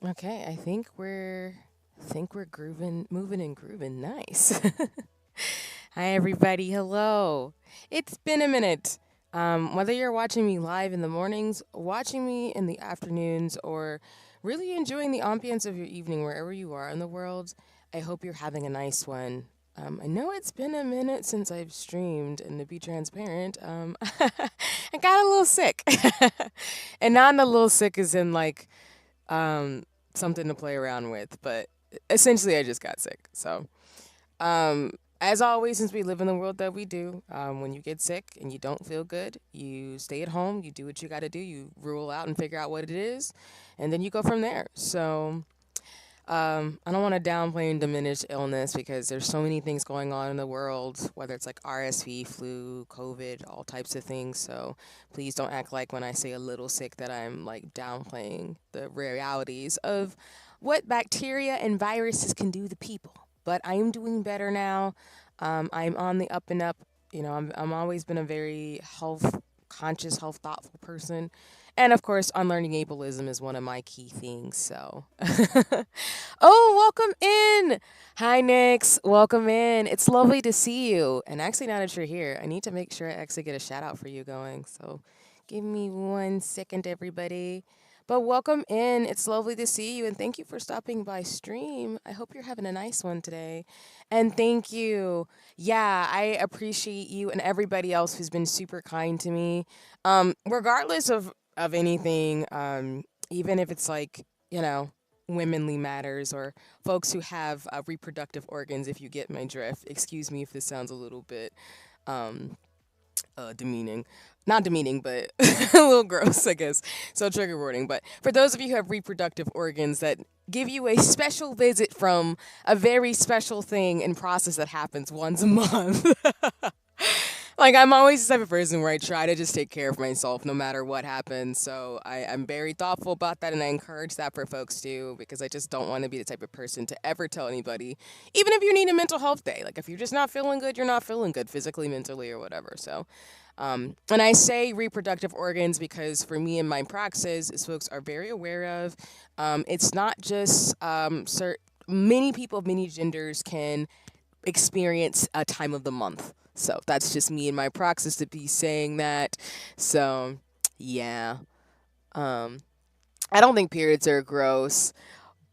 Okay, I think we're grooving, moving and grooving. Nice. Hi everybody. Hello. It's been a minute. Whether you're watching me live in the mornings, watching me in the afternoons, or really enjoying the ambience of your evening wherever you are in the world, I hope you're having a nice one. I know it's been a minute since I've streamed, and to be transparent, I got a little sick. And not a little sick as in like um, something to play around with. But essentially, I just got sick. So, as always, since we live in the world that we do, when you get sick and you don't feel good, you stay at home, you do what you got to do, you rule out and figure out what it is, and then you go from there. So, I don't want to downplay and diminish illness because there's so many things going on in the world, whether it's like RSV, flu, COVID, all types of things. So please don't act like when I say a little sick that I'm like downplaying the realities of what bacteria and viruses can do to people. But I am doing better now. I'm on the up and up. I'm always been a very health conscious, health thoughtful person. And of course, unlearning ableism is one of my key things. So, oh, welcome in. Hi, Nix. Welcome in. It's lovely to see you. And actually, now that you're here, I need to make sure I actually get a shout out for you going. So, give me 1 second, everybody. But welcome in. It's lovely to see you. And thank you for stopping by stream. I hope you're having a nice one today. And thank you. Yeah, I appreciate you and everybody else who's been super kind to me. Regardless of anything, even if it's like, you know, womenly matters or folks who have reproductive organs, if you get my drift. Excuse me if this sounds a little bit um, demeaning. Not demeaning, but a little gross, I guess. So trigger warning. But for those of you who have reproductive organs that give you a special visit from a very special thing and process that happens once a month. Like I'm always the type of person where I try to just take care of myself no matter what happens. So I'm very thoughtful about that and I encourage that for folks too because I just don't want to be the type of person to ever tell anybody, even if you need a mental health day. Like if you're just not feeling good, you're not feeling good physically, mentally, or whatever. So and I say reproductive organs because for me and my praxis, as folks are very aware of, it's not just many people of many genders can experience a time of the month. So that's just me and my praxis to be saying that. So yeah. Um I don't think periods are gross,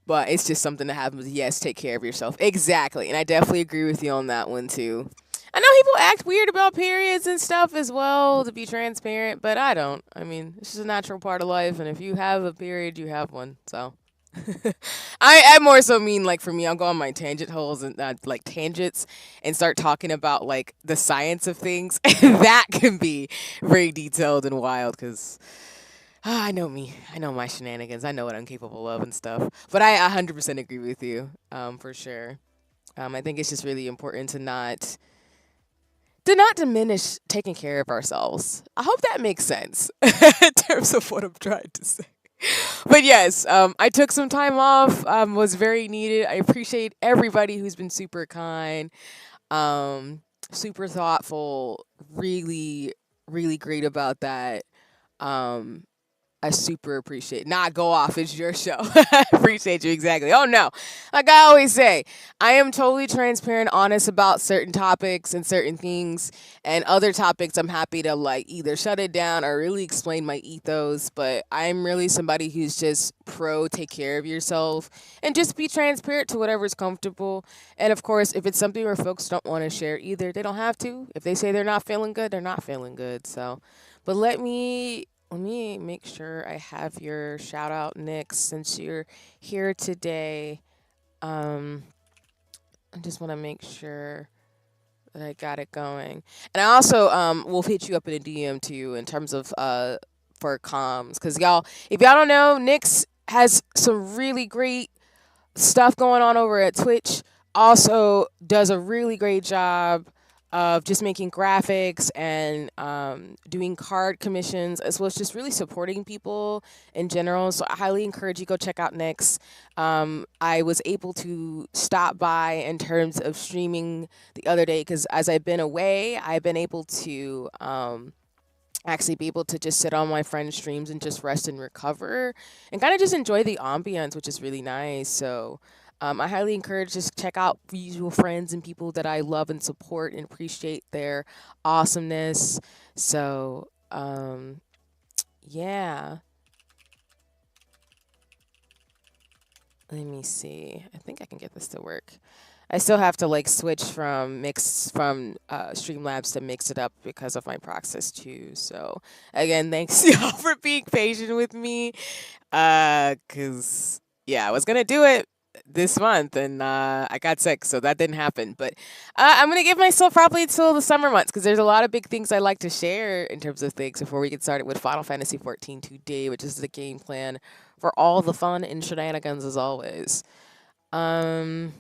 but it's just something that happens. Yes, take care of yourself. Exactly. And I definitely agree with you on that one too. I know people act weird about periods and stuff as well, to be transparent, but I don't. I mean, it's just a natural part of life, and if you have a period, you have one. So I more so mean like for me, I'll go on my tangent holes and like tangents and start talking about like the science of things. And that can be very detailed and wild because I know me. I know my shenanigans. I know what I'm capable of and stuff. But I 100% agree with you, for sure. I think it's just really important to not diminish taking care of ourselves. I hope that makes sense in terms of what I'm trying to say. But yes, I took some time off. Was very needed. I appreciate everybody who's been super kind, um, super thoughtful. Really, really great about that. Um, I super appreciate. Not go off. It's your show. I appreciate you exactly. Oh no, like I always say, I am totally transparent, honest about certain topics and certain things, and other topics I'm happy to like either shut it down or really explain my ethos. But I'm really somebody who's just pro take care of yourself and just be transparent to whatever's comfortable. And of course, if it's something where folks don't want to share either, they don't have to. If they say they're not feeling good, they're not feeling good. So, but let me make sure I have your shout out, Nick, since you're here today. Um, I just want to make sure that I got it going. And I also will hit you up in a DM too in terms of for comms, cause y'all, if y'all don't know, Nick's has some really great stuff going on over at Twitch. Also does a really great job of just making graphics and doing card commissions, as well as just really supporting people in general. So I highly encourage you go check out Nix. I was able to stop by in terms of streaming the other day because as I've been away, I've been able to actually be able to just sit on my friend's streams and just rest and recover and kind of just enjoy the ambience, which is really nice. So I highly encourage just check out usual friends and people that I love and support and appreciate their awesomeness. So yeah, let me see. I think I can get this to work. I still have to like switch from Streamlabs to mix it up because of my process too. So again, thanks y'all for being patient with me. Cause yeah, I was gonna do it this month and I got sick, so that didn't happen. But I'm gonna give myself probably till the summer months because there's a lot of big things I like to share in terms of things before we get started with Final Fantasy 14 today, which is the game plan for all the fun and shenanigans as always. Um,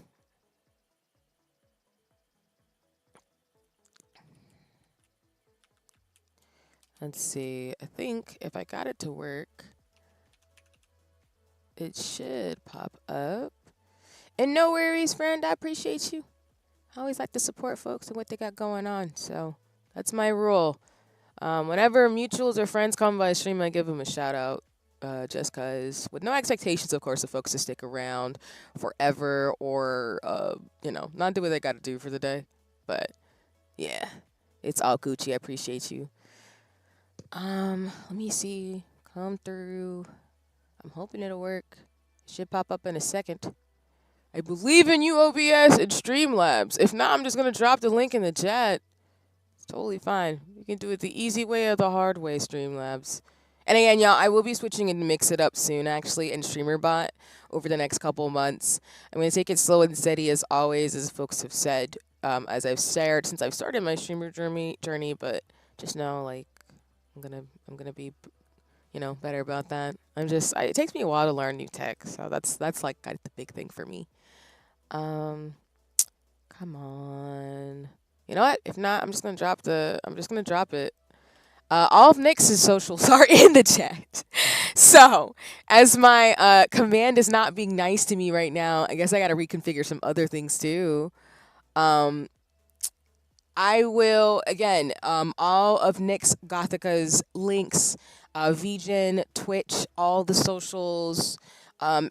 let's see. I think if I got it to work, it should pop up. And no worries, friend. I appreciate you. I always like to support folks and what they got going on. So that's my rule. Whenever mutuals or friends come by stream, I give them a shout out. Just because, with no expectations, of course, of folks to stick around forever or, not do what they got to do for the day. But yeah, it's all Gucci. I appreciate you. Let me see. Come through. I'm hoping it'll work. It should pop up in a second. I believe in you, OBS and Streamlabs. If not, I'm just gonna drop the link in the chat. It's totally fine. You can do it the easy way or the hard way, Streamlabs. And again, y'all, I will be switching and mix it up soon, actually, in StreamerBot over the next couple months. I'm gonna take it slow and steady as always, as folks have said, as I've shared since I've started my streamer journey. But just know, like, I'm gonna be, better about that. It takes me a while to learn new tech, so that's like kind of the big thing for me. Um, Come on. You know what? If not, I'm just gonna drop it. All of Nyx's socials are in the chat. So, as my command is not being nice to me right now, I guess I gotta reconfigure some other things too. Um, I will again, all of Nyx Gothica's links, VGen, Twitch, all the socials,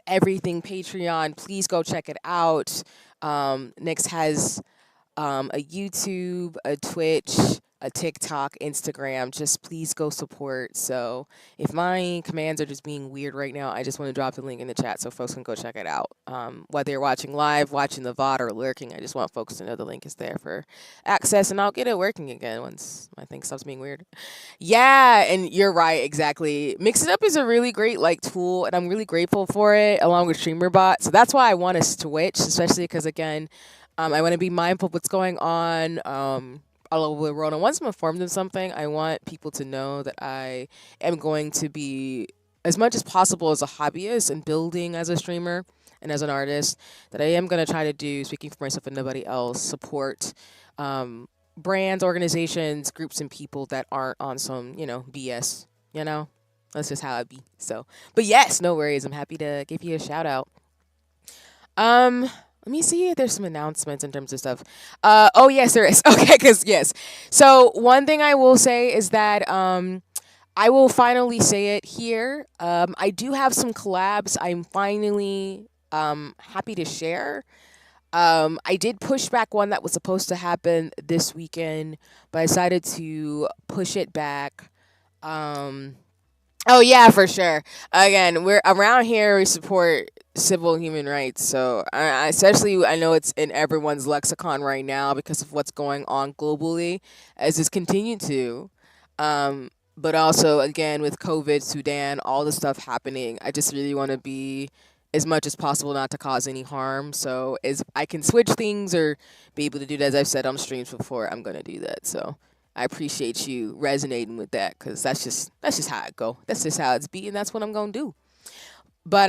everything Patreon. Please go check it out. Nyx has a YouTube, a Twitch, a TikTok, Instagram. Just please go support. So if my commands are just being weird right now, I just want to drop the link in the chat so folks can go check it out. Whether you're watching live, watching the VOD, or lurking, I just want folks to know the link is there for access, and I'll get it working again once my thing stops being weird. Yeah, and you're right, exactly. Mix It Up is a really great like tool, and I'm really grateful for it, along with StreamerBot. So that's why I want to switch, especially because again, I want to be mindful of what's going on all over the world. And once I'm informed of something, I want people to know that I am going to be, as much as possible as a hobbyist and building as a streamer and as an artist, that I am going to try to do, speaking for myself and nobody else, support brands, organizations, groups, and people that aren't on some, BS, you know? That's just how it be. So, but yes, no worries. I'm happy to give you a shout out. Let me see if there's some announcements in terms of stuff. Oh yes, there is. Okay, because yes. So one thing I will say is that I will finally say it here. I do have some collabs. I'm finally happy to share. I did push back one that was supposed to happen this weekend, but I decided to push it back. Um, Oh yeah, for sure. Again, we're around here. We support civil human rights. So, especially, I know it's in everyone's lexicon right now because of what's going on globally, as it's continued to. But also, again, with COVID, Sudan, all the stuff happening, I just really want to be as much as possible not to cause any harm. So, as I can switch things or be able to do that, as I've said on streams before, I'm gonna do that. So. I appreciate you resonating with that because that's just how it go. That's just how it's be, and that's what I'm gonna do. But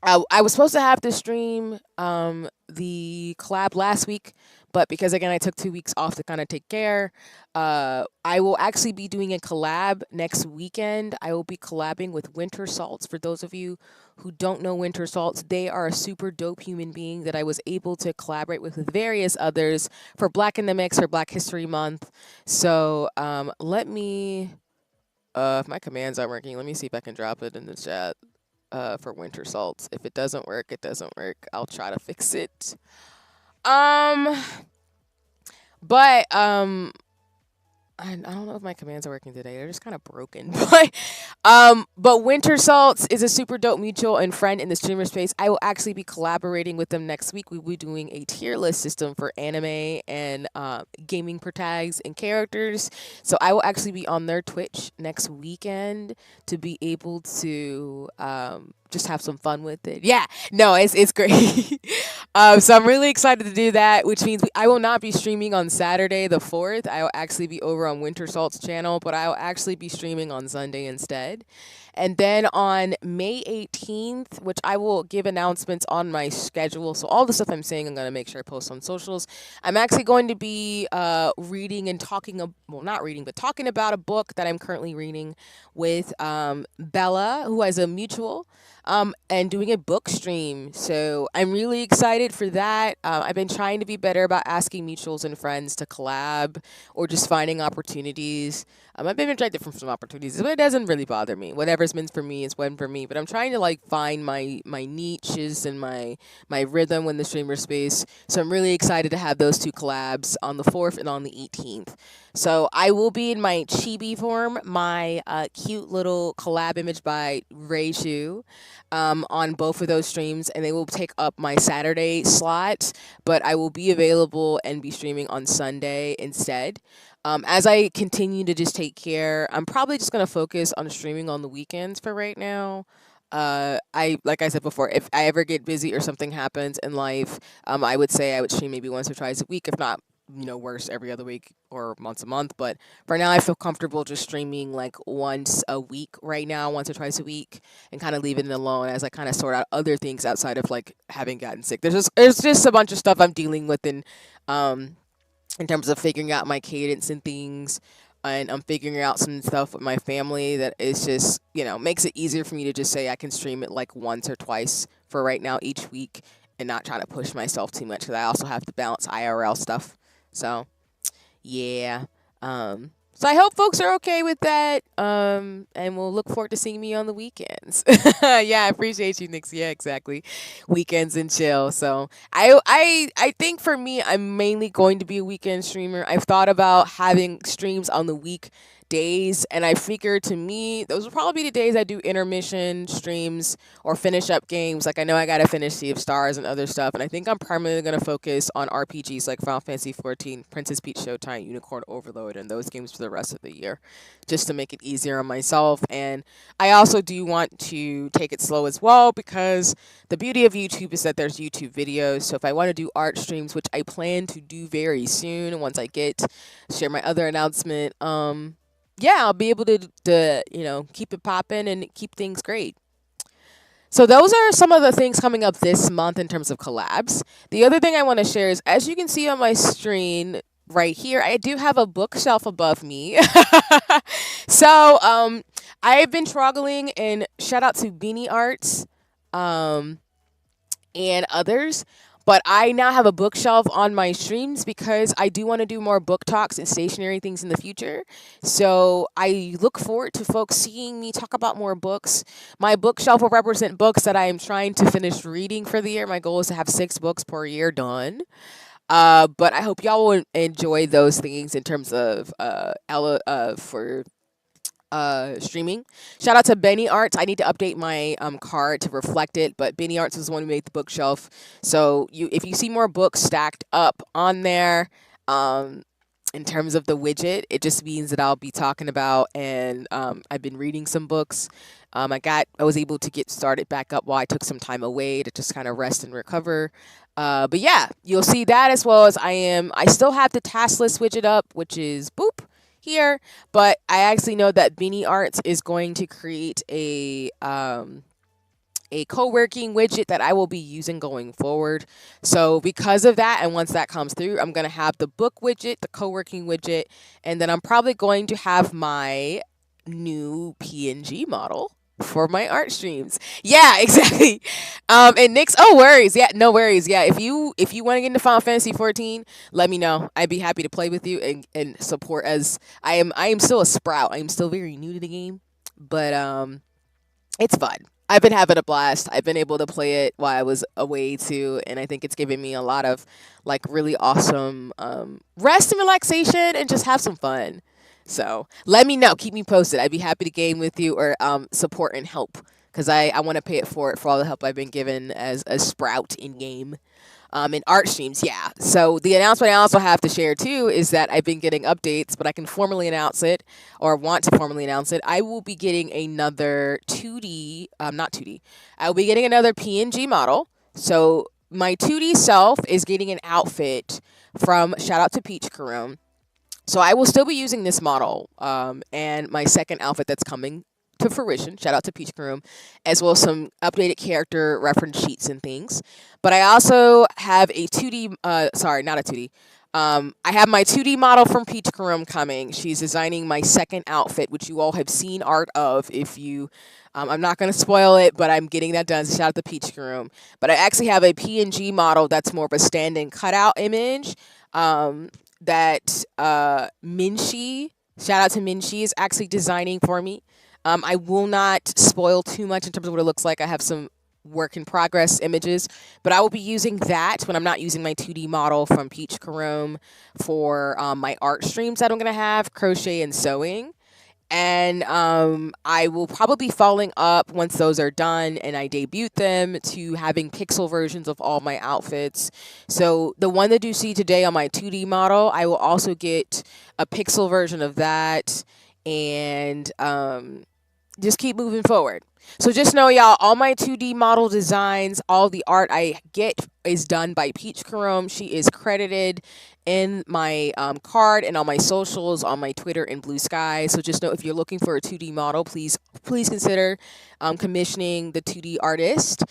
I was supposed to have to stream the collab last week, But because again, I took 2 weeks off to kind of take care, I will actually be doing a collab next weekend. I will be collabing with Winter Salts. For those of you who don't know Winter Salts, they are a super dope human being that I was able to collaborate with various others for Black in the Mix for Black History Month. So let me, if my commands aren't working, let me see if I can drop it in the chat for Winter Salts. If it doesn't work, it doesn't work. I'll try to fix it. Um, but I don't know if my commands are working today. They're just kind of broken. But Winter Salts is a super dope mutual and friend in the streamer space. I will actually be collaborating with them next week. We'll be doing a tier list system for anime and gaming protags and characters. So I will actually be on their Twitch next weekend to be able to just have some fun with it. Yeah, no, it's great. So I'm really excited to do that, which means I will not be streaming on Saturday the 4th. I will actually be over on Winter Salt's channel, but I will actually be streaming on Sunday instead. And then on May 18th, which I will give announcements on my schedule. So all the stuff I'm saying, I'm going to make sure I post on socials. I'm actually going to be reading and talking, well, not reading, but talking about a book that I'm currently reading with Bella, who has a mutual. And doing a book stream. So I'm really excited for that. I've been trying to be better about asking mutuals and friends to collab or just finding opportunities. I've been rejected from some opportunities, but it doesn't really bother me. Whatever's meant for me is when for me. But I'm trying to like find my niches and my rhythm in the streamer space. So I'm really excited to have those two collabs on the 4th and on the 18th. So I will be in my chibi form, my cute little collab image by Ray Chu, on both of those streams, and they will take up my Saturday slot, but I will be available and be streaming on Sunday instead. As I continue to just take care, I'm probably just gonna focus on streaming on the weekends for right now. I like I said before, if I ever get busy or something happens in life, I would say I would stream maybe once or twice a week, if not, worse, every other week or once a month. But for now, I feel comfortable just streaming like once a week right now, once or twice a week, and kind of leaving it alone as I kind of sort out other things outside of like having gotten sick. There's just a bunch of stuff I'm dealing with in terms of figuring out my cadence and things. And I'm figuring out some stuff with my family that is just, makes it easier for me to just say I can stream it like once or twice for right now each week and not try to push myself too much because I also have to balance IRL stuff. So, yeah. So I hope folks are okay with that. And we'll look forward to seeing me on the weekends. Yeah, I appreciate you, Nix. Yeah, exactly. Weekends and chill. So I think for me, I'm mainly going to be a weekend streamer. I've thought about having streams on the weekdays, and I figure to me those will probably be the days I do intermission streams or finish up games. Like I know I gotta finish Sea of Stars and other stuff, and I think I'm primarily gonna focus on RPGs like Final Fantasy 14, Princess Peach Showtime, Unicorn Overload, and those games for the rest of the year, just to make it easier on myself. And I also do want to take it slow as well because the beauty of YouTube is that there's YouTube videos. So if I want to do art streams, which I plan to do very soon, once I share my other announcement, yeah, I'll be able to keep it popping and keep things great. So those are some of the things coming up this month in terms of collabs. The other thing I want to share is, as you can see on my screen right here, I do have a bookshelf above me. So I've been struggling, and shout out to Beanie Arts and others. But I now have a bookshelf on my streams because I do want to do more book talks and stationary things in the future. So I look forward to folks seeing me talk about more books. My bookshelf will represent books that I am trying to finish reading for the year. My goal is to have 6 books per year done. But I hope y'all will enjoy those things in terms of for streaming. Shout out to Benny Arts. I need to update my card to reflect it, but Benny Arts was the one who made the bookshelf. So if you see more books stacked up on there, in terms of the widget, it just means that I'll be talking about, and I've been reading some books. I was able to get started back up while I took some time away to just kind of rest and recover. But yeah, you'll see that, as well as I still have the task list widget up, which is boop here, but I actually know that Beanie Arts is going to create a a co-working widget that I will be using going forward. So because of that, and once that comes through, I'm going to have the book widget, the co-working widget, and then I'm probably going to have my new PNG model for my art streams. Yeah, exactly. And Nick's, oh, worries. Yeah, no worries. Yeah, if you want to get into Final Fantasy 14, let me know. I'd be happy to play with you and support, as I am still a sprout. I am still very new to the game, but it's fun. I've been having a blast. I've been able to play it while I was away too, and I think it's given me a lot of like really awesome rest and relaxation, and just have some fun. So let me know. Keep me posted. I'd be happy to game with you or support and help, because I want to pay it forward for all the help I've been given as a sprout in game. In art streams, yeah. So the announcement I also have to share too is that I've been getting updates, but I can formally announce it, or want to formally announce it. I will be getting another 2D, not 2D. I will be getting another PNG model. So my 2D self is getting an outfit from, shout out to Peach Karoom. So I will still be using this model, and my second outfit that's coming to fruition. Shout out to Peach Room, as well as some updated character reference sheets and things. But I also have a 2D, sorry, not a 2D. I have my 2D model from Peach Room coming. She's designing my second outfit, which you all have seen art of. If you, I'm not going to spoil it, but I'm getting that done. So shout out to Peach Room. But I actually have a PNG model that's more of a stand-in cutout image. That Minshi, shout out to Minshi, is actually designing for me. I will not spoil too much in terms of what it looks like. I have some work in progress images, but I will be using that when I'm not using my 2D model from Peach Karoom for my art streams that I'm going to have, crochet and sewing. And I will probably be following up once those are done and I debut them to having pixel versions of all my outfits. So the one that you see today on my 2D model, I will also get a pixel version of that, and just keep moving forward. So just know, y'all, all my 2D model designs, all the art I get is done by Peach Karoom. She is credited in my card and on my socials, on my Twitter and Blue Sky. So just know, if you're looking for a 2D model, please consider commissioning the 2D artist.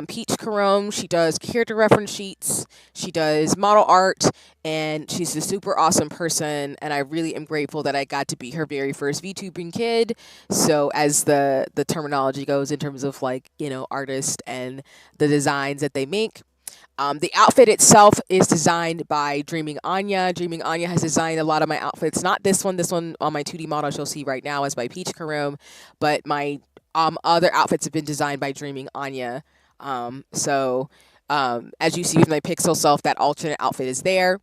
Peach Karoom, she does character reference sheets, she does model art, and she's a super awesome person. And I really am grateful that I got to be her very first VTubing kid. So as the terminology goes in terms of, like, artist and the designs that they make. The outfit itself is designed by Dreaming Anya. Dreaming Anya has designed a lot of my outfits. Not this one. This one on my 2D model you'll see right now is by Peach Karoom, but my other outfits have been designed by Dreaming Anya. As you see with my pixel self, that alternate outfit is there.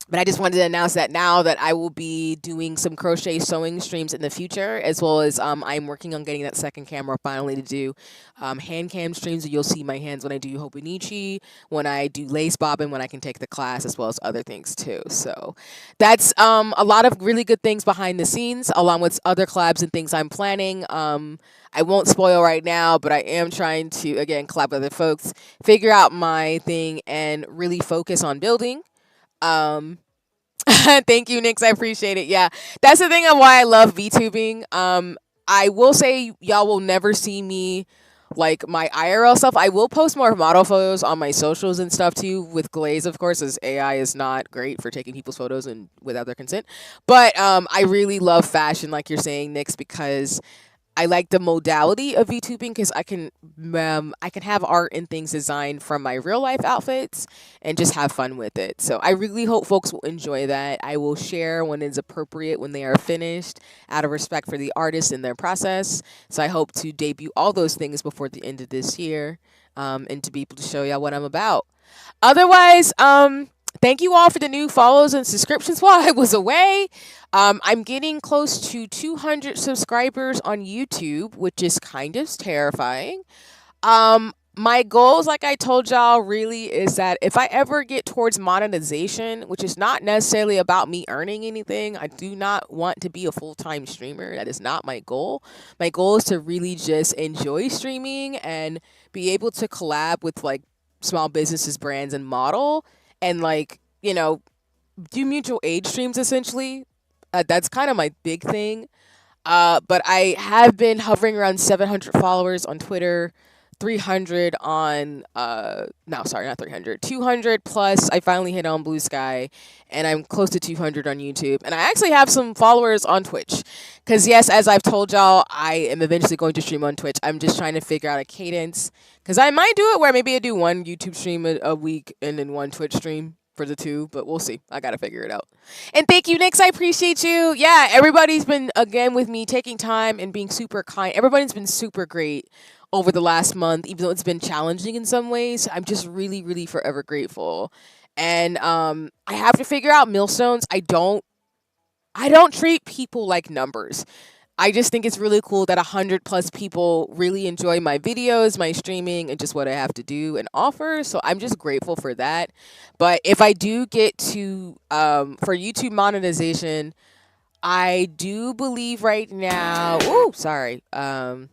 But I just wanted to announce that now that I will be doing some crochet sewing streams in the future, as well as I'm working on getting that second camera finally to do hand cam streams. So you'll see my hands when I do Hobonichi, when I do lace bobbin, when I can take the class, as well as other things too. So that's a lot of really good things behind the scenes, along with other collabs and things I'm planning. I won't spoil right now, but I am trying to, again, collab with other folks, figure out my thing, and really focus on building. Um, Thank you, Nix. I appreciate it. Yeah, that's the thing of why I love VTubing. I will say, y'all will never see me like my IRL stuff. I will post more model photos on my socials and stuff too, with glaze, of course, as AI is not great for taking people's photos and without their consent. But I really love fashion, like you're saying, Nix, because I like the modality of VTubing, because I can have art and things designed from my real life outfits and just have fun with it. So I really hope folks will enjoy that. I will share when it's appropriate, when they are finished, out of respect for the artist and their process. So I hope to debut all those things before the end of this year, and to be able to show y'all what I'm about. Otherwise, thank you all for the new follows and subscriptions while I was away. I'm getting close to 200 subscribers on YouTube, which is kind of terrifying. My goals, like I told y'all, really is that if I ever get towards monetization, which is not necessarily about me earning anything, I do not want to be a full-time streamer. That is not my goal. My goal is to really just enjoy streaming and be able to collab with, like, small businesses, brands, and model, and, like, do mutual aid streams, essentially. That's kind of my big thing. But I have been hovering around 700 followers on Twitter, 300 on no, sorry, not 300, 200 plus. I finally hit on Blue Sky, and I'm close to 200 on YouTube, and I actually have some followers on Twitch, because yes, as I've told y'all, I am eventually going to stream on Twitch. I'm just trying to figure out a cadence, because I might do it where maybe I do one YouTube stream a week and then one Twitch stream for the two, but we'll see. I gotta figure it out. And thank you, Nix. I appreciate you. Yeah, everybody's been again with me, taking time and being super kind. Everybody's been super great over the last month, even though it's been challenging in some ways. I'm just really, really forever grateful. And I have to figure out millstones. I don't treat people like numbers. I just think it's really cool that 100 plus people really enjoy my videos, my streaming, and just what I have to do and offer. So I'm just grateful for that. But if I do get to for YouTube monetization, I do believe right now. Ooh, sorry. Let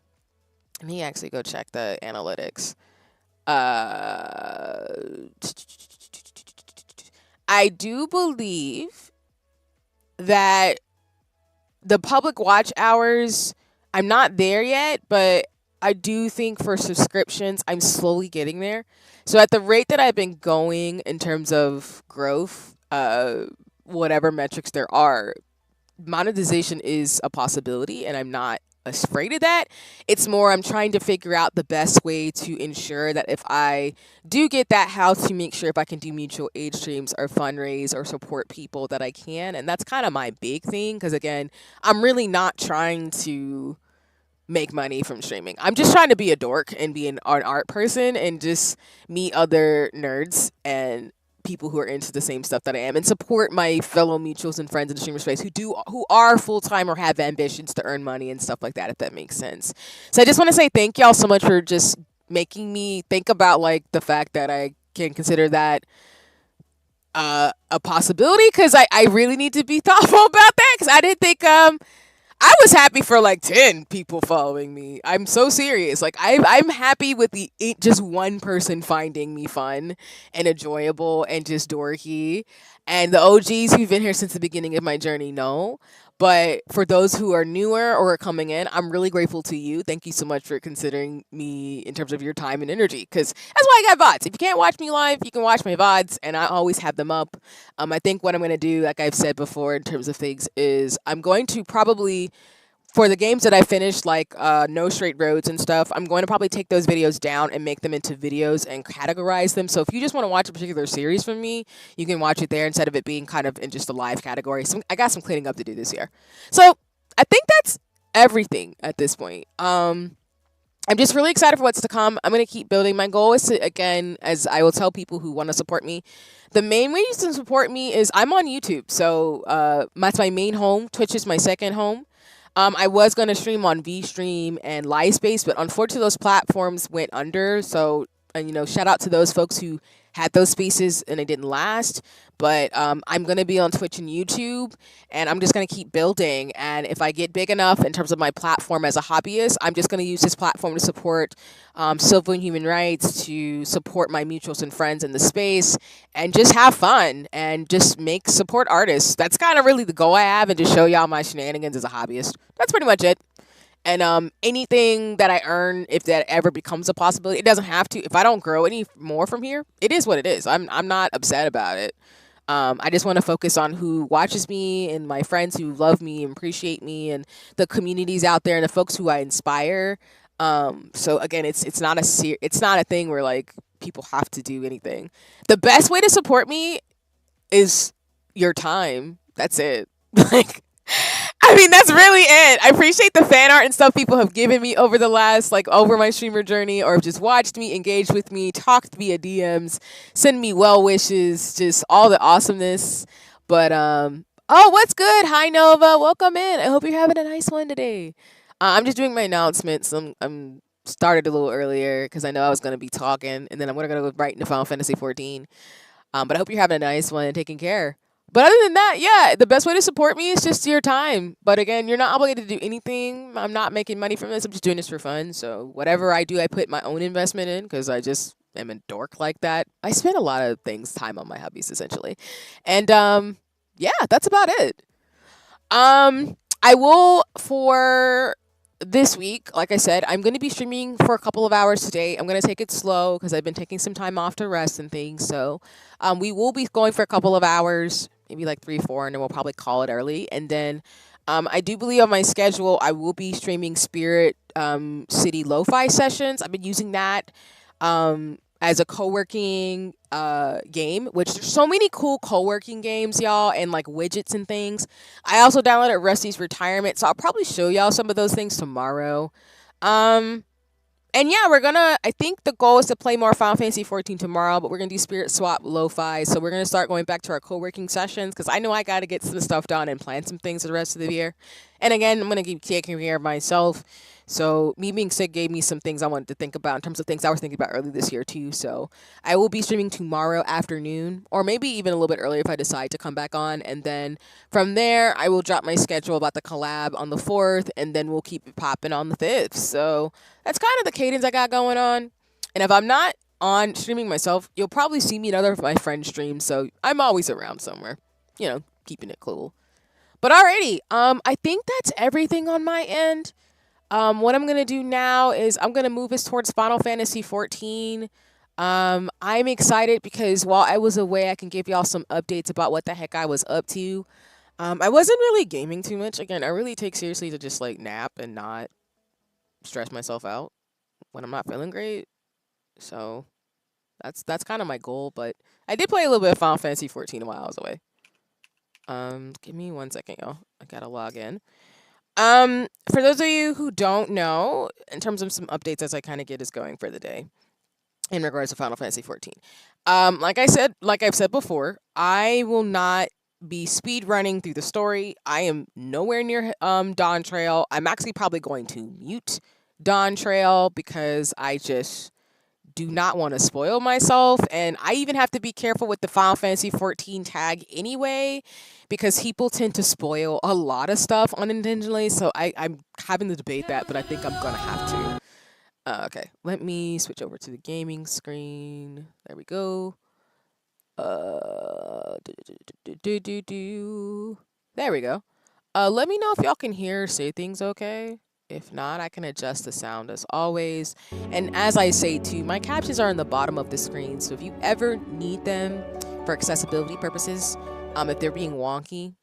me actually go check the analytics. Uh, I do believe that the public watch hours, I'm not there yet, but I do think for subscriptions, I'm slowly getting there. So at the rate that I've been going in terms of growth, whatever metrics there are, monetization is a possibility, and I'm not afraid of that. It's more I'm trying to figure out the best way to ensure that if I do get that, how to make sure if I can do mutual aid streams or fundraise or support people that I can. And that's kind of my big thing, because again, I'm really not trying to make money from streaming. I'm just trying to be a dork and be an art person and just meet other nerds and people who are into the same stuff that I am, and support my fellow mutuals and friends in the streamer space who are full-time or have ambitions to earn money and stuff like that, if that makes sense. So I just want to say thank y'all so much for just making me think about like the fact that I can consider that a possibility, because I really need to be thoughtful about that, because I didn't think I was happy for like 10 people following me. I'm so serious. Like I'm happy with just one person finding me fun and enjoyable and just dorky. And the OGs who've been here since the beginning of my journey know. But for those who are newer or are coming in, I'm really grateful to you. Thank you so much for considering me in terms of your time and energy. Because that's why I got VODs. If you can't watch me live, you can watch my VODs, and I always have them up. I think what I'm going to do, like I've said before in terms of things, is I'm going to probably, for the games that I finished, like No Straight Roads and stuff, I'm going to probably take those videos down and make them into videos and categorize them. So if you just want to watch a particular series from me, you can watch it there instead of it being kind of in just a live category. So I got some cleaning up to do this year. So I think that's everything at this point. I'm just really excited for what's to come. I'm going to keep building. My goal is to, again, as I will tell people who want to support me, the main way you can support me is I'm on YouTube. So that's my main home. Twitch is my second home. I was going to stream on VStream and Livespace, but unfortunately those platforms went under. So, and shout out to those folks who had those spaces and it didn't last. But I'm going to be on Twitch and YouTube, and I'm just going to keep building. And if I get big enough in terms of my platform as a hobbyist, I'm just going to use this platform to support civil and human rights, to support my mutuals and friends in the space, and just have fun and just support artists. That's kind of really the goal I have, and just show y'all my shenanigans as a hobbyist. That's pretty much it. And anything that I earn, if that ever becomes a possibility, it doesn't have to. If I don't grow any more from here, it is what it is. I'm not upset about it. I just want to focus on who watches me and my friends who love me and appreciate me, and the communities out there and the folks who I inspire. So again, it's not a thing where like people have to do anything. The best way to support me is your time. That's it. Like, I mean, that's really it. I appreciate the fan art and stuff people have given me over the last, like, over my streamer journey, or have just watched me, engaged with me, talked via DMs, send me well wishes, just all the awesomeness. But, oh, what's good? Hi, Nova. Welcome in. I hope you're having a nice one today. I'm just doing my announcements. I'm started a little earlier because I know I was going to be talking, and then I'm going to go right into Final Fantasy 14. But I hope you're having a nice one and taking care. But other than that, yeah, the best way to support me is just your time. But again, you're not obligated to do anything. I'm not making money from this. I'm just doing this for fun. So whatever I do, I put my own investment in, because I just am a dork like that. I spend a lot of time on my hobbies, essentially. And yeah, that's about it. I will, for this week, like I said, I'm going to be streaming for a couple of hours today. I'm going to take it slow because I've been taking some time off to rest and things. So we will be going for a couple of hours, maybe like 3, 4, and then we'll probably call it early. And then I do believe on my schedule, I will be streaming Spirit City Lo-Fi sessions. I've been using that as a co-working game, which there's so many cool co-working games, y'all, and like widgets and things. I also downloaded Rusty's Retirement, so I'll probably show y'all some of those things tomorrow. Um, and yeah, I think the goal is to play more Final Fantasy 14 tomorrow, but we're gonna do Spirit Swap Lo-Fi. So we're gonna start going back to our co-working sessions because I know I gotta get some stuff done and plan some things for the rest of the year. And again, I'm gonna keep taking care of myself. So me being sick gave me some things I wanted to think about in terms of things I was thinking about early this year too. So I will be streaming tomorrow afternoon, or maybe even a little bit earlier if I decide to come back on. And then from there, I will drop my schedule about the collab on the 4th, and then we'll keep it popping on the 5th. So that's kind of the cadence I got going on. And if I'm not on streaming myself, you'll probably see me in other of my friends' streams. So I'm always around somewhere, keeping it cool. But alrighty, I think that's everything on my end. What I'm gonna do now is I'm gonna move us towards Final Fantasy 14. I'm excited because while I was away, I can give y'all some updates about what the heck I was up to. I wasn't really gaming too much. Again, I really take seriously to just like nap and not stress myself out when I'm not feeling great. So that's kind of my goal. But I did play a little bit of Final Fantasy 14 while I was away. Give me 1 second, y'all. I gotta log in. For those of you who don't know, in terms of some updates as I kind of get us going for the day in regards to Final Fantasy 14. Like I've said before, I will not be speed running through the story. I am nowhere near Dawn Trail. I'm actually probably going to mute Dawn Trail because I just do not want to spoil myself, and I even have to be careful with the Final Fantasy 14 tag anyway because people tend to spoil a lot of stuff unintentionally, so I'm having to debate that, but I think I'm gonna have to. Okay, let me switch over to the gaming screen. There we go. There we go. Let me know if y'all can hear or say things okay. If not, I can adjust the sound as always. And as I say too, my captions are on the bottom of the screen, so if you ever need them for accessibility purposes, if they're being wonky,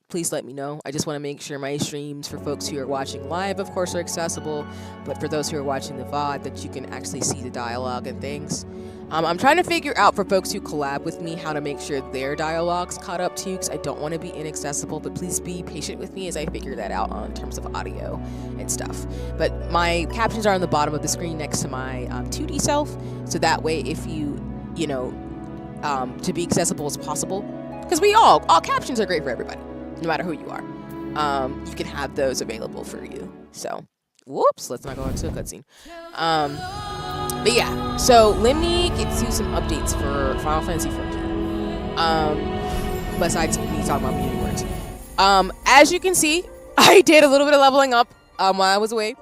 please let me know. I just want to make sure my streams for folks who are watching live, of course, are accessible, but for those who are watching the VOD, that you can actually see the dialogue and things. I'm trying to figure out for folks who collab with me how to make sure their dialogue's caught up too, because I don't want to be inaccessible, but please be patient with me as I figure that out in terms of audio and stuff. But my captions are on the bottom of the screen next to my 2D self, so that way if to be accessible as possible, because all captions are great for everybody, no matter who you are. You can have those available for you. So, whoops, let's not go into a cutscene. But yeah, so let me get to some updates for Final Fantasy 14. Besides me talking about meaning words. As you can see, I did a little bit of leveling up while I was away.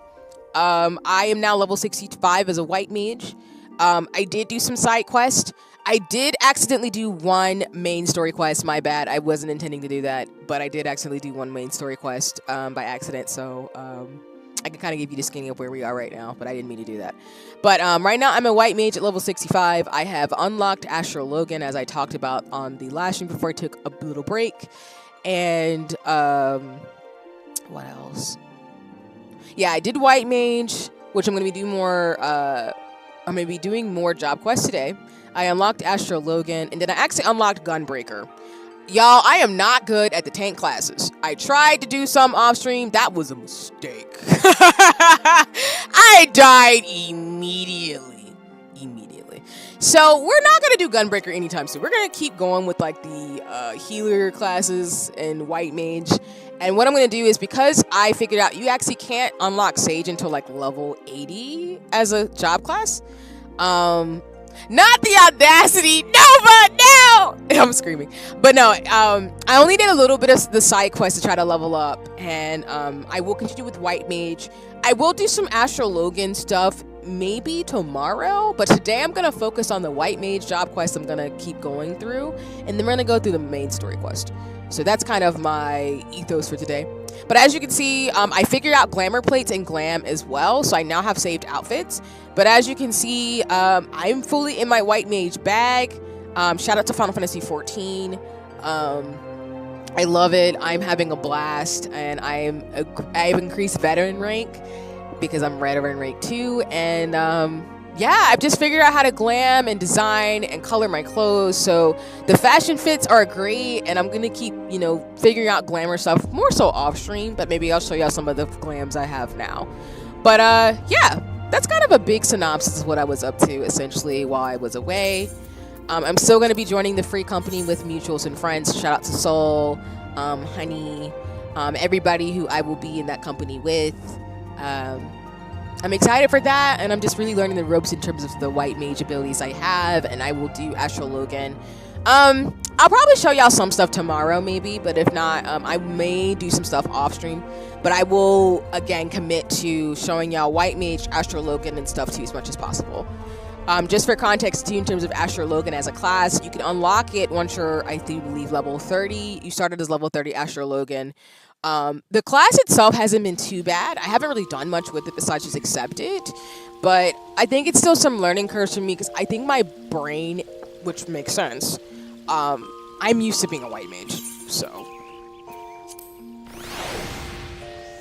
I am now level 65 as a white mage. I did do some side quests. I did accidentally do one main story quest. My bad. I wasn't intending to do that, but I did accidentally do one main story quest by accident. So I can kind of give you the skinny of where we are right now, but I didn't mean to do that. But right now, I'm a white mage at level 65. I have unlocked Astral Logan, as I talked about on the last stream before I took a little break. And what else? Yeah, I did white mage, which I'm going to be doing more. I'm going to be doing more job quests today. I unlocked Astral Logan, and then I actually unlocked Gunbreaker. Y'all, I am not good at the tank classes. I tried to do some off stream. That was a mistake. I died immediately. So we're not going to do Gunbreaker anytime soon. We're going to keep going with like the healer classes and white mage. And what I'm going to do is, because I figured out you actually can't unlock Sage until like level 80 as a job class. Not the audacity. No. I'm screaming. But no, I only did a little bit of the side quest to try to level up. And I will continue with white mage. I will do some Astral Logan stuff maybe tomorrow. But today I'm going to focus on the white mage job quest I'm going to keep going through. And then we're going to go through the main story quest. So that's kind of my ethos for today. But as you can see, I figured out glamour plates and glam as well, so I now have saved outfits. But as you can see, I'm fully in my white mage bag. Shout out to Final Fantasy 14. I love it. I'm having a blast, and I've increased veteran rank because I'm veteran rank 2, and yeah, I've just figured out how to glam and design and color my clothes. So the fashion fits are great, and I'm gonna keep, you know, figuring out glamour stuff more so off stream, but maybe I'll show y'all some of the glams I have now. But yeah, that's kind of a big synopsis of what I was up to essentially while I was away. I'm still going to be joining the free company with mutuals and friends. Shout out to Soul, Honey, everybody who I will be in that company with. I'm excited for that, and I'm just really learning the ropes in terms of the white mage abilities I have, and I will do Astral Logan. I'll probably show y'all some stuff tomorrow maybe, but if not, I may do some stuff off stream. But I will, again, commit to showing y'all white mage, Astral Logan, and stuff too as much as possible. Just for context too, in terms of Astral Logan as a class, you can unlock it once you're, I believe, level 30. You started as level 30 Astral Logan. The class itself hasn't been too bad. I haven't really done much with it besides just accept it. But I think it's still some learning curves for me because I think my brain, which makes sense, I'm used to being a white mage, so.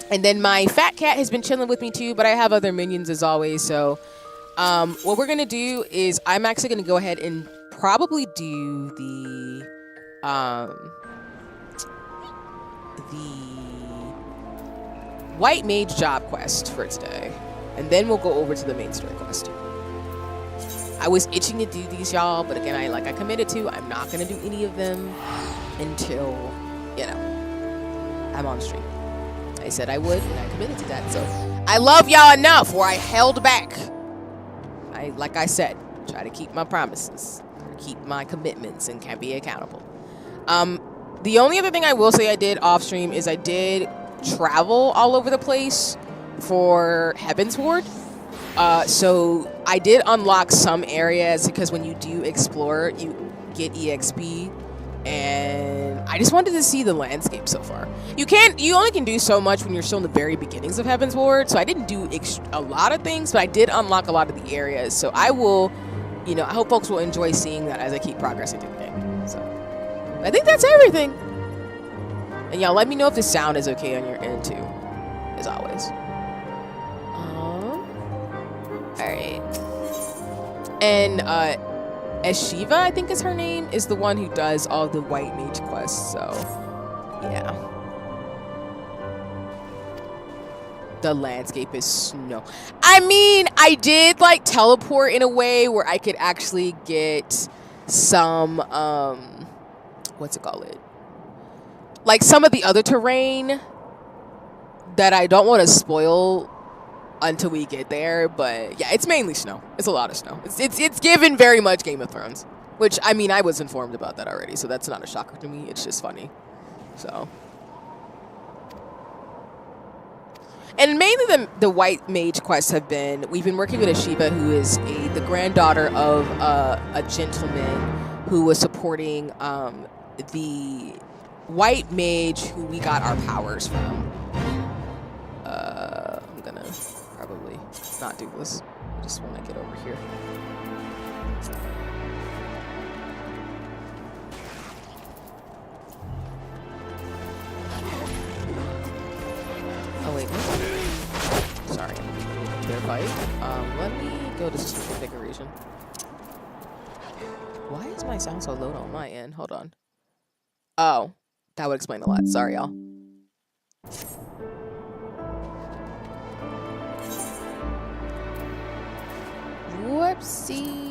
And then my fat cat has been chilling with me too, but I have other minions as always, so. What we're gonna do is I'm actually gonna go ahead and probably do the white mage job quest for today, and then we'll go over to the main story quest. I was itching to do these, y'all, but again, I committed to. I'm not gonna do any of them until, you know, I'm on stream. I said I would, and I committed to that. So I love y'all enough where I held back. Like I said, try to keep my promises, keep my commitments, and can be accountable. The only other thing I will say I did off stream is I did travel all over the place for Heavensward. So I did unlock some areas because when you do explore, you get EXP, and I just wanted to see the landscape so far. You only can do so much when you're still in the very beginnings of Heavensward, so I didn't do a lot of things, but I did unlock a lot of the areas. So I will, you know, I hope folks will enjoy seeing that as I keep progressing through the game. So I think that's everything. And y'all let me know if the sound is okay on your end too, as always. Alright. And Eshiva, I think is her name, is the one who does all the white mage quests, so yeah. The landscape is snow. I mean, I did like teleport in a way where I could actually get some what's it called? Like some of the other terrain that I don't want to spoil until we get there, but yeah, it's mainly snow. It's a lot of snow. It's given very much Game of Thrones, which, I mean, I was informed about that already, so that's not a shocker to me. It's just funny. So, and mainly the white mage quests have been, we've been working with Eshiva, who is the granddaughter of a gentleman who was supporting the white mage who we got our powers from. I'm gonna probably not do this. I just want to get over here. Oh wait, sorry. Fair fight. Let me go to system configuration. Why is my sound so low on my end? Hold on. Oh, that would explain a lot. Sorry, y'all. Whoopsie.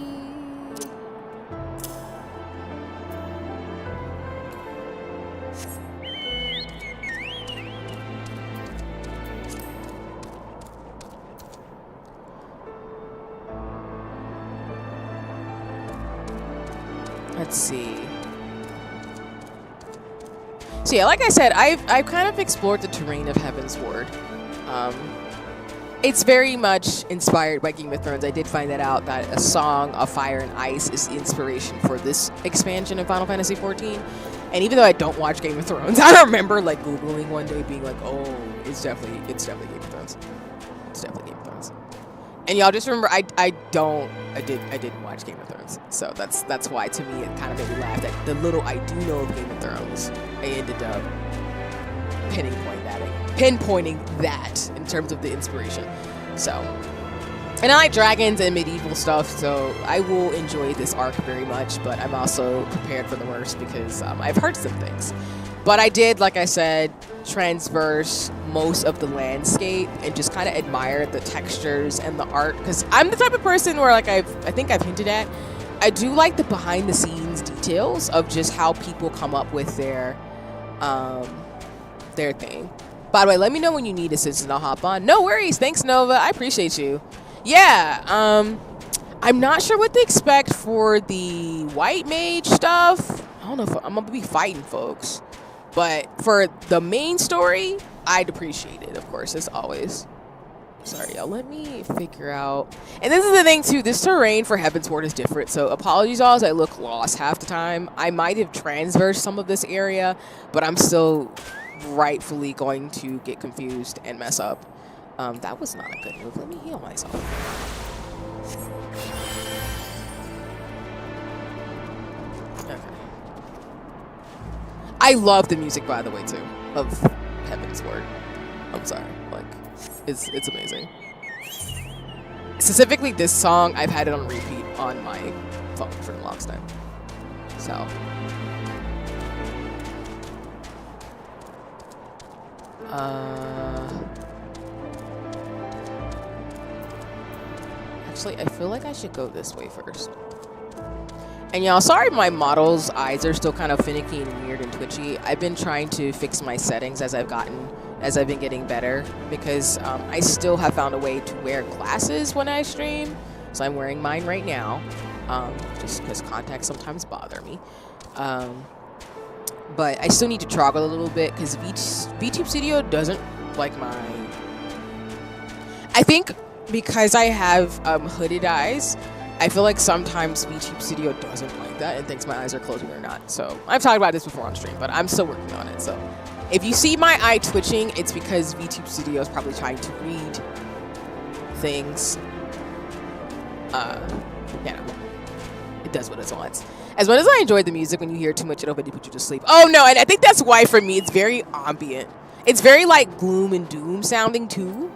Let's see. So yeah, like I said, I've kind of explored the terrain of Heavensward. It's very much inspired by Game of Thrones. I did find that out, that a song of fire and ice is the inspiration for this expansion of Final Fantasy XIV. And even though I don't watch Game of Thrones, I remember like Googling one day being like, oh, it's definitely Game of Thrones. It's definitely Game of Thrones. And y'all just remember, I didn't watch Game of Thrones. So that's why to me it kind of made me laugh that the little I do know of Game of Thrones, I ended up pinpointing that in terms of the inspiration. So, and I like dragons and medieval stuff, so I will enjoy this arc very much, but I'm also prepared for the worst because I've heard some things. But I did, like I said, transverse most of the landscape and just kind of admire the textures and the art, because I'm the type of person where, like I think I've hinted at, I do like the behind the scenes details of just how people come up with their thing. By the way, let me know when you need assistance and I'll hop on. No worries. Thanks, Nova. I appreciate you. Yeah, I'm not sure what to expect for the white mage stuff. I don't know if I'm gonna be fighting folks, but for the main story, I'd appreciate it, of course, as always. Sorry, y'all. Let me figure out. And this is the thing too. This terrain for Heavensward is different, so apologies, all, as I look lost half the time. I might have transversed some of this area, but I'm still rightfully going to get confused and mess up. That was not a good move. Let me heal myself. Okay. I love the music, by the way, too, of Heavensward. I'm sorry, like, it's amazing. Specifically, this song, I've had it on repeat on my phone for the longest time. So. Actually, I feel like I should go this way first. And y'all, sorry my model's eyes are still kind of finicky and weird and twitchy. I've been trying to fix my settings as I've been getting better, because I still have found a way to wear glasses when I stream. So I'm wearing mine right now, just because contacts sometimes bother me. But I still need to toggle a little bit because VTube Studio doesn't like my... I think because I have hooded eyes, I feel like sometimes VTube Studio doesn't like that and thinks my eyes are closing or not. So I've talked about this before on stream, but I'm still working on it. So if you see my eye twitching, it's because VTube Studio is probably trying to read things. Yeah, it does what it wants. As much as I enjoyed the music, when you hear too much, it'll put you to sleep. Oh no, and I think that's why for me it's very ambient. It's very like gloom and doom sounding too,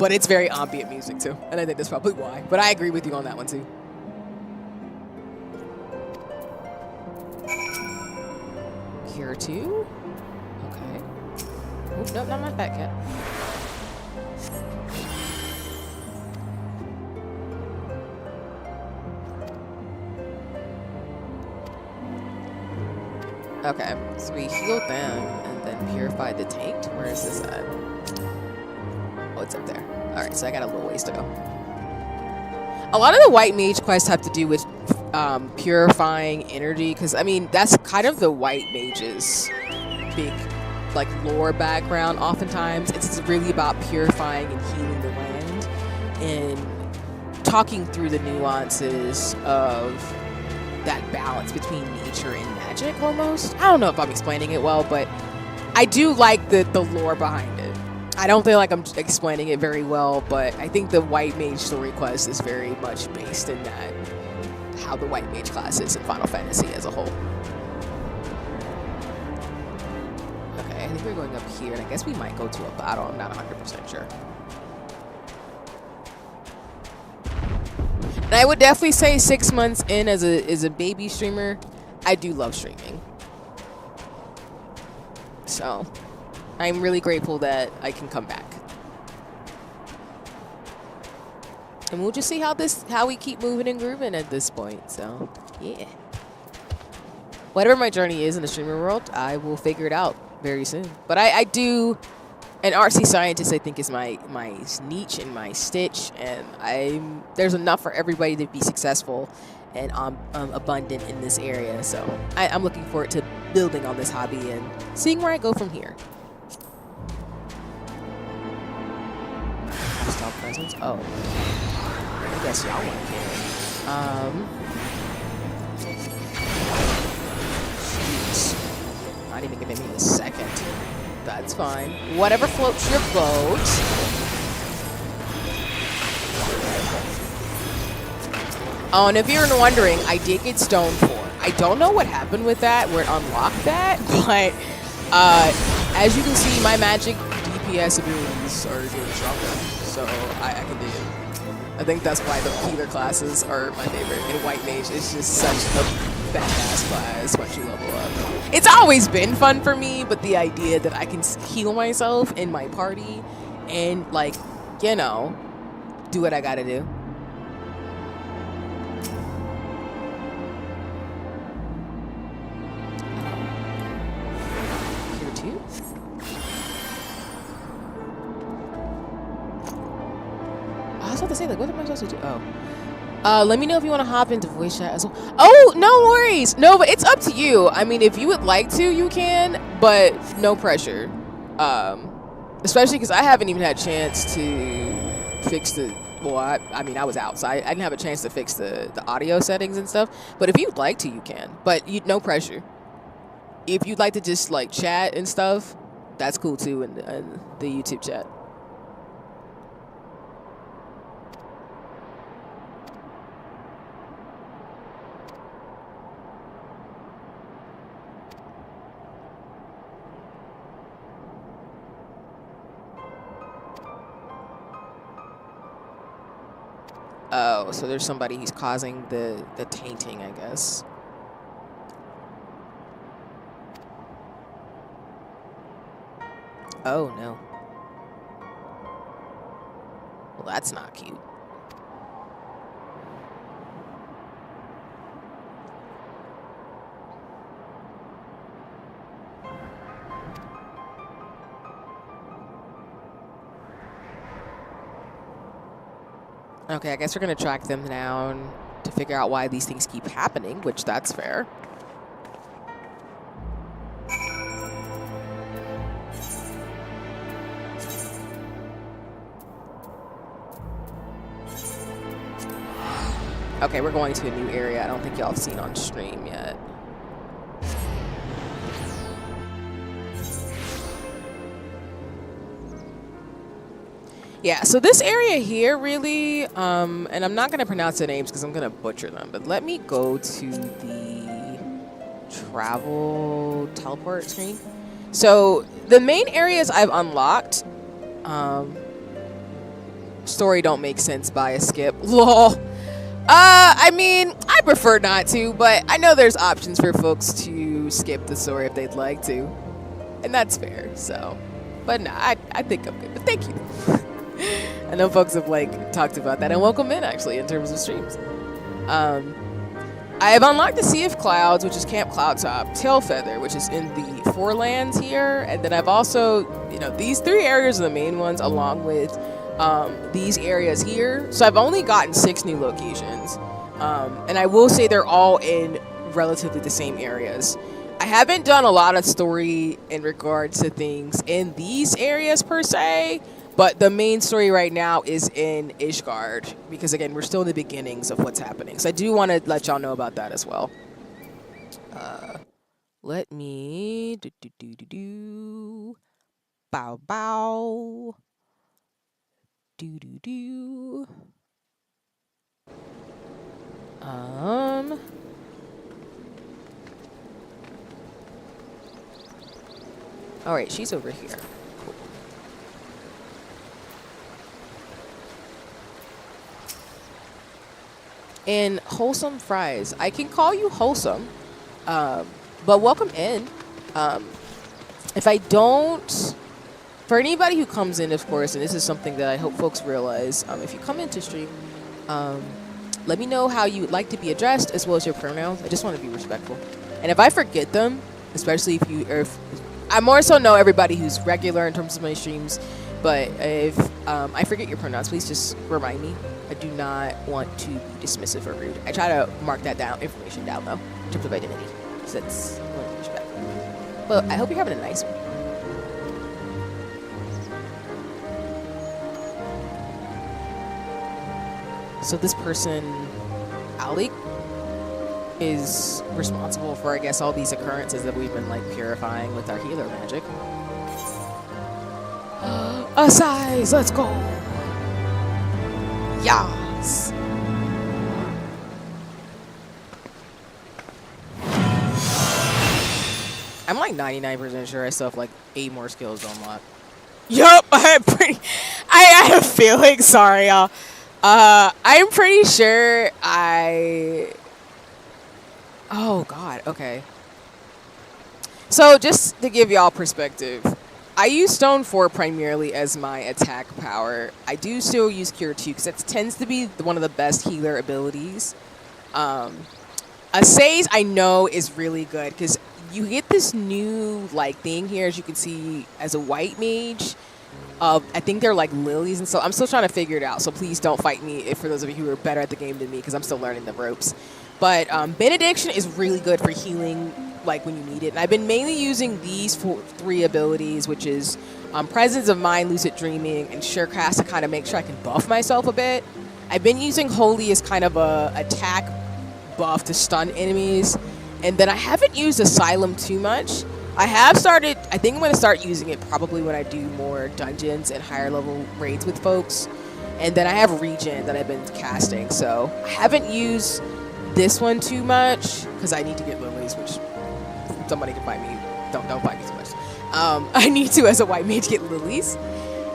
but it's very ambient music too, and I think that's probably why. But I agree with you on that one too. Here too? Okay. Oh, nope, not my fat cat. Okay, so we healed them and then purified the tank. Where is this at? Oh, it's up there. Alright, so I got a little ways to go. A lot of the white mage quests have to do with purifying energy, because, I mean, that's kind of the white mage's big, like, lore background oftentimes. It's really about purifying and healing the land and talking through the nuances of that balance between nature and magic, almost. I don't know if I'm explaining it well, but I do like the lore behind it. I don't feel like I'm explaining it very well, but I think the white mage story quest is very much based in that, how the white mage class is in Final Fantasy as a whole. Okay, I think we're going up here, and I guess we might go to a battle. I'm not 100% sure. And I would definitely say 6 months in as a baby streamer, I do love streaming. So I'm really grateful that I can come back. And we'll just see how we keep moving and grooving at this point. So yeah. Whatever my journey is in the streaming world, I will figure it out very soon. But I do, an artsy scientist, I think, is my niche and my stitch, and there's enough for everybody to be successful and abundant in this area. So I'm looking forward to building on this hobby and seeing where I go from here. Hostile presence. Oh, I guess y'all want to hear it. Jeez. not even giving me a second. That's fine. Whatever floats your boat. Oh, and if you're wondering, I did get Stone 4. I don't know what happened with that, where it unlocked that, but as you can see, my magic DPS abilities are getting stronger, so I can do it. I think that's why the healer classes are my favorite. And White Mage is just such a badass class once you level up. It's always been fun for me, but the idea that I can heal myself in my party and, like, you know, do what I gotta do. Here too? I was about to say, like, what am I supposed to do? Oh. Let me know if you want to hop into voice chat as well. Oh, no worries. No, but it's up to you. I mean, if you would like to, you can, but no pressure. Especially because I haven't even had a chance to fix the, well, I mean, I was out, so I didn't have a chance to fix the audio settings and stuff. But if you'd like to, you can. But no pressure. If you'd like to just, like, chat and stuff, that's cool, too, in the YouTube chat. Oh, so there's somebody who's causing the tainting, I guess. Oh, no. Well, that's not cute. Okay, I guess we're gonna track them down to figure out why these things keep happening, which that's fair. Okay, we're going to a new area I don't think y'all have seen on stream yet. Yeah, so this area here really, and I'm not going to pronounce the names because I'm going to butcher them, but let me go to the travel teleport screen. So the main areas I've unlocked, story don't make sense by a skip, lol. I mean, I prefer not to, but I know there's options for folks to skip the story if they'd like to, and that's fair, so. But no, I think I'm good, but thank you. I know folks have, like, talked about that, and welcome in, actually, in terms of streams. I have unlocked the Sea of Clouds, which is Camp Cloudtop, Tailfeather, which is in the Forelands here, and then I've also, you know, these 3 areas are the main ones, along with these areas here. So I've only gotten 6 new locations, and I will say they're all in relatively the same areas. I haven't done a lot of story in regards to things in these areas per se, but the main story right now is in Ishgard, because again, we're still in the beginnings of what's happening. So I do want to let y'all know about that as well. Let me bow bow. All right, she's over here. Cool. And Wholesome Fries. I can call you Wholesome, but welcome in. If I don't, for anybody who comes in, of course, and this is something that I hope folks realize, if you come into stream, let me know how you would like to be addressed, as well as your pronouns. I just want to be respectful. And if I forget them, especially if you, or if, I more so know everybody who's regular in terms of my streams, but if I forget your pronouns, please just remind me. I do not want to be dismissive or rude. I try to mark that down, information down though, in terms of identity, because that's respectful. Well, I hope you're having a nice one. So this person, Ali, is responsible for, I guess, all these occurrences that we've been like purifying with our healer magic. A size, let's go. Yes. I'm like 99% sure I still have like 8 more skills to unlock. Yup, I had a feeling. Sorry, y'all. I'm pretty sure oh God, okay. So just to give y'all perspective, I use Stone 4 primarily as my attack power. I do still use Cure 2 because that tends to be one of the best healer abilities. Assays I know is really good because you get this new like thing here, as you can see, as a white mage. I think they're like lilies, and so I'm still trying to figure it out. So please don't fight me if for those of you who are better at the game than me, because I'm still learning the ropes. But Benediction is really good for healing, like when you need it. And I've been mainly using these 3 abilities, which is Presence of Mind, Lucid Dreaming, and Surecast to kind of make sure I can buff myself a bit. I've been using Holy as kind of a attack buff to stun enemies, and then I haven't used Asylum too much. I have started, I think I'm going to start using it probably when I do more dungeons and higher level raids with folks. And then I have Regen that I've been casting, so I haven't used this one too much because I need to get lilies, which somebody can fight me. Don't fight me too much. I need to, as a white mage, get lilies.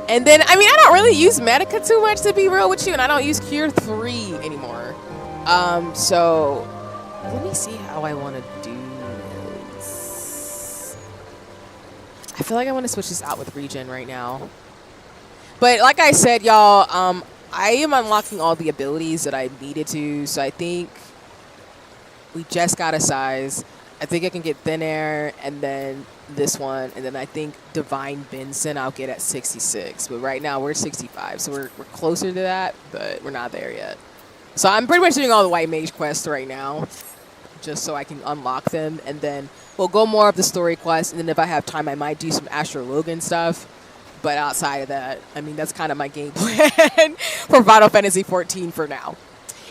And then, I mean, I don't really use Medica too much, to be real with you, and I don't use Cure 3 anymore. So let me see how I want to do this. I feel like I want to switch this out with Regen right now. But like I said, y'all, I am unlocking all the abilities that I needed to, so I think we just got a size. I think I can get Thin Air and then this one, and then I think Divine Benson I'll get at 66. But right now we're 65, so we're closer to that, but we're not there yet. So I'm pretty much doing all the white mage quests right now, just so I can unlock them, and then we'll go more of the story quests, and then if I have time I might do some Astro Logan stuff. But outside of that, I mean, that's kind of my game plan for Final Fantasy XIV for now.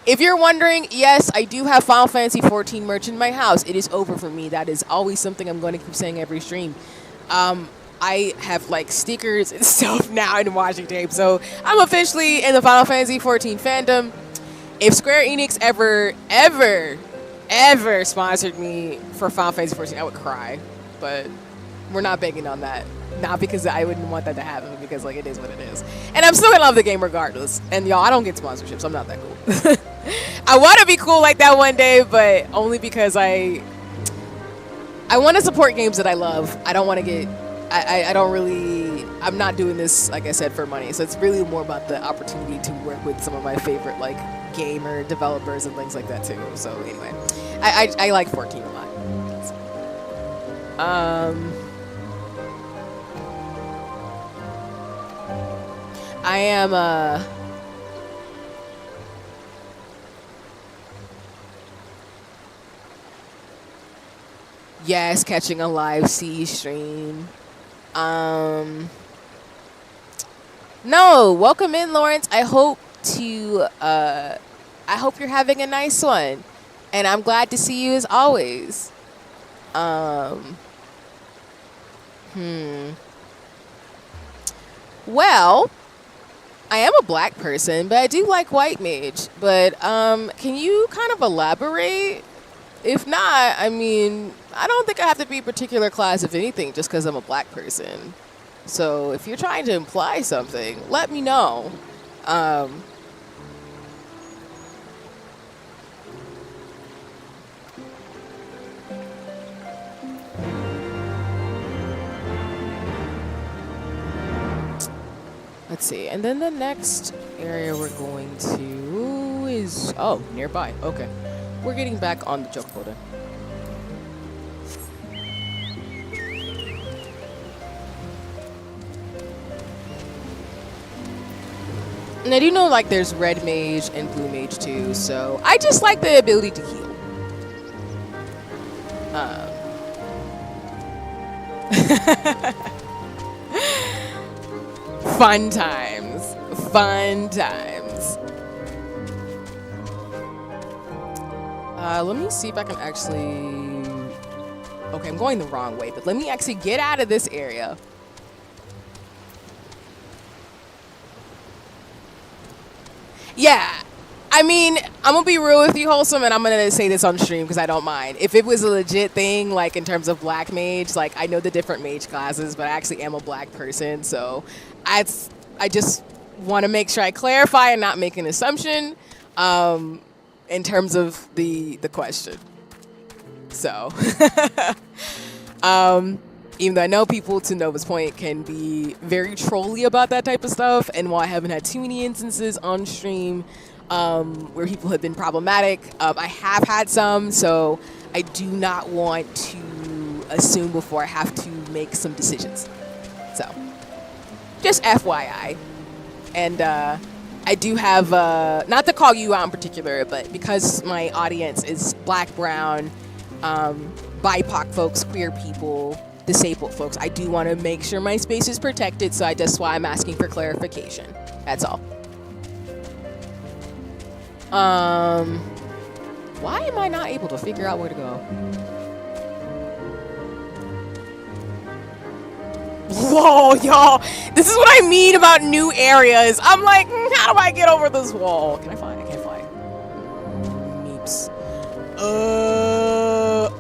If you're wondering, yes, I do have Final Fantasy XIV merch in my house. It is over for me. That is always something I'm going to keep saying every stream. I have like stickers and stuff now in watching tape. So I'm officially in the Final Fantasy XIV fandom. If Square Enix ever sponsored me for Final Fantasy XIV, I would cry. But we're not begging on that. Not because I wouldn't want that to happen, but because like it is what it is. And I'm still gonna love the game regardless. And y'all, I don't get sponsorships, so I'm not that cool. I want to be cool like that one day, but only because I want to support games that I love. I don't want to get, I don't really, I'm not doing this, like I said, for money. So it's really more about the opportunity to work with some of my favorite like gamer developers and things like that too. So anyway, I like 14 a lot. I am yes, catching a live C stream. No, welcome in, Lawrence. I hope you're having a nice one, and I'm glad to see you as always. Well, I am a black person, but I do like white mage. But can you kind of elaborate? If not, I mean, I don't think I have to be a particular class, if anything, just because I'm a black person. So if you're trying to imply something, let me know. Let's see, and then the next area we're going to is, oh, nearby, okay. We're getting back on the Chocobo then. And I do know, like, there's red mage and blue mage too, so I just like the ability to heal. Fun times. Fun times. Let me see if I can actually... Okay, I'm going the wrong way, but let me actually get out of this area. Yeah. I mean, I'm gonna be real with you, Wholesome, and I'm gonna say this on stream because I don't mind. If it was a legit thing, like in terms of black mage, like I know the different mage classes, but I actually am a black person, so I just want to make sure I clarify and not make an assumption in terms of the question. So, even though I know people, to Nova's point, can be very trolly about that type of stuff, and while I haven't had too many instances on stream where people have been problematic, I have had some, so I do not want to assume before I have to make some decisions. So, just FYI. And I do have, not to call you out in particular, but because my audience is black, brown, BIPOC folks, queer people, disabled folks, I do want to make sure my space is protected, so that's why I'm asking for clarification. That's all. Why am I not able to figure out where to go? Whoa, y'all. This is what I mean about new areas. I'm like, how do I get over this wall? Can I fly? I can't fly. Meeps.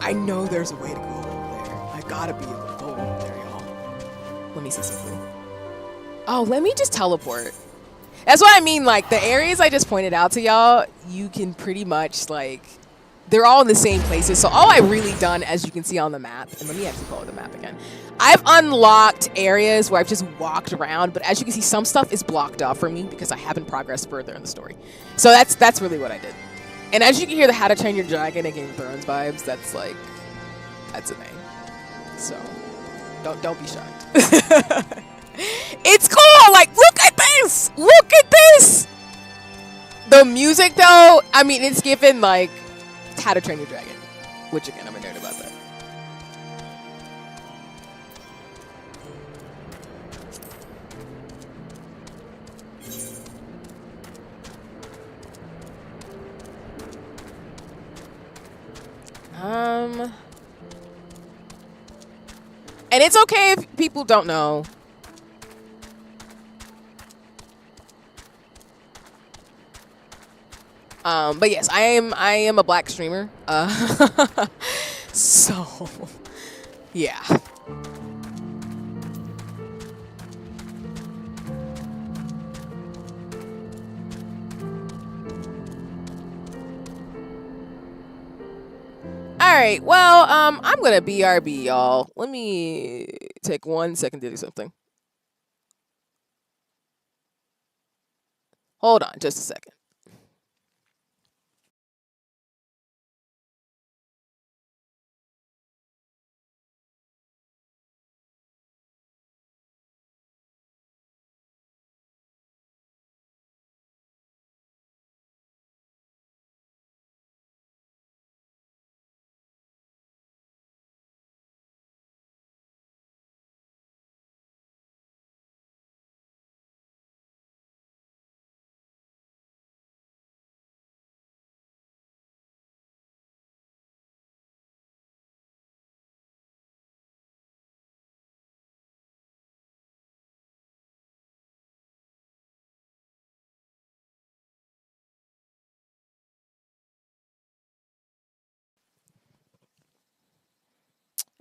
I know there's a way to go over there. I gotta be able to go over there, y'all. Let me see something. Oh, let me just teleport. That's what I mean. Like, the areas I just pointed out to y'all, you can pretty much, like, they're all in the same places. So all I've really done, as you can see on the map, and let me actually pull up the map again. I've unlocked areas where I've just walked around, but as you can see, some stuff is blocked off for me because I haven't progressed further in the story. So that's really what I did. And as you can hear the How to Train Your Dragon and Game of Thrones vibes, that's like, that's a thing. So don't be shocked. It's cool. Like, look at this. Look at this. The music, though, I mean, it's given like How to Train Your Dragon, which again, I'm a nerd about that. And it's okay if people don't know. But yes, I am a black streamer. So yeah. All right. Well, I'm gonna BRB, y'all. Let me take 1 second to do something. Hold on, just a second.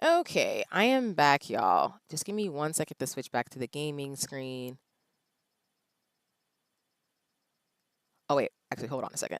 Okay, I am back, y'all. Just give me 1 second to switch back to the gaming screen. Oh, wait. Actually, hold on a second.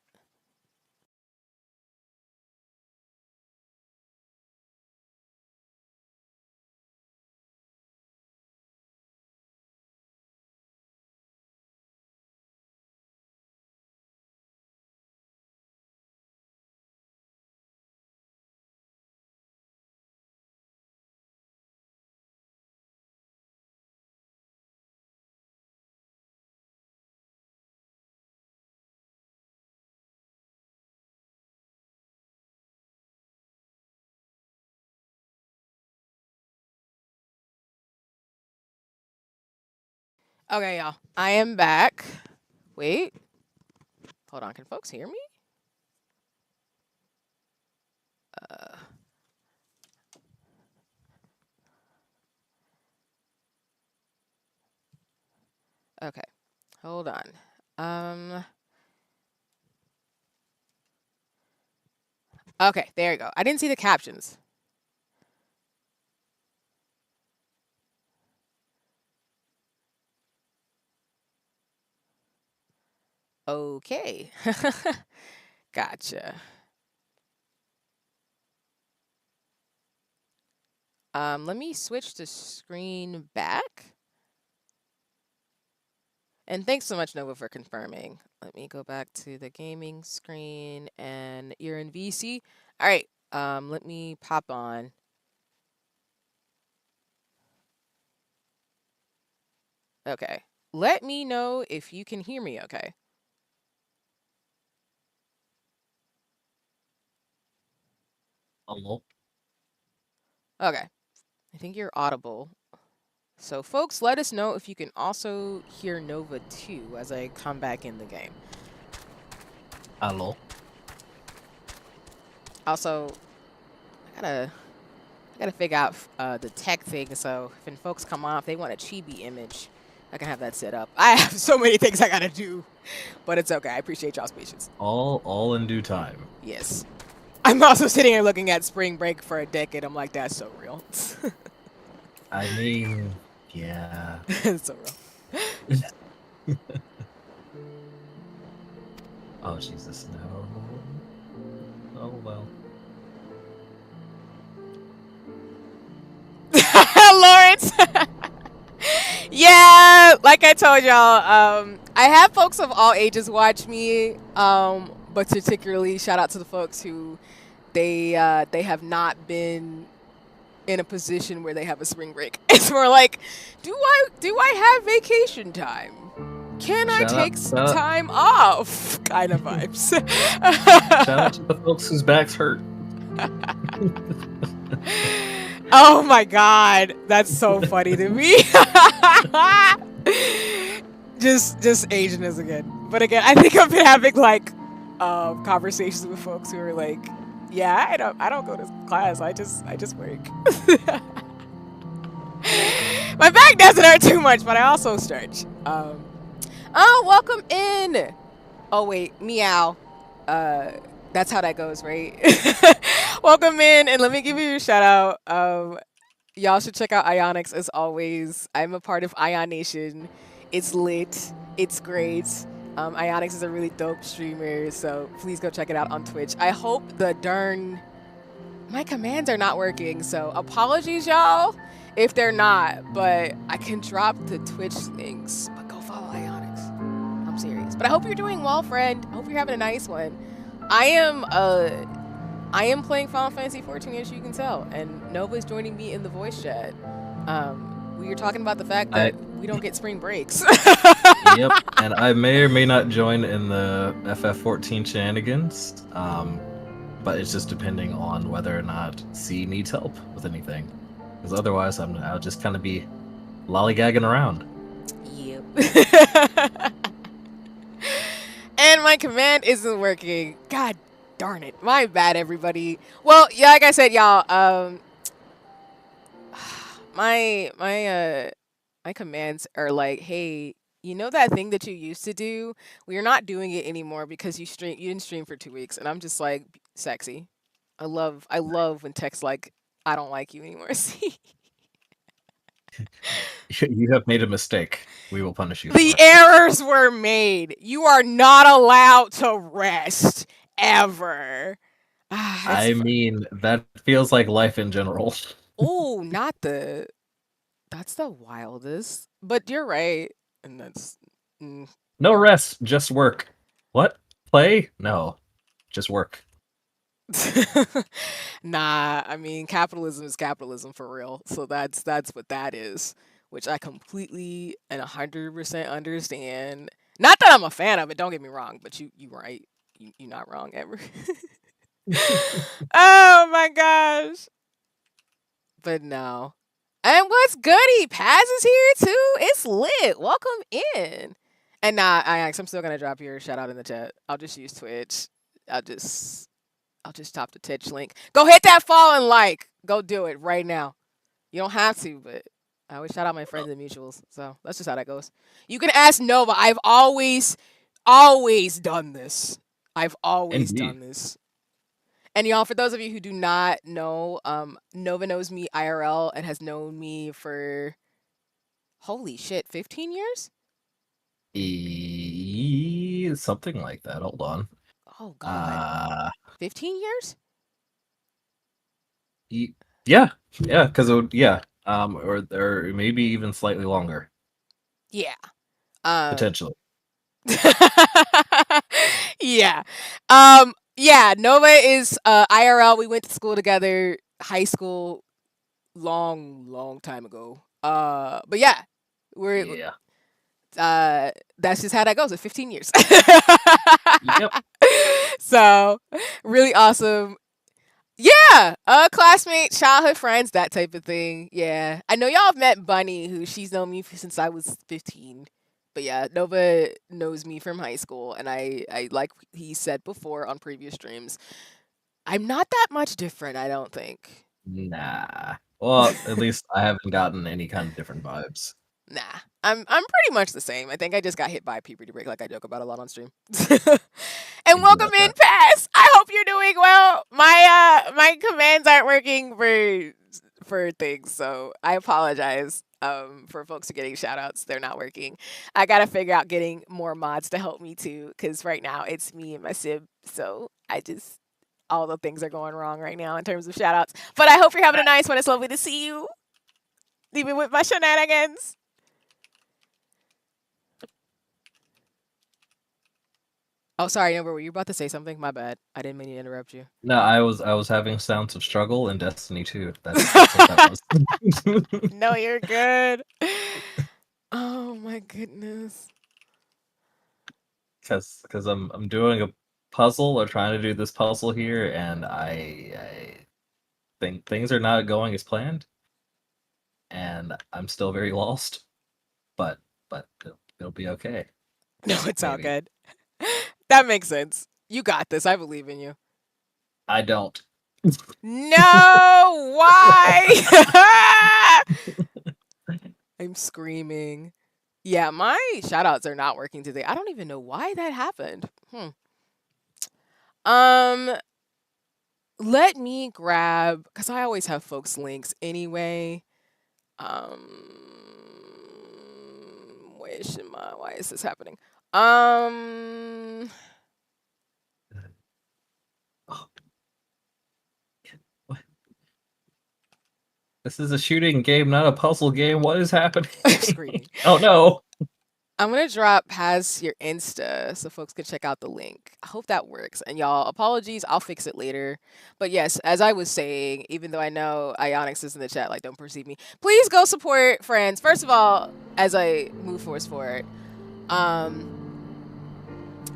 Okay, y'all. I am back. Wait. Hold on. Can folks hear me? Hold on. Um. Okay, there you go. I didn't see the captions. Okay. Gotcha. Let me switch the screen back. And thanks so much, Nova, for confirming. Let me go back to the gaming screen and you're in VC. All right. Let me pop on. Okay. Let me know if you can hear me okay. Hello. Okay. I think you're audible. So, folks, let us know if you can also hear Nova too as I come back in the game. Hello. Also, I gotta figure out the tech thing. So, when folks come on, if they want a chibi image, I can have that set up. I have so many things I gotta do, but it's okay. I appreciate y'all's patience. All in due time. Yes. I'm also sitting here looking at Spring Break for a decade. I'm like, that's so real. I mean, yeah. It's so real. Oh Jesus, no. Oh well. Lawrence. Yeah, like I told y'all, I have folks of all ages watch me, but particularly shout out to the folks who they have not been in a position where they have a spring break. It's more like, do I have vacation time? Can I Shout out, take shout out, time off? Kind of vibes. shout out to the folks whose backs hurt. Oh my god, that's so funny to me. just Asian as again. But again, I think I've been having like conversations with folks who are like, yeah, I don't go to class. I just work. My back doesn't hurt too much, but I also stretch. Oh, welcome in. Oh wait, meow. That's how that goes, right? Welcome in, and let me give you a shout out. Y'all should check out Ionics as always. I'm a part of Ion Nation. It's lit. It's great. Ionics is a really dope streamer, so please go check it out on Twitch. I hope my commands are not working, so apologies, y'all, if they're not. But I can drop the Twitch links. But go follow Ionics. I'm serious. But I hope you're doing well, friend. I hope you're having a nice one. I am playing Final Fantasy 14, as you can tell, and Nova's joining me in the voice chat. We were talking about the fact that we don't get spring breaks. Yep, and I may or may not join in the FF14 shenanigans, but it's just depending on whether or not C needs help with anything. Because otherwise, I'll just kind of be lollygagging around. Yep. And my command isn't working. God darn it. My bad, everybody. Well, yeah, like I said, y'all, my commands are like, hey, you know that thing that you used to do? We're not doing it anymore because you didn't stream for 2 weeks. And I'm just like, sexy. I love when text like, I don't like you anymore. See? You have made a mistake. We will punish you The for it. errors were made. You are not allowed to rest ever. I mean, that feels like life in general. Oh, that's the wildest. But you're right. And that's No rest, just work. What? Play? No, just work. Nah, I mean capitalism is capitalism for real. So that's what that is, which I completely and 100% understand. Not that I'm a fan of it, don't get me wrong, but you right. You're not wrong ever. Oh my gosh. But no. And what's goody? Paz is here too. It's lit. Welcome in. And nah, I'm still gonna drop your shout out in the chat. I'll just use Twitch. I'll just top the Twitch link. Go hit that follow and like. Go do it right now. You don't have to, but I always shout out my friends and mutuals, so that's just how that goes. You can ask Nova. I've always done this. I've always Indeed. done this. And y'all, for those of you who do not know, Nova knows me IRL and has known me for holy shit, 15 years? Something like that. Hold on. Oh god. Uh, 15 years? yeah, because or maybe even slightly longer, Yeah. Um potentially. yeah. Yeah, Nova is IRL. We went to school together, high school, long time ago. But yeah, we're Yeah. that's just how that goes. At 15 years. Yep. So really awesome. Yeah, classmates, childhood friends, that type of thing. Yeah, I know y'all have met Bunny, who she's known me since I was 15. But yeah, Nova knows me from high school, and I like he said before on previous streams, I'm not that much different. I don't think. Nah. Well, at least I haven't gotten any kind of different vibes. Nah, I'm pretty much the same. I think I just got hit by a puberty break, like I joke about a lot on stream. And Thinking welcome about in, that. Pass. I hope you're doing well. My commands aren't working for things, so I apologize. For folks who are getting shout outs, they're not working. I gotta figure out getting more mods to help me too, because right now it's me and my sib. So I just all the things are going wrong right now in terms of shout outs. But I hope you're having a nice one. It's lovely to see you. Even with my shenanigans. Oh, sorry, Nova, were you about to say something? My bad. I didn't mean to interrupt you. No, I was having sounds of struggle in Destiny 2. That's what that was. No, you're good. Oh my goodness. Because I'm doing a puzzle or trying to do this puzzle here, and I think things are not going as planned, and I'm still very lost. But it'll be okay. No, it's all Maybe. good. That makes sense. You got this. I believe in you. I don't. No, why? I'm screaming. Yeah, my shoutouts are not working today. I don't even know why that happened. Let me grab, because I always have folks' links anyway. Why is this happening? Oh. What? This is a shooting game, not a puzzle game. What is happening? Screaming. Oh no. I'm gonna drop Has your Insta so folks can check out the link. I hope that works. And y'all, apologies, I'll fix it later. But yes, as I was saying, even though I know Ionix is in the chat, like don't perceive me, please go support friends. First of all, as I move forward,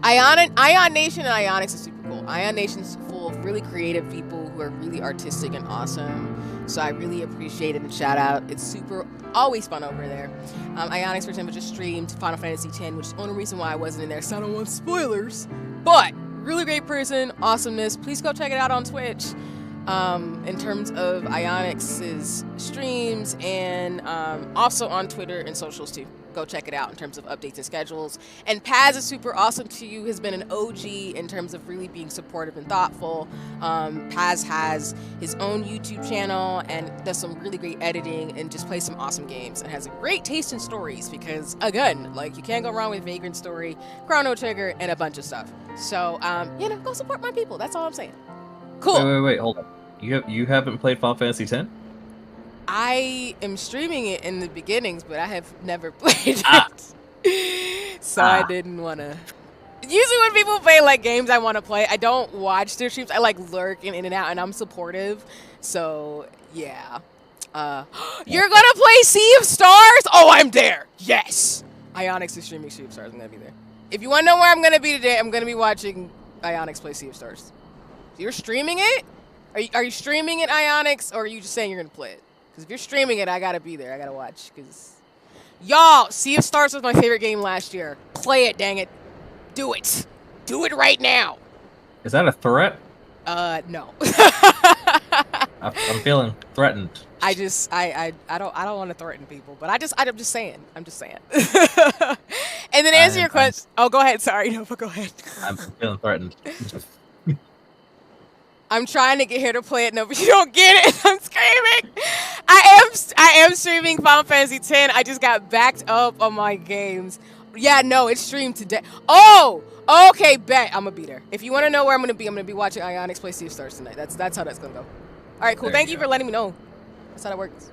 Ion Nation and Ionix is super cool. Ion Nation's full of really creative people who are really artistic and awesome. So I really appreciate it and shout out. It's super always fun over there. Ionix, for example, just streamed Final Fantasy X, which is the only reason why I wasn't in there, so I don't want spoilers. But really great person, awesomeness. Please go check it out on Twitch. In terms of Ionix's streams and also on Twitter and socials too. Go check it out in terms of updates and schedules. And Paz is super awesome to you, has been an OG in terms of really being supportive and thoughtful. Paz has his own YouTube channel and does some really great editing and just plays some awesome games and has a great taste in stories because, again, like you can't go wrong with Vagrant Story, Chrono Trigger, and a bunch of stuff. So, go support my people. That's all I'm saying. Cool. Wait, hold on. You haven't played Final Fantasy X? I am streaming it in the beginnings, but I have never played it. So I didn't want to. Usually when people play like games I want to play, I don't watch their streams. I like lurk in and out, and I'm supportive. So yeah. You're gonna play Sea of Stars? Oh, I'm there. Yes. Ionix is streaming Sea of Stars. I'm gonna be there. If you want to know where I'm gonna be today, I'm gonna be watching Ionix play Sea of Stars. So you're streaming it? Are you streaming it, Ionix, or are you just saying you're gonna play it? Because if you're streaming it, I gotta be there. I gotta watch. Because y'all, Sea of Stars was my favorite game last year. Play it, dang it. Do it. Do it right now. Is that a threat? No. I'm feeling threatened. I don't want to threaten people, but I'm just saying. I'm just saying. And then answer your question. Oh, go ahead. Sorry, no, but go ahead. I'm feeling threatened. I'm trying to get here to play it. No, but you don't get it. I'm screaming. I am streaming Final Fantasy X. I just got backed up on my games. Yeah, no, it's streamed today. Oh, okay, bet. I'm gonna be there. If you want to know where I'm gonna be watching Ionix play Sea of Stars tonight. That's how that's gonna go. All right, cool. Thank you for letting me know. That's how that works.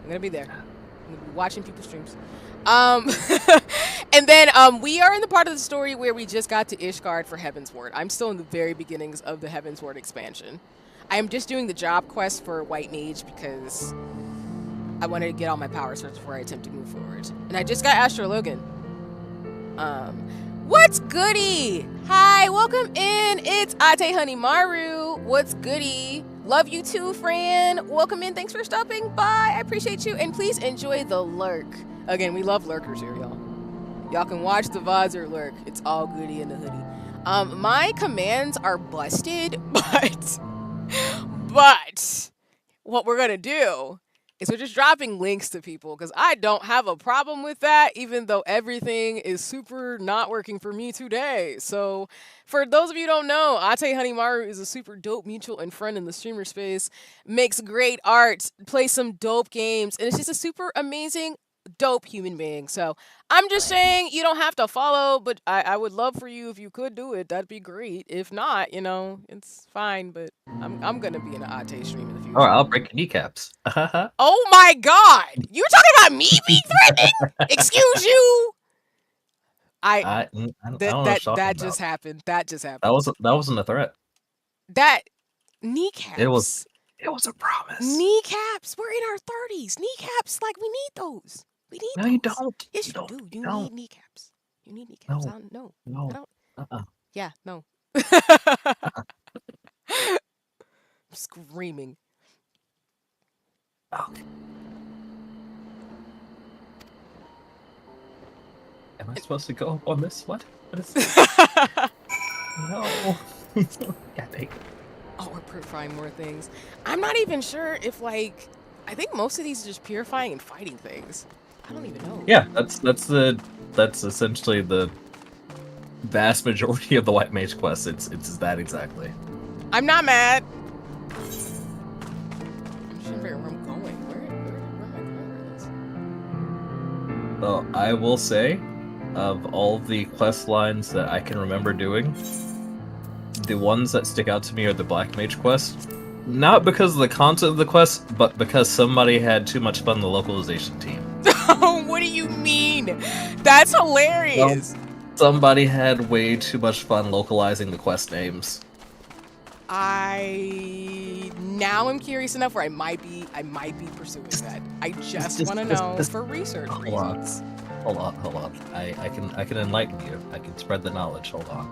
I'm gonna be there. I'm gonna be watching people's streams. And then we are in the part of the story where we just got to Ishgard for Heavensward. I'm still in the very beginnings of the Heavensward expansion. I am just doing the job quest for White Mage because I wanted to get all my powers first before I attempt to move forward. And I just got Astro Logan. What's goody? Hi, welcome in. It's Ate Honey Maru. What's goody? Love you too, Fran. Welcome in. Thanks for stopping by. I appreciate you. And please enjoy the lurk. Again, we love lurkers here, y'all. Y'all can watch the VODs or lurk. It's all goody in the hoodie. My commands are busted, but what we're gonna do is we're just dropping links to people because I don't have a problem with that, even though everything is super not working for me today. So for those of you who don't know, Ate Honeymaru is a super dope mutual and friend in the streamer space, makes great art, plays some dope games, and it's just a super amazing, dope human being. So I'm just saying you don't have to follow, but I would love for you if you could do it. That'd be great. If not, it's fine, but I'm gonna be in an Ate stream in the future. Or I'll break your kneecaps. Oh my god! You were talking about me being threatened? Excuse you. I don't know what you're talking That just about. happened. That just happened. That wasn't a threat. That kneecaps. It was a promise. Kneecaps. We're in our 30s. Kneecaps, like we need those. We need No, those. you don't. Yes, you do. You need kneecaps. You need kneecaps. No. No. I don't. Yeah, no. I'm screaming. Okay. Am I supposed to go up on this? What is this? No. God dang. Oh, we're purifying more things. I'm not even sure if, I think most of these are just purifying and fighting things. I don't even know. Yeah, that's essentially the vast majority of the White Mage quest. It's that exactly. I'm not mad. I'm just trying to figure out where I'm going. Where am I going with this? So I will say, of all the quest lines that I can remember doing, the ones that stick out to me are the Black Mage quest. Not because of the content of the quest, but because somebody had too much fun in the localization team. What do you mean? That's hilarious. Somebody had way too much fun localizing the quest names. Now I'm curious enough where I might be pursuing that. I just want to know for research reasons. Hold on. I can enlighten you. I can spread the knowledge. Hold on.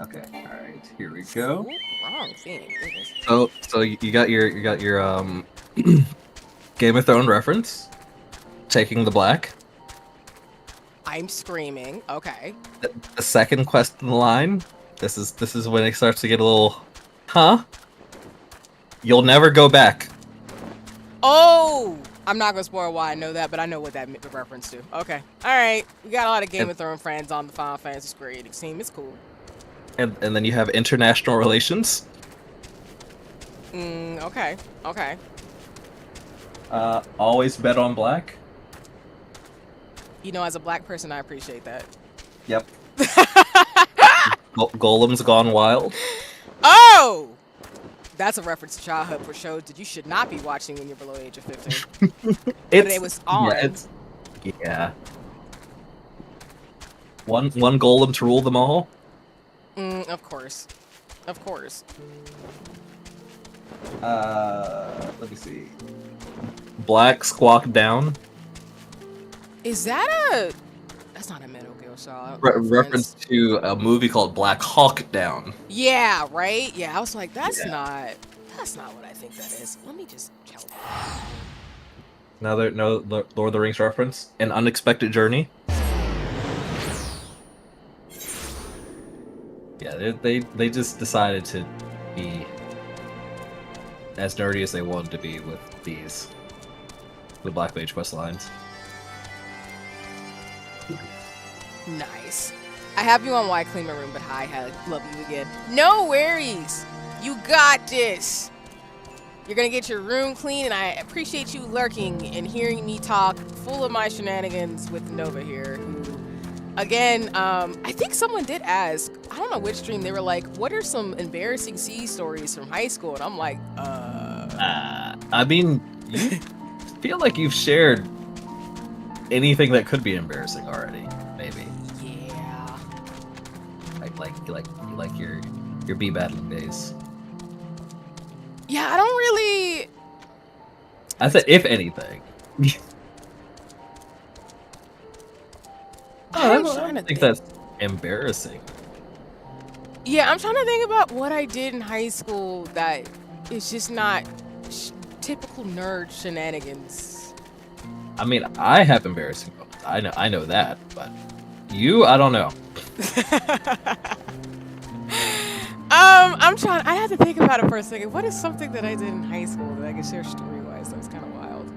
Okay, all right, here we go. Wrong thing. So you got your Game of Thrones reference, taking the black. I'm screaming. Okay. The second quest in the line. This is when it starts to get a little, huh? You'll never go back. Oh, I'm not gonna spoil why I know that, but I know what that reference to. Okay. All right. We got a lot of Game of Thrones friends on the Final Fantasy Square Enix team. It's cool. And then you have international relations. Okay. Always bet on black. As a black person, I appreciate that. Yep. Golem's Gone Wild. Oh! That's a reference to childhood for shows that you should not be watching when you're below the age of 15. But it was on. Yeah. One golem to rule them all. Of course. Let me see. Black Squawk Down. Is that that's not a Metal Gear Solid Reference to a movie called Black Hawk Down. Yeah, right? Yeah, I was like, that's not what I think that is. Let me just help. No Lord of the Rings reference. An Unexpected Journey. they just decided to be as nerdy as they wanted to be with the Black Mage quest lines. Nice. I have you on Why Clean My Room, but hi, love you again. No worries. You got this. You're gonna get your room clean, and I appreciate you lurking and hearing me talk full of my shenanigans with Nova here, who, again, I think someone did ask, I don't know which stream, they were like, what are some embarrassing sea stories from high school? And I'm like, I mean, you feel like you've shared anything that could be embarrassing already, maybe. Yeah. Like your bee battling days. Yeah, I don't really... I said, if anything. I don't think that's embarrassing. Yeah, I'm trying to think about what I did in high school that is just not typical nerd shenanigans. I mean, I have embarrassing moments. I know that, but you, I don't know. I have to think about it for a second. What is something that I did in high school that I can share story-wise that was kind of wild?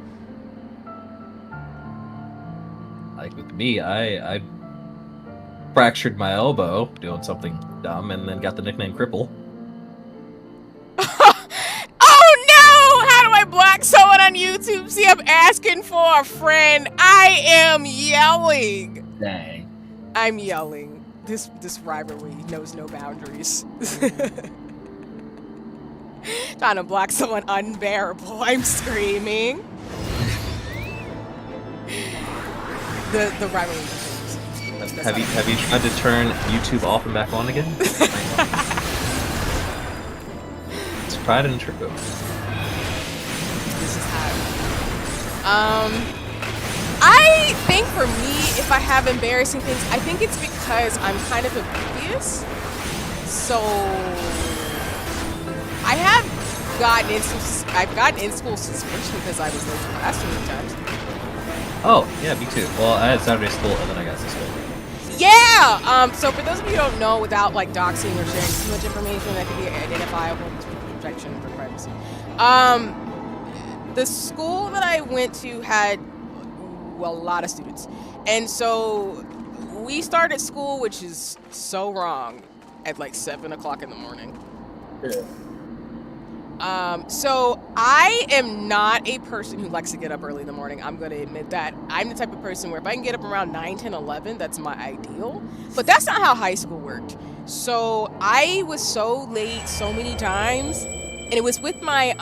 Like with me, I fractured my elbow doing something dumb and then got the nickname Cripple. Oh no! How do I block someone on YouTube? See, I'm asking for a friend. I am yelling. Dang. I'm yelling. This rivalry knows no boundaries. Trying to block someone unbearable. I'm screaming. The rivalry continues. Have you tried to turn YouTube off and back on again? It's tried and true. This is how. I think for me, if I have embarrassing things, I think it's because I'm kind of oblivious. So I've gotten in-school suspension because I was late to class too many times. Oh, yeah, me too. Well, I had Saturday school and then I got suspended. Yeah! So for those of you who don't know, without like doxing or sharing too much information that could be identifiable to protection for privacy. The school that I went to had a lot of students. And so we started school, which is so wrong, at like 7 o'clock in the morning. Yeah. So I am not a person who likes to get up early in the morning. I'm going to admit that. I'm the type of person where if I can get up around 9, 10, 11, that's my ideal. But that's not how high school worked. So I was so late so many times. And it was with my,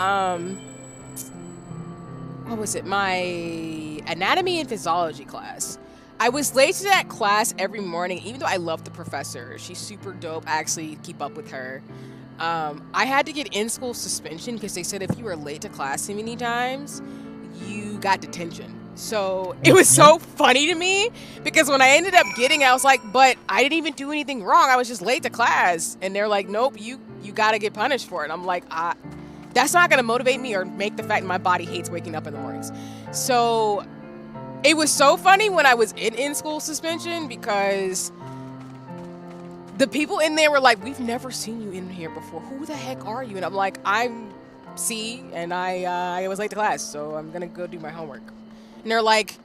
my anatomy and physiology class. I was late to that class every morning, even though I love the professor. She's super dope. I actually keep up with her. I had to get in-school suspension because they said if you were late to class too many times, you got detention. So it was so funny to me because when I ended up getting it, I was like, but I didn't even do anything wrong. I was just late to class. And they're like, nope, you got to get punished for it. I'm like, that's not going to motivate me or make the fact that my body hates waking up in the mornings. So it was so funny when I was in-school suspension because the people in there were like, we've never seen you in here before. Who the heck are you? And I'm like, I'm C, and I was late to class, so I'm going to go do my homework. And they're like,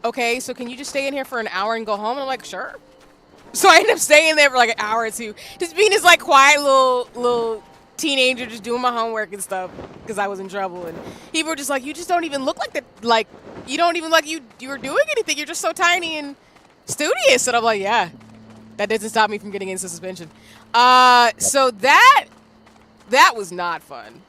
okay, so can you just stay in here for an hour and go home? And I'm like, sure. So I ended up staying there for like an hour or two, just being this like quiet little teenager, just doing my homework and stuff because I was in trouble. And people were just like, you just don't even look like that. Like, you don't even like you were doing anything. You're just so tiny and studious. And I'm like, yeah, that doesn't stop me from getting into suspension. So that was not fun.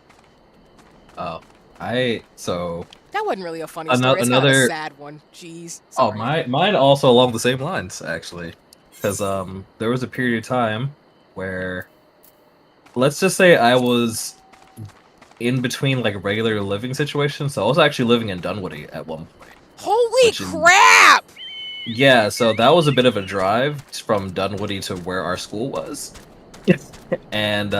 Oh, that wasn't really a funny story. It's not a sad one. Jeez. Sorry. Oh, mine also along the same lines, actually. Because there was a period of time where, let's just say I was in between like regular living situations. So I was actually living in Dunwoody at one point. Holy crap! Yeah, so that was a bit of a drive from Dunwoody to where our school was. And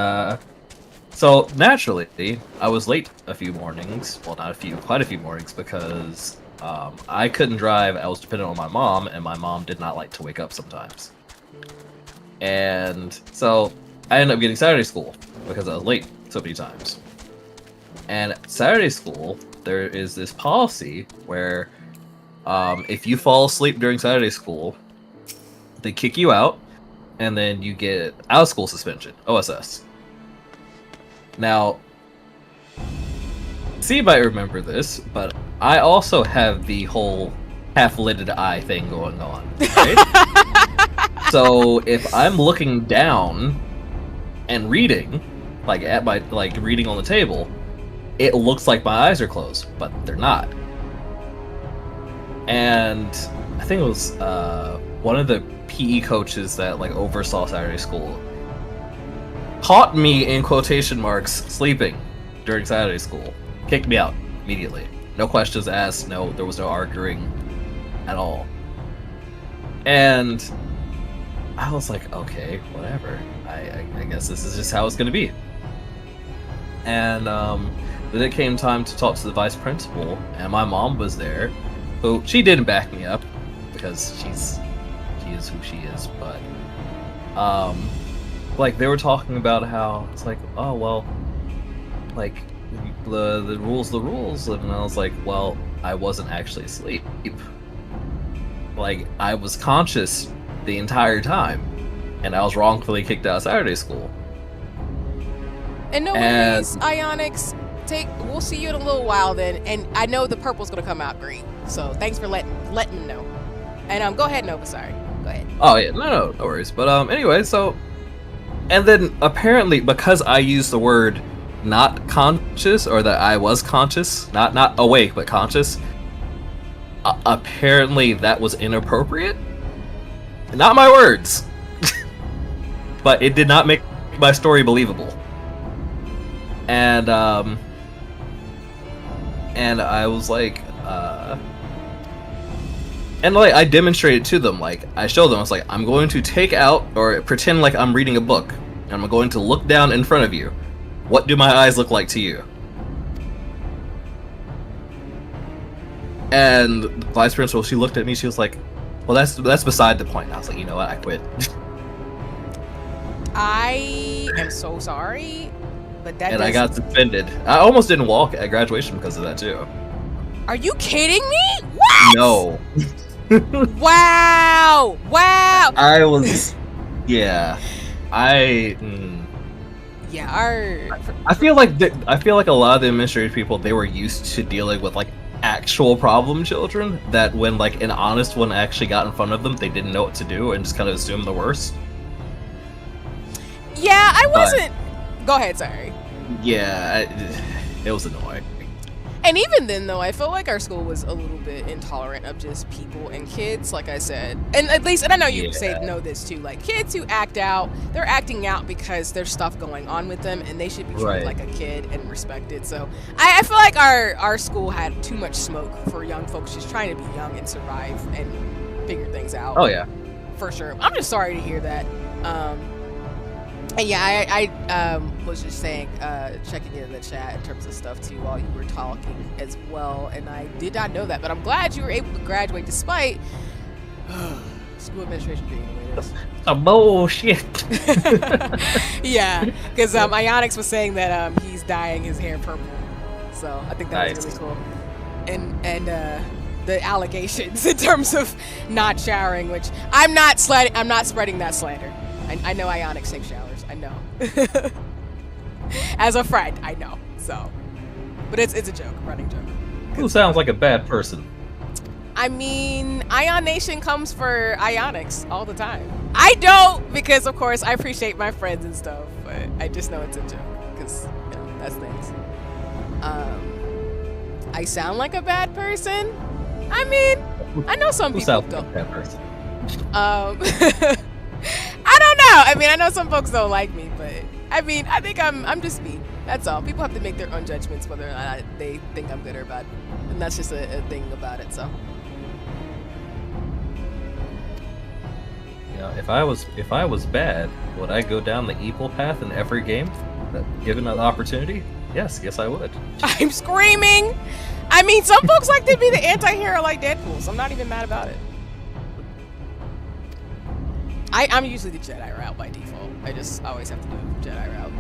so naturally, I was late a few mornings. Well, not a few, quite a few mornings because I couldn't drive. I was dependent on my mom, and my mom did not like to wake up sometimes. And so I ended up getting Saturday school because I was late so many times. And at Saturday school, there is this policy where if you fall asleep during Saturday school, they kick you out, and then you get out of school suspension, OSS. Now, C might remember this, but I also have the whole half-lidded eye thing going on. Right? So if I'm looking down and reading, like at my reading on the table, it looks like my eyes are closed, but they're not. And I think it was one of the PE coaches that oversaw Saturday school caught me in quotation marks sleeping during Saturday school. Kicked me out immediately. No questions asked. No, there was no arguing at all. And I was like, okay, whatever. I guess this is just how it's gonna be. And then it came time to talk to the vice principal, and my mom was there. Who she didn't back me up because she is who she is, but they were talking about how it's like, oh well, the rules, and I was like, well, I wasn't actually asleep. I was conscious the entire time, and I was wrongfully kicked out of Saturday school. And no worries, Ionics. We'll see you in a little while then, and I know the purple's gonna come out green. So thanks for letting me know. And go ahead, Nova. Sorry, go ahead. Oh yeah, no worries. But anyway, so, and then apparently because I used the word not conscious, or that I was conscious, not awake but conscious, apparently that was inappropriate. Not my words, but it did not make my story believable. And I was like, and I demonstrated to them, I showed them, I was like, I'm going to take out or pretend like I'm reading a book, and I'm going to look down in front of you. What do my eyes look like to you? And the vice principal, she looked at me, she was like, well, that's beside the point. I was like, you know what, I quit. I am so sorry, but that. And I got suspended. I almost didn't walk at graduation because of that too. Are you kidding me? What? No. Wow! I was, yeah. Yeah. I feel like a lot of the administrative people, they were used to dealing with actual problem children. That when an honest one actually got in front of them, they didn't know what to do and just kind of assumed the worst. Yeah, I wasn't. Go ahead. Sorry. Yeah, it was annoying. And even then, though, I feel like our school was a little bit intolerant of just people and kids, like I said. And at least, and I know you know this too, kids who act out, they're acting out because there's stuff going on with them, and they should be treated like a kid and respected. So I feel like our school had too much smoke for young folks just trying to be young and survive and figure things out. Oh, yeah. For sure. I'm just sorry to hear that. And yeah, I was just saying, checking in the chat in terms of stuff too while you were talking as well, and I did not know that, but I'm glad you were able to graduate despite school administration being the way it is. Some bullshit. Yeah, because Ionics was saying that he's dyeing his hair purple, so I think that was really cool. And the allegations in terms of not showering, which I'm not spreading that slander. I know Ionics takes showers. I know. As a friend, I know. So, but it's a joke, a running joke. Who sounds like a bad person? I mean, Ion Nation comes for Ionics all the time. I don't, because of course I appreciate my friends and stuff, but I just know it's a joke because that's things. I sound like a bad person. I mean, I know some people don't. Like a bad person? I don't know. I mean, I know some folks don't like me, but I mean, I think I'm just me. That's all. People have to make their own judgments whether or not they think I'm good or bad, and that's just a thing about it. So, if I was bad, would I go down the evil path in every game, given an opportunity? Yes, I would. I'm screaming. I mean, some folks like to be the anti-hero like Deadpool, so I'm not even mad about it. I'm usually the Jedi route by default. I just always have to do the Jedi route.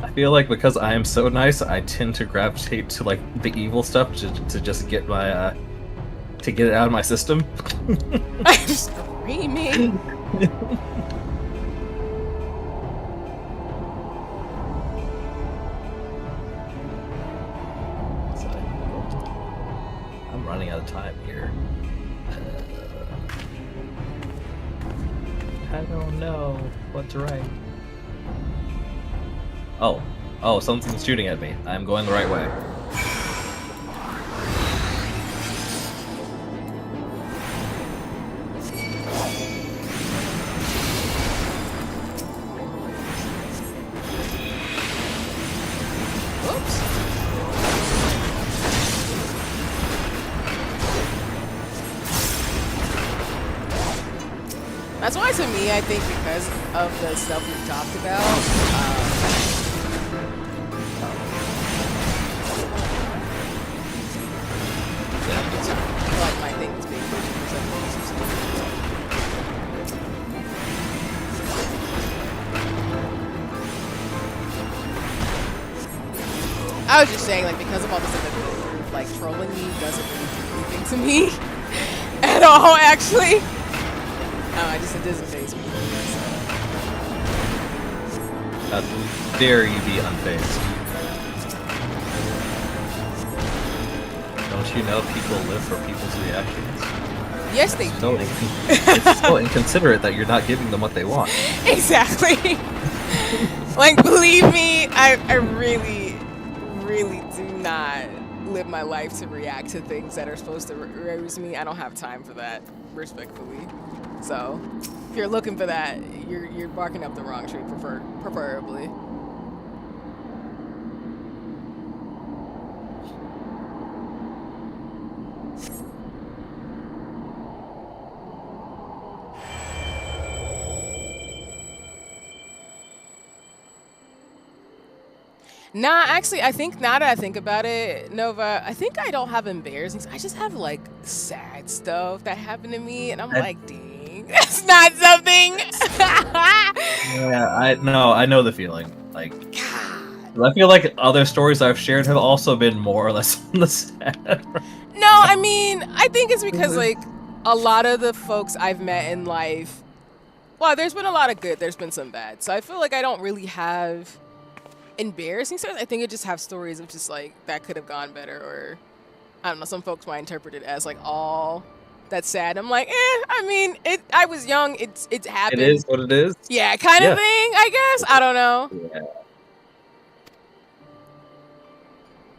I feel like because I am so nice, I tend to gravitate to like the evil stuff to just get my to get it out of my system. I'm screaming. I'm running out of time here. I don't know what's right. Oh, something's shooting at me. I'm going the right way. Whoops. That's why, to me, I think because of the stuff we've talked about, like my thing is being pushed for some reason. I was just saying, like, because of all the stuff that like trolling me doesn't really do anything to me at all, actually. It doesn't faze me. How dare you be unfazed? Don't you know people live for people's reactions? Yes, they do. It's so inconsiderate that you're not giving them what they want. Exactly. Like, believe me, I really, really do not live my life to react to things that are supposed to rouse me. I don't have time for that, respectfully. So, if you're looking for that, you're barking up the wrong tree, preferably. Nah, actually, I think now that I think about it, Nova, I think I don't have embarrassing. I just have like sad stuff that happened to me, and I'm like, dang, that's not something. Yeah, I know the feeling. Like, I feel like other stories I've shared have also been more or less on the sad. No, I mean, I think it's because like a lot of the folks I've met in life, well, there's been a lot of good, there's been some bad. So I feel like I don't really have embarrassing stories. I think I just have stories of just like that could have gone better, or I don't know, some folks might interpret it as like all that's sad. I'm like, I mean, I was young, it's happened. It is what it is. Yeah, kind of thing, I guess. I don't know. Yeah.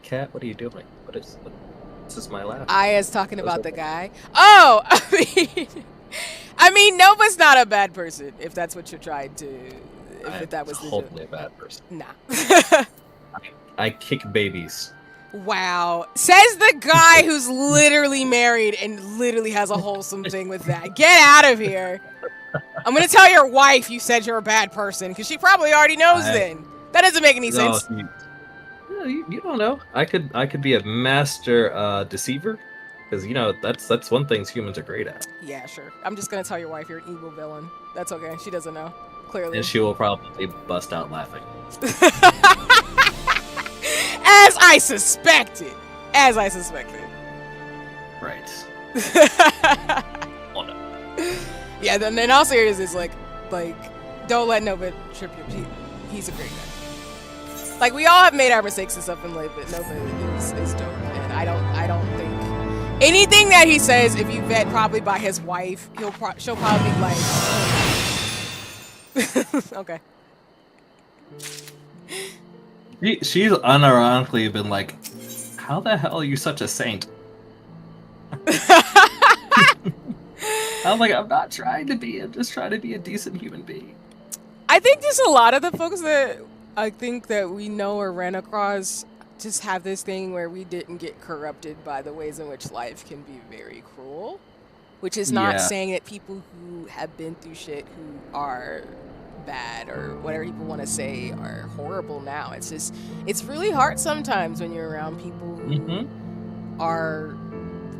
Cat, what are you doing? This is my laugh. Aya's talking about the guy. Oh, I mean, Nova's not a bad person, if that's what you're trying to. If that was totally a bad person. Nah. I kick babies. Wow. Says the guy who's literally married and literally has a wholesome thing with that. Get out of here. I'm gonna tell your wife you said you're a bad person, because she probably already knows then. That doesn't make any sense. You don't know. I could be a master deceiver, because you know that's one thing humans are great at. Yeah, sure. I'm just gonna tell your wife you're an evil villain. That's okay. She doesn't know. Clearly. And she will probably bust out laughing. As I suspected. Right. Oh no. Yeah, then in all seriousness, like, don't let Nova trip you. He's a great guy. Like, we all have made our mistakes and stuff in life, but Nova is dope. And I don't think anything that he says, if you vet probably by his wife, she'll probably be like, okay. She's unironically been like, how the hell are you such a saint? I'm like, I'm not trying to be. I'm just trying to be a decent human being. I think just a lot of the folks that I think that we know or ran across just have this thing where we didn't get corrupted by the ways in which life can be very cruel. Which is not saying that people who have been through shit who are bad or whatever people want to say are horrible now. It's just, it's really hard sometimes when you're around people who are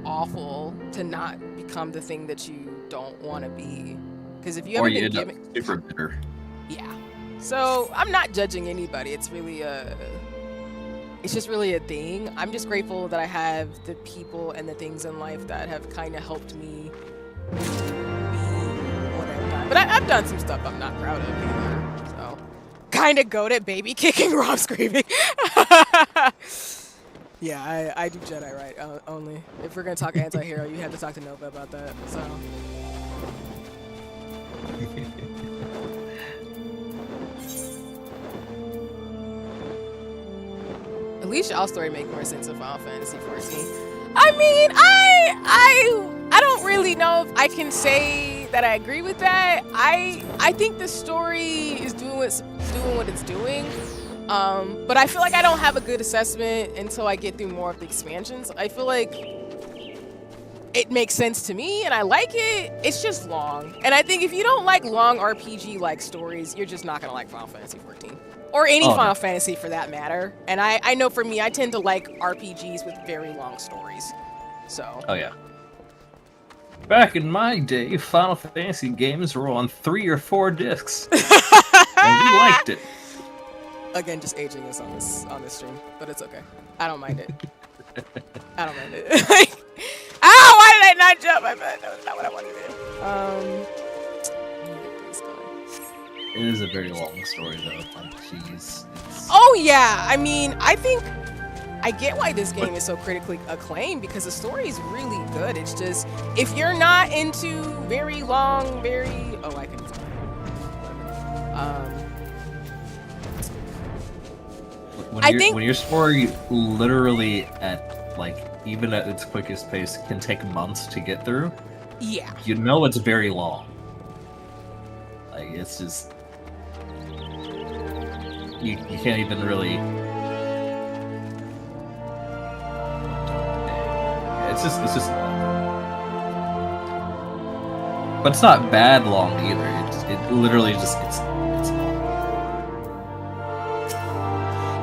awful to not become the thing that you don't want to be. Because if you Or haven't you been end given, up super bitter. yeah. So I'm not judging anybody. It's just really a thing. I'm just grateful that I have the people and the things in life that have kind of helped me be what I've done. But I've done some stuff I'm not proud of either. So kind of goat at baby kicking, Rob screaming. Yeah, I do Jedi right only. If we're gonna talk anti-hero, you have to talk to Nova about that. So. At least y'all story make more sense of Final Fantasy 14. I mean, I don't really know if I can say that I agree with that. I think the story is doing what it's doing. But I feel like I don't have a good assessment until I get through more of the expansions. I feel like it makes sense to me and I like it. It's just long. And I think if you don't like long RPG like stories, you're just not gonna like Final Fantasy 14. Or any Final Fantasy for that matter. And I know for me, I tend to like RPGs with very long stories. So. Oh yeah. Back in my day, Final Fantasy games were on 3 or 4 discs. And we liked it. Again, just aging us on this stream, but it's okay. I don't mind it. I don't mind it. Ow! Why did I not jump? That was not what I wanted to do. Let me get this going. It is a very long story though. Like, jeez. Oh yeah. I mean, I think I get why this game is so critically acclaimed because the story is really good. It's just if you're not into very long, I can. When your story literally at like even at its quickest pace can take months to get through, yeah, you know it's very long. Like it's just you can't even really. It's just long. But it's not bad long either. It literally just it's long.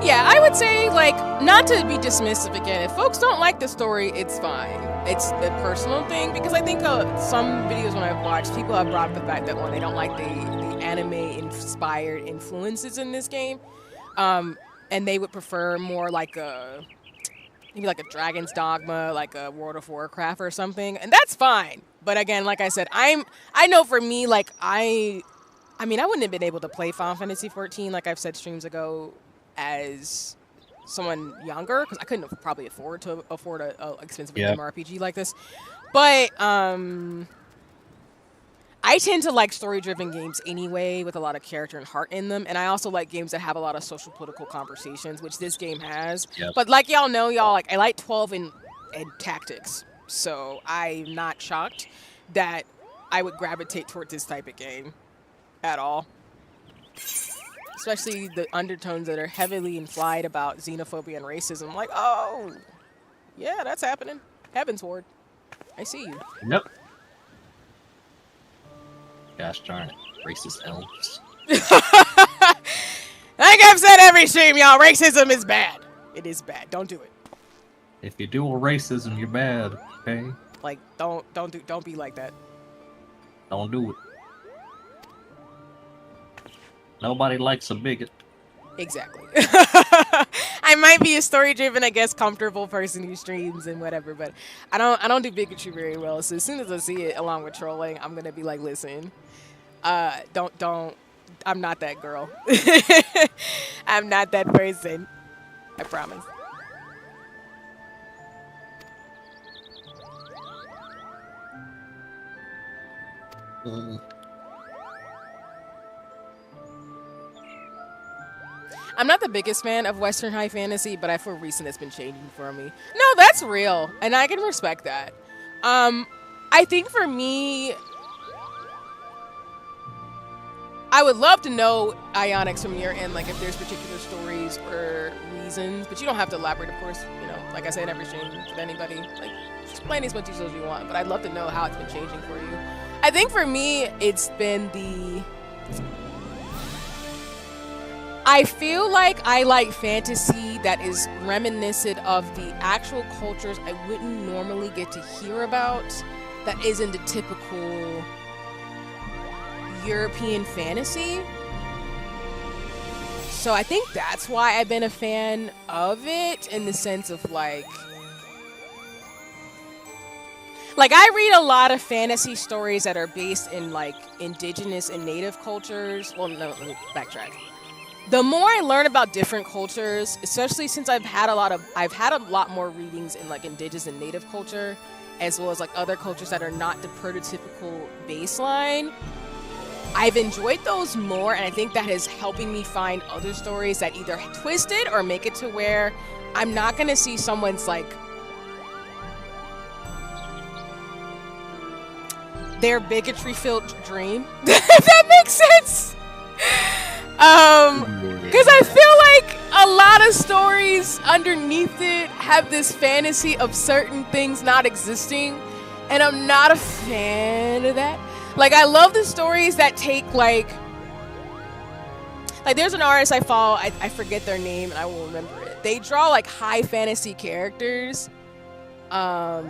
Yeah, I would say, like, not to be dismissive again, if folks don't like the story, it's fine. It's a personal thing, because I think some videos when I've watched, people have brought up the fact that when they don't like the anime-inspired influences in this game, and they would prefer more like maybe like a Dragon's Dogma, like a World of Warcraft or something, and that's fine. But again, like I said, I know for me, like, I mean, I wouldn't have been able to play Final Fantasy 14, like I've said streams ago, as someone younger, because I couldn't probably afford a expensive MMORPG like this. But I tend to like story-driven games anyway, with a lot of character and heart in them, and I also like games that have a lot of social political conversations, which this game has. Yep. But like y'all know, like I like 12 and tactics, so I'm not shocked that I would gravitate toward this type of game at all. Especially the undertones that are heavily implied about xenophobia and racism. Like, oh, yeah, that's happening. Heaven's Ward. I see you. Nope. Gosh darn it. Racist elves. Like I've said every stream, y'all, racism is bad. It is bad. Don't do it. If you do a racism, you're bad, okay? Like, don't be like that. Don't do it. Nobody likes a bigot. Exactly. I might be a story-driven, I guess, comfortable person who streams and whatever, but I don't do bigotry very well. So as soon as I see it along with trolling, I'm gonna be like, listen, don't. I'm not that girl. I'm not that person. I promise. I'm not the biggest fan of Western high fantasy, but I feel recent it's been changing for me. No, that's real, and I can respect that. I think for me, I would love to know, Ionix, from your end, like if there's particular stories or reasons, but you don't have to elaborate, of course. You know, like I say in every stream with anybody, like just explain as much details as you want. But I'd love to know how it's been changing for you. I think for me, it's been I feel like I like fantasy that is reminiscent of the actual cultures I wouldn't normally get to hear about, that isn't the typical European fantasy. So I think that's why I've been a fan of it, in the sense of like I read a lot of fantasy stories that are based in like indigenous and native cultures. Well, no, let me backtrack. The more I learn about different cultures, especially since I've had a lot more readings in like indigenous and native culture, as well as like other cultures that are not the prototypical baseline, I've enjoyed those more, and I think that is helping me find other stories that either twist it or make it to where I'm not gonna see someone's like their bigotry-filled dream. If that makes sense. Because I feel like a lot of stories underneath it have this fantasy of certain things not existing, and I'm not a fan of that. Like, I love the stories that take like there's an artist I follow, I forget their name and I will remember it. They draw like high fantasy characters that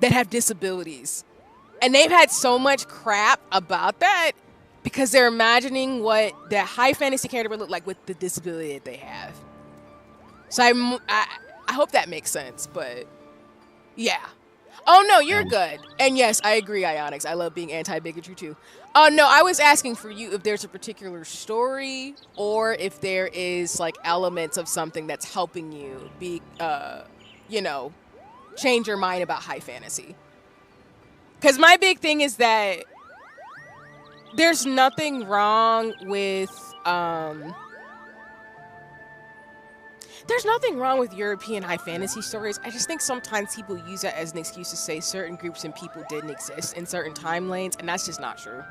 have disabilities, and they've had so much crap about that because they're imagining what that high fantasy character would look like with the disability that they have. So I hope that makes sense, but yeah. Oh no, you're good. And yes, I agree, Ionix. I love being anti-bigotry too. Oh no, I was asking for you if there's a particular story or if there is like elements of something that's helping you be, change your mind about high fantasy. Because my big thing is that there's nothing wrong with European high fantasy stories. I just think sometimes people use that as an excuse to say certain groups and people didn't exist in certain time lanes, and that's just not true.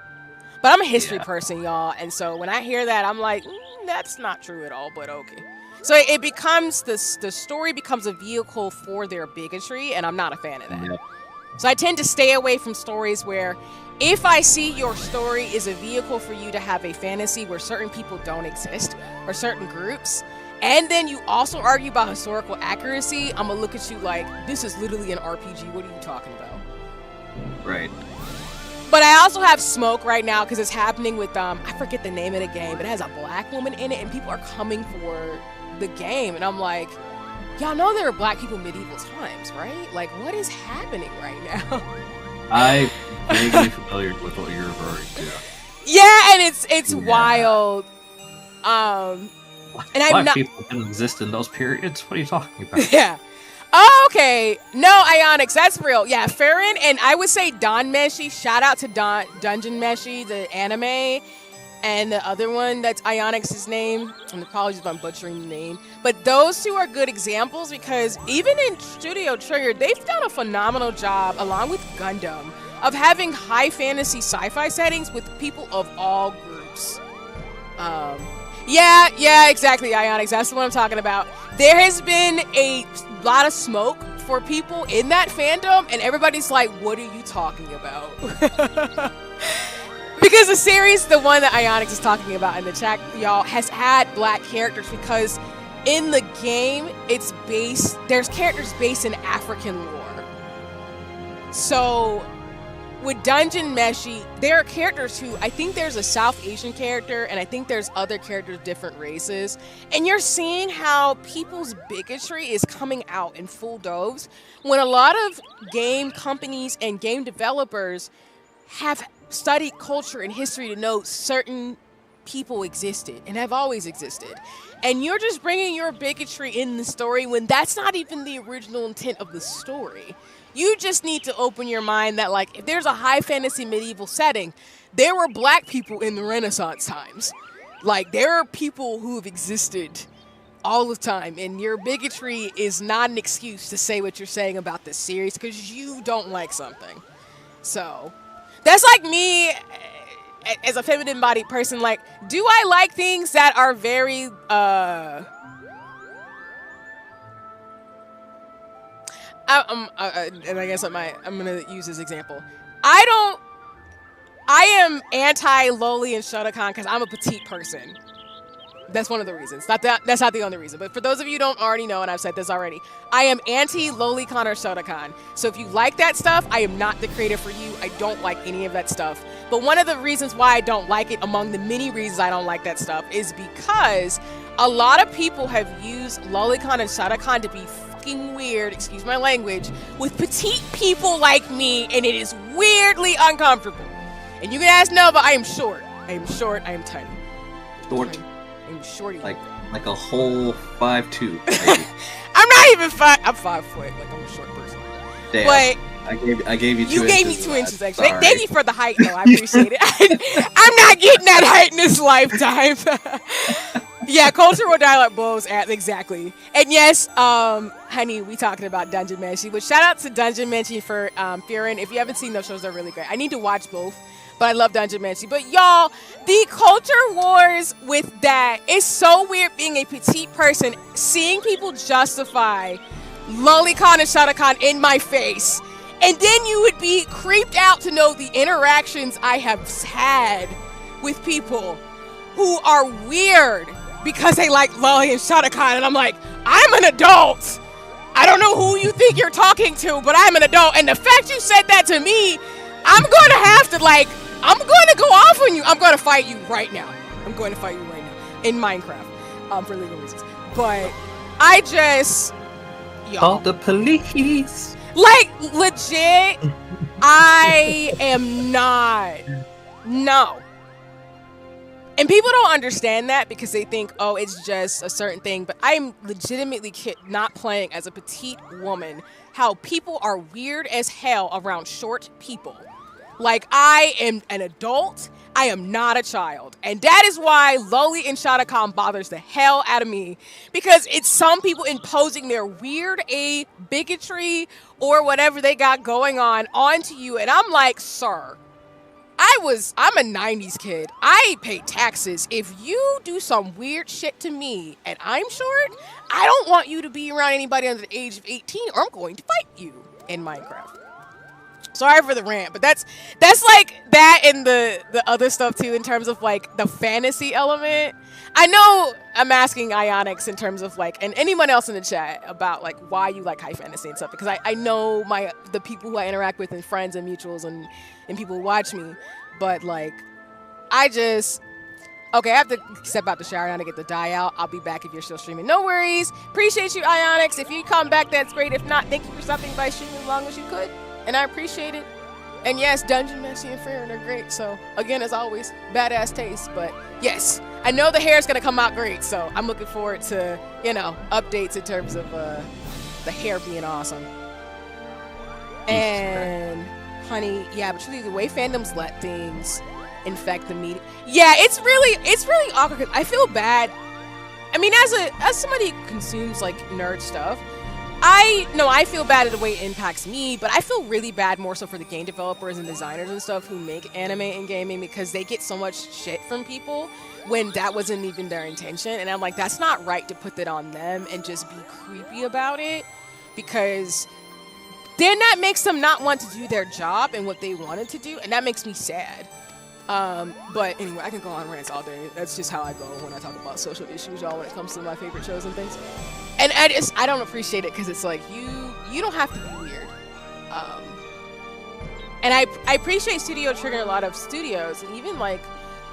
But I'm a history person, y'all, and so when I hear that, I'm like, that's not true at all, but okay. So it becomes, the story becomes a vehicle for their bigotry, and I'm not a fan of that. Yep. So I tend to stay away from stories where, if I see your story is a vehicle for you to have a fantasy where certain people don't exist, or certain groups, and then you also argue about historical accuracy, I'm gonna look at you like, this is literally an RPG, what are you talking about? Right. But I also have smoke right now because it's happening with, I forget the name of the game, but it has a black woman in it, and people are coming for the game, and I'm like, y'all know there are black people in medieval times, right? Like, what is happening right now? I'm vaguely familiar with what you're referring to. Yeah, and it's wild. And I'm black not. People didn't exist in those periods. What are you talking about? Yeah. Oh, okay. No, Ionix, that's real. Yeah, Farron, and I would say Don Meshi. Shout out to Dungeon Meshi, the anime, and the other one that's Ionix's name. And apologies if I'm butchering the name. But those two are good examples because even in Studio Trigger, they've done a phenomenal job, along with Gundam, of having high fantasy sci-fi settings with people of all groups. Yeah, exactly, Ionix. That's what I'm talking about. There has been a lot of smoke for people in that fandom, and everybody's like, what are you talking about? Because the series, the one that Ionix is talking about in the chat, y'all, has had black characters because in the game, there's characters based in African lore. So with Dungeon Meshi, there are characters who, I think there's a South Asian character, and I think there's other characters, different races, and you're seeing how people's bigotry is coming out in full doves when a lot of game companies and game developers have studied culture and history to know certain people existed and have always existed. And you're just bringing your bigotry in the story when that's not even the original intent of the story. You just need to open your mind that, like, if there's a high fantasy medieval setting, there were black people in the Renaissance times. Like, there are people who have existed all the time, and your bigotry is not an excuse to say what you're saying about this series because you don't like something. So that's like me as a feminine bodied person. Like, do I like things that are very and I guess I'm gonna use this example. I am anti Loli and Shotokan because I'm a petite person. That's one of the reasons. That's not the only reason. But for those of you who don't already know, and I've said this already, I am anti-lolicon or shotacon. So if you like that stuff, I am not the creator for you. I don't like any of that stuff. But one of the reasons why I don't like it, among the many reasons I don't like that stuff, is because a lot of people have used lolicon and shotacon to be fucking weird, excuse my language, with petite people like me, and it is weirdly uncomfortable. And you can ask Nova, I am short. I am short. I am tiny. Short. I'm shorty. Like a whole 5'2". I'm not even 5. I'm 5 foot. Like I'm a short person. Damn. But I gave you 2 inches. You gave me 2 inches actually. Sorry. Thank you for the height though. I appreciate it. I'm not getting that height in this lifetime. Yeah, cultural dialogue blows at exactly. And yes, honey, we talking about Dungeon Meshi. But shout out to Dungeon Meshi for Fearing. If you haven't seen those shows, they're really great. I need to watch both. But I love Dungeon Meshi. But y'all, the culture wars with that is so weird being a petite person, seeing people justify lolicon and shotacon in my face. And then you would be creeped out to know the interactions I have had with people who are weird because they like lolly and shotacon. And I'm like, I'm an adult. I don't know who you think you're talking to, but I'm an adult. And the fact you said that to me, I'm going to have to I'm going to go off on you. I'm going to fight you right now. I'm going to fight you right now in Minecraft, for legal reasons. But I just, y'all. Call the police. Like, legit, I am not. No. And people don't understand that because they think, oh, it's just a certain thing. But I'm legitimately not playing as a petite woman how people are weird as hell around short people. Like, I am an adult. I am not a child. And that is why lolly and shotacon bothers the hell out of me. Because it's some people imposing their weird bigotry or whatever they got going on onto you. And I'm like, sir, I'm a 90s kid. I pay taxes. If you do some weird shit to me and I'm short, I don't want you to be around anybody under the age of 18 or I'm going to fight you in Minecraft. Sorry for the rant, but that's like that and the other stuff too in terms of like the fantasy element. I know I'm asking Ionix in terms of like, and anyone else in the chat about like why you like high fantasy and stuff, because I know the people who I interact with and friends and mutuals and people who watch me, but like okay, I have to step out the shower now to get the dye out. I'll be back if you're still streaming. No worries. Appreciate you, Ionix. If you come back, that's great. If not, thank you for stopping by streaming as long as you could. And I appreciate it. And yes, Dungeon Meshi and Fearing are great. So again, as always, badass taste. But yes, I know the hair is gonna come out great. So I'm looking forward to, updates in terms of the hair being awesome. And honey, yeah, but truly the way fandoms let things infect the media. Yeah, it's really awkward. 'Cause I feel bad. I mean, as somebody who consumes like nerd stuff, I feel bad at the way it impacts me, but I feel really bad more so for the game developers and designers and stuff who make anime and gaming because they get so much shit from people when that wasn't even their intention. And I'm like, that's not right to put that on them and just be creepy about it because then that makes them not want to do their job and what they wanted to do, and that makes me sad. But anyway, I can go on rants all day. That's just how I go when I talk about social issues, y'all, when it comes to my favorite shows and things. And I don't appreciate it because it's like, you don't have to be weird. And I appreciate Studio Trigger a lot of studios. And even like,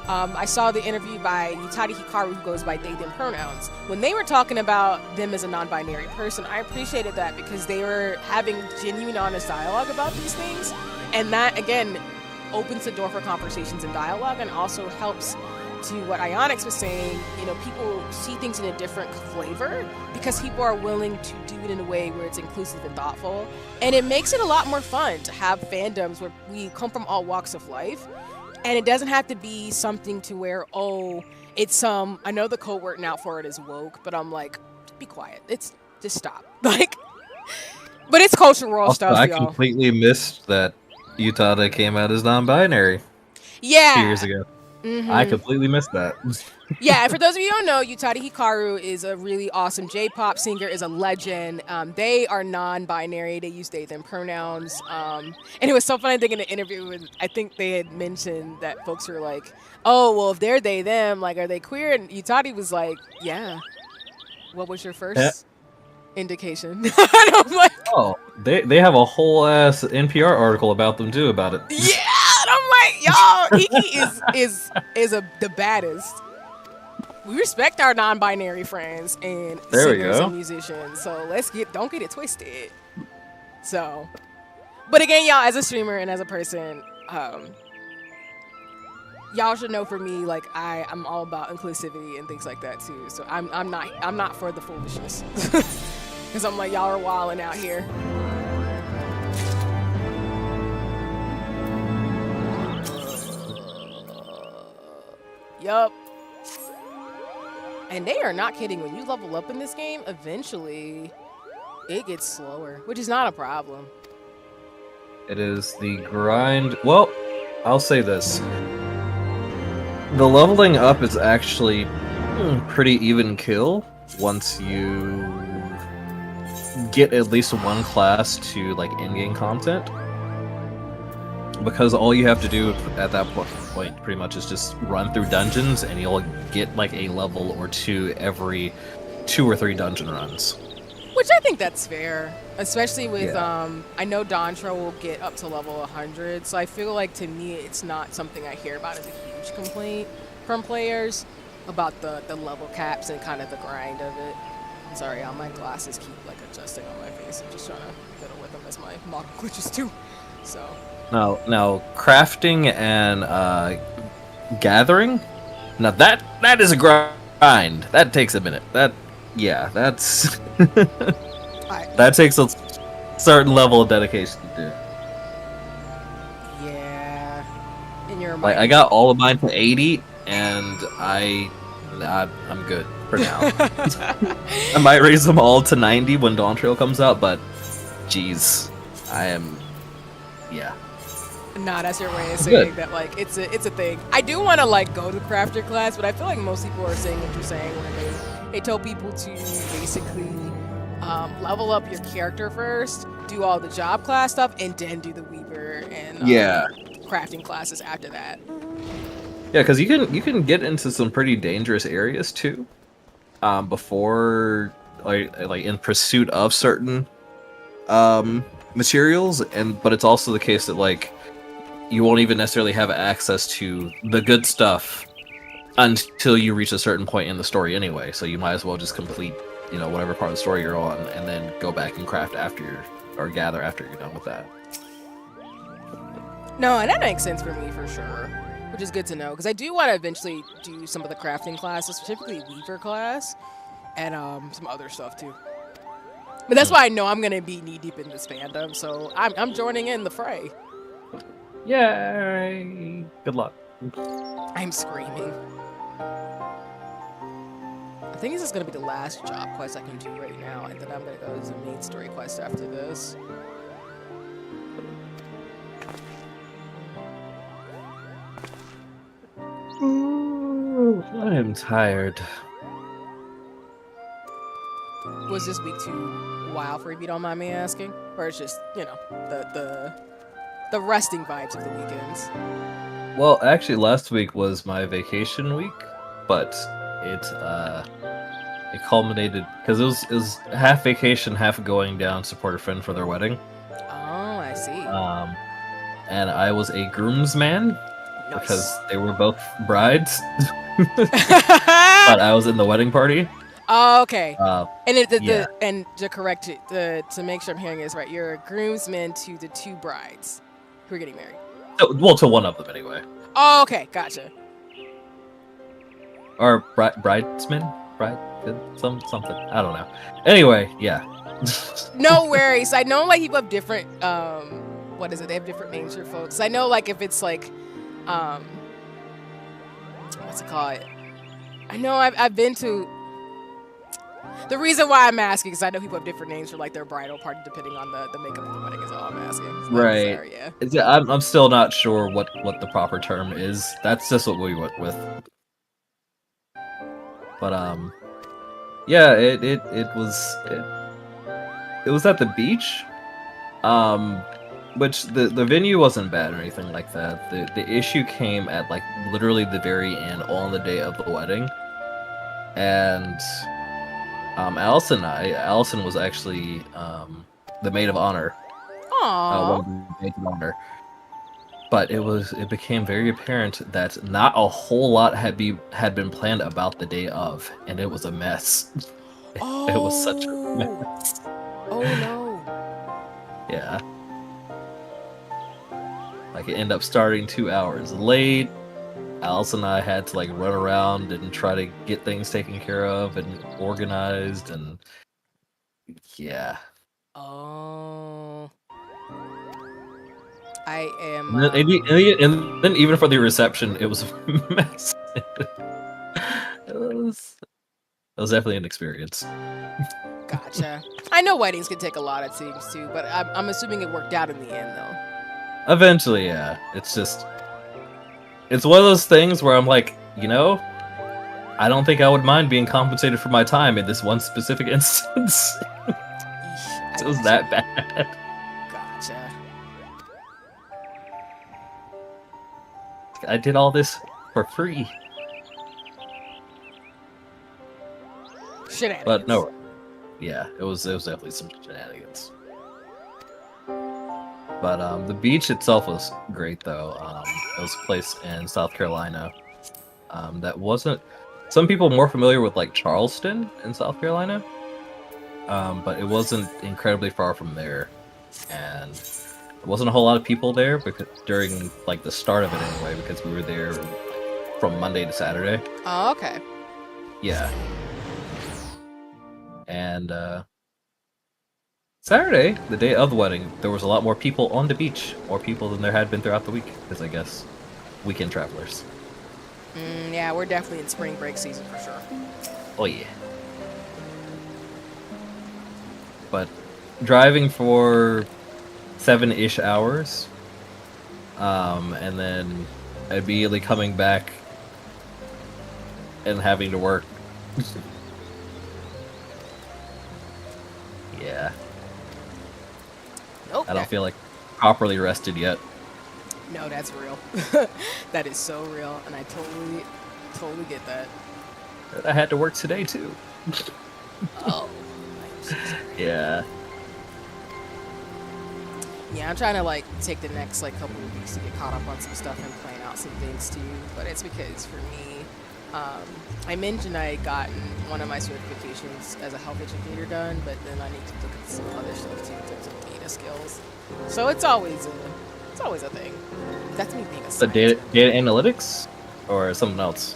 I saw the interview by Yutari Hikaru, who goes by they, them pronouns. When they were talking about them as a non-binary person, I appreciated that because they were having genuine, honest dialogue about these things. And that, again, opens the door for conversations and dialogue and also helps to what Ionix was saying, people see things in a different flavor because people are willing to do it in a way where it's inclusive and thoughtful. And it makes it a lot more fun to have fandoms where we come from all walks of life. And it doesn't have to be something to where, it's I know the code word now for it is woke, but I'm like, be quiet. Just stop. Like, but it's cultural stuff, I y'all. completely missed that Utada came out as non-binary. Yeah. 2 years ago. I completely missed that. Yeah, for those of you who don't know, Yutari Hikaru is a really awesome J-pop singer, is a legend. They are non-binary. They use they, them pronouns. And it was so funny, I think, in the interview, I think they had mentioned that folks were like, oh, well, if they're they, them, like, are they queer? And Yutari was like, yeah. What was your first indication? And I'm like, Oh, they have a whole ass NPR article about them too about it. yeah. And I'm like, y'all, Iki is the baddest. We respect our non-binary friends and There we singers go. and musicians. So don't get it twisted. So, but again, y'all, as a streamer and as a person, y'all should know for me, like I'm all about inclusivity and things like that too. So I'm not for the foolishness, because I'm like, y'all are wilding out here. Yup. And they are not kidding. When you level up in this game, eventually it gets slower, which is not a problem. It is the grind. Well, I'll say this. The leveling up is actually pretty even kill once you get at least one class to like in-game content. Because all you have to do at that point pretty much is just run through dungeons and you'll get like a level or two every 2 or 3 dungeon runs. Which I think that's fair, especially with I know Dontra will get up to level 100, so I feel like to me it's not something I hear about as a huge complaint from players about the level caps and kind of the grind of it. Sorry, all my glasses keep like adjusting on my face. I'm just trying to fiddle with them as my model glitches too. So now crafting and gathering. Now that is a grind. That takes a minute. That's that takes a certain level of dedication to do. Yeah, and you're Like I got all of mine to 80, and I'm good for now. I might raise them all to 90 when Dawn Trail comes out, but geez, yeah. Nah, that's your way of saying that, like, it's a thing. I do want to, like, go to crafter class, but I feel like most people are saying what you're saying when they tell people to basically level up your character first, do all the job class stuff, and then do the weaver and crafting classes after that. Yeah, because you can get into some pretty dangerous areas too, before like in pursuit of certain materials, but it's also the case that like you won't even necessarily have access to the good stuff until you reach a certain point in the story anyway. So you might as well just complete, whatever part of the story you're on, and then go back and craft or gather after you're done with that. No, and that makes sense for me for sure, which is good to know, because I do want to eventually do some of the crafting classes, specifically Weaver class, and some other stuff too. But that's why I know I'm gonna be knee deep in this fandom, so I'm joining in the fray. Yay! Good luck. I'm screaming. I think this is gonna be the last job quest I can do right now, and then I'm gonna go to the main story quest after this. Ooh, I am tired. Was this week too wild for you, if you don't mind me asking? Or it's just, the resting vibes of the weekends? Well, actually, last week was my vacation week, but it culminated because it was half vacation, half going down to support a friend for their wedding. Oh, I see. And I was a groomsman because they were both brides, but I was in the wedding party. Oh, okay. And yeah. And to correct it, to make sure I'm hearing this right, you're a groomsman to the 2 brides who are getting married. Well, to one of them anyway. Oh, okay, gotcha. Or bridesman, something. I don't know. Anyway, yeah. No worries. I know like people have different what is it? They have different names for folks. I know like if it's like what's it called? I know I've been to The reason why I'm asking is I know people have different names for like their bridal party depending on the makeup of the wedding is all I'm asking. So Right. sorry, yeah. I'm still not sure what the proper term is. That's just what we went with. But yeah, it was at the beach. Which the venue wasn't bad or anything like that. The issue came at like literally the very end on the day of the wedding. And Allison was actually the maid of honor. Aww. One of the maids of honor. But it became very apparent that not a whole lot had been planned about the day of, and it was a mess. Oh. It was such a mess. Oh no. Yeah. Like it ended up starting 2 hours late. Alice and I had to like run around and try to get things taken care of and organized, and yeah. Oh. I am. And then even for the reception, it was a mess. It was definitely an experience. Gotcha. I know weddings can take a lot of things too, but I'm assuming it worked out in the end though. Eventually, yeah. It's one of those things where I'm like, I don't think I would mind being compensated for my time in this one specific instance. It was that bad. Gotcha. I did all this for free. Shenanigans. But no. Yeah, it was definitely some shenanigans. But the beach itself was great, though. It was a place in South Carolina that wasn't. Some people more familiar with like Charleston in South Carolina, but it wasn't incredibly far from there, and there wasn't a whole lot of people there because during like the start of it anyway, because we were there from Monday to Saturday. Oh, okay. Yeah. And Saturday, the day of the wedding, there was a lot more people on the beach. More people than there had been throughout the week, because I guess weekend travelers. Yeah, we're definitely in spring break season for sure. Oh yeah. But driving for 7-ish hours, and then immediately coming back and having to work. Yeah. Nope. I don't feel like properly rested yet. No, that's real. That is so real, and I totally get that. I had to work today too. Oh. Yeah. Yeah, I'm trying to like take the next like couple of weeks to get caught up on some stuff and plan out some things too. But it's because for me, I mentioned I had gotten one of my certifications as a health educator done, but then I need to look at some other stuff too in terms of data skills. So it's always a thing. That's me being a The data analytics or something else?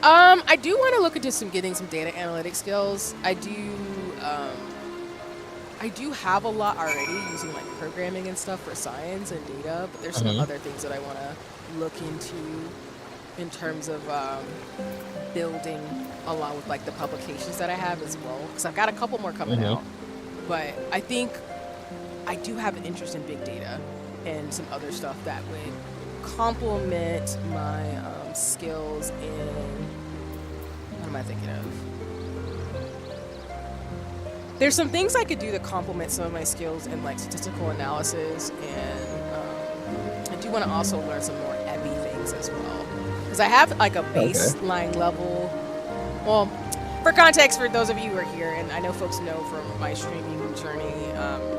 I do want to look into getting some data analytics skills. I do have a lot already using like programming and stuff for science and data, but there's some other things that I want to look into in terms of building along with like the publications that I have as well, because I've got a couple more coming out. But I think I do have an interest in big data and some other stuff that would complement my skills in, what am I thinking of? There's some things I could do to complement some of my skills in like statistical analysis, and I do want to also learn some more EBI things as well, because I have like a baseline level. Well, for context, for those of you who are here, and I know folks know from my streaming journey,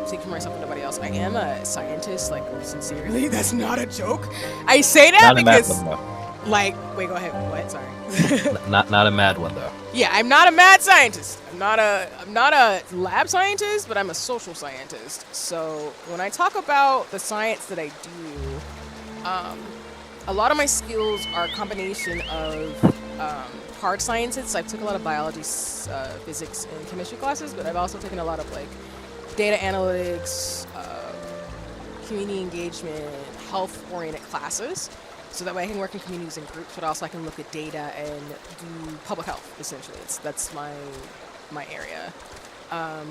speak for myself and nobody else, I am a scientist, like sincerely. That's not a joke. I say that Not because, a mad one, like, wait, go ahead. What? Sorry. not a mad one though. Yeah, I'm not a mad scientist. I'm not a lab scientist, but I'm a social scientist. So when I talk about the science that I do, a lot of my skills are a combination of hard sciences. So I've took a lot of biology, physics, and chemistry classes, but I've also taken a lot of like data analytics, community engagement, health-oriented classes. So that way I can work in communities and groups, but also I can look at data and do public health, essentially. That's my my area. A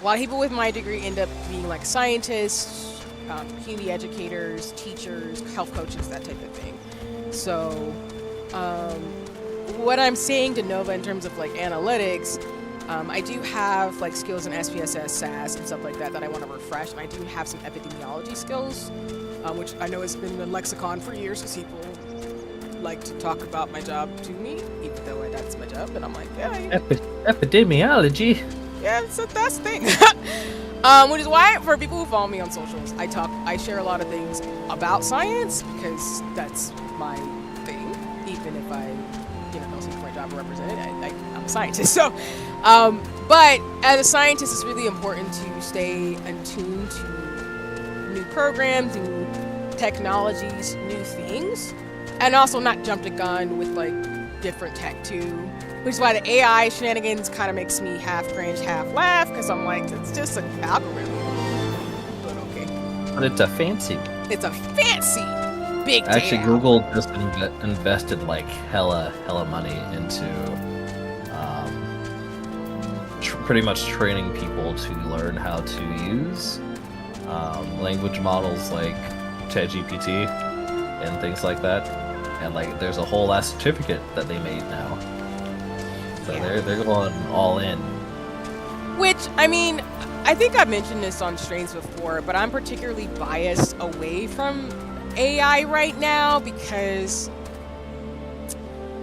lot of people with my degree end up being like scientists, community educators, teachers, health coaches, that type of thing. So what I'm saying to Nova in terms of like analytics, I do have like skills in SPSS, SAS, and stuff like that I want to refresh. And I do have some epidemiology skills, which I know has been in the lexicon for years because people like to talk about my job to me, even though that's my job. And I'm like, yeah. Epidemiology. Yeah, that's the thing. Which is why for people who follow me on socials, I share a lot of things about science because that's my thing. Even if I, don't seek for my job or represent it, I'm a scientist. So, but as a scientist, it's really important to stay attuned to new programs, new technologies, new things, and also not jump the gun with like different tech too. Which is why the AI shenanigans kind of makes me half cringe, half laugh, because I'm like, it's just an algorithm. But okay. But it's a fancy. It's a fancy big data. Actually, Google just invested like hella money into pretty much training people to learn how to use language models like ChatGPT and things like that. And like, there's a whole ass certificate that they made now. So Yeah. they're going all in. Which, I mean, I think I've mentioned this on streams before, but I'm particularly biased away from AI right now because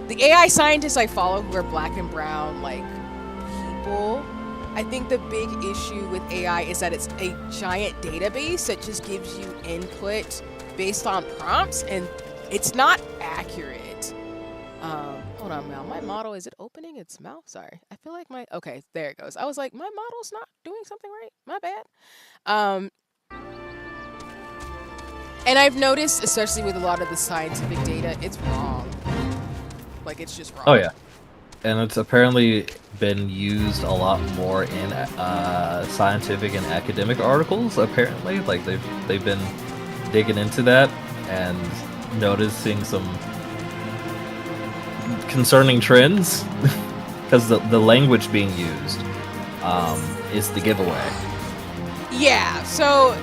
the AI scientists I follow who are black and brown, like, people, I think the big issue with AI is that it's a giant database that just gives you input based on prompts, and it's not accurate. Hold on, Mel. My model, is it opening its mouth? Sorry. I feel like okay, there it goes. I was like, my model's not doing something right. My bad. And I've noticed, especially with a lot of the scientific data, it's wrong. Like, it's just wrong. Oh yeah, and it's apparently been used a lot more in scientific and academic articles. Apparently, like they've been digging into that and noticing some concerning trends because the language being used is the giveaway. Yeah, so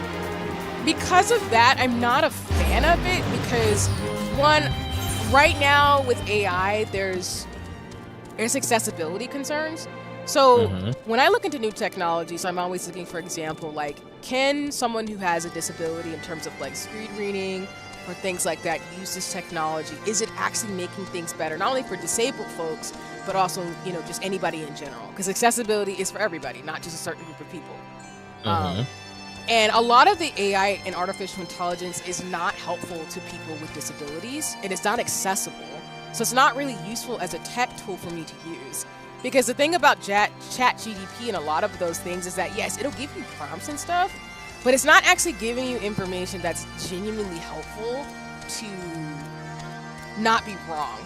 because of that, I'm not a fan of it because, one, right now with AI, there's accessibility concerns. So when I look into new technologies, I'm always looking for example, like, can someone who has a disability in terms of like screen reading or things like that use this technology? Is it actually making things better, not only for disabled folks, but also, just anybody in general? Because accessibility is for everybody, not just a certain group of people. And a lot of the AI and artificial intelligence is not helpful to people with disabilities, and it's not accessible. So it's not really useful as a tech tool for me to use. Because the thing about ChatGPT and a lot of those things is that, yes, it'll give you prompts and stuff, but it's not actually giving you information that's genuinely helpful to not be wrong.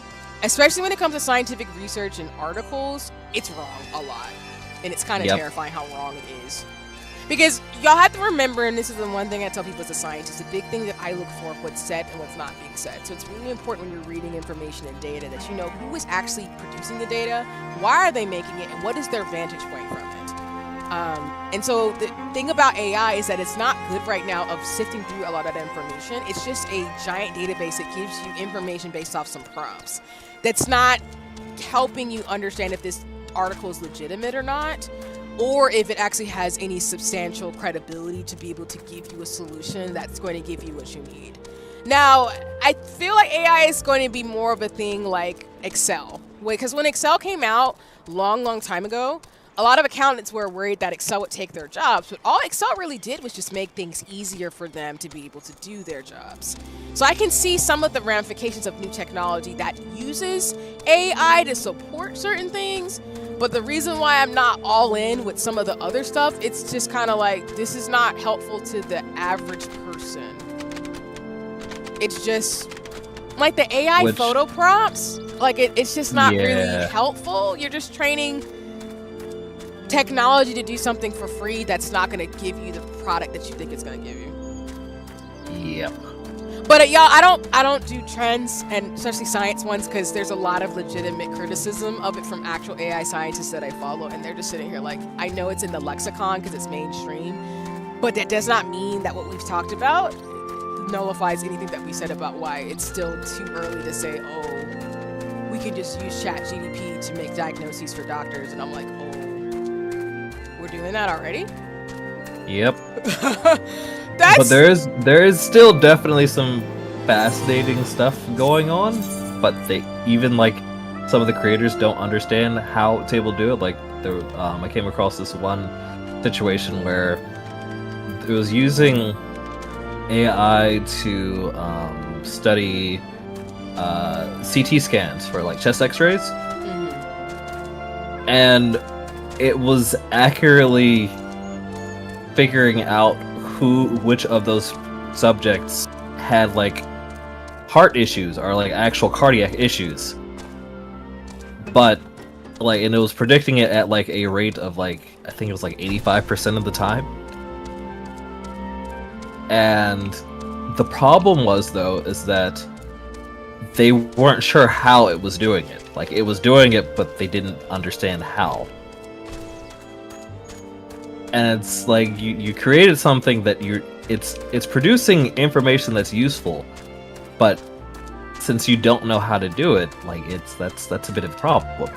Especially when it comes to scientific research and articles, it's wrong a lot. And it's kind of terrifying how wrong it is. Because y'all have to remember, and this is the one thing I tell people as a scientist, the big thing that I look for, what's said and what's not being said. So it's really important when you're reading information and data that you know who is actually producing the data, why are they making it, and what is their vantage point from it. And so the thing about AI is that it's not good right now of sifting through a lot of that information. It's just a giant database that gives you information based off some prompts. That's not helping you understand if this article is legitimate or not, or if it actually has any substantial credibility to be able to give you a solution that's going to give you what you need. Now, I feel like AI is going to be more of a thing like Excel. Because when Excel came out long time ago, a lot of accountants were worried that Excel would take their jobs, but all Excel really did was just make things easier for them to be able to do their jobs. So I can see some of the ramifications of new technology that uses AI to support certain things, but the reason why I'm not all in with some of the other stuff, it's just kind of like, this is not helpful to the average person. It's just, like the AI photo prompts, like it's just not really helpful. You're just training technology to do something for free that's not going to give you the product that you think it's going to give you. Yep. But y'all, I don't do trends, and especially science ones, because there's a lot of legitimate criticism of it from actual AI scientists that I follow, and they're just sitting here like, I know it's in the lexicon because it's mainstream, but that does not mean that what we've talked about nullifies anything that we said about why it's still too early to say, oh, we can just use ChatGPT to make diagnoses for doctors. And I'm like, oh, we're doing that already? Yep. That's... But there is still definitely some fascinating stuff going on, but they even like some of the creators don't understand how it's able to do it. Like I came across this one situation where it was using AI to study CT scans for like chest X-rays, and it was accurately figuring out which of those subjects had like heart issues or like actual cardiac issues, but like, and it was predicting it at like a rate of like, I think it was like 85% of the time. And the problem was though is that they weren't sure how it was doing it. Like, it was doing it, but they didn't understand how. And it's like you created something that it's producing information that's useful, but since you don't know how to do it, like that's a bit of a problem.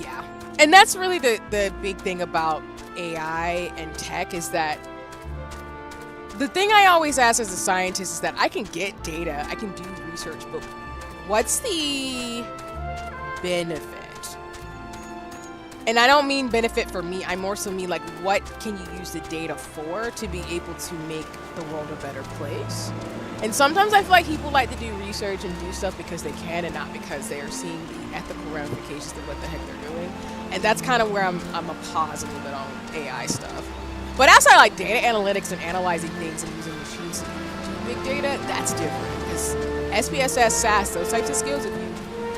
Yeah, and that's really the big thing about AI and tech is that the thing I always ask as a scientist is that I can get data, I can do research, but what's the benefit? And I don't mean benefit for me, I more so mean like, what can you use the data for to be able to make the world a better place? And sometimes I feel like people like to do research and do stuff because they can and not because they are seeing the ethical ramifications of what the heck they're doing. And that's kind of where I'm a pause a little bit on AI stuff. But outside like data analytics and analyzing things and using machines to do big data, that's different. Because SPSS, SAS, those types of skills,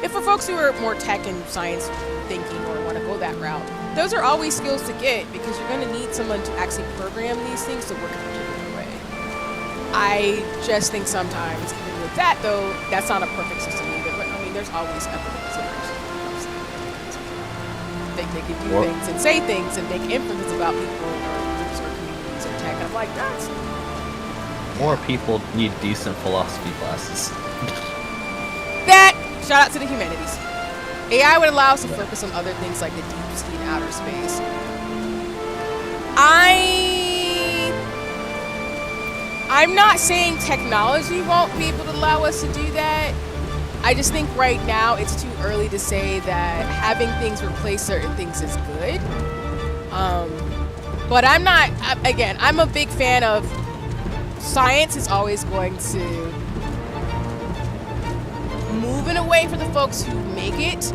if for folks who are more tech and science thinking or want to go that route, those are always skills to get because you're going to need someone to actually program these things to work in a particular way. I just think sometimes, even with that though, that's not a perfect system either. But I mean, there's always ethical considerations. They can do things and say things and make inferences about people or groups or communities or tech. And I'm like, that's... More people need decent philosophy classes. That, shout out to the humanities. AI would allow us to focus on other things like the deep sea and outer space. I'm not saying technology won't be able to allow us to do that. I just think right now it's too early to say that having things replace certain things is good. But I'm not, again, I'm a big fan of science is always going to move in a way for the folks who make it to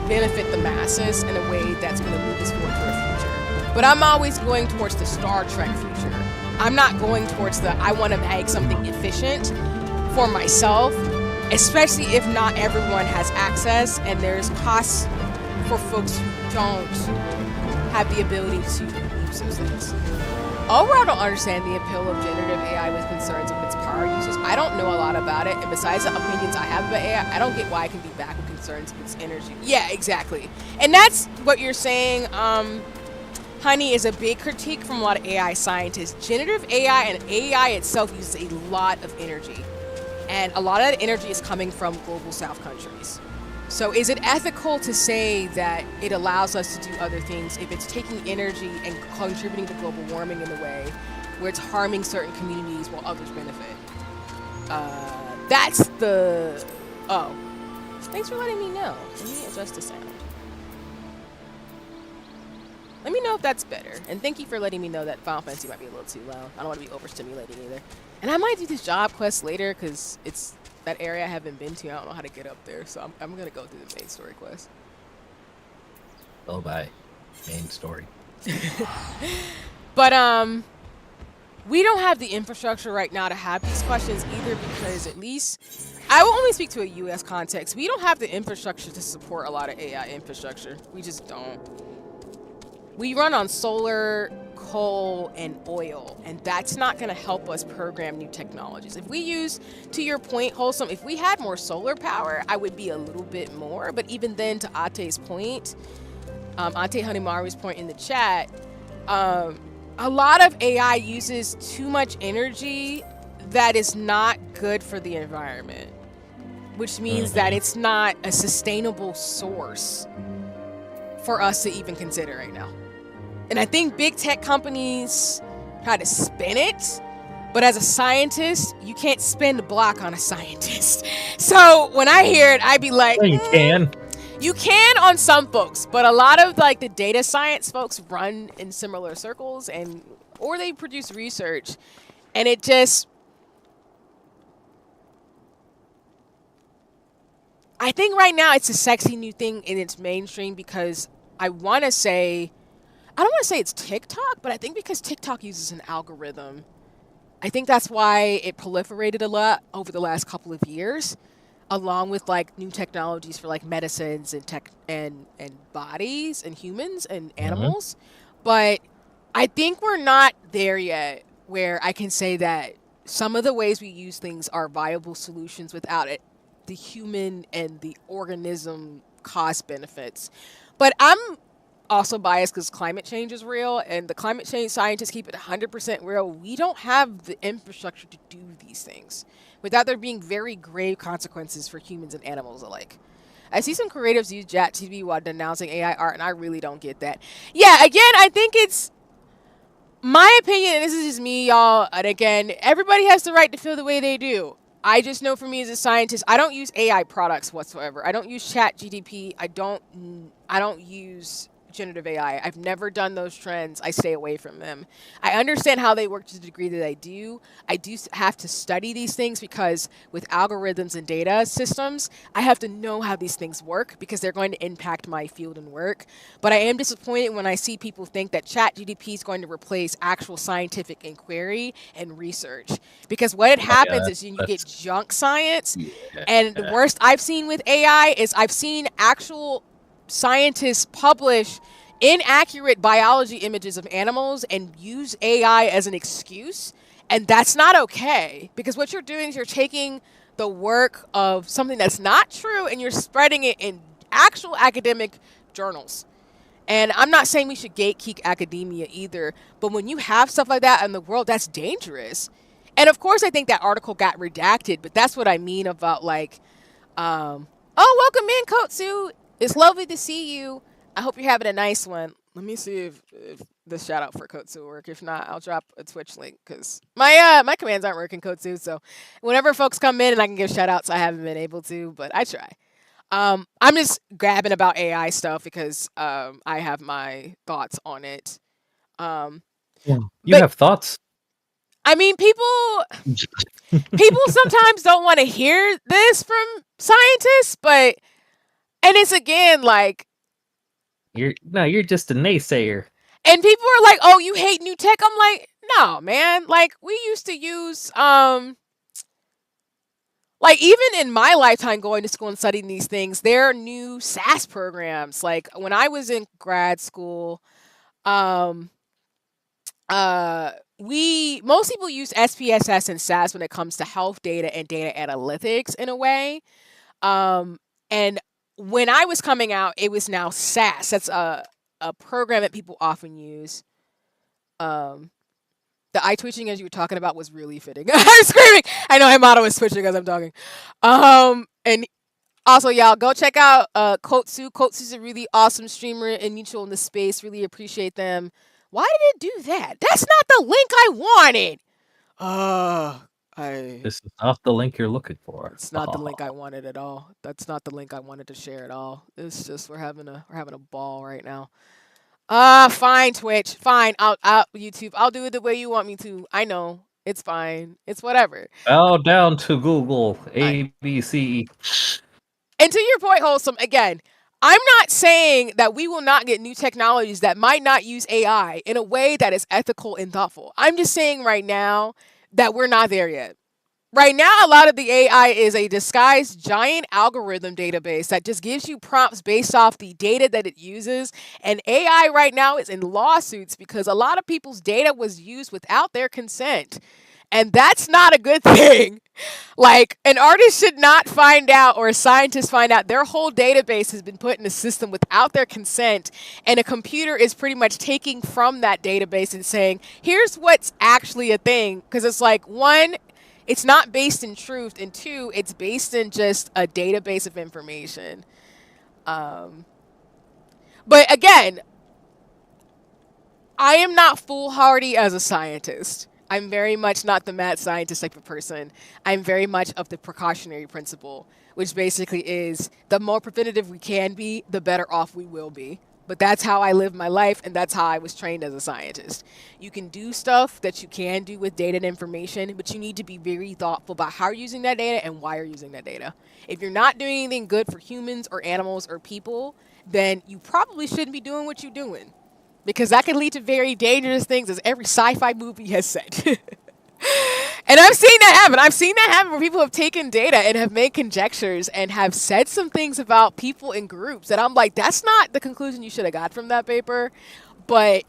benefit the masses in a way that's going to move us forward to a future. But I'm always going towards the Star Trek future. I'm not going towards the I want to make something efficient for myself, especially if not everyone has access and there's costs for folks who don't have the ability to use those things. Overall, I don't understand the appeal of generative AI with concerns of its power uses. I don't know a lot about it, and besides the opinions I have about AI, I don't get why it can be back with concerns of its energy. Yeah, exactly. And that's what you're saying, honey, is a big critique from a lot of AI scientists. Generative AI and AI itself uses a lot of energy, and a lot of that energy is coming from global south countries. So is it ethical to say that it allows us to do other things if it's taking energy and contributing to global warming in a way where it's harming certain communities while others benefit? That's the... Oh. Thanks for letting me know. Let me adjust the sound. Let me know if that's better. And thank you for letting me know that Final Fantasy might be a little too loud. I don't want to be overstimulating either. And I might do this job quest later because it's that area I haven't been to. I don't know how to get up there. So I'm going to go through the main story quest. Oh, bye. Main story. But, we don't have the infrastructure right now to have these questions either because at least... I will only speak to a U.S. context. We don't have the infrastructure to support a lot of AI infrastructure. We just don't. We run on solar, coal and oil, and that's not going to help us program new technologies. If we use, to your point, Wholesome, if we had more solar power, I would be a little bit more. But even then, to Ate's point, Ate Hanimaru's point in the chat, a lot of AI uses too much energy that is not good for the environment, which means that it's not a sustainable source for us to even consider right now. And I think big tech companies try to spin it, but as a scientist, you can't spin the block on a scientist. So when I hear it, I'd be like, You can. You can on some folks, but a lot of like the data science folks run in similar circles, and or they produce research, and it just, I think right now it's a sexy new thing in its mainstream because I don't want to say it's TikTok, but I think because TikTok uses an algorithm, I think that's why it proliferated a lot over the last couple of years, along with like new technologies for like medicines and tech and bodies and humans and animals. But I think we're not there yet where I can say that some of the ways we use things are viable solutions without it, the human and the organism cost benefits. But I'm also biased because climate change is real, and the climate change scientists keep it 100% real. We don't have the infrastructure to do these things without there being very grave consequences for humans and animals alike. I see some creatives use ChatGPT while denouncing AI art, and I really don't get that. Yeah, again, I think it's my opinion, and this is just me, y'all, and again, everybody has the right to feel the way they do. I just know for me as a scientist, I don't use AI products whatsoever. I don't use ChatGPT. I don't use generative AI. I've never done those trends. I stay away from them. I understand how they work to the degree that I do. I do have to study these things because with algorithms and data systems, I have to know how these things work because they're going to impact my field and work. But I am disappointed when I see people think that ChatGPT is going to replace actual scientific inquiry and research. Because what happens is you get junk science. Yeah. And the worst I've seen with AI is I've seen actual scientists publish inaccurate biology images of animals and use AI as an excuse. And that's not okay, because what you're doing is you're taking the work of something that's not true and you're spreading it in actual academic journals. And I'm not saying we should gatekeep academia either, but when you have stuff like that in the world, that's dangerous. And of course, I think that article got redacted, but that's what I mean about like, oh, welcome in, Kotsu. It's lovely to see you. I hope you're having a nice one. Let me see if the shout out for Kotsu will work. If not, I'll drop a Twitch link because my commands aren't working, Kotsu. So whenever folks come in and I can give shout outs, I haven't been able to, but I try. I'm just grabbing about AI stuff because I have my thoughts on it. You have thoughts? I mean, people sometimes don't want to hear this from scientists, but and it's again like you're just a naysayer. And people are like, "Oh, you hate new tech." I'm like, "No, man. Like we used to use like even in my lifetime going to school and studying these things, there are new SAS programs. Like when I was in grad school, most people use SPSS and SAS when it comes to health data and data analytics in a way. And when I was coming out, it was now SAS. That's a program that people often use. The eye twitching as you were talking about was really fitting. I'm screaming. I know my motto is twitching as I'm talking. And also, y'all, go check out Kotsu. Kotsu's a really awesome streamer and mutual in the space. Really appreciate them. Why did it do that? That's not the link I wanted. This is not the link you're looking for. It's not the link I wanted at all. That's not the link I wanted to share at all. It's just we're having a ball right now. Fine, Twitch. Fine. I'll YouTube. I'll do it the way you want me to. I know. It's fine. It's whatever. Bow down to Google. ABC. And to your point, Wholesome, again, I'm not saying that we will not get new technologies that might not use AI in a way that is ethical and thoughtful. I'm just saying right now that we're not there yet. Right now, a lot of the AI is a disguised giant algorithm database that just gives you prompts based off the data that it uses. And AI right now is in lawsuits because a lot of people's data was used without their consent. And that's not a good thing. Like, an artist should not find out, or a scientist find out, their whole database has been put in a system without their consent. And a computer is pretty much taking from that database and saying, here's what's actually a thing. Because it's like, one, it's not based in truth, and two, it's based in just a database of information. But again, I am not foolhardy as a scientist. I'm very much not the mad scientist type of person. I'm very much of the precautionary principle, which basically is the more preventative we can be, the better off we will be. But that's how I live my life, and that's how I was trained as a scientist. You can do stuff that you can do with data and information, but you need to be very thoughtful about how you're using that data and why you're using that data. If you're not doing anything good for humans or animals or people, then you probably shouldn't be doing what you're doing, because that can lead to very dangerous things, as every sci-fi movie has said. And I've seen that happen. I've seen that happen where people have taken data and have made conjectures and have said some things about people in groups that I'm like, that's not the conclusion you should have got from that paper, but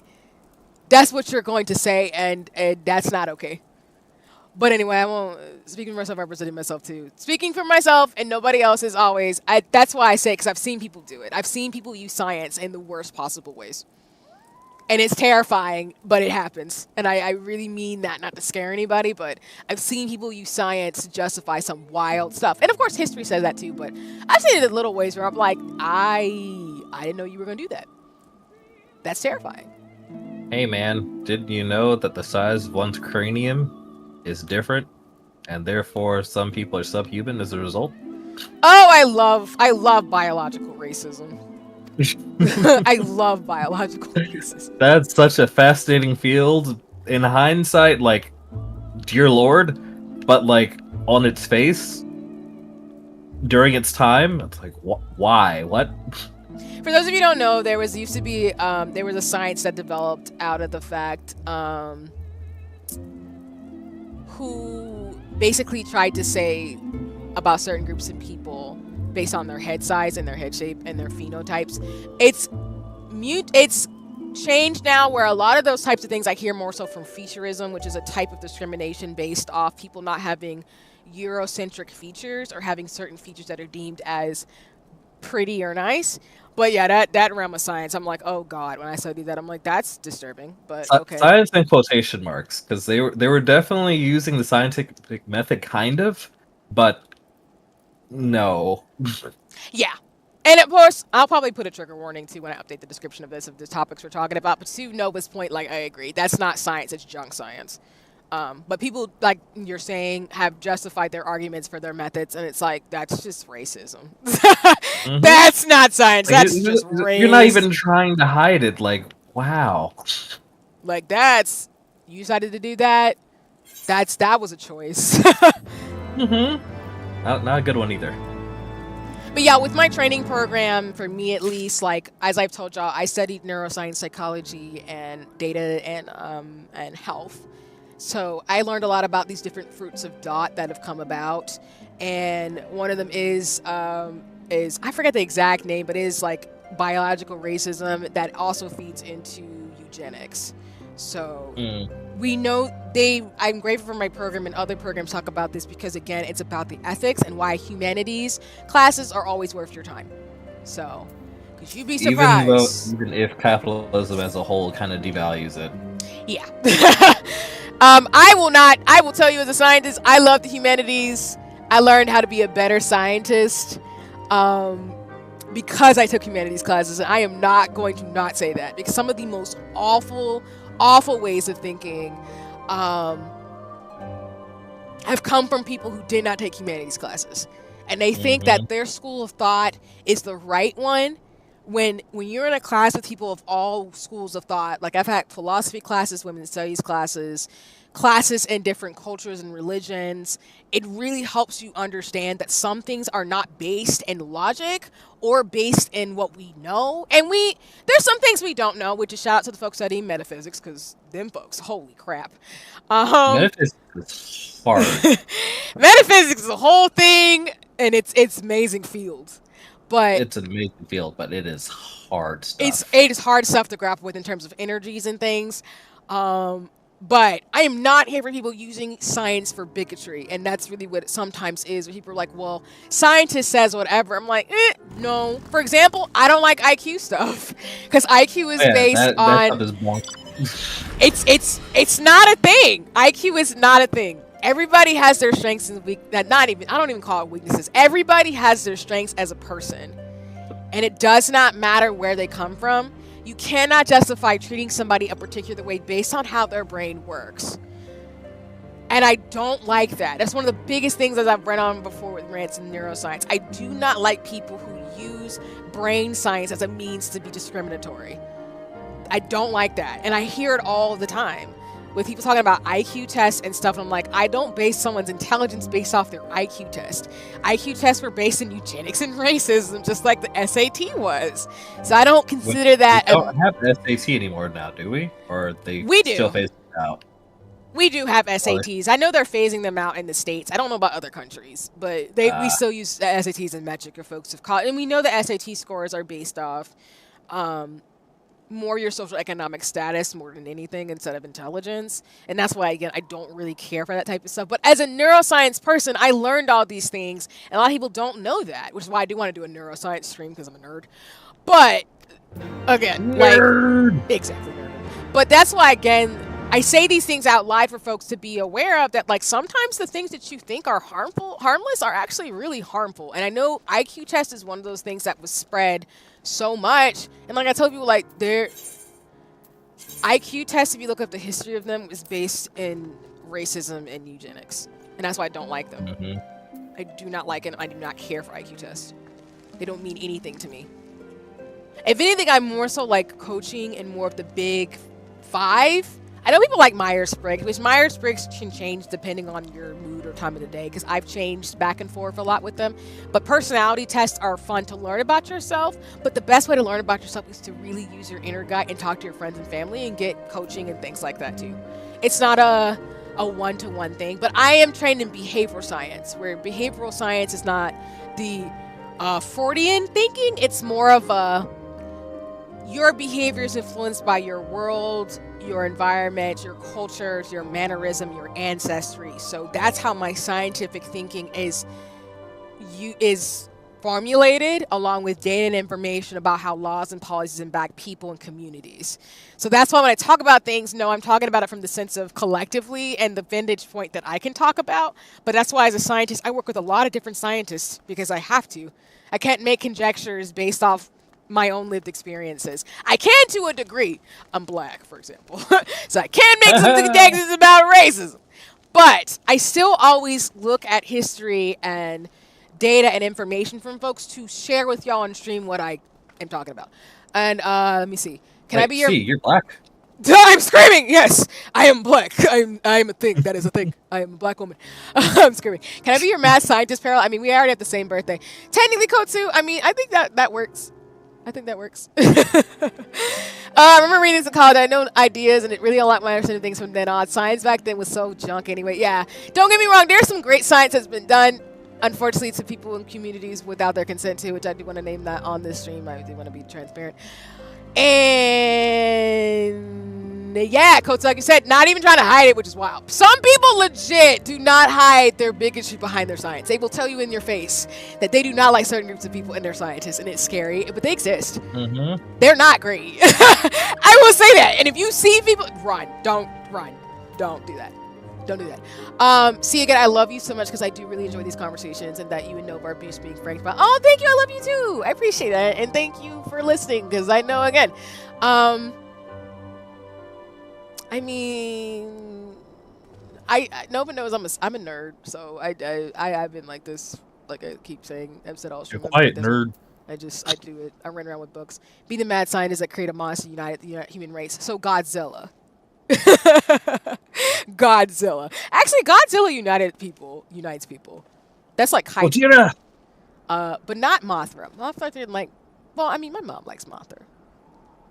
that's what you're going to say, and that's not okay. But anyway, I won't. Speaking for myself, representing myself too. Speaking for myself and nobody else is always. That's why I say, because I've seen people do it. I've seen people use science in the worst possible ways. And it's terrifying, but it happens. And I really mean that, not to scare anybody, but I've seen people use science to justify some wild stuff. And of course, history says that too, but I've seen it in little ways where I'm like, I didn't know you were going to do that. That's terrifying. Hey man, did you know that the size of one's cranium is different, and therefore some people are subhuman as a result? Oh, I love biological racism. I love biological racism. That's such a fascinating field. In hindsight, like, dear lord, but like on its face during its time, it's like, why? What? For those of you who don't know, there was a science that developed out of the fact who basically tried to say about certain groups of people based on their head size and their head shape and their phenotypes. It's changed now, where a lot of those types of things I hear more so from featureism, which is a type of discrimination based off people not having Eurocentric features or having certain features that are deemed as pretty or nice. But yeah, that realm of science, I'm like, oh god, when I study that, I'm like, that's disturbing. But okay. Science in quotation marks, because they were definitely using the scientific method, kind of, but no. Yeah. And of course, I'll probably put a trigger warning too when I update the description of this, of the topics we're talking about. But to Nova's point, like, I agree, that's not science, it's junk science. But people, like you're saying, have justified their arguments for their methods, and it's like, that's just racism. Mm-hmm. That's not science. Like, that's just racism. You're not even trying to hide it. Like, wow. Like, you decided to do that. That was a choice. Mm-hmm. Not a good one either. But yeah, with my training program, for me at least, like, as I've told y'all, I studied neuroscience, psychology, and data and health. So I learned a lot about these different fruits of thought that have come about, and one of them is I forget the exact name, but it is like biological racism that also feeds into eugenics. So we know I'm grateful for my program, and other programs talk about this, because again, it's about the ethics and why humanities classes are always worth your time. So, because you'd be surprised. Even if capitalism as a whole kind of devalues it. Yeah. I will tell you, as a scientist, I love the humanities. I learned how to be a better scientist because I took humanities classes, and I am not going to not say that, because some of the most awful ways of thinking have come from people who did not take humanities classes, and they think that their school of thought is the right one when you're in a class with people of all schools of thought, like I've had philosophy classes, women's studies classes, classes in different cultures and religions, it really helps you understand that some things are not based in logic or based in what we know. And there's some things we don't know, which is shout out to the folks studying metaphysics, because them folks, holy crap. Metaphysics is hard. Metaphysics is a whole thing, and it's amazing field. But It's an amazing field, but it is hard stuff. it is hard stuff to grapple with in terms of energies and things. But I am not here for people using science for bigotry, and that's really what it sometimes is. Where people are like, "Well, scientist says whatever." I'm like, no. For example, I don't like IQ stuff because IQ is based that on. stuff is bonk. It's not a thing. IQ is not a thing. Everybody has their strengths and weaknesses. I don't even call it weaknesses. Everybody has their strengths as a person, and it does not matter where they come from. You cannot justify treating somebody a particular way based on how their brain works. And I don't like that. That's one of the biggest things that I've read on before with rants in neuroscience. I do not like people who use brain science as a means to be discriminatory. I don't like that. And I hear it all the time with people talking about IQ tests and stuff. And I'm like, I don't base someone's intelligence based off their IQ test. IQ tests were based in eugenics and racism, just like the SAT was. So I don't consider that. We don't have the SAT anymore now, do we? Or we do. Still phasing it out? We do have SATs. I know they're phasing them out in the States. I don't know about other countries, but we still use SATs and metric, your folks have caught. And we know the SAT scores are based off more your social economic status more than anything instead of intelligence. And that's why, again, I don't really care for that type of stuff. But as a neuroscience person, I learned all these things. And a lot of people don't know that, which is why I do want to do a neuroscience stream because I'm a nerd. But, again, Nerd. Exactly, nerd. But that's why, again, I say these things out loud for folks to be aware of that, like, sometimes the things that you think are harmless are actually really harmful. And I know IQ test is one of those things that was spread so much. And like I tell people, like, their IQ tests, if you look up the history of them, is based in racism and eugenics. And that's why I don't like them. Mm-hmm. I do not like it. I do not care for IQ tests. They don't mean anything to me. If anything, I'm more so like coaching and more of the big five. I know people like Myers-Briggs, which Myers-Briggs can change depending on your mood or time of the day, because I've changed back and forth a lot with them. But personality tests are fun to learn about yourself, but the best way to learn about yourself is to really use your inner guide and talk to your friends and family and get coaching and things like that too. It's not a one-to-one thing, but I am trained in behavioral science, where behavioral science is not the Freudian thinking. It's more of your behavior is influenced by your world, your environment, your cultures, your mannerism, your ancestry. So that's how my scientific thinking is formulated, along with data and information about how laws and policies impact people and communities. So that's why when I talk about things, no, I'm talking about it from the sense of collectively and the vantage point that I can talk about. But that's why as a scientist, I work with a lot of different scientists because I have to. I can't make conjectures based off my own lived experiences. I can to a degree. I'm black, for example. So I can make some conjectures about racism. But I still always look at history and data and information from folks to share with y'all on stream what I am talking about. And let me see. Can I be your... You're black. I'm screaming! Yes! I am black. I am a thing. That is a thing. I am a black woman. I'm screaming. Can I be your mad scientist, Peril? I mean, we already have the same birthday. Technically, Kotsu, I mean, I think that works. I think that works. I remember reading this in college. I know ideas, and it really unlocked my understanding of things from then on. Science back then was so junk anyway. Yeah, don't get me wrong. There's some great science that's been done, unfortunately, to people in communities without their consent too, which I do want to name that on this stream. I do want to be transparent. And yeah, Coach, like you said, not even trying to hide it, which is wild. Some people legit do not hide their bigotry behind their science. They will tell you in your face that they do not like certain groups of people and they're scientists, and it's scary, but they exist. Mm-hmm. They're not great. I will say that. And if you see people, run. Don't run. Don't do that. Don't do that. See, again, I love you so much because I do really enjoy these conversations, and that you and Nova are just being frank about. Oh, thank you. I love you too. I appreciate that. And thank you for listening, because I know, again, I mean, Nova knows I'm a nerd, so I've been like this, like I keep saying, I've said all. You're quiet, nerd. I do it. I run around with books. Be the mad scientist that create a monster unite the human race. So Godzilla. Godzilla. Actually, Godzilla unites people. That's like hype. Gojira! But not Mothra. Mothra didn't like. Well, I mean, my mom likes Mothra.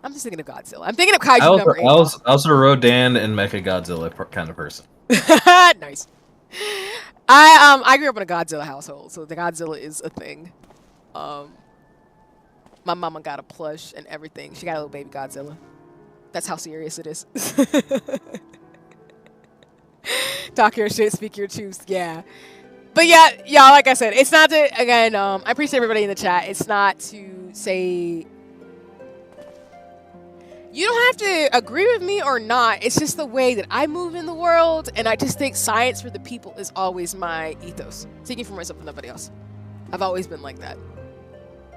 I'm just thinking of Godzilla. I'm thinking of Kaiju number 8. I was a Rodan and Mecha Godzilla kind of person. Nice. I grew up in a Godzilla household, so the Godzilla is a thing. My mama got a plush and everything. She got a little baby Godzilla. That's how serious it is. Talk your shit, speak your truth. Yeah. But yeah, like I said, it's not to, again, I appreciate everybody in the chat. It's not to say, you don't have to agree with me or not. It's just the way that I move in the world. And I just think science for the people is always my ethos. Taking for myself and nobody else. I've always been like that.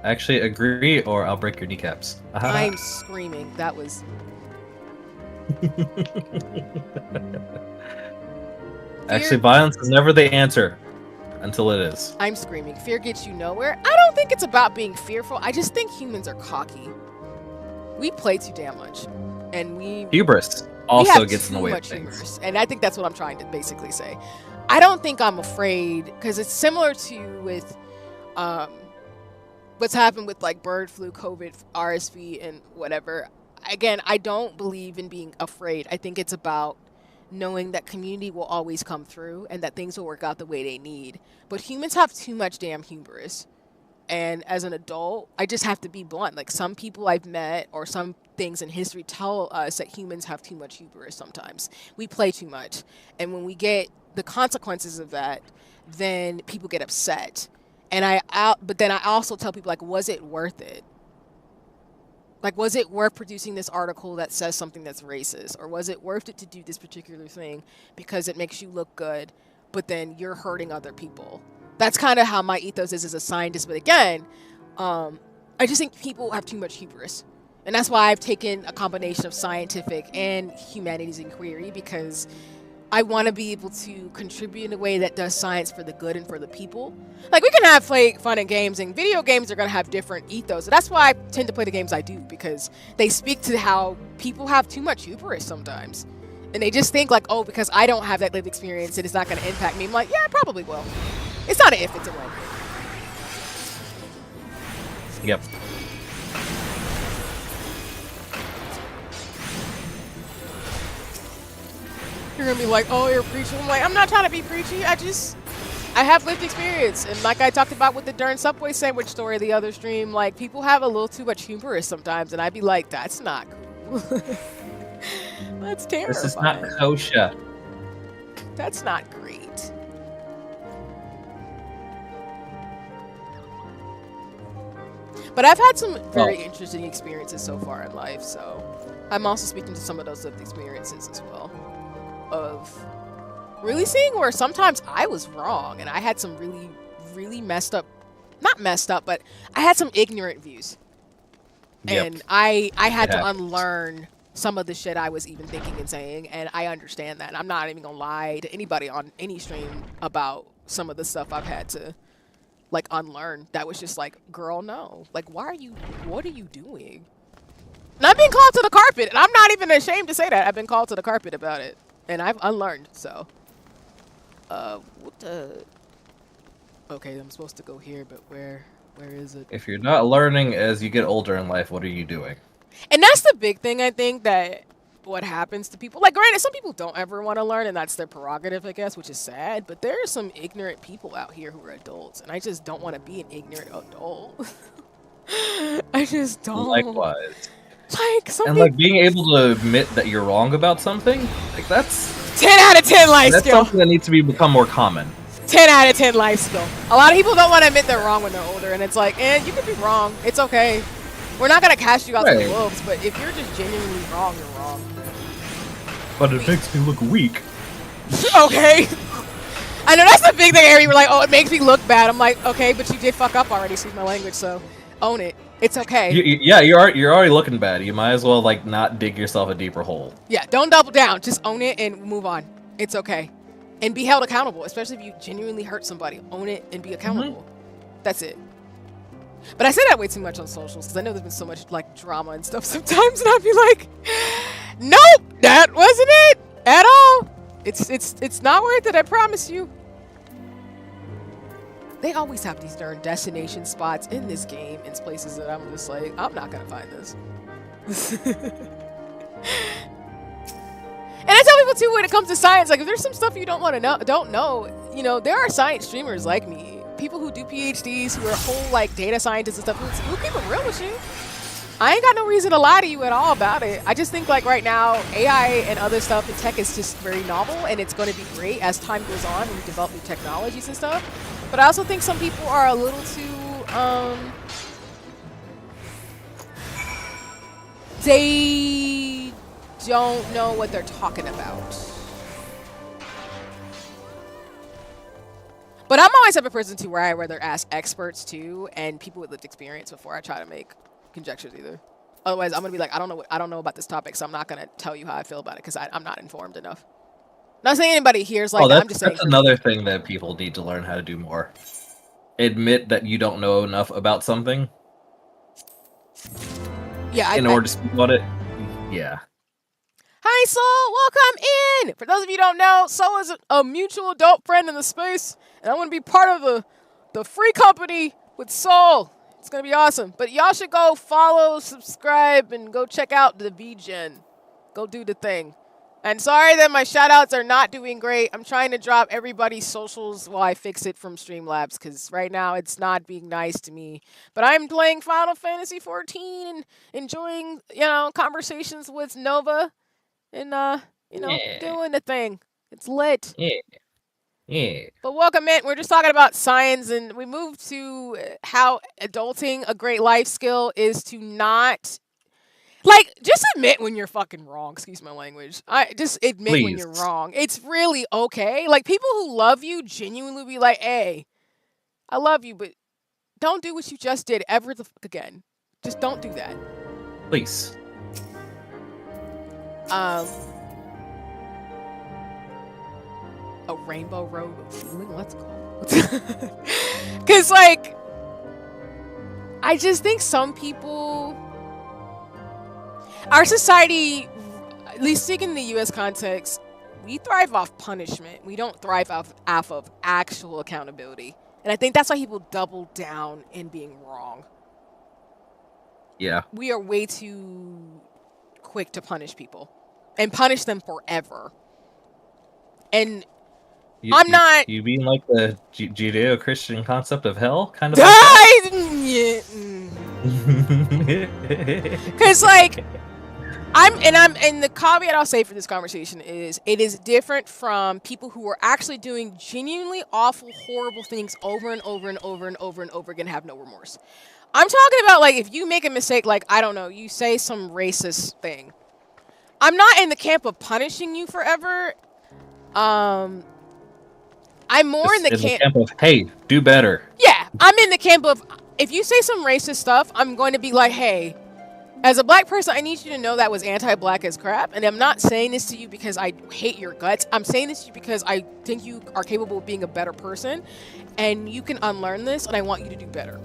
Actually, agree or I'll break your kneecaps. I'm screaming. That was... Actually, violence is never the answer until it is. I'm screaming. Fear gets you nowhere. I don't think it's about being fearful. I just think humans are cocky. We play too damn much. And hubris also gets in the way of things. Hubris, and I think that's what I'm trying to basically say. I don't think I'm afraid, because it's similar to with what's happened with like bird flu, COVID, RSV, and whatever. Again, I don't believe in being afraid. I think it's about knowing that community will always come through and that things will work out the way they need. But humans have too much damn hubris. And as an adult, I just have to be blunt. Like, some people I've met or some things in history tell us that humans have too much hubris sometimes. We play too much. And when we get the consequences of that, then people get upset. And but then I also tell people, like, was it worth it? Like, was it worth producing this article that says something that's racist? Or was it worth it to do this particular thing because it makes you look good, but then you're hurting other people? That's kind of how my ethos is as a scientist. But again, I just think people have too much hubris. And that's why I've taken a combination of scientific and humanities inquiry, because I want to be able to contribute in a way that does science for the good and for the people. Like, we can have fun and games, and video games are going to have different ethos. And that's why I tend to play the games I do, because they speak to how people have too much hubris sometimes. And they just think like, oh, because I don't have that lived experience, it's not going to impact me. I'm like, yeah, it probably will. It's not an if, it's a when. Yep. You're gonna be like, oh, you're preaching. I'm like, I'm not trying to be preachy. I have lived experience. And like I talked about with the darn Subway sandwich story the other stream, like, people have a little too much hubris sometimes. And I'd be like, that's not cool. That's terrifying. This is not kosher. That's not great. But I've had some very interesting experiences so far in life, so I'm also speaking to some of those lived experiences as well. Of really seeing where sometimes I was wrong and I had some really, really messed up, not messed up, but I had some ignorant views. Yep. And I had to unlearn some of the shit I was even thinking and saying, and I understand that. And I'm not even gonna lie to anybody on any stream about some of the stuff I've had to like unlearn. That was just like, girl, no. Like, what are you doing? And I've been called to the carpet, and I'm not even ashamed to say that. I've been called to the carpet about it, and I've unlearned, so. What the? Okay, I'm supposed to go here, but where is it? If you're not learning as you get older in life, what are you doing? And that's the big thing, I think, that what happens to people. Like, granted, some people don't ever want to learn, and that's their prerogative, I guess, which is sad. But there are some ignorant people out here who are adults, and I just don't want to be an ignorant adult. I just don't. Likewise. Like, and like being able to admit that you're wrong about something, like that's 10 out of 10 life skill. That's something that needs to become more common. 10 out of 10 life skill. A lot of people don't want to admit they're wrong when they're older, and it's like, you could be wrong. It's okay. We're not gonna cast you out to the wolves, but if you're just genuinely wrong, you're wrong. But it makes me look weak. Okay. I know that's the big thing. Harry, we're like, oh, it makes me look bad. I'm like, okay, but you did fuck up already. Excuse my language, so own it. It's okay. You're already looking bad. You might as well like not dig yourself a deeper hole. Yeah, don't double down. Just own it and move on. It's okay, and be held accountable. Especially if you genuinely hurt somebody, own it and be accountable. That's it. But I say that way too much on socials because I know there's been so much like drama and stuff sometimes, and I'd be like, nope, that wasn't it at all. It's not worth it, I promise you. They always have these darn destination spots in this game in places that I'm just like, I'm not gonna find this. And I tell people too when it comes to science, like if there's some stuff you don't know, you know, there are science streamers like me, people who do PhDs, who are whole like data scientists and stuff, who keep it real with you. I ain't got no reason to lie to you at all about it. I just think like right now, AI and other stuff in tech is just very novel, and it's going to be great as time goes on and we develop new technologies and stuff. But I also think some people are a little too, they don't know what they're talking about. But I'm always the type of person too where I rather ask experts too and people with lived experience before I try to make conjectures either. Otherwise, I'm gonna be like, I don't know about this topic, so I'm not gonna tell you how I feel about it because I'm not informed enough. Not saying anybody here's like, I'm just saying. That's another thing that people need to learn how to do more. Admit that you don't know enough about something. Yeah. In order to speak about it. Yeah. Hi, Soul. Welcome in. For those of you who don't know, Soul is a mutual adult friend in the space, and I'm gonna be part of the free company with Soul. It's gonna be awesome. But y'all should go follow, subscribe, and go check out the VGen. Go do the thing. And sorry that my shoutouts are not doing great. I'm trying to drop everybody's socials while I fix it from Streamlabs because right now it's not being nice to me. But I'm playing Final Fantasy 14 and enjoying, you know, conversations with Nova and you know, doing the thing. It's lit. Yeah. But welcome in. We're just talking about science, and we moved to how adulting, a great life skill, is to not. Like, just admit when you're fucking wrong. Excuse my language. I just admit when you're wrong. It's really okay. Like, people who love you genuinely be like, hey, I love you, but don't do what you just did ever the fuck again. Just don't do that. Please. A rainbow road of feeling? Let's go. Because, like, I just think some people... Our society, at least speaking in the U.S. context, we thrive off punishment. We don't thrive off of actual accountability. And I think that's why people double down in being wrong. Yeah. We are way too quick to punish people. And punish them forever. And I'm not... You mean like the Judeo-Christian concept of hell? Kind of Because, like... And the caveat I'll say for this conversation is it is different from people who are actually doing genuinely awful, horrible things over and over and over and over and over again, have no remorse. I'm talking about, like, if you make a mistake, like, I don't know, you say some racist thing. I'm not in the camp of punishing you forever. I'm more in the camp of, hey, do better. Yeah, I'm in the camp of, if you say some racist stuff, I'm going to be like, hey, as a black person, I need you to know that was anti-black as crap. And I'm not saying this to you because I hate your guts. I'm saying this to you because I think you are capable of being a better person. And you can unlearn this, and I want you to do better.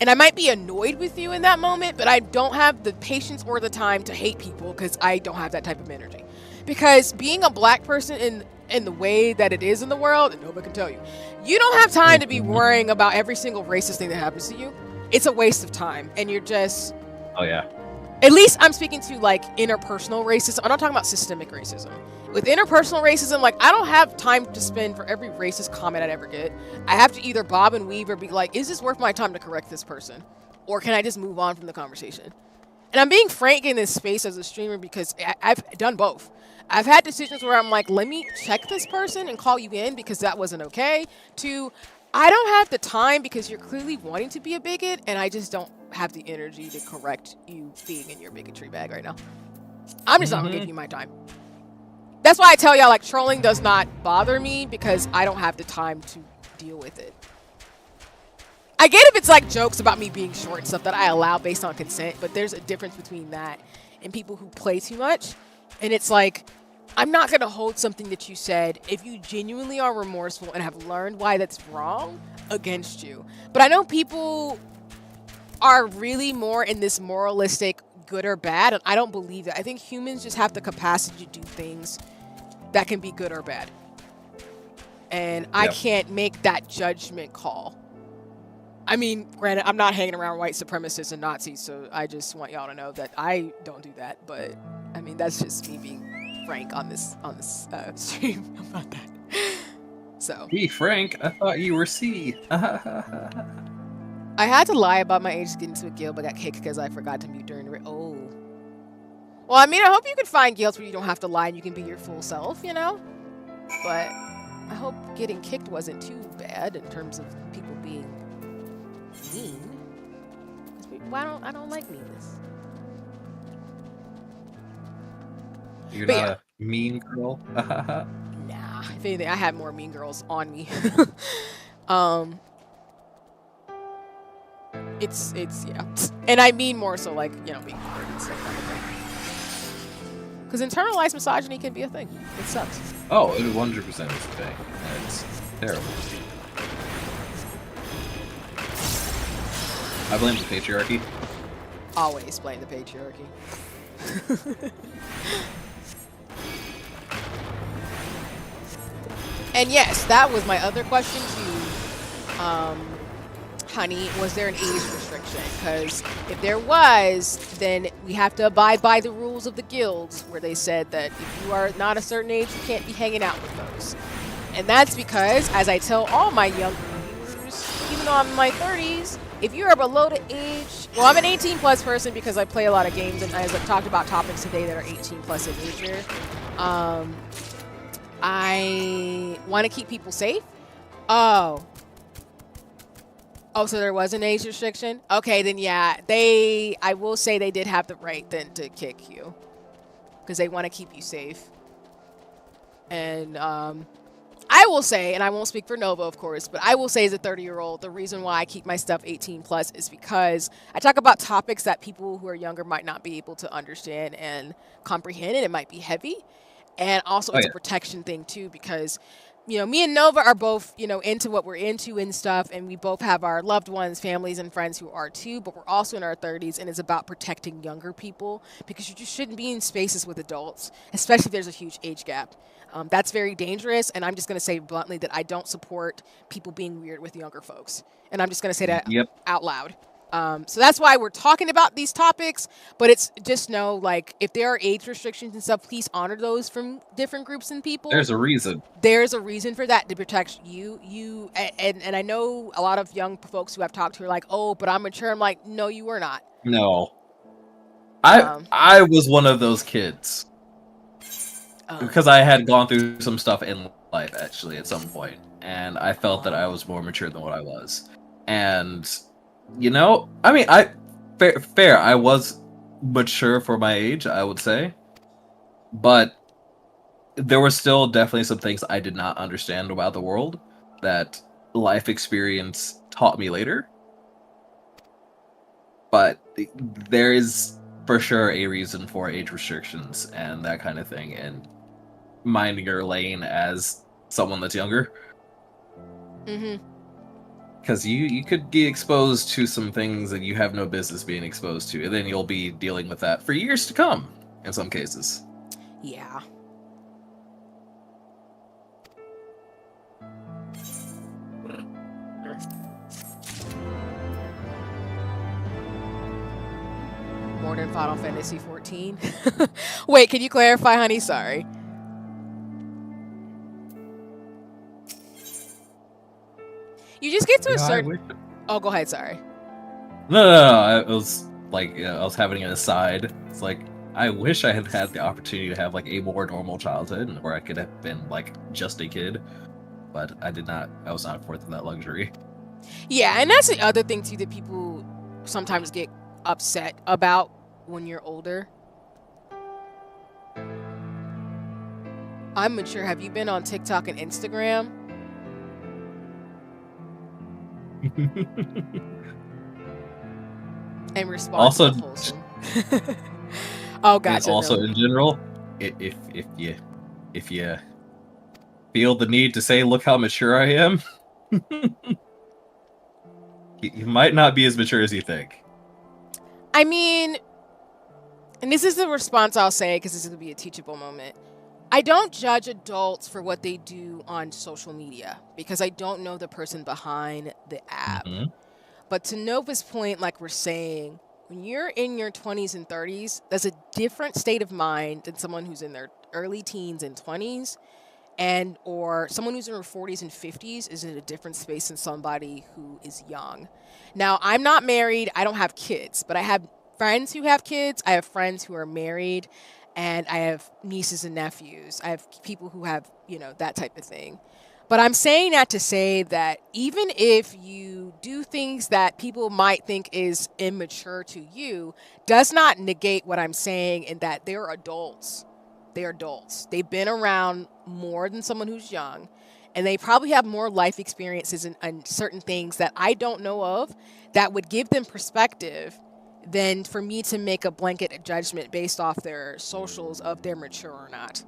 And I might be annoyed with you in that moment, but I don't have the patience or the time to hate people because I don't have that type of energy. Because being a black person in the way that it is in the world, and nobody can tell you, you don't have time to be worrying about every single racist thing that happens to you. It's a waste of time. And you're just... Oh, yeah. At least I'm speaking to, like, interpersonal racism. I'm not talking about systemic racism. With interpersonal racism, like, I don't have time to spend for every racist comment I'd ever get. I have to either bob and weave or be like, is this worth my time to correct this person? Or can I just move on from the conversation? And I'm being frank in this space as a streamer because I've done both. I've had decisions where I'm like, let me check this person and call you in because that wasn't okay. To, I don't have the time because you're clearly wanting to be a bigot and I just don't have the energy to correct you being in your bigotry bag right now. I'm just not gonna give you my time. That's why I tell y'all, like, trolling does not bother me because I don't have the time to deal with it. I get if it's like jokes about me being short and stuff that I allow based on consent, but there's a difference between that and people who play too much. And it's like, I'm not gonna hold something that you said if you genuinely are remorseful and have learned why that's wrong against you. But I know people are really more in this moralistic good or bad, and I don't believe that. I think humans just have the capacity to do things that can be good or bad. And I Yep. can't make that judgment call. I mean, granted, I'm not hanging around white supremacists and Nazis, so I just want y'all to know that I don't do that. But I mean, that's just me being frank on this stream about that. So Hey, Frank, I thought you were C. I had to lie about my age to get into a guild, but got kicked because I forgot to mute during the. Oh. Well, I mean, I hope you can find guilds where you don't have to lie and you can be your full self, you know. But I hope getting kicked wasn't too bad in terms of people being mean. I don't like meanness. You're But not yeah. a mean girl. Nah, if anything, I had more mean girls on me. It's yeah, and I mean more so like, you know, being hard and stuff like that. Because internalized misogyny can be a thing. It sucks. Oh, it 100% is a thing. And it's terrible. I blame the patriarchy. Always blame the patriarchy. And yes, that was my other question too. Honey, was there an age restriction? Because if there was, then we have to abide by the rules of the guilds, where they said that if you are not a certain age, you can't be hanging out with those. And that's because, as I tell all my younger viewers, even though I'm in my 30s, if you are below the age, well, I'm an 18 plus person because I play a lot of games, and as I've talked about topics today that are 18 plus in nature, I want to keep people safe. Oh, so there was an age restriction? Okay, then yeah, I will say they did have the right then to kick you. Because they want to keep you safe. And I will say, and I won't speak for Nova, of course, but I will say as a 30-year-old, the reason why I keep my stuff 18 plus is because I talk about topics that people who are younger might not be able to understand and comprehend, and it might be heavy. And also it's a protection thing too, because, you know, me and Nova are both, you know, into what we're into and stuff, and we both have our loved ones, families, and friends who are too, but we're also in our 30s, and it's about protecting younger people, because you just shouldn't be in spaces with adults, especially if there's a huge age gap. That's very dangerous, and I'm just going to say bluntly that I don't support people being weird with younger folks. And I'm just going to say that out loud. So that's why we're talking about these topics, but it's just know, like, if there are age restrictions and stuff, please honor those from different groups and people. There's a reason. There's a reason for that, to protect you, and I know a lot of young folks who I've talked to are like, oh, but I'm mature. I'm like, no, you were not. No. I was one of those kids. Because I had gone through some stuff in life, actually, at some point, and I felt that I was more mature than what I was. And, you know, I mean, fair, I was mature for my age, I would say. But there were still definitely some things I did not understand about the world that life experience taught me later. But there is for sure a reason for age restrictions and that kind of thing, and minding your lane as someone that's younger. Because you could be exposed to some things that you have no business being exposed to, and then you'll be dealing with that for years to come in some cases. Yeah. More than Final Fantasy 14. Wait, can you clarify, honey? Sorry. You just get to a certain. Oh, go ahead. Sorry. No. It was like, I was having an aside. It's like, I wish I had had the opportunity to have like a more normal childhood, where I could have been like just a kid, but I did not. I was not afforded that luxury. Yeah, and that's the other thing too that people sometimes get upset about when you're older. I'm mature. Have you been on TikTok and Instagram? And responsible, Also, wholesome. Oh, gotcha. And also, in general, if you feel the need to say, "Look how mature I am," you might not be as mature as you think. I mean, and this is the response I'll say because this is going to be a teachable moment. I don't judge adults for what they do on social media because I don't know the person behind the app. Hmm. But to Nova's point, like we're saying, when you're in your 20s and 30s, that's a different state of mind than someone who's in their early teens and 20s, and or someone who's in their 40s and 50s is in a different space than somebody who is young. Now, I'm not married, I don't have kids, but I have friends who have kids, I have friends who are married, and I have nieces and nephews. I have people who have, that type of thing. But I'm saying that to say that even if you do things that people might think is immature to you, does not negate what I'm saying in that they're adults. They're adults. They've been around more than someone who's young, and they probably have more life experiences and certain things that I don't know of that would give them perspective than for me to make a blanket judgment based off their socials of they're mature or not.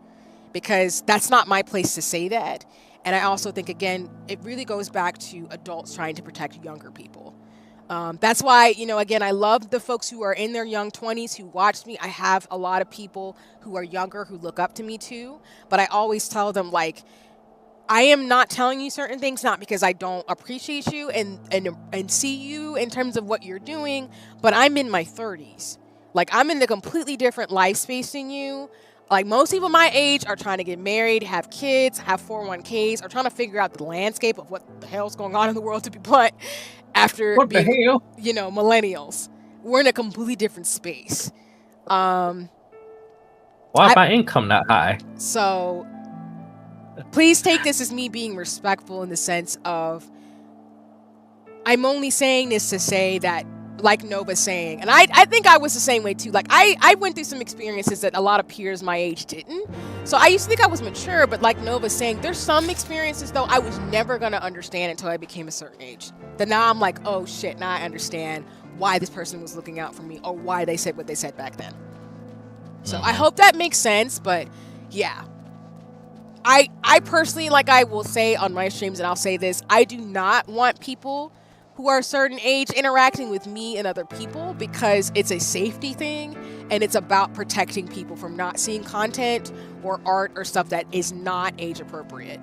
Because that's not my place to say that. And I also think, again, it really goes back to adults trying to protect younger people. That's why, again, I love the folks who are in their young 20s who watch me. I have a lot of people who are younger who look up to me too. But I always tell them, like, I am not telling you certain things, not because I don't appreciate you and see you in terms of what you're doing, but I'm in my 30s. Like, I'm in a completely different life space than you. Like, most people my age are trying to get married, have kids, have 401ks, are trying to figure out the landscape of what the hell's going on in the world, to be blunt, after What being, the hell? millennials. We're in a completely different space. Why I- my income not high? So please take this as me being respectful in the sense of I'm only saying this to say that, like Nova's saying, and I think I was the same way too. Like, I went through some experiences that a lot of peers my age didn't. So I used to think I was mature, but like Nova's saying, there's some experiences though I was never going to understand until I became a certain age. Then now I'm like, oh shit, now I understand why this person was looking out for me or why they said what they said back then. So I hope that makes sense, but yeah. I personally, like I will say on my streams, and I'll say this, I do not want people who are a certain age interacting with me and other people because it's a safety thing and it's about protecting people from not seeing content or art or stuff that is not age appropriate.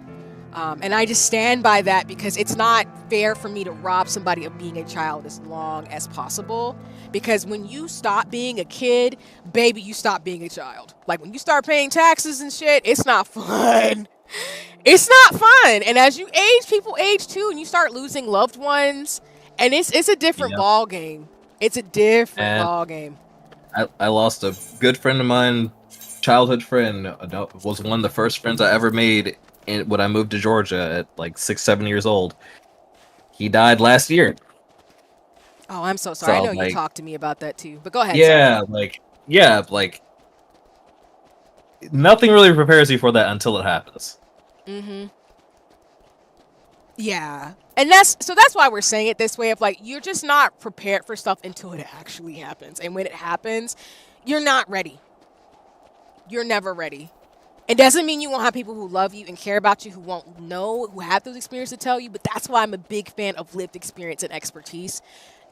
And I just stand by that because it's not fair for me to rob somebody of being a child as long as possible. Because when you stop being a kid, baby, you stop being a child. Like, when you start paying taxes and shit, it's not fun. It's not fun. And as you age, people age too, and you start losing loved ones. And it's a different ball game. It's a different ball game. I lost a good friend of mine, childhood friend, was one of the first friends I ever made when I moved to Georgia at like 6-7 years old. He died last year. Oh, I'm so sorry. So, I know you talked to me about that too, but go ahead. Yeah, like nothing really prepares you for that until it happens. Yeah. And that's why we're saying it this way of like, you're just not prepared for stuff until it actually happens. And when it happens, you're not ready. You're never ready. It doesn't mean you won't have people who love you and care about you who won't know, who have those experiences to tell you, but that's why I'm a big fan of lived experience and expertise,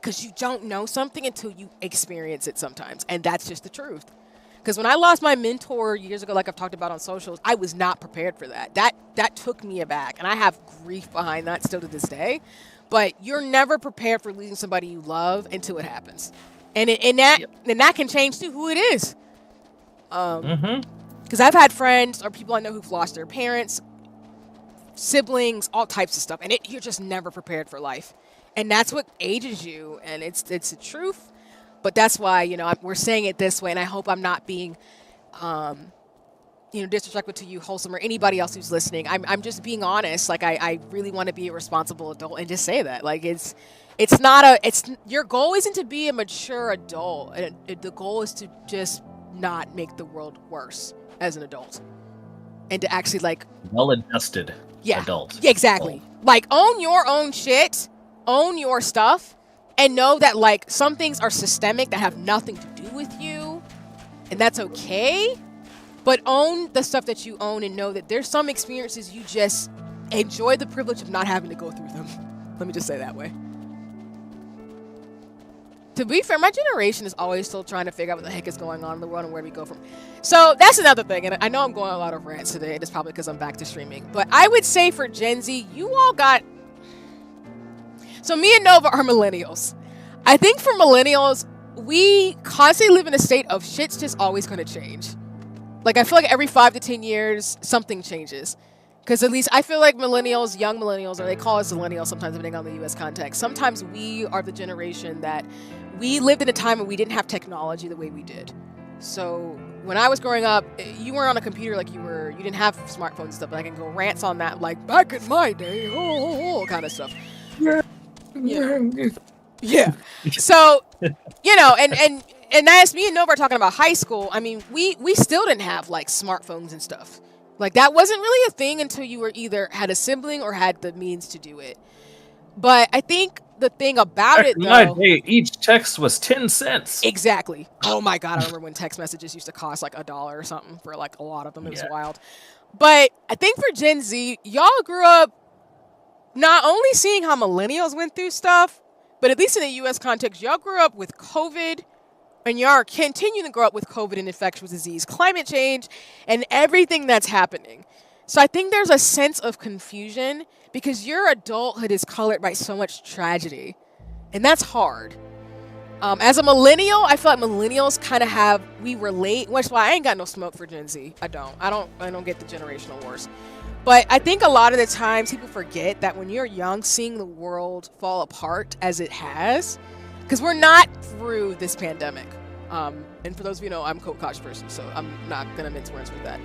because you don't know something until you experience it sometimes, and that's just the truth. Because when I lost my mentor years ago, like I've talked about on socials, I was not prepared for that. That took me aback, and I have grief behind that still to this day. But you're never prepared for losing somebody you love until it happens, and that can change to who it is. Because I've had friends or people I know who've lost their parents, siblings, all types of stuff, and you're just never prepared for life, and that's what ages you, and it's the truth. But that's why we're saying it this way, and I hope I'm not being, disrespectful to you, Wholesome, or anybody else who's listening. I'm just being honest. Like I really want to be a responsible adult and just say that. Like it's your goal isn't to be a mature adult. The goal is to just not make the world worse as an adult, and to actually like well-adjusted adult. Yeah, exactly. Like own your own shit, own your stuff, and know that like some things are systemic that have nothing to do with you, and that's okay. But own the stuff that you own and know that there's some experiences you just enjoy the privilege of not having to go through them. Let me just say that way. To be fair, my generation is always still trying to figure out what the heck is going on in the world and where we go from. So that's another thing, and I know I'm going a lot of rants today, and it's probably because I'm back to streaming. But I would say for Gen Z, you all got... So me and Nova are millennials. I think for millennials, we constantly live in a state of shit's just always going to change. Like, I feel like every 5 to 10 years, something changes. Because at least I feel like millennials, young millennials, or they call us millennials sometimes depending on the US context, sometimes we are the generation that we lived in a time when we didn't have technology the way we did. So when I was growing up, you weren't on a computer like you didn't have smartphones and stuff, but I can go rants on that, like back in my day, kind of stuff. Yeah. So, and as me and Nova are talking about high school, I mean, we still didn't have like smartphones and stuff. Like that wasn't really a thing until you were either had a sibling or had the means to do it. But I think the thing about it, though, my day, each text was 10 cents. Exactly. Oh my God, I remember when text messages used to cost like $1 or something for like a lot of them. It was wild. But I think for Gen Z, y'all grew up not only seeing how millennials went through stuff, but at least in the U.S. context, y'all grew up with COVID, and y'all are continuing to grow up with COVID and infectious disease, climate change, and everything that's happening. So I think there's a sense of confusion because your adulthood is colored by so much tragedy, and that's hard. As a millennial, I feel like millennials kind of we relate, which is why I ain't got no smoke for Gen Z. I don't get the generational wars. But I think a lot of the times people forget that when you're young, seeing the world fall apart as it has, because we're not through this pandemic. And for those of you who know, I'm a co-cautious person, so I'm not going to mince words with that.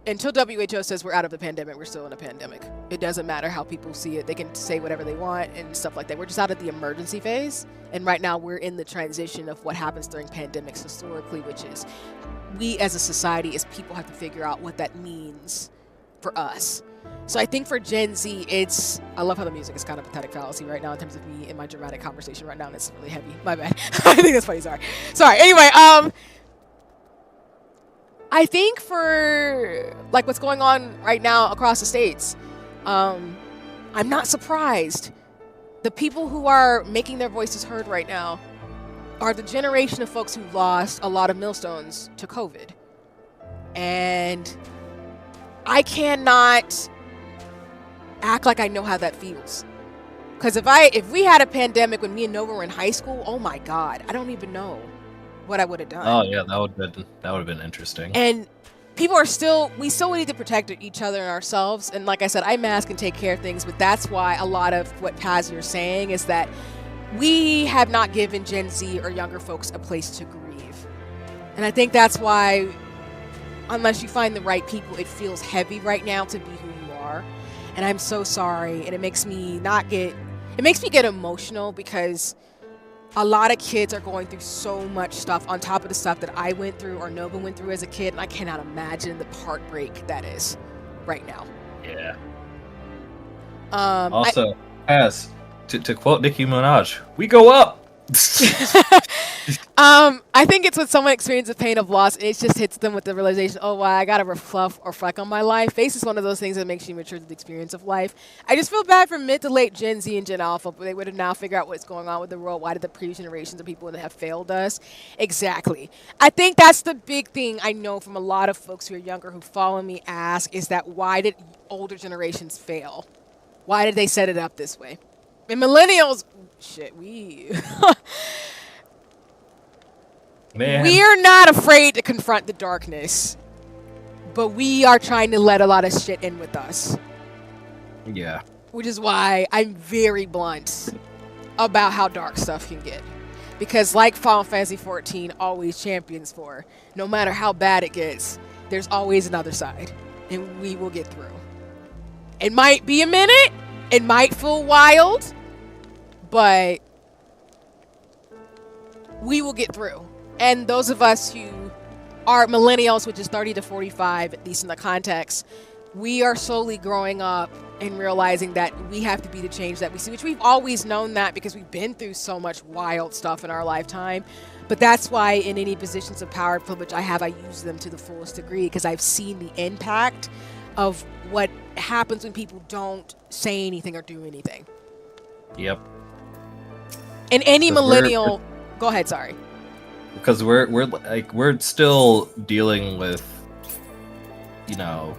Until WHO says we're out of the pandemic, we're still in a pandemic. It doesn't matter how people see it. They can say whatever they want and stuff like that. We're just out of the emergency phase. And right now we're in the transition of what happens during pandemics historically, which is we as a society, as people, have to figure out what that means for us. So I think for Gen Z, I love how the music is kind of pathetic fallacy right now in terms of me and my dramatic conversation right now, and it's really heavy. My bad. I think that's funny. Sorry. Anyway, I think for like what's going on right now across the states, I'm not surprised. The people who are making their voices heard right now are the generation of folks who lost a lot of millstones to COVID. And I cannot act like I know how that feels. Because if we had a pandemic when me and Nova were in high school, oh my God, I don't even know what I would have done. Oh yeah, that would have been interesting. And we still need to protect each other and ourselves. And like I said, I mask and take care of things, but that's why a lot of what Paz you're saying is that we have not given Gen Z or younger folks a place to grieve. And I think that's why, unless you find the right people, it feels heavy right now to be who you are. And I'm so sorry. And it makes me get emotional because a lot of kids are going through so much stuff on top of the stuff that I went through or Nova went through as a kid. And I cannot imagine the heartbreak that is right now. Yeah. Also, as to quote Nicki Minaj, we go up. I think it's when someone experiences the pain of loss, and it just hits them with the realization, oh, wow, I gotta reflect on my life. Face is one of those things that makes you mature to the experience of life. I just feel bad for mid to late Gen Z and Gen Alpha, but they would have now figured out what's going on with the world. Why did the previous generations of people that have failed us? Exactly. I think that's the big thing I know from a lot of folks who are younger who follow me ask is that why did older generations fail? Why did they set it up this way? And millennials, Man. we are not afraid to confront the darkness, but we are trying to let a lot of shit in with us. Yeah. Which is why I'm very blunt about how dark stuff can get. Because like Final Fantasy 14 always champions for, no matter how bad it gets, there's always another side. And we will get through. It might be a minute. It might feel wild. But we will get through. And those of us who are millennials, which is 30 to 45, at least in the context, we are slowly growing up and realizing that we have to be the change that we see, which we've always known that because we've been through so much wild stuff in our lifetime. But that's why in any positions of power and privilege I use them to the fullest degree, because I've seen the impact of what happens when people don't say anything or do anything. Yep. And any 'Cause millennial, go ahead. Sorry. because we're still dealing with, you know,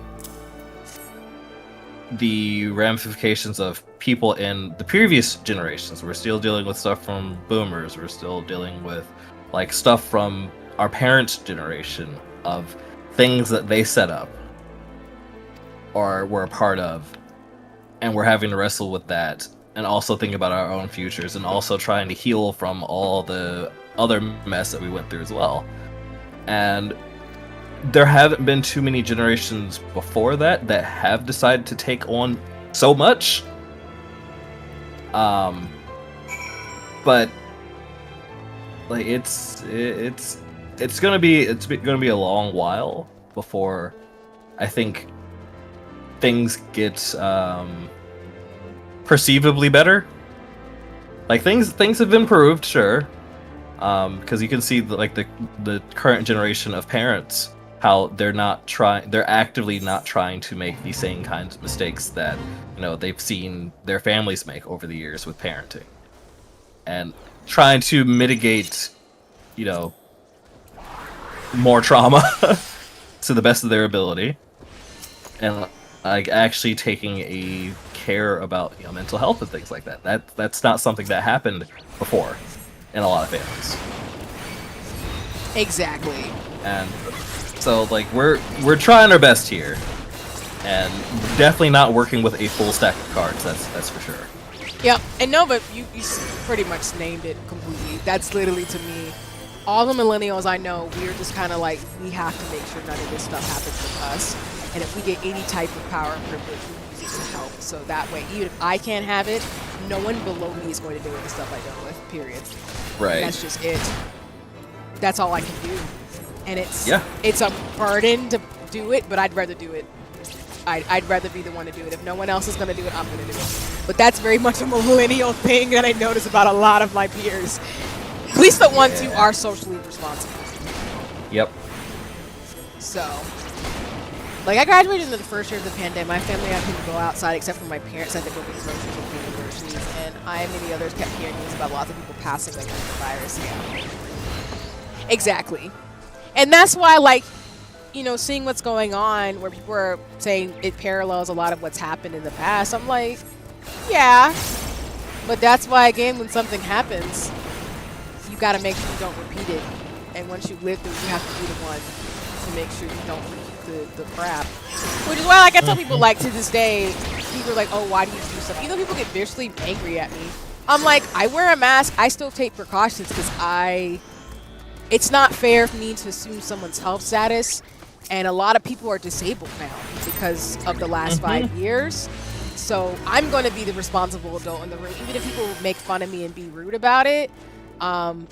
the ramifications of people in the previous generations. We're still dealing with stuff from boomers. We're still dealing with like stuff from our parents' generation of things that they set up or were a part of, and we're having to wrestle with that, and also think about our own futures, and also trying to heal from all the other mess that we went through as well. And there haven't been too many generations before that have decided to take on so much. But like it's gonna be a long while before I think things get perceivably better. Like things have improved, sure, because you can see the current generation of parents, how they're actively not trying to make the same kinds of mistakes that, you know, they've seen their families make over the years with parenting, and trying to mitigate, you know, more trauma to the best of their ability, and like actually taking a care about, you know, mental health and things like that. That's not something that happened before in a lot of families. Exactly. And so like we're trying our best here, and definitely not working with a full stack of cards. That's for sure. Yep. And no, but you pretty much named it completely. That's literally, to me, all the millennials I know, we're just kind of like, we have to make sure none of this stuff happens with us. And if we get any type of power and privilege, we use it to help. So that way, even if I can't have it, no one below me is going to deal with the stuff I deal with, period. Right. And that's just it. That's all I can do. And it's a burden to do it, but I'd rather do it. I'd rather be the one to do it. If no one else is going to do it, I'm going to do it. But that's very much a millennial thing that I notice about a lot of my peers. At least the ones who are socially responsible. Yep. So, like, I graduated in the first year of the pandemic. My family had people go outside, except for my parents had to go get groceries at universities. And I and many others kept hearing news about lots of people passing away from the virus. Yeah. Exactly. And that's why, like, you know, seeing what's going on, where people are saying it parallels a lot of what's happened in the past, I'm like, yeah. But that's why, again, when something happens, you got to make sure you don't repeat it. And once you live through it, you have to be the one to make sure you don't repeat the crap. Which is why, like, I tell people, like, to this day, people are like, oh, why do you do stuff? Even though people get viciously angry at me, I'm like, I wear a mask. I still take precautions because it's not fair for me to assume someone's health status. And a lot of people are disabled now because of the last 5 years. So I'm going to be the responsible adult in the room, even if people make fun of me and be rude about it, to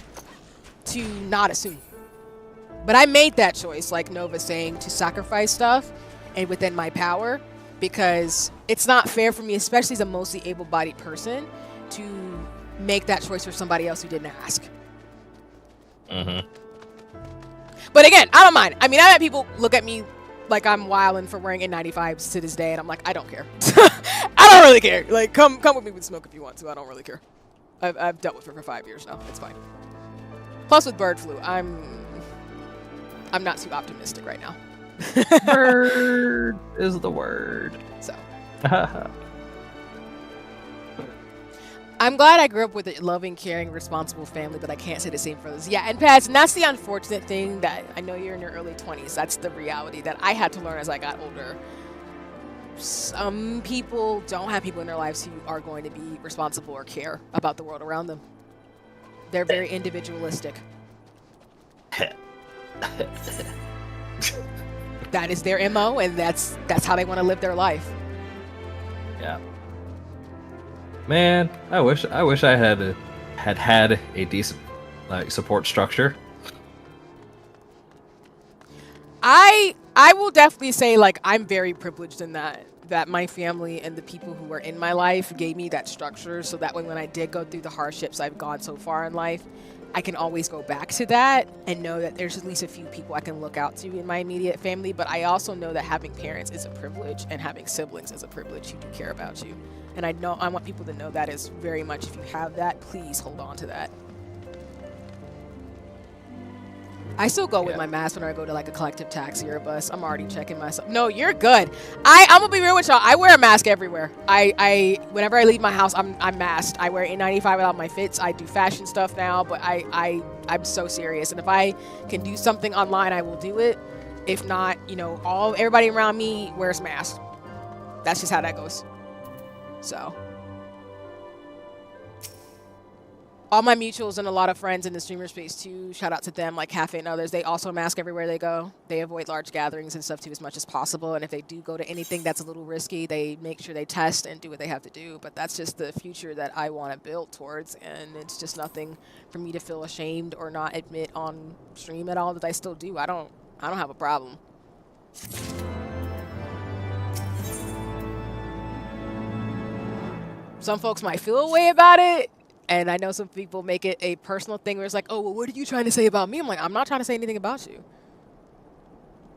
not assume. But I made that choice, like Nova's saying, to sacrifice stuff and within my power, because it's not fair for me, especially as a mostly able-bodied person, to make that choice for somebody else who didn't ask. But again, I don't mind. I mean, I've had people look at me like I'm wilding for wearing N95s to this day, and I'm like, I don't care. I don't really care. Like, come with me with smoke if you want to. I don't really care. I've dealt with it for 5 years now. It's fine. Plus, with bird flu, I'm not too optimistic right now. Bird is the word. So. I'm glad I grew up with a loving, caring, responsible family, but I can't say the same for others. Yeah, and Paz, and that's the unfortunate thing, that I know you're in your early 20s. That's the reality that I had to learn as I got older. Some people don't have people in their lives who are going to be responsible or care about the world around them. They're very individualistic. That is their MO, and that's how they want to live their life. Yeah. Man, I wish I had a decent support structure. I will definitely say, like, I'm very privileged in that my family and the people who were in my life gave me that structure, so that when I did go through the hardships I've gone so far in life, I can always go back to that and know that there's at least a few people I can look out to in my immediate family. But I also know that having parents is a privilege, and having siblings is a privilege who do care about you. And I want people to know that is very much, if you have that, please hold on to that. I still go with my mask when I go to like a collective taxi or a bus. I'm already checking myself. No, you're good. I'm gonna be real with y'all. I wear a mask everywhere. Whenever I leave my house, I'm masked. I wear N95 without my fits. I do fashion stuff now, but I'm so serious. And if I can do something online, I will do it. If not, you know, everybody around me wears masks. That's just how that goes. So. All my mutuals and a lot of friends in the streamer space too, shout out to them, like Cafe and others, they also mask everywhere they go. They avoid large gatherings and stuff too as much as possible. And if they do go to anything that's a little risky, they make sure they test and do what they have to do. But that's just the future that I want to build towards. And it's just nothing for me to feel ashamed or not admit on stream at all that I still do. I don't have a problem. Some folks might feel a way about it. And I know some people make it a personal thing where it's like, oh, well, what are you trying to say about me? I'm like, I'm not trying to say anything about you.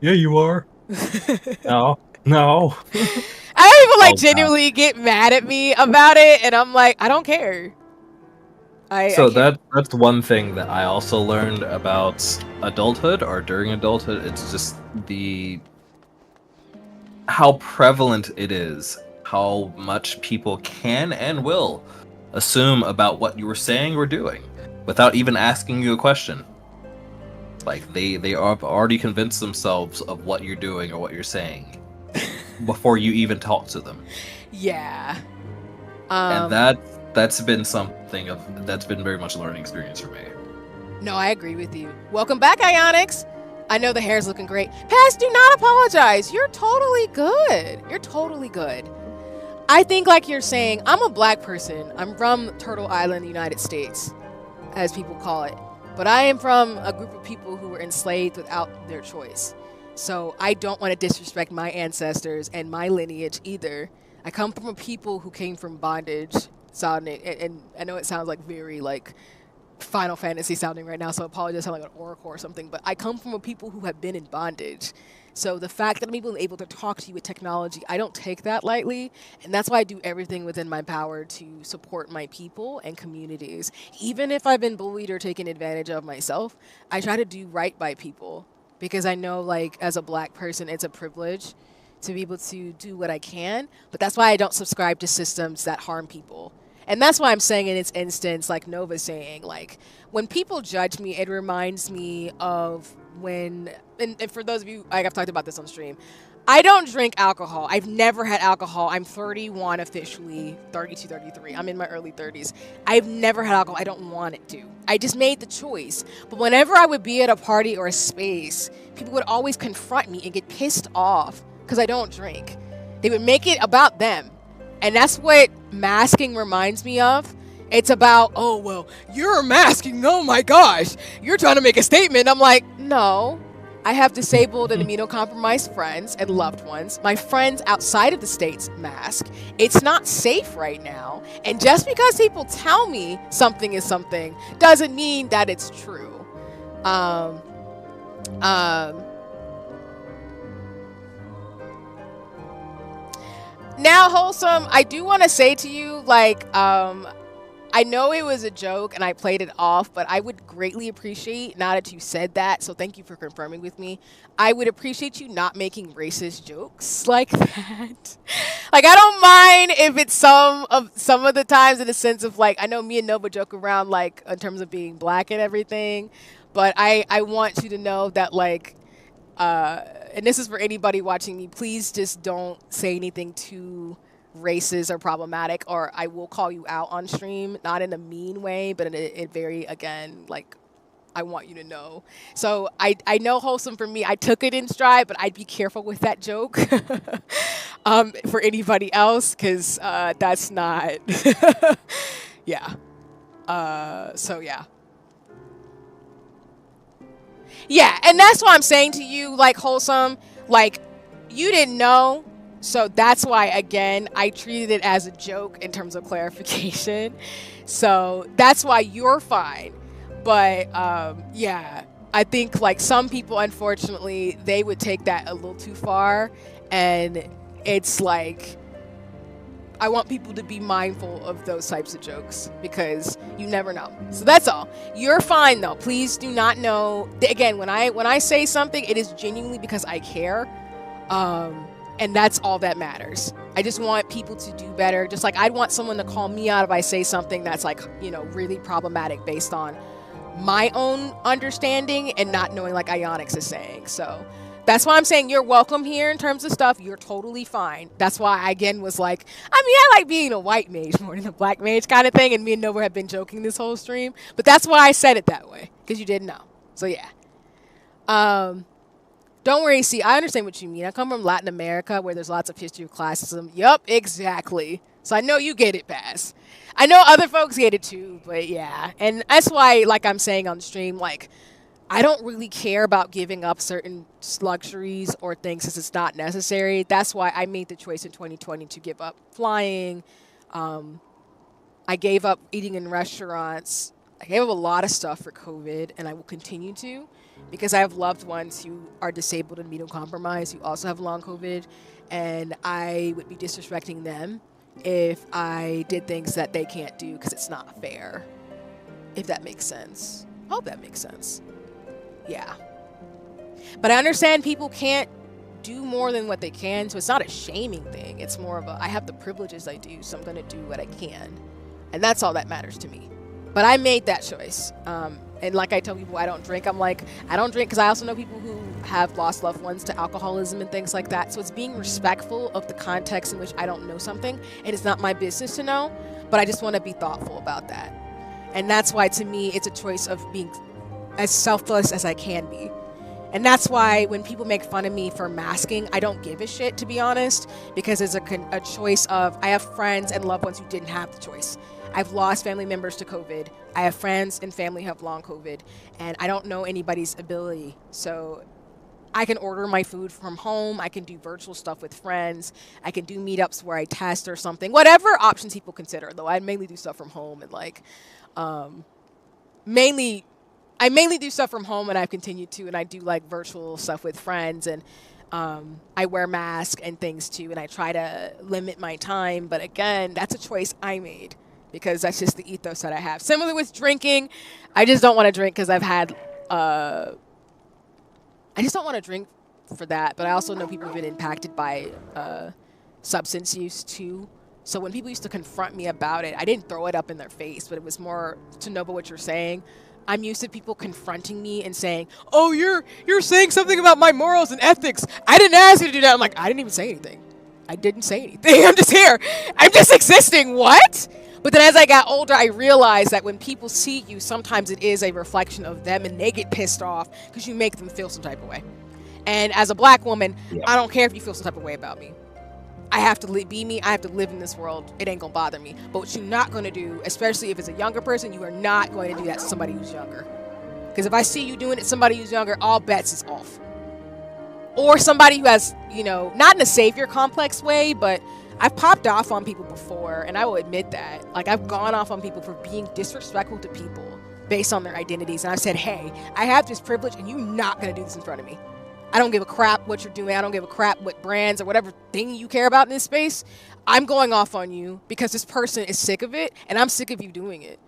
Yeah, you are. No. I have people like genuinely get mad at me about it, and I'm like, I don't care. That's one thing that I also learned about adulthood or during adulthood. It's just how prevalent it is, how much people can and will assume about what you were saying or doing without even asking you a question. Like they have already convinced themselves of what you're doing or what you're saying before you even talk to them. Yeah. And that's been something that's been very much a learning experience for me. No, I agree with you. Welcome back, Ionics. I know the hair's looking great. Paz, do not apologize. You're totally good. You're totally good. I think, like you're saying, I'm a black person. I'm from Turtle Island, United States, as people call it. But I am from a group of people who were enslaved without their choice. So I don't want to disrespect my ancestors and my lineage either. I come from a people who came from bondage, sounding, and I know it sounds like very like Final Fantasy sounding right now, so I apologize, I sound like an oracle or something, but I come from a people who have been in bondage. So the fact that I'm able to talk to you with technology, I don't take that lightly. And that's why I do everything within my power to support my people and communities. Even if I've been bullied or taken advantage of myself, I try to do right by people. Because I know, like, as a black person, it's a privilege to be able to do what I can. But that's why I don't subscribe to systems that harm people. And that's why I'm saying in its instance, like Nova's saying, like, when people judge me, it reminds me of when, and for those of you, like I've talked about this on stream, I don't drink alcohol. I've never had alcohol. I'm 31 officially, 32, 33. I'm in my early 30s. I've never had alcohol. I don't want it to. I just made the choice. But whenever I would be at a party or a space, people would always confront me and get pissed off because I don't drink. They would make it about them. And that's what masking reminds me of. It's about, oh, well, you're masking. Oh, my gosh. You're trying to make a statement. I'm like, no. I have disabled and immunocompromised friends and loved ones. My friends outside of the States mask. It's not safe right now. And just because people tell me something is something doesn't mean that it's true. Now, Wholesome, I do want to say to you, like, I know it was a joke and I played it off, but I would greatly appreciate, now that you said that, so thank you for confirming with me, I would appreciate you not making racist jokes like that. Like, I don't mind if it's some of the times in the sense of, like, I know me and Nova joke around, like, in terms of being black and everything, but I want you to know that, like, and this is for anybody watching me, please just don't say anything too racist or problematic, or I will call you out on stream, not in a mean way, but in a very, again, like, I want you to know. So I know, Wholesome, for me, I took it in stride, but I'd be careful with that joke for anybody else, because that's not, yeah. So yeah. Yeah, and that's why I'm saying to you, like, Wholesome, like, you didn't know. So that's why, again, I treated it as a joke in terms of clarification. So that's why you're fine. But yeah, I think like some people, unfortunately, they would take that a little too far, and it's like I want people to be mindful of those types of jokes because you never know. So that's all. You're fine though. Please do not know. Again, when I say something, it is genuinely because I care, and that's all that matters. I just want people to do better. Just like I'd want someone to call me out if I say something that's like, really problematic based on my own understanding and not knowing like Ionix is saying. So that's why I'm saying you're welcome here in terms of stuff. You're totally fine. That's why I again was like, I like being a white mage more than a black mage kind of thing. And me and Nova have been joking this whole stream, but that's why I said it that way because you didn't know. So yeah. Don't worry. See, I understand what you mean. I come from Latin America where there's lots of history of classism. Yup, exactly. So I know you get it, Baz. I know other folks get it too, but yeah. And that's why, like I'm saying on the stream, like, I don't really care about giving up certain luxuries or things since it's not necessary. That's why I made the choice in 2020 to give up flying. I gave up eating in restaurants. I gave up a lot of stuff for COVID, and I will continue to because I have loved ones who are disabled and immunocompromised who also have long COVID, and I would be disrespecting them if I did things that they can't do because it's not fair, if that makes sense. I hope that makes sense. Yeah. But I understand people can't do more than what they can, so it's not a shaming thing. It's more of a, I have the privileges I do, so I'm going to do what I can. And that's all that matters to me. But I made that choice. And like I tell people, I don't drink. I'm like, I don't drink because I also know people who have lost loved ones to alcoholism and things like that. So it's being respectful of the context in which I don't know something, and it's not my business to know, but I just want to be thoughtful about that. And that's why, to me, it's a choice of being as selfless as I can be. And that's why when people make fun of me for masking, I don't give a shit, to be honest, because it's a choice of, I have friends and loved ones who didn't have the choice. I've lost family members to COVID. I have friends and family who have long COVID, and I don't know anybody's ability. So I can order my food from home. I can do virtual stuff with friends. I can do meetups where I test or something, whatever options people consider, though. I mainly do stuff from home and like, I mainly do stuff from home, and I've continued to, and I do like virtual stuff with friends, and I wear masks and things too, and I try to limit my time. But again, that's a choice I made because that's just the ethos that I have. Similar with drinking, I just don't want to drink because I've had, I just don't want to drink for that. But I also know people have been impacted by substance use too. So when people used to confront me about it, I didn't throw it up in their face, but it was more to know about what you're saying. I'm used to people confronting me and saying, "Oh, you're saying something about my morals and ethics. I didn't ask you to do that." I'm like, I didn't even say anything. I didn't say anything. I'm just here. I'm just existing. What? But then as I got older, I realized that when people see you, sometimes it is a reflection of them, and they get pissed off because you make them feel some type of way. And as a black woman, I don't care if you feel some type of way about me. I have to be me. I have to live in this world. It ain't gonna bother me. But what you're not gonna do, especially if it's a younger person, you are not going to do that to somebody who's younger. Because if I see you doing it to somebody who's younger, all bets is off. Or somebody who has, not in a savior complex way, but I've popped off on people before, and I will admit that. Like, I've gone off on people for being disrespectful to people based on their identities. And I've said, hey, I have this privilege, and you're not gonna do this in front of me. I don't give a crap what you're doing. I don't give a crap what brands or whatever thing you care about in this space. I'm going off on you because this person is sick of it, and I'm sick of you doing it.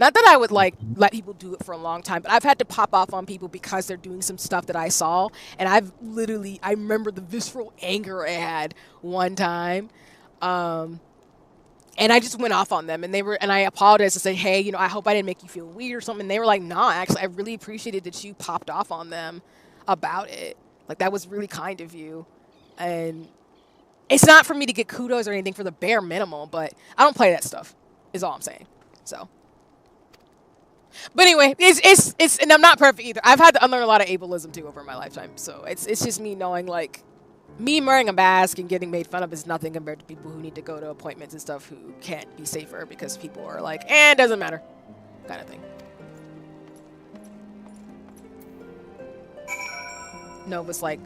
Not that I would like let people do it for a long time, but I've had to pop off on people because they're doing some stuff that I saw, and I remember the visceral anger I had one time, and I just went off on them, and I apologized and said, hey, I hope I didn't make you feel weird or something. And they were like, nah, actually, I really appreciated that you popped off on them about it. Like, that was really kind of you. And it's not for me to get kudos or anything for the bare minimum, but I don't play that stuff is all I'm saying. So, but anyway, it's and I'm not perfect either. I've had to unlearn a lot of ableism too over my lifetime. So it's just me knowing, like, me wearing a mask and getting made fun of is nothing compared to people who need to go to appointments and stuff who can't be safer because people are like, it doesn't matter kind of thing. Nova's like,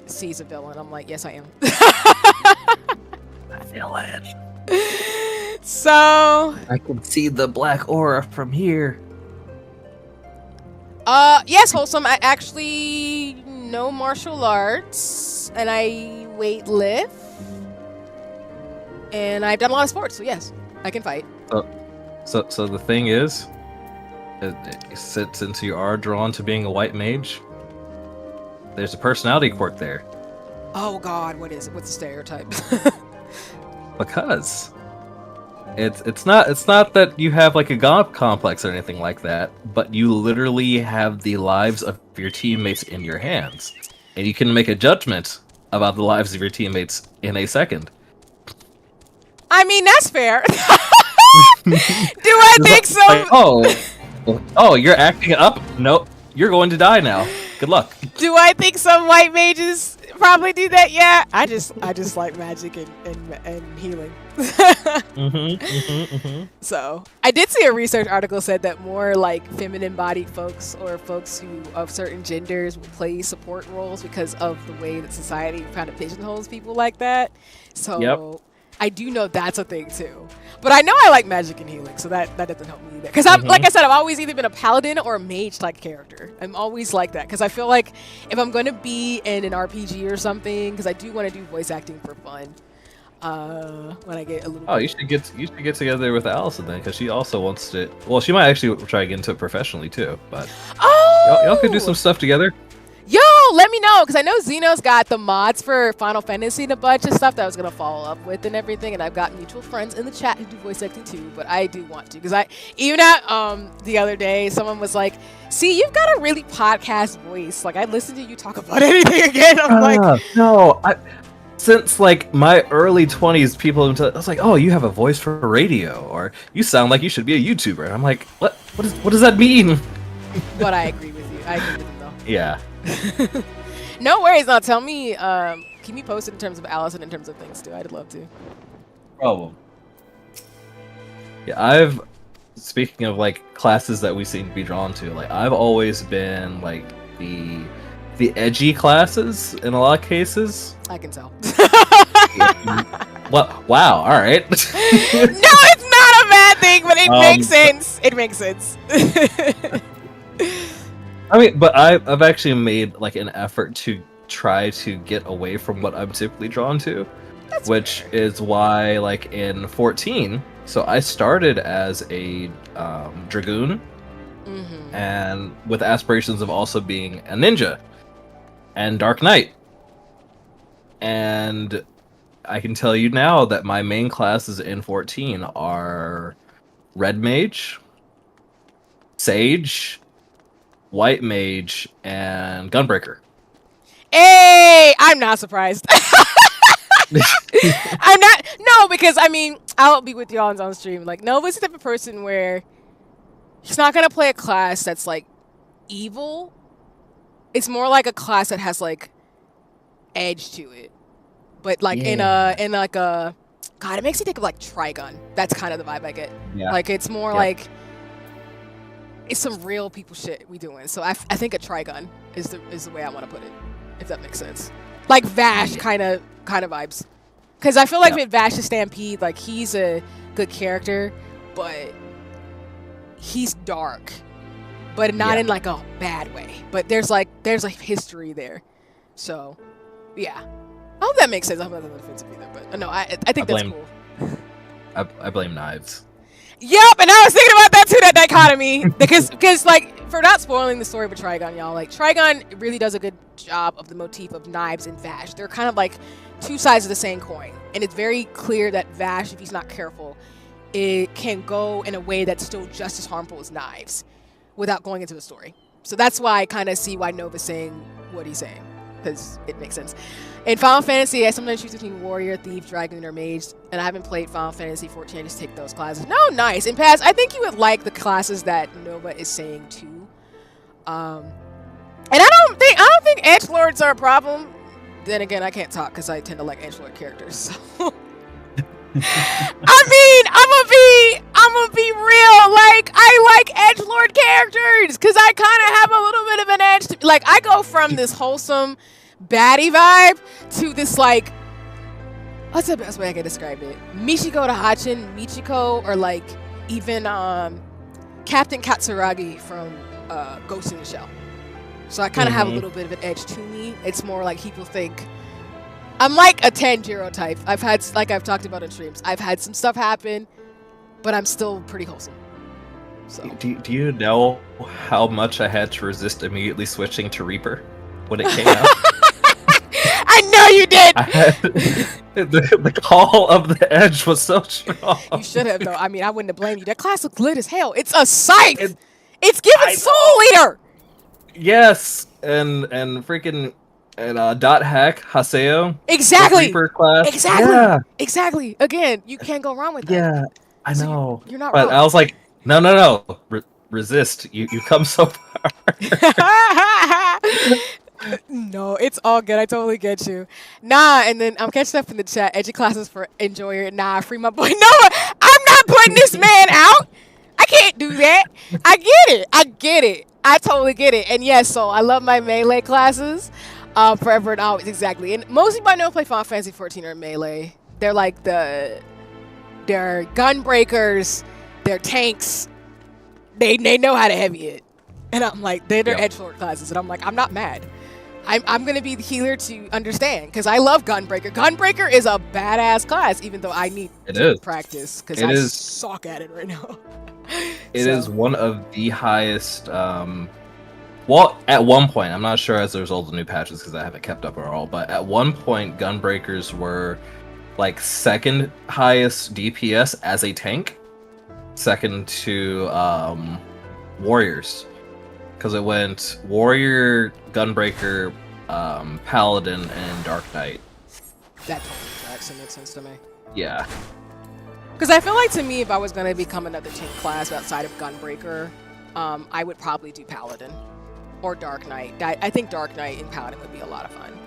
C's a villain. I'm like, yes, I am. I feel it. So I can see the black aura from here. Yes, wholesome. I actually know martial arts, and I weight lift, and I've done a lot of sports. So yes, I can fight. So the thing is, since you are drawn to being a white mage, there's a personality quirk there. Oh God, what is it? What's the stereotype? Because it's not that you have like a god complex or anything like that, but you literally have the lives of your teammates in your hands, and you can make a judgment about the lives of your teammates in a second. I mean, that's fair. Do I think so? Like, oh, you're acting up? Nope, you're going to die now. Good luck. Do I think some white mages probably do that? Yeah. I just like magic and healing. So I did see a research article said that more like feminine bodied folks or folks who of certain genders will play support roles because of the way that society kind of pigeonholes people like that. So Yep. I do know that's a thing too. But I know I like magic and healing, so that doesn't help me either. Because I'm like I said, I've always either been a paladin or a mage type character. I'm always like that because I feel like if I'm going to be in an RPG or something, because I do want to do voice acting for fun. When I get a little. Oh, you should get together with Allison then, because she also wants to. Well, she might actually try to get into it professionally too. But y'all could do some stuff together. Yo, let me know, because I know Xeno's got the mods for Final Fantasy and a bunch of stuff that I was going to follow up with and everything, and I've got mutual friends in the chat who do voice acting too, but I do want to, because even at the other day, someone was like, see, you've got a really podcast voice, like, I listen to you talk about anything again, I'm like... No, since like my early 20s, people I was like, oh, you have a voice for radio, or you sound like you should be a YouTuber, and I'm like, what does that mean? But I agree with you, I agree with him though. Yeah. No worries. Now tell me, keep me posted in terms of Allison, in terms of things too. I'd love to. Problem. Yeah, speaking of like classes that we seem to be drawn to, like I've always been like the edgy classes in a lot of cases. I can tell. Well, wow. All right. No, it's not a bad thing, but it makes sense. It makes sense. I mean, but I've actually made like an effort to try to get away from what I'm typically drawn to, which is why like in 14, so I started as a dragoon, and with aspirations of also being a ninja and Dark Knight. And I can tell you now that my main classes in 14 are Red Mage, Sage, White Mage, and Gunbreaker. Hey, I'm not surprised. I'm not. No, because I mean, I'll be with y'all on stream. Like, Nova's the type of person where he's not gonna play a class that's like evil. It's more like a class that has like edge to it, but like in like a God, it makes me think of like Trigun. That's kind of the vibe I get. Yeah. Like it's more like it's some real people shit we doing. So I think a Trigun is the way I want to put it, if that makes sense. Like Vash kind of vibes, because I feel like with Vash the Stampede, like he's a good character, but he's dark, but not in like a bad way. But there's like history there. So yeah, I hope that makes sense. I hope that's not offensive either, but no, I think that's cool. I blame knives. Yep, and I was thinking about that too, that dichotomy, because like, for not spoiling the story of Trigun, y'all, like Trigun really does a good job of the motif of knives and Vash. They're kind of like two sides of the same coin, and it's very clear that Vash, if he's not careful, it can go in a way that's still just as harmful as knives, without going into the story. So that's why I kind of see why Nova's saying what he's saying, because it makes sense. In Final Fantasy, I sometimes choose between Warrior, Thief, Dragon, or Mage, and I haven't played Final Fantasy 14. I just take those classes. No, nice. And Paz, I think you would like the classes that Nova is saying too. And I don't think edgelords are a problem. Then again, I can't talk because I tend to like edgelord characters. So. I mean, I'm gonna be real. Like, I like edgelord characters because I kind of have a little bit of an edge. Like, I go from this wholesome baddie vibe to this like, what's the best way I can describe it? Michiko to Hachin, Michiko, or like even Captain Katsuragi from Ghost in the Shell. So I kind of have a little bit of an edge to me. It's more like people think I'm like a Tanjiro type. I've talked about in streams. I've had some stuff happen, but I'm still pretty wholesome. So. Do you know how much I had to resist immediately switching to Reaper when it came out? I know you did! The call of the edge was so strong. You should have, though. I mean, I wouldn't have blamed you. That class looks lit as hell. It's a scythe! It's giving Soul Eater! Yes! And freaking... And dot hack Haseo. Exactly. Reaper class. Exactly. Yeah. Exactly. Again, you can't go wrong with that. Yeah, I So know. you're not but wrong. I was like, no. Resist. You come so far. No, it's all good. I totally get you. Nah, and then I'm catching up in the chat. Edgy classes for enjoyer. Nah, free my boy. No, I'm not putting this man out. I can't do that. I get it. I totally get it. And yes, so I love my melee classes. Forever and always, exactly. And most people I know play Final Fantasy 14 are melee. They're like they're gun breakers, they're tanks. They know how to heavy it. And I'm like, they're edgelord classes. And I'm like, I'm not mad. I'm gonna be the healer to understand because I love Gunbreaker. Gunbreaker is a badass class, even though I need to practice because I suck at it right now. It is one of the highest. Well, at one point, I'm not sure as a result of new patches because I haven't kept up at all. But at one point, Gunbreakers were like second highest DPS as a tank, second to Warriors. Because it went Warrior, Gunbreaker, Paladin, and Dark Knight. That totally tracks and makes sense to me. Yeah. Because I feel like to me, if I was going to become another tank class outside of Gunbreaker, I would probably do Paladin or Dark Knight. I think Dark Knight and Paladin would be a lot of fun.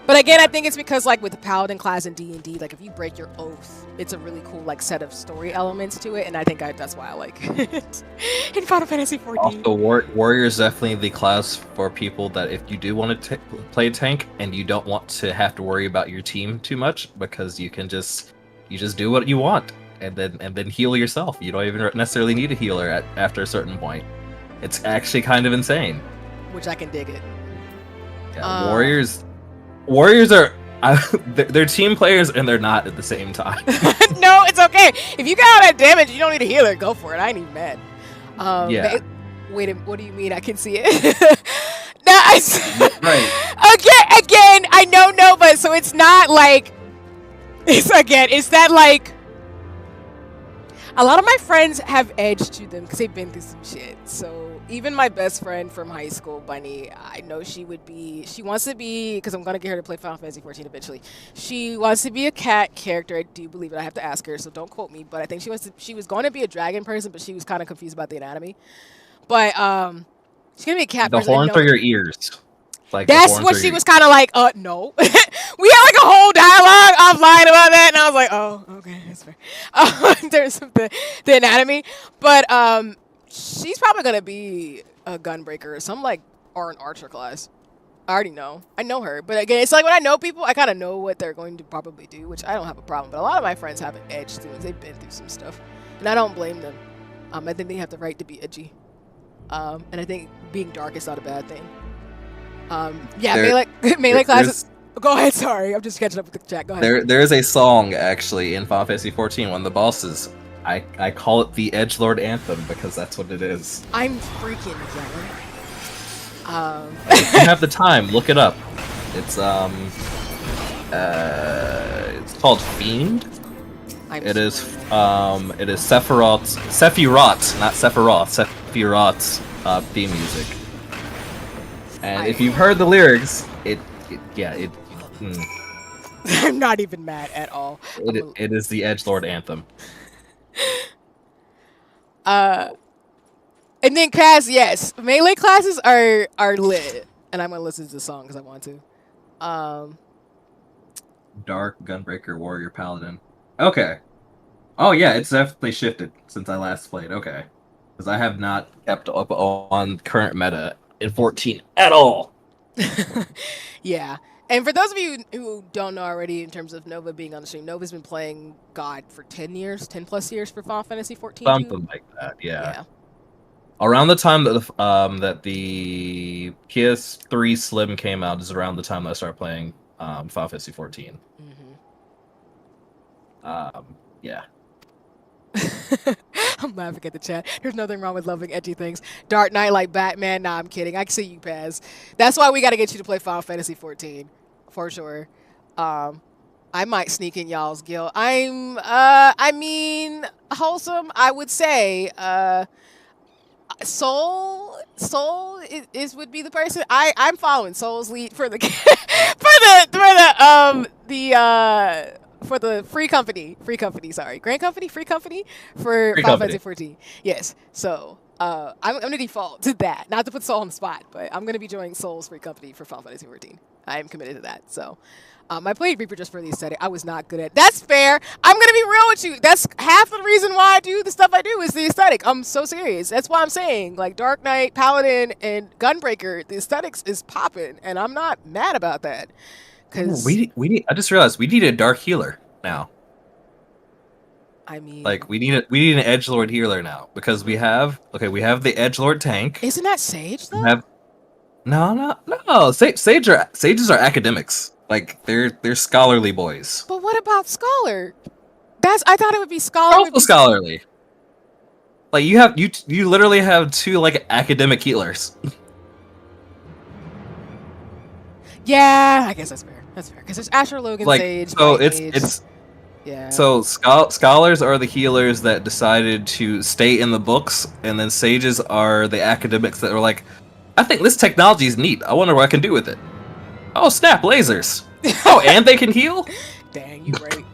But again, I think it's because like with the Paladin class in D&D, like if you break your oath, it's a really cool like set of story elements to it, and I think that's why I like it in Final Fantasy 14. Also, Warrior is definitely the class for people that if you do want to play tank and you don't want to have to worry about your team too much, because you just do what you want and then heal yourself. You don't even necessarily need a healer after a certain point. It's actually kind of insane. Which I can dig it. Yeah, Warriors are they're team players and they're not at the same time. No, it's okay. If you got all that damage, you don't need a healer. Go for it. I ain't even mad. Yeah. Wait, what do you mean? I can see it. No, Right. Again, I know Nova, so it's not like it's that like a lot of my friends have edge to them because they've been through some shit. So even my best friend from high school, Bunny, I know she wants to be, because I'm going to get her to play Final Fantasy 14 eventually. She wants to be a cat character. I do believe it. I have to ask her, so don't quote me. But I think she was going to be a dragon person, but she was kind of confused about the anatomy. But she's going to be a cat person. The horns are your ears. Like that's what she was kind of like, no. We had like a whole dialogue offline about that, and I was like, oh, okay, that's fair. In terms of the anatomy. But she's probably going to be a gunbreaker or an archer class. I already know. I know her. But again, it's like when I know people, I kind of know what they're going to probably do, which I don't have a problem. But a lot of my friends have an edge to it. They've been through some stuff. And I don't blame them. I think they have the right to be edgy. And I think being dark is not a bad thing. Melee classes. Go ahead, sorry. I'm just catching up with the chat. Go ahead. There is a song actually in Final Fantasy 14, one of the bosses. I call it the Edgelord Anthem because that's what it is. I'm freaking yelling. If you have the time, look it up. It's called Fiend. It is Sephiroth's, not Sephiroth, Sephiroth's theme music. And if you've heard the lyrics, I'm not even mad at all. It is the Edgelord Anthem. And then Cass, yes, melee classes are lit, and I'm gonna listen to the song because I want to. Dark, Gunbreaker, Warrior, Paladin. Okay. Oh yeah, it's definitely shifted since I last played. Okay, because I have not kept up on current meta in 14 at all. Yeah. And for those of you who don't know already, in terms of Nova being on the stream, Nova's been playing God for 10 plus years for Final Fantasy 14. Something like that, yeah. Around the time that the PS3 Slim came out is around the time that I started playing Final Fantasy 14. Yeah. I'm laughing at the chat. There's nothing wrong with loving edgy things. Dark Knight like Batman. Nah, I'm kidding. I can see you, Paz. That's why we got to get you to play Final Fantasy 14 for sure. I might sneak in y'all's guild. I mean, wholesome. I would say, Soul would be the person. I'm following Soul's lead for the for the free company, sorry, Grand Company, free company for Final Fantasy 14. Yes. So I'm gonna default to that. Not to put Soul on the spot, but I'm gonna be joining Soul's free company for Final Fantasy 14. I am committed to that. So I played Reaper just for the aesthetic. I was not good at. That's fair. I'm gonna be real with you. That's half the reason why I do the stuff I do is the aesthetic. I'm so serious. That's why I'm saying like Dark Knight, Paladin, and Gunbreaker. The aesthetics is popping, and I'm not mad about that. Cause we need. I just realized we need a dark healer now. I mean, Like we need an edgelord healer now because we have the edgelord tank. Isn't that Sage though? No. Sages are academics. Like they're scholarly boys. But what about Scholar? I thought it would be Scholar. Also scholarly. Like you literally have two like academic healers. Yeah, I guess that's fair. That's fair because there's Asher, Logan, Like Sage. so Bright it's Mage. Yeah. So scholars are the healers that decided to stay in the books, and then sages are the academics that are like, I think this technology is neat. I wonder what I can do with it. Oh snap, lasers! Oh, and they can heal. Dang, you right.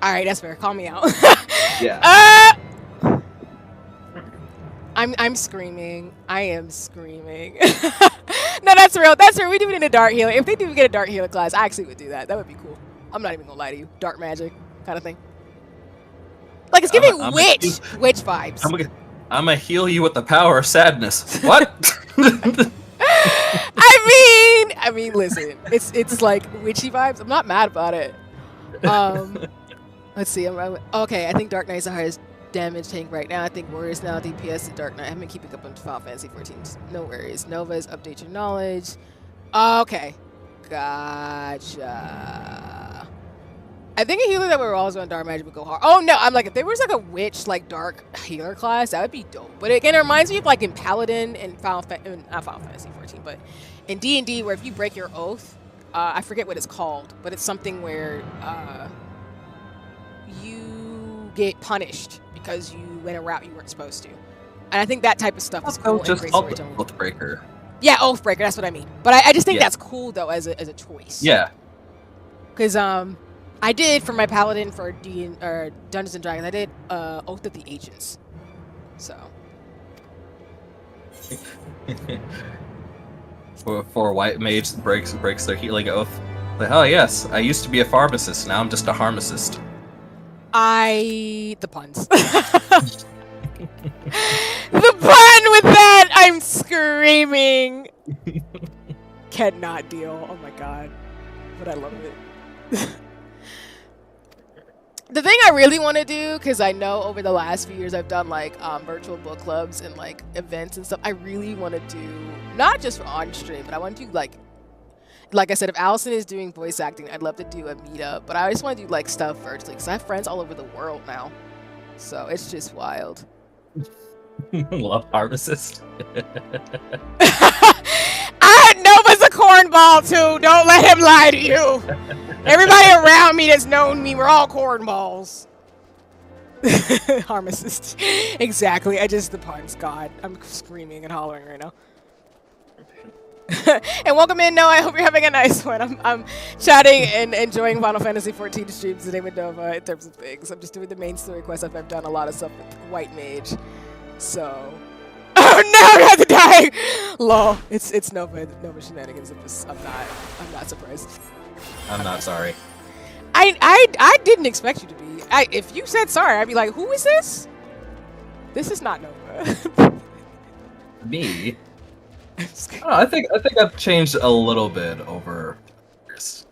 All right, that's fair. Call me out. Yeah. I'm screaming. I am screaming. No, that's real. That's real. We do need a dark healer. If they do get a dark healer class, I actually would do that. That would be cool. I'm not even gonna lie to you. Dark magic kind of thing. Like it's giving witch vibes. I'm gonna heal you with the power of sadness. What? I mean, listen. It's like witchy vibes. I'm not mad about it. Let's see. Okay, I think Dark Knight's the highest damage tank right now. I think Warriors now DPS to Dark Knight. I haven't been keeping up on Final Fantasy 14. No worries. Nova's update your knowledge. Okay. Gotcha. I think a healer that we were always on Dark Magic would go hard. Oh no, I'm like, if there was like a witch like dark healer class, that would be dope. But again, it reminds me of like in Paladin and not Final Fantasy 14, but in D&D where if you break your oath, I forget what it's called, but it's something where you get punished because you went a route you weren't supposed to. And I think that type of stuff is cool. Just Oathbreaker. Yeah, Oathbreaker, that's what I mean. But I just think that's cool though as a choice. Yeah. Because I did for my Paladin for Dungeons and Dragons. I did Oath of the Ancients. So. for white mage that breaks their healing oath. Like, oh yes, I used to be a pharmacist. Now I'm just a harmacist. The puns. The pun with that, I'm screaming. Cannot deal. Oh my god. But I love it. The thing I really want to do, because I know over the last few years I've done like virtual book clubs and like events and stuff. I really want to do not just on stream, but I want to do like I said, if Allison is doing voice acting, I'd love to do a meetup. But I just want to do like stuff virtually because I have friends all over the world now, so it's just wild. Love pharmacist. Nova's a cornball too. Don't let him lie to you. Everybody around me that's known me, we're all cornballs. Pharmacist. Exactly. The puns. God, I'm screaming and hollering right now. And welcome in, Noah. I hope you're having a nice one. I'm chatting and enjoying Final Fantasy 14 streams today with Nova in terms of things. I'm just doing the main story quests. I've done a lot of stuff with White Mage. So. Oh no, I have to die! Lol. It's Nova Shenangians. I'm not surprised. I'm not sorry. I didn't expect you to be. If you said sorry, I'd be like, who is this? This is not Nova. Me? I think I've changed a little bit over years.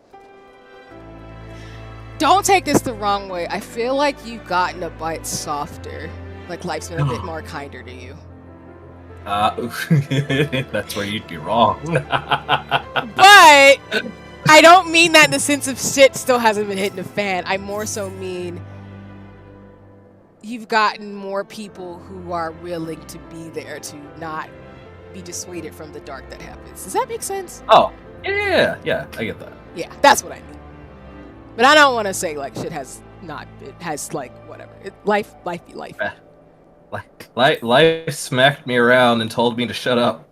Don't take this the wrong way. I feel like you've gotten a bite softer. Like life's been a bit more kinder to you. That's where you'd be wrong. But I don't mean that in the sense of shit still hasn't been hitting the fan. I more so mean you've gotten more people who are willing to be there to not be dissuaded from the dark that happens. Does that make sense? Oh, yeah, I get that. Yeah, that's what I mean. But I don't want to say like shit has not. It has like whatever. Life be life. Life smacked me around and told me to shut up.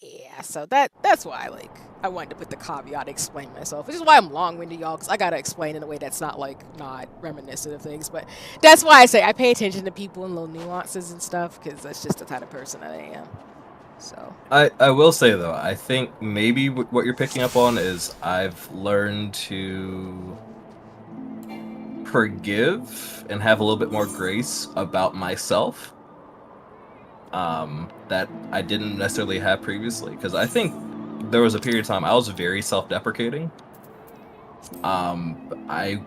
Yeah, so that's why I wanted to put the caveat to explain myself, which is why I'm long-winded, y'all, because I gotta explain in a way that's not reminiscent of things. But that's why I say I pay attention to people and little nuances and stuff, because that's just the kind of person that I am. So I will say though, I think maybe what you're picking up on is I've learned to forgive and have a little bit more grace about myself that I didn't necessarily have previously, because I think there was a period of time I was very self-deprecating. I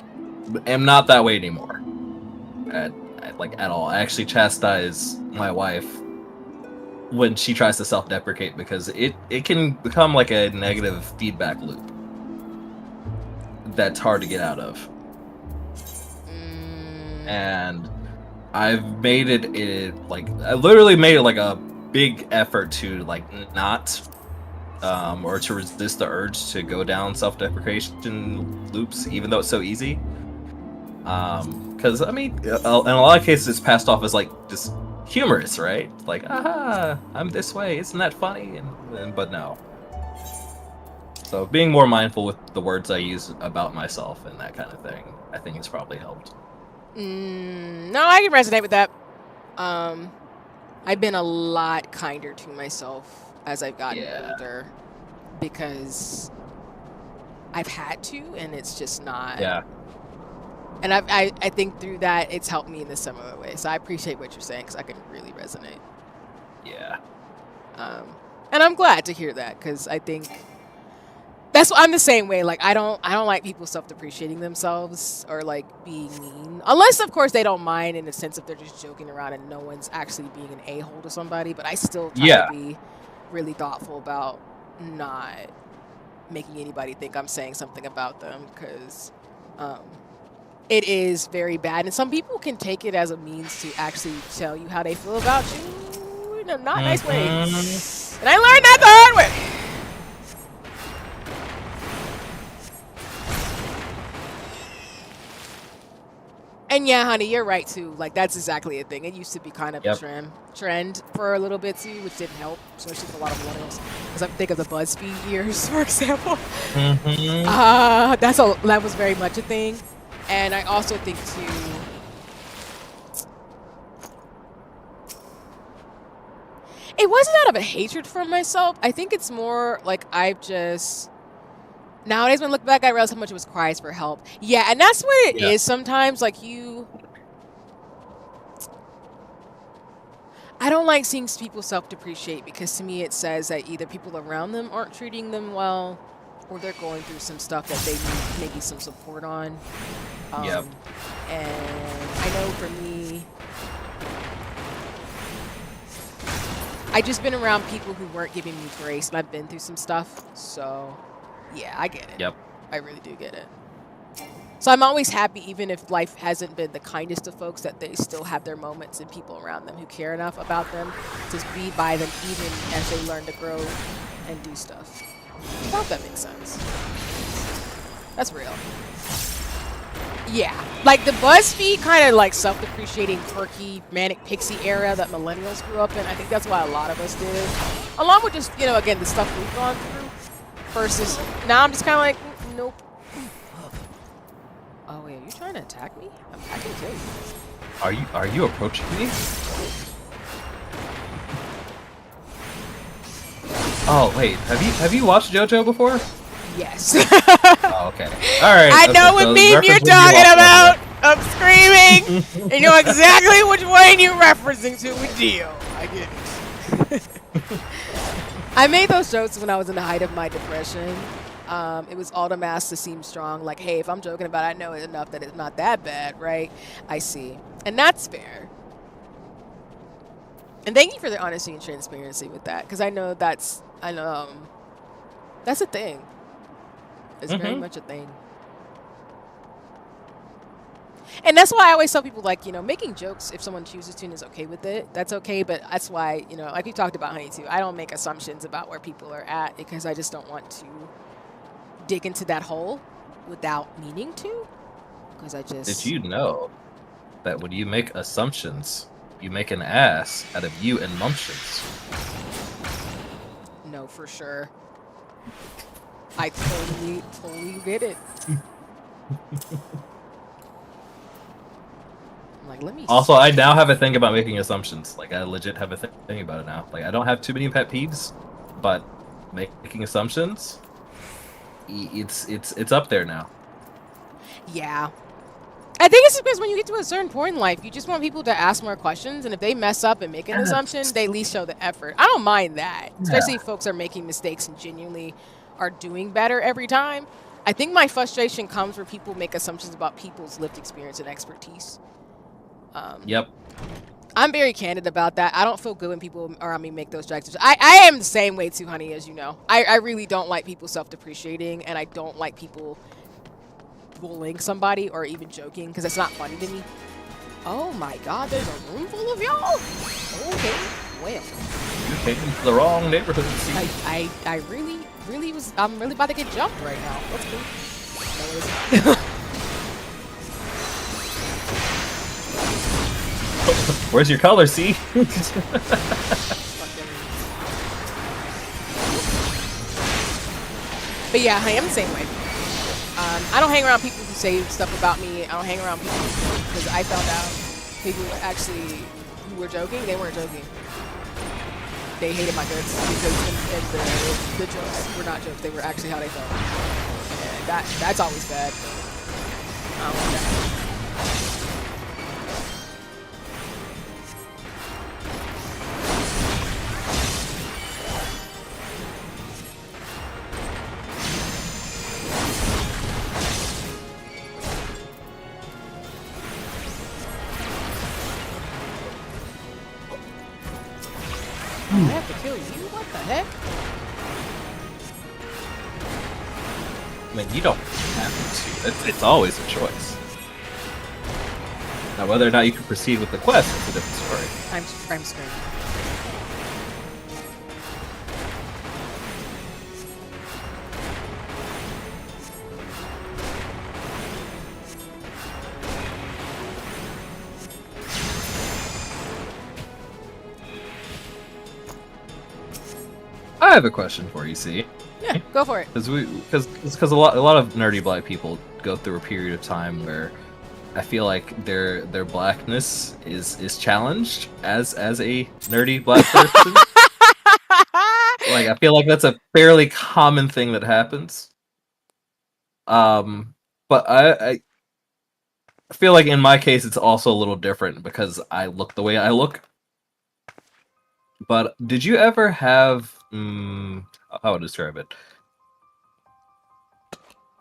am not that way anymore at all. I actually chastise my wife when she tries to self-deprecate, because it can become like a negative feedback loop that's hard to get out of. And I've made I literally made it like a big effort to not or to resist the urge to go down self-deprecation loops, even though it's so easy. Because I mean, in a lot of cases it's passed off as like just humorous, right? Like, aha, I'm this way, isn't that funny? But no. So being more mindful with the words I use about myself and that kind of thing, I think has probably helped. No, I can resonate with that. I've been a lot kinder to myself as I've gotten older, because I've had to, and it's just not. Yeah. And I think through that, it's helped me in a similar way. So I appreciate what you're saying, because I can really resonate. Yeah. And I'm glad to hear that, because I think that's what I'm the same way. Like I don't like people self-depreciating themselves or like being mean, unless of course they don't mind in the sense of they're just joking around and no one's actually being an a-hole to somebody. But I still try to be really thoughtful about not making anybody think I'm saying something about them, because it is very bad, and some people can take it as a means to actually tell you how they feel about you in a not nice way. And I learned that the hard way. And yeah, honey, you're right too. Like that's exactly a thing. It used to be kind of a trend for a little bit too, which didn't help, especially for a lot of millennials. Because I think of the BuzzFeed years, for example. That was very much a thing. And I also think too, it wasn't out of a hatred for myself. I think it's more like I've just nowadays, when I look back, I realize how much it was cries for help. Yeah, and that's what it is sometimes. Like I don't like seeing people self-depreciate, because to me it says that either people around them aren't treating them well, or they're going through some stuff that they need maybe some support on. And I know for me, I just been around people who weren't giving me grace, and I've been through some stuff, so yeah, I get it. I really do get it. So I'm always happy, even if life hasn't been the kindest of folks, that they still have their moments and people around them who care enough about them to be by them, even as they learn to grow and do stuff. I hope that makes sense. That's real. Yeah, like the BuzzFeed kind of like self-depreciating, quirky, manic pixie era that millennials grew up in. I think that's why a lot of us did, along with just, again, the stuff we've gone through. Versus now, I'm just kind of like, nope. Oh wait, are you trying to attack me? I can kill you. Are you approaching me? Oh wait, have you watched JoJo before? Yes. Oh, okay. All right. I know what meme you're talking about. I'm screaming. And you know exactly which one you're referencing to with Dio. I get it. I made those jokes when I was in the height of my depression. It was all the mask to seem strong. Like, hey, if I'm joking about it, I know it enough that it's not that bad, right? I see. And that's fair. And thank you for the honesty and transparency with that, because I know that's a thing. It's very much a thing. And that's why I always tell people, like, making jokes, if someone chooses to and is okay with it, that's okay. But that's why, like we talked about, Honey, too, I don't make assumptions about where people are at, because I just don't want to dig into that hole without meaning to. Because I just... Did you know that when you make assumptions, you make an ass out of you and mumptions? No, for sure. I totally get it. Like, let me Also, I now have a thing about making assumptions. Like, I legit have a thing about it now. Like, I don't have too many pet peeves, but making assumptions, it's up there now. Yeah. I think it's because when you get to a certain point in life, you just want people to ask more questions, and if they mess up and make an assumption, they at least show the effort. I don't mind that, especially if folks are making mistakes and genuinely are doing better every time. I think my frustration comes where people make assumptions about people's lived experience and expertise. Yep. I'm very candid about that. I don't feel good when people around me make those judgments. I am the same way too, Honey, as you know. I really don't like people self-depreciating, and I don't like people bullying somebody or even joking, because it's not funny to me. Oh my god, there's a room full of y'all? Okay, well. You came into the wrong neighborhood. I really was, I'm really about to get jumped right now. What's cool? No, it isn't. Where's your color, see? But yeah, I am the same way. I don't hang around people who say stuff about me. I don't hang around people because I found out people who were joking. They weren't joking. They hated my jokes because the jokes were not jokes. They were actually how they felt. And that's always bad. I don't like that. I have to kill you? What the heck? I mean, you don't have to. It's always a choice. Now, whether or not you can proceed with the quest is a different story. I'm screaming. I have a question for you, see? Yeah, go for it. Because a lot of nerdy black people go through a period of time where I feel like their blackness is challenged as a nerdy black person. Like, I feel like that's a fairly common thing that happens. But I feel like in my case it's also a little different because I look the way I look. But did you ever have how would I describe it?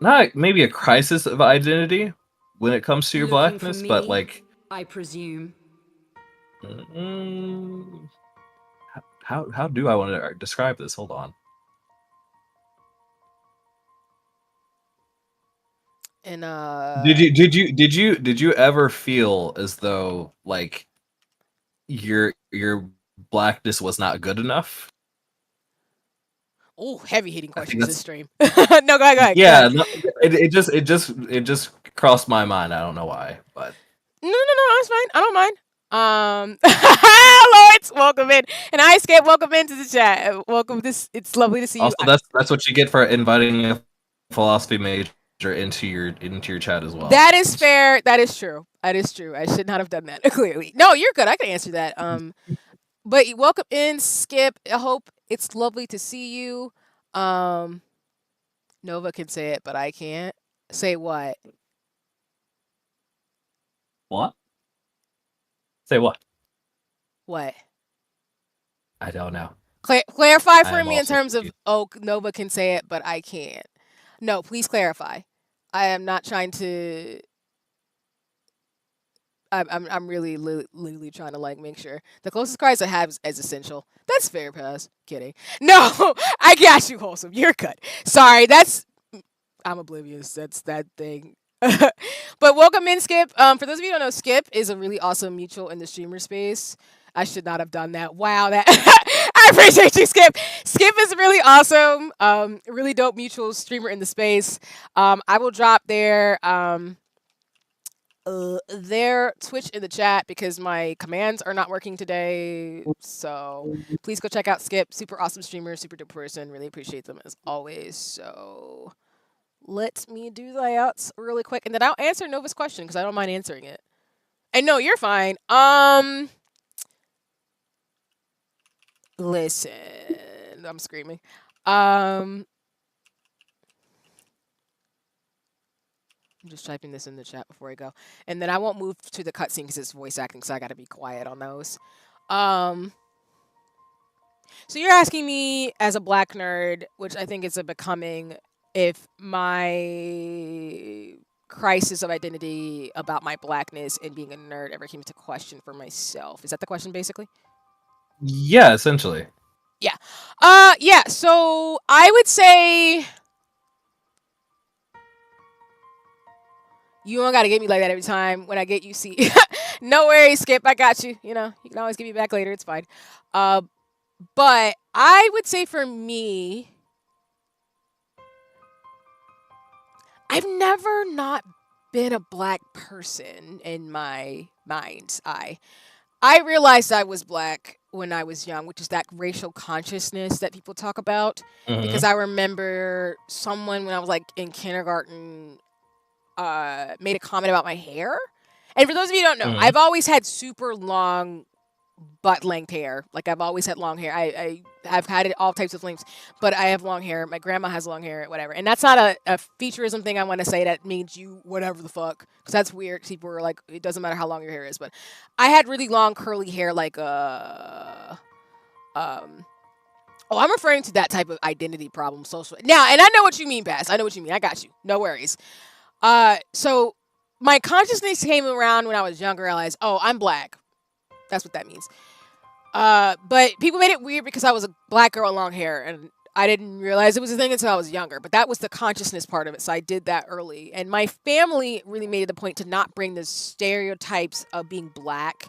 Not maybe a crisis of identity when it comes to your Looking for blackness, me, but like, I presume. how do I want to describe this? Hold on. And did you ever feel as though like your blackness was not good enough? oh, heavy hitting I think questions this that's stream. No, go ahead. yeah. No, it just crossed my mind. I don't know why, but No, it's fine. I don't mind. Lawrence, welcome in. And I Skip, welcome into the chat. Welcome. It's lovely to see you. also that's what you get for inviting a philosophy major into your chat as well. That is fair. That is true. That is true. I should not have done that. Clearly, no, you're good. I can answer that. But welcome in, Skip. I hope it's lovely to see you. Nova can say it, but I can't. Say what? What? Say what? What? I don't know. Clarify I for am me in also terms of, confused. Nova can say it, but I can't. No, please clarify. I am not trying to. I'm really literally trying to like make sure the closest cards I have is as essential. That's fair, pass. Kidding. No, I got you, wholesome. You're good. Sorry, I'm oblivious. That's that thing. But welcome in, Skip. For those of you who don't know, Skip is a really awesome mutual in the streamer space. I should not have done that. Wow, that I appreciate you, Skip. Skip is really awesome. Really dope mutual streamer in the space. I will drop their Twitch in the chat because my commands are not working today. So please go check out Skip. Super awesome streamer, super dope person. Really appreciate them as always. So let me do the layouts really quick, and then I'll answer Nova's question because I don't mind answering it. And no, you're fine. Listen, I'm screaming. I'm just typing this in the chat before I go, and then I won't move to the cutscene because it's voice acting, so I got to be quiet on those. So you're asking me as a black nerd, which I think is a becoming, if my crisis of identity about my blackness and being a nerd ever came into question for myself. Is that the question, basically? Yeah, essentially. Yeah. Yeah. So I would say you don't got to get me like that every time. When I get you, see, no worries, Skip. I got you. You know, you can always give me back later. It's fine. But I would say for me, I've never not been a black person in my mind's eye. I realized I was black when I was young, which is that racial consciousness that people talk about. Because I remember someone when I was like in kindergarten made a comment about my hair. And for those of you who don't know, I've always had super long butt length hair. Like I've always had long hair. I've had it all types of lengths, but I have long hair. My grandma has long hair, whatever. And that's not a featureism thing I want to say that means you whatever the fuck, because that's weird. People are like, it doesn't matter how long your hair is. But I had really long curly hair, like Oh, I'm referring to that type of identity problem, social. Now, and I know what you mean, Bass. I know what you mean. I got you. No worries. So my consciousness came around when I was younger. I realized, oh, I'm black. That's what that means. But people made it weird because I was a black girl with long hair, and I didn't realize it was a thing until I was younger. But that was the consciousness part of it, so I did that early. And my family really made it a point to not bring the stereotypes of being black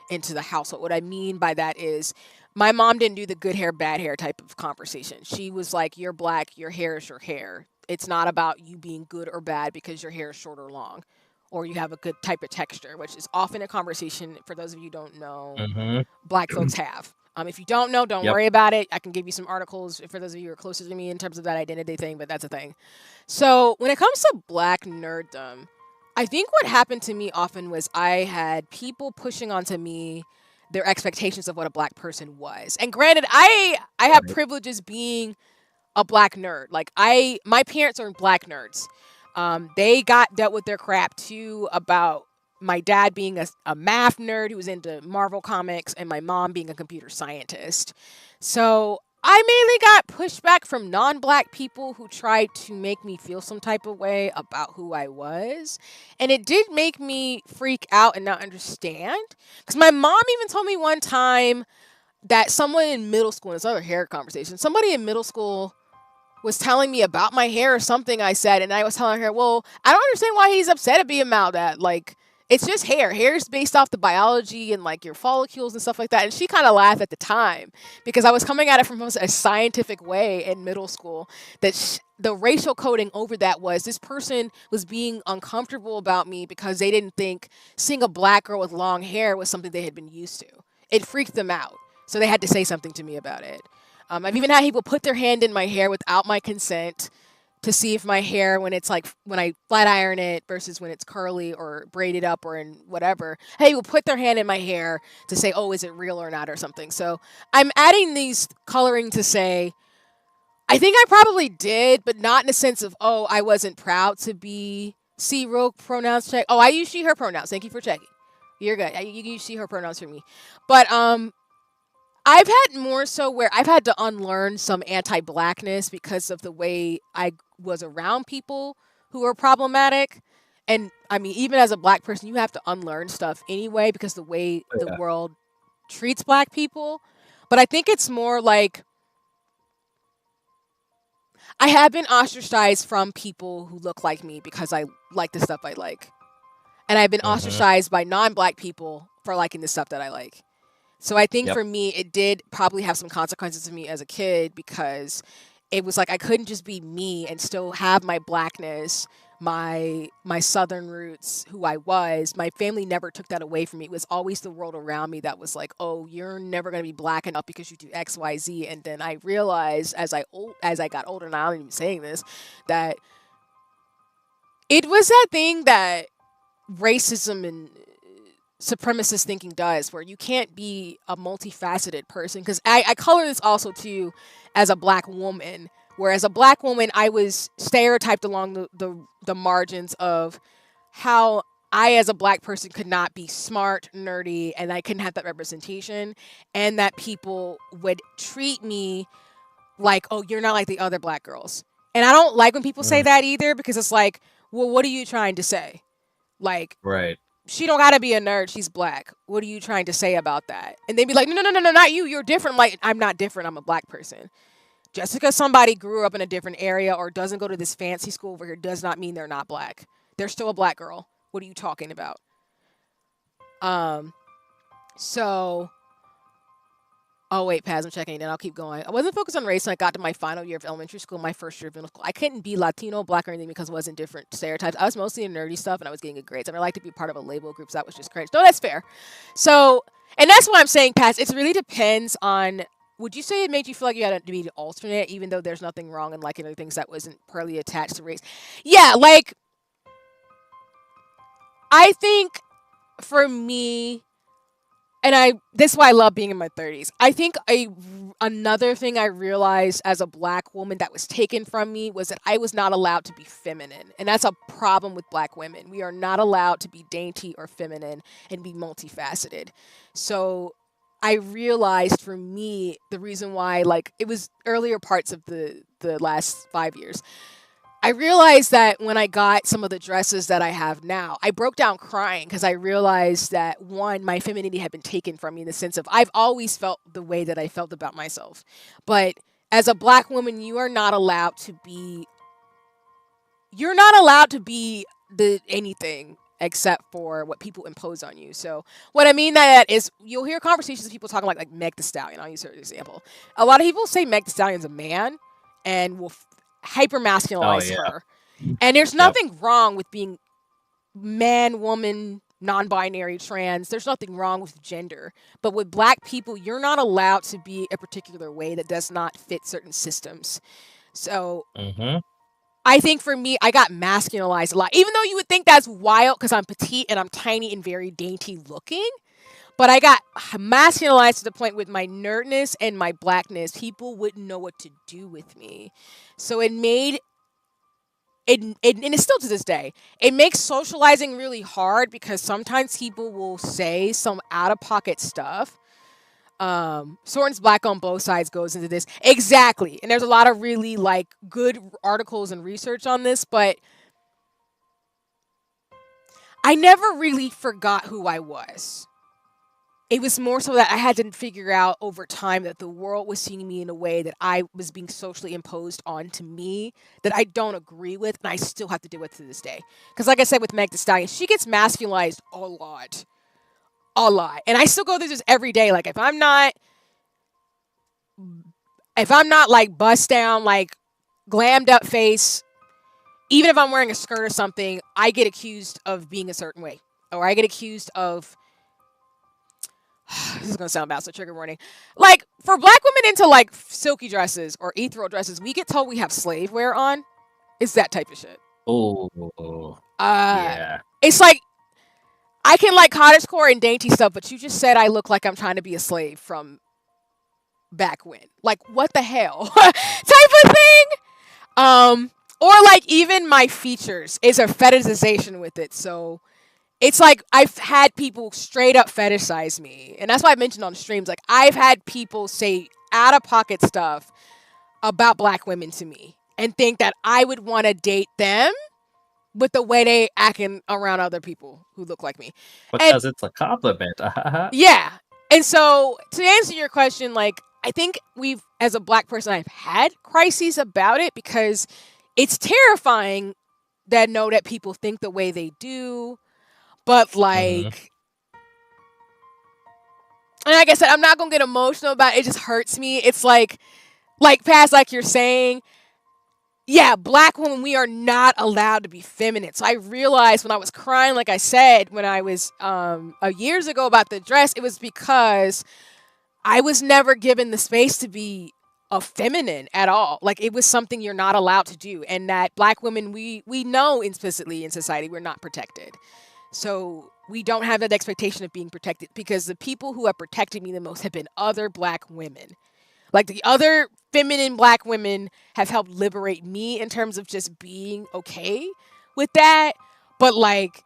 into the household. What I mean by that is my mom didn't do the good hair, bad hair type of conversation. She was like, you're black, your hair is your hair. It's not about you being good or bad because your hair is short or long, or you have a good type of texture, which is often a conversation, for those of you who don't know, black folks have. If you don't know, don't worry about it. I can give you some articles for those of you who are closer to me in terms of that identity thing, but that's a thing. So when it comes to black nerddom, I think what happened to me often was I had people pushing onto me their expectations of what a black person was. And granted, I have privileges being a black nerd. Like my parents are black nerds. They got dealt with their crap too about my dad being a math nerd who was into Marvel comics and my mom being a computer scientist. So I mainly got pushback from non-black people who tried to make me feel some type of way about who I was. And it did make me freak out and not understand. Because my mom even told me one time that someone in middle school, and it's another hair conversation, somebody in middle school was telling me about my hair or something I said, and I was telling her, well, I don't understand why he's upset at me about that. Like, it's just hair. Hair is based off the biology and like your follicles and stuff like that. And she kind of laughed at the time because I was coming at it from a scientific way in middle school. That the racial coding over that was this person was being uncomfortable about me because they didn't think seeing a black girl with long hair was something they had been used to. It freaked them out. So they had to say something to me about it. I've even had people put their hand in my hair without my consent to see if my hair, when I flat iron it versus when it's curly or braided up or in whatever, hey, will put their hand in my hair to say, oh, is it real or not or something. So I'm adding these coloring to say, I think I probably did, but not in the sense of, oh, I wasn't proud to be, see real pronouns check. Oh, I use she, her pronouns. Thank you for checking. You're good. You use she, her pronouns for me. But I've had more so where I've had to unlearn some anti-blackness because of the way I was around people who are problematic. And I mean, even as a black person, you have to unlearn stuff anyway because the way the Yeah. world treats black people. But I think it's more like I have been ostracized from people who look like me because I like the stuff I like. And I've been Mm-hmm. ostracized by non-black people for liking the stuff that I like. So I think Yep. for me, it did probably have some consequences to me as a kid because it was like I couldn't just be me and still have my blackness, my southern roots, who I was. My family never took that away from me. It was always the world around me that was like, "Oh, you're never going to be black enough because you do X, Y, Z." And then I realized as I got older, and I'm not even saying this, that it was that thing that racism and supremacist thinking does, where you can't be a multifaceted person. Because I color this also too as a black woman, where as a black woman I was stereotyped along the margins of how I as a black person could not be smart, nerdy, and I couldn't have that representation, and that people would treat me like, oh, you're not like the other black girls. And I don't like when people say Mm, that either, because it's like, well, what are you trying to say? Like, right. she don't gotta be a nerd. She's black. What are you trying to say about that? And they'd be like, no, no, no, no, no, not you. You're different. I'm like, I'm not different. I'm a black person. Just because somebody grew up in a different area or doesn't go to this fancy school over here does not mean they're not black. They're still a black girl. What are you talking about? Um. So. Oh wait, Paz, I'm checking, and I'll keep going. I wasn't focused on race when I got to my final year of elementary school, my first year of middle school. I couldn't be Latino, black, or anything because it wasn't different stereotypes. I was mostly in nerdy stuff, and I was getting good grades. And I like to be part of a label group, so that was just cringe. No, that's fair. So, and that's why I'm saying, Paz, it really depends on. Would you say it made you feel like you had to be an alternate, even though there's nothing wrong in liking other things that wasn't purely attached to race? Yeah, like I think for me, and that's why I love being in my 30s. I think another thing I realized as a black woman that was taken from me was that I was not allowed to be feminine. And that's a problem with black women. We are not allowed to be dainty or feminine and be multifaceted. So I realized for me the reason why, like, it was earlier parts of the last 5 years. I realized that when I got some of the dresses that I have now, I broke down crying because I realized that one, my femininity had been taken from me in the sense of I've always felt the way that I felt about myself. But as a black woman, you're not allowed to be the anything except for what people impose on you. So what I mean by that is you'll hear conversations of people talking like Meg the Stallion. I'll use her as an example. A lot of people say Meg the Stallion's a man and will hyper Oh masculinize yeah. her. And there's Yep. nothing wrong with being man, woman, non-binary, trans. There's nothing wrong with gender. But with black people, you're not allowed to be a particular way that does not fit certain systems. So Mm-hmm. I think for me, I got masculinized a lot. Even though you would think that's wild because I'm petite and I'm tiny and very dainty looking. But I got masculinized to the point with my nerdness and my blackness, people wouldn't know what to do with me. So it made and it's still to this day, it makes socializing really hard because sometimes people will say some out of pocket stuff. Soren's Black on Both Sides goes into this exactly, and there's a lot of really like good articles and research on this, but I never really forgot who I was. It was more so that I had to figure out over time that the world was seeing me in a way that I was being socially imposed onto me that I don't agree with, and I still have to deal with to this day. Because, like I said with Meg Thee Stallion, she gets masculinized a lot, and I still go through this every day. Like if I'm not like bust down, like glammed up face, even if I'm wearing a skirt or something, I get accused of being a certain way, or I get accused of. This is gonna sound bad, so trigger warning. Like for black women into like silky dresses or ethereal dresses, we get told we have slave wear on. It's that type of shit. Oh Uh, yeah. it's like I can like cottagecore and dainty stuff, but you just said I look like I'm trying to be a slave from back when. Like what the hell type of thing. Or like even my features is a fetishization with it, so. It's like I've had people straight up fetishize me. And that's why I mentioned on streams. Like I've had people say out of pocket stuff about black women to me and think that I would want to date them with the way they acting around other people who look like me. And Because it's a compliment. yeah. And so to answer your question, like, I think we've, as a Black person, I've had crises about it because it's terrifying that know that people think the way they do. But like, and like I said, I'm not gonna get emotional about it. It just hurts me. It's like past, like you're saying, yeah, Black women, we are not allowed to be feminine. So I realized when I was crying, like I said, when I was years ago about the dress, it was because I was never given the space to be a feminine at all. Like, it was something you're not allowed to do, and that Black women, we know implicitly in society we're not protected. So we don't have that expectation of being protected because the people who have protected me the most have been other Black women. Like, the other feminine Black women have helped liberate me in terms of just being okay with that. But like,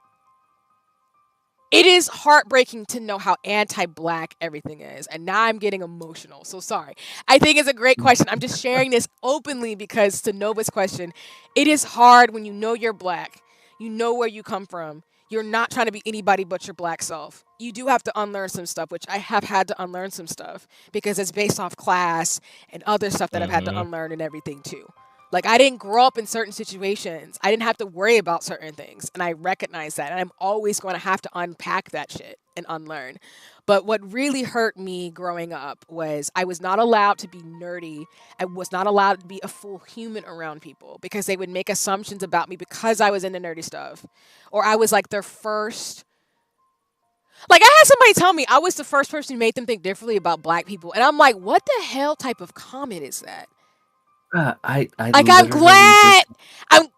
it is heartbreaking to know how anti-Black everything is. And now I'm getting emotional. So sorry. I think it's a great question. I'm just sharing this openly because, to Nova's question, it is hard when you know you're Black. You know where you come from. You're not trying to be anybody but your Black self. You do have to unlearn some stuff, which I have had to unlearn some stuff because it's based off class and other stuff that I've had to unlearn and everything too. Like, I didn't grow up in certain situations. I didn't have to worry about certain things. And I recognize that. And I'm always going to have to unpack that shit and unlearn. But what really hurt me growing up was I was not allowed to be nerdy. I was not allowed to be a full human around people because they would make assumptions about me because I was into nerdy stuff. Or I was like their first. Like, I had somebody tell me I was the first person who made them think differently about Black people. And I'm like, what the hell type of comment is that? I Like, I'm glad.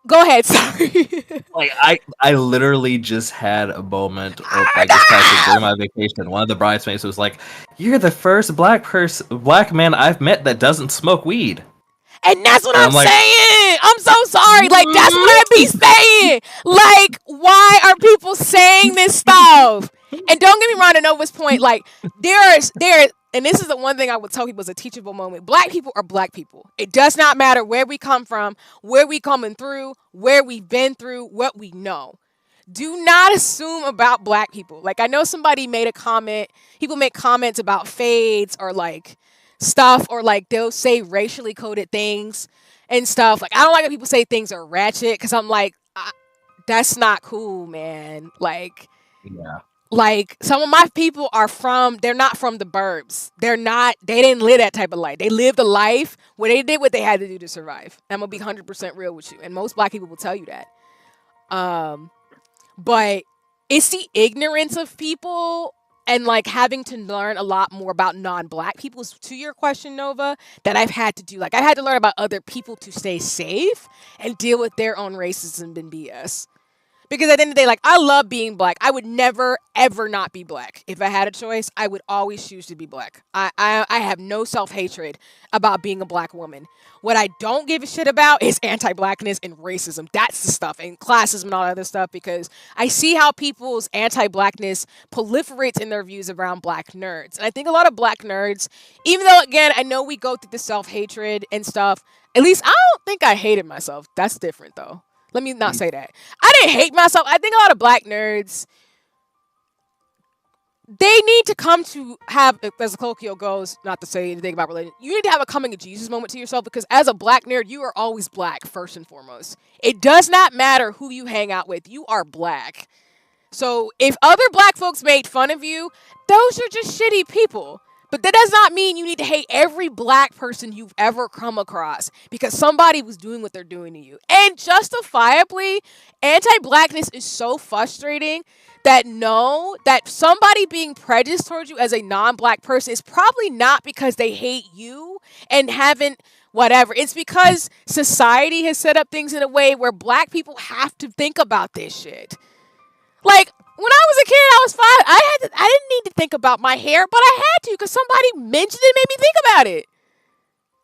Go ahead. Sorry. Like, I literally just had a moment, or like this past week during my vacation. One of the bridesmaids was like, "You're the first black man I've met that doesn't smoke weed." And that's what And I'm like, saying. I'm so sorry. Like, that's what I be saying. Like, why are people saying this stuff? And don't get me wrong, to Nova's point, like, there is, and this is the one thing I would tell people is a teachable moment. Black people are Black people. It does not matter where we come from, where we coming through, where we've been through, what we know. Do not assume about Black people. Like, I know somebody made a comment. People make comments about fades or like stuff, or like they'll say racially coded things and stuff. Like, I don't like when people say things are ratchet because I'm like, that's not cool, man. Like, yeah. Like, some of my people they're not from the burbs. They didn't live that type of life. They lived a life where they did what they had to do to survive. I'm going to be 100% real with you. And most Black people will tell you that. But it's the ignorance of people and like having to learn a lot more about non-Black people, to your question, Nova, that I've had to do. Like, I had to learn about other people to stay safe and deal with their own racism and BS. Because at the end of the day, like, I love being Black. I would never, ever not be Black. If I had a choice, I would always choose to be Black. I have no self-hatred about being a Black woman. What I don't give a shit about is anti-Blackness and racism. That's the stuff. And classism and all that other stuff. Because I see how people's anti-Blackness proliferates in their views around Black nerds. And I think a lot of Black nerds, even though, again, I know we go through the self-hatred and stuff. At least I don't think I hated myself. That's different, though. Let me not say that. I didn't hate myself. I think a lot of Black nerds, they need to come to have, as the colloquial goes, not to say anything about religion, you need to have a coming to Jesus moment to yourself, because as a Black nerd, you are always Black first and foremost. It does not matter who you hang out with. You are Black. So if other Black folks made fun of you, those are just shitty people. But that does not mean you need to hate every Black person you've ever come across because somebody was doing what they're doing to you. And justifiably, anti-Blackness is so frustrating that somebody being prejudiced towards you as a non-Black person is probably not because they hate you and haven't whatever. It's because society has set up things in a way where Black people have to think about this shit. Like, when I was a kid, I was 5. I didn't need to think about my hair, but I had to because somebody mentioned it, made me think about it.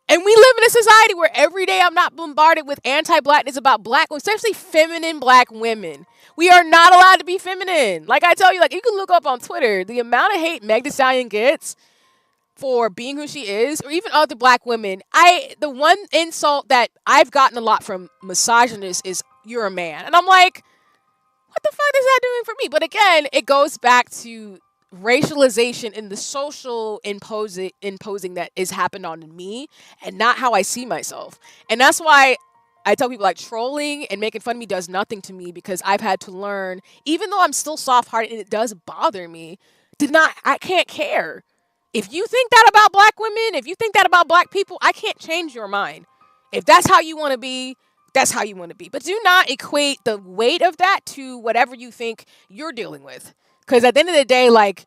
And we live in a society where every day I'm not bombarded with anti-Blackness about Black women, especially feminine Black women. We are not allowed to be feminine. Like I tell you, like, you can look up on Twitter the amount of hate Meg Thee Stallion gets for being who she is, or even other Black women. The one insult that I've gotten a lot from misogynists is you're a man. And I'm like, what the fuck is that doing for me? But again, it goes back to racialization and the social imposing that is happened on me and not how I see myself. And that's why I tell people like trolling and making fun of me does nothing to me, because I've had to learn, even though I'm still soft-hearted and it does bother me, I can't care. If you think that about black women, if you think that about black people, I can't change your mind. If that's how you want to be, that's how you want to be. But do not equate the weight of that to whatever you think you're dealing with. Because at the end of the day, like,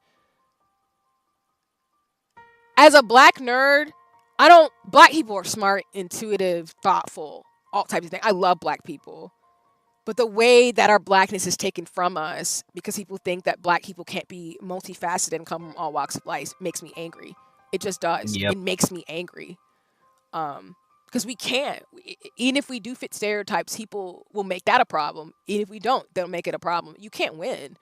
as a black nerd, black people are smart, intuitive, thoughtful, all types of things. I love black people. But the way that our blackness is taken from us because people think that black people can't be multifaceted and come from all walks of life makes me angry. It just does. Yep. It makes me angry. Because we can't. Even if we do fit stereotypes, people will make that a problem. Even if we don't, they'll make it a problem. You can't win.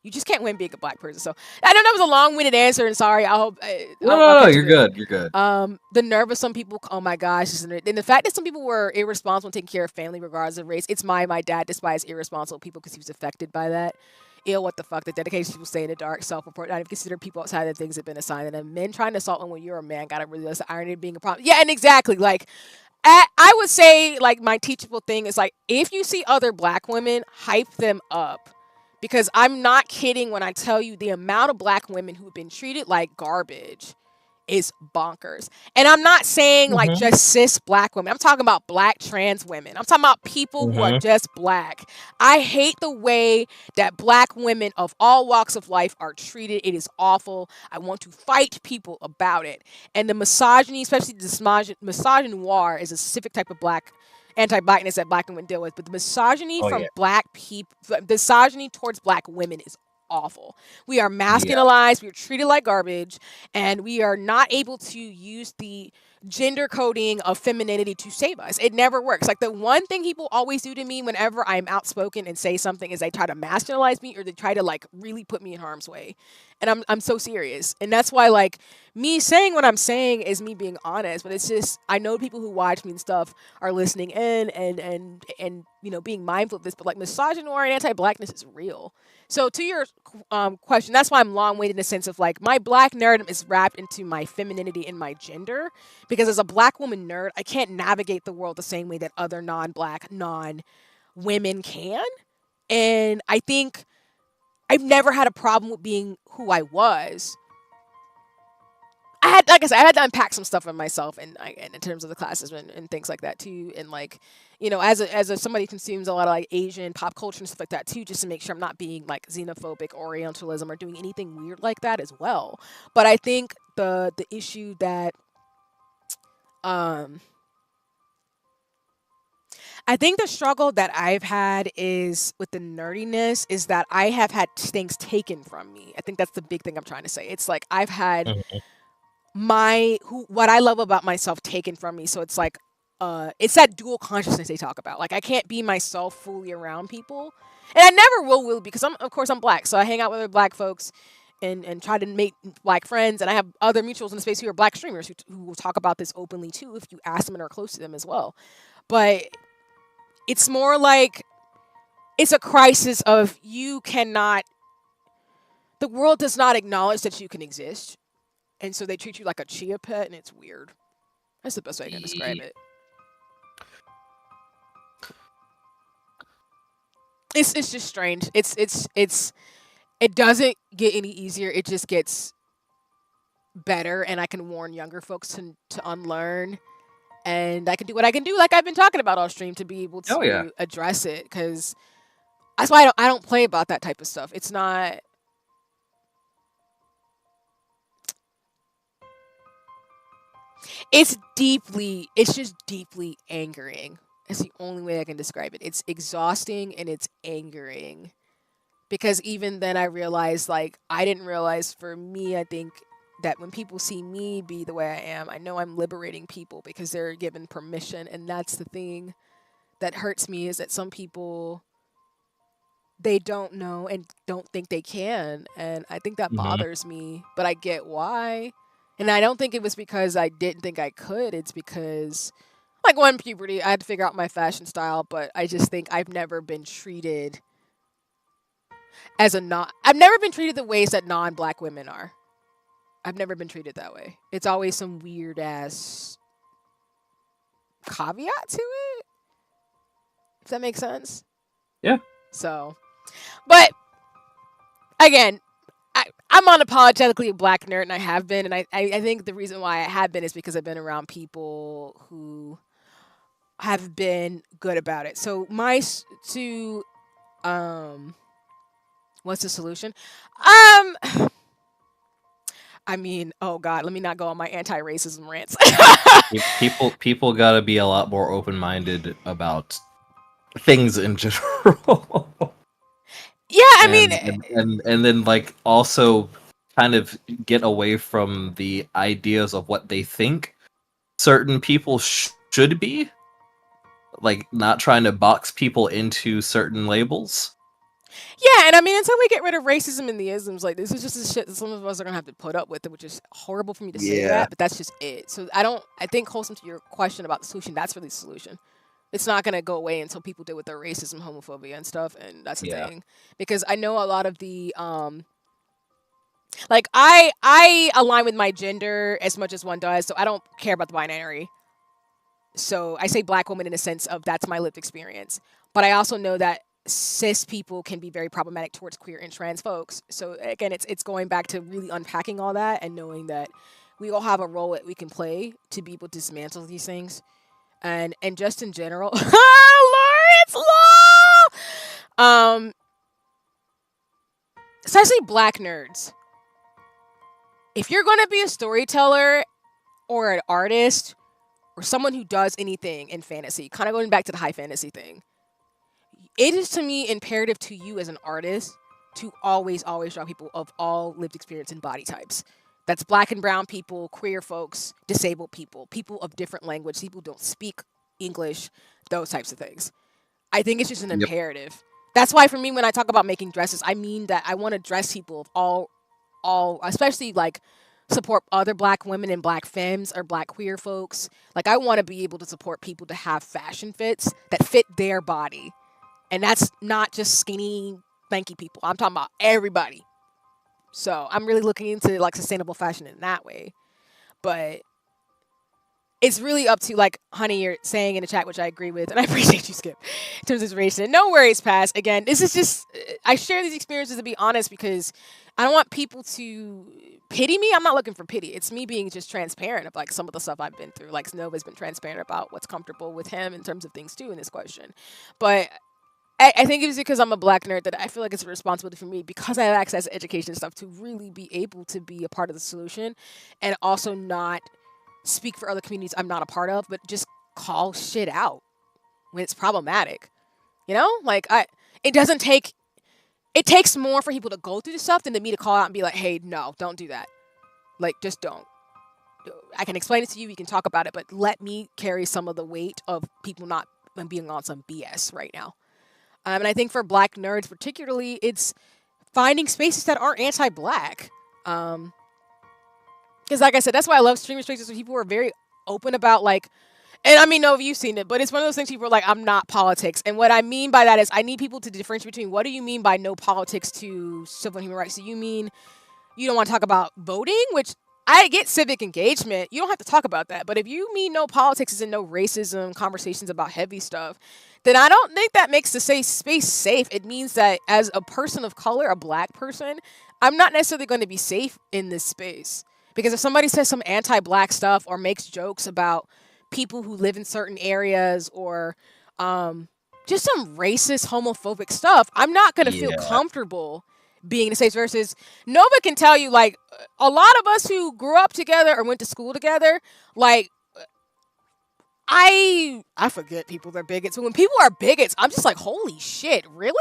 You just can't win being a black person. So I know that was a long-winded answer, and sorry. I hope. No, you're good. You're good. The nerve of some people. Oh my gosh! And the fact that some people were irresponsible in taking care of family regardless of race. It's my dad despised irresponsible people because he was affected by that. What the fuck? The dedication people stay in the dark, self-report, not even consider people outside of the things that have been assigned. And men trying to assault when you're a man gotta realize the irony of being a problem. Yeah, and exactly like. I would say like my teachable thing is like if you see other black women, hype them up. Because I'm not kidding when I tell you the amount of black women who've been treated like garbage is bonkers. And I'm not saying like just cis black women. I'm talking about black trans women. I'm talking about people who are just black. I hate the way that black women of all walks of life are treated. It is awful. I want to fight people about it. And the misogyny, especially the misogynoir, is a specific type of anti-blackness that black women deal with, but the misogyny black people, misogyny towards black women is awful. We are masculinized, we are treated like garbage, and we are not able to use the gender coding of femininity to save us. It never works. Like the one thing people always do to me whenever I'm outspoken and say something is they try to masculinize me or they try to like really put me in harm's way. And I'm so serious. And that's why like me saying what I'm saying is me being honest, but it's just I know people who watch me and stuff are listening in and you know being mindful of this, but like misogyny and anti-blackness is real. So to your question, that's why I'm long-winded in the sense of like my black narrative is wrapped into my femininity and my gender, because as a black woman nerd, I can't navigate the world the same way that other non-black, non-women can. And I think I've never had a problem with being who I was. Like I said, I had to unpack some stuff for myself, and in terms of the classes and things like that too, and like, you know, as somebody who consumes a lot of like Asian pop culture and stuff like that too, just to make sure I'm not being like xenophobic, Orientalism, or doing anything weird like that as well. But I think the issue that I think the struggle that I've had is with the nerdiness is that I have had things taken from me. I think that's the big thing I'm trying to say. It's like I've had what I love about myself taken from me. So it's like it's that dual consciousness they talk about. Like I can't be myself fully around people. And I never will because I'm black. So I hang out with other black folks and try to make black friends, and I have other mutuals in the space who are black streamers who will talk about this openly too if you ask them and are close to them as well. But it's more like it's a crisis of the world does not acknowledge that you can exist. And so they treat you like a chia pet, and it's weird. That's the best way I can describe it. It's just strange. It doesn't get any easier. It just gets better, and I can warn younger folks to unlearn. And I can do what I can do, like I've been talking about all stream, to be able to address it. Because that's why I don't play about that type of stuff. It's not. It's just deeply angering. It's the only way I can describe it. It's exhausting and it's angering. Because even then I realized, like, I didn't realize for me, I think, that when people see me be the way I am, I know I'm liberating people because they're given permission. And that's the thing that hurts me, is that some people, they don't know and don't think they can. And I think that bothers me, but I get why. And I don't think it was because I didn't think I could. It's because like when puberty, I had to figure out my fashion style, but I just think I've never been treated as a non. I've never been treated the ways that non-black women are. I've never been treated that way. It's always some weird ass caveat to it. If that makes sense. Yeah. So, but again, I'm unapologetically a black nerd, and I have been, and I think the reason why I have been is because I've been around people who have been good about it. So what's the solution? I mean, oh God, let me not go on my anti-racism rants. People gotta be a lot more open-minded about things in general. Yeah, I mean, and then like also kind of get away from the ideas of what they think certain people should be, like not trying to box people into certain labels. yeah, and I mean, until we get rid of racism and the isms, like this is just the shit that some of us are gonna have to put up with, which is horrible for me to say Yeah. that, but that's just it. So I think wholesome to your question about the solution, that's really the solution. It's not gonna go away until people deal with their racism, homophobia, and stuff, and that's the Yeah. thing. Because I know a lot of the like I align with my gender as much as one does, so I don't care about the binary. So I say black woman in the sense of that's my lived experience, but I also know that cis people can be very problematic towards queer and trans folks. So again, it's going back to really unpacking all that and knowing that we all have a role that we can play to be able to dismantle these things, and just in general, Lawrence Law, especially black nerds. If you're gonna be a storyteller or an artist or someone who does anything in fantasy, kind of going back to the high fantasy thing, it is to me imperative to you as an artist to always draw people of all lived experience and body types. That's black and brown people, queer folks, disabled people, people of different language, people who don't speak English, those types of things. I think it's just an imperative. That's why for me, when I talk about making dresses, I mean that I want to dress people of all, especially like support other black women and black femmes or black queer folks. Like I want to be able to support people to have fashion fits that fit their body. And that's not just skinny, lanky people. I'm talking about everybody. So I'm really looking into like sustainable fashion in that way. But it's really up to, like, honey, you're saying in the chat, which I agree with, and I appreciate you, Skip, in terms of inspiration. No worries, Pass. Again, this is just, I share these experiences to be honest because I don't want people to pity me. I'm not looking for pity. It's me being just transparent of, like, some of the stuff I've been through. Like, Nova's been transparent about what's comfortable with him in terms of things, too, in this question. But I think it is because I'm a black nerd that I feel like it's a responsibility for me because I have access to education and stuff to really be able to be a part of the solution and also not speak for other communities I'm not a part of, but just call shit out when it's problematic. You know? Like it takes more for people to go through this stuff than to me to call out and be like, hey, no, don't do that. Like, just don't. I can explain it to you, we can talk about it, but let me carry some of the weight of people not being on some BS right now. And I think for black nerds particularly, it's finding spaces that aren't anti-black. Because like I said, that's why I love streaming spaces where people are very open about, like, and I mean, no, you've seen it, but it's one of those things people are like, I'm not politics. And what I mean by that is I need people to differentiate between what do you mean by no politics to civil and human rights? So you mean you don't want to talk about voting, which I get civic engagement. You don't have to talk about that. But if you mean no politics and no racism, conversations about heavy stuff, then I don't think that makes the safe space safe. It means that as a person of color, a black person, I'm not necessarily going to be safe in this space. Because if somebody says some anti-black stuff or makes jokes about people who live in certain areas or just some racist, homophobic stuff, I'm not going to feel comfortable being in a space versus Nova can tell you, like, a lot of us who grew up together or went to school together, like, I forget people that are bigots. But when people are bigots, I'm just like, holy shit, really?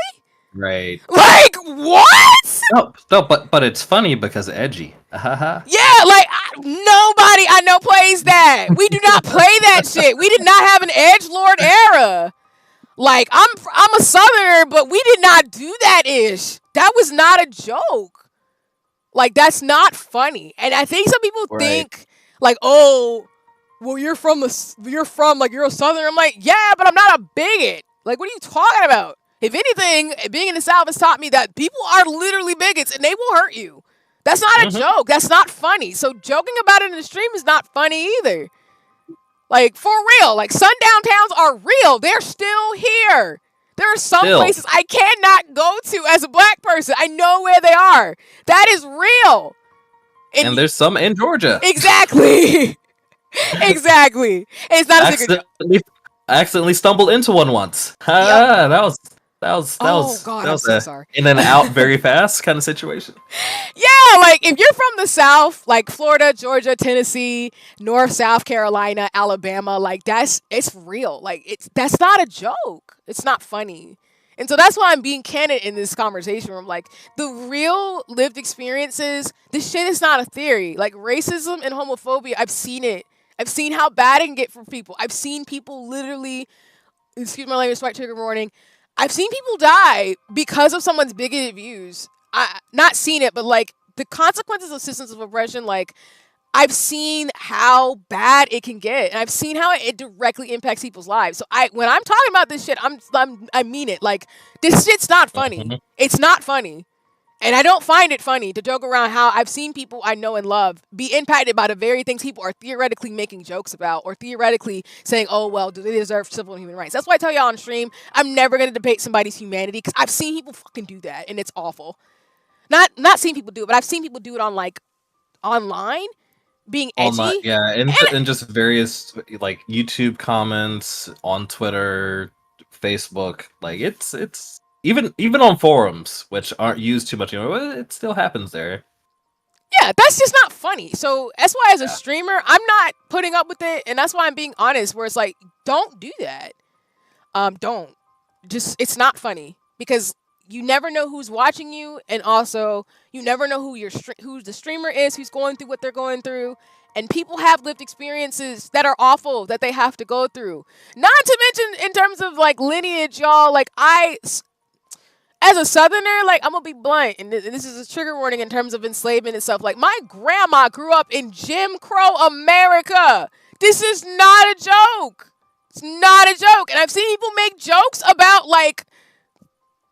Right. Like, what? No, but it's funny because edgy. Yeah, like, nobody I know plays that. We do not play that shit. We did not have an edgelord era. Like, I'm a southerner, but we did not do that ish. That was not a joke. Like, that's not funny. And I think some people think, like, oh, well, you're from like you're a Southerner. I'm like, yeah, but I'm not a bigot. Like, what are you talking about? If anything, being in the South has taught me that people are literally bigots and they will hurt you. That's not a joke. That's not funny. So joking about it in the stream is not funny either. Like, for real. Like, sundown towns are real. They're still here. There are some places I cannot go to as a black person. I know where they are. That is real. And there's some in Georgia. Exactly. Exactly. It's not a secret. I accidentally stumbled into one once. Yep. That was I'm so sorry. In and out very fast kind of situation. Yeah, like if you're from the South, like Florida, Georgia, Tennessee, North, South Carolina, Alabama, like it's real. Like that's not a joke. It's not funny. And so that's why I'm being candid in this conversation where I'm like, the real lived experiences, this shit is not a theory. Like racism and homophobia, I've seen it. I've seen how bad it can get for people. I've seen people literally, excuse my language, slight trigger warning. I've seen people die because of someone's bigoted views. Not seen it, but like the consequences of systems of oppression, like I've seen how bad it can get, and I've seen how it directly impacts people's lives. So when I'm talking about this shit, I mean it. Like this shit's not funny. It's not funny. And I don't find it funny to joke around how I've seen people I know and love be impacted by the very things people are theoretically making jokes about or theoretically saying, oh, well, do they deserve civil and human rights? That's why I tell y'all on stream, I'm never going to debate somebody's humanity because I've seen people fucking do that and it's awful. Not seeing people do it, but I've seen people do it on like online being edgy. Yeah, and just various like YouTube comments on Twitter, Facebook. Like it's even on forums, which aren't used too much anymore, it still happens there. Yeah, that's just not funny. So that's why as a streamer, I'm not putting up with it, and that's why I'm being honest, where it's like, don't do that. Don't. Just, it's not funny. Because you never know who's watching you, and also, you never know who the streamer is, who's going through what they're going through. And people have lived experiences that are awful that they have to go through. Not to mention in terms of like lineage, y'all, like as a Southerner, like, I'm gonna be blunt, and this is a trigger warning in terms of enslavement and stuff. Like, my grandma grew up in Jim Crow America. This is not a joke. It's not a joke. And I've seen people make jokes about, like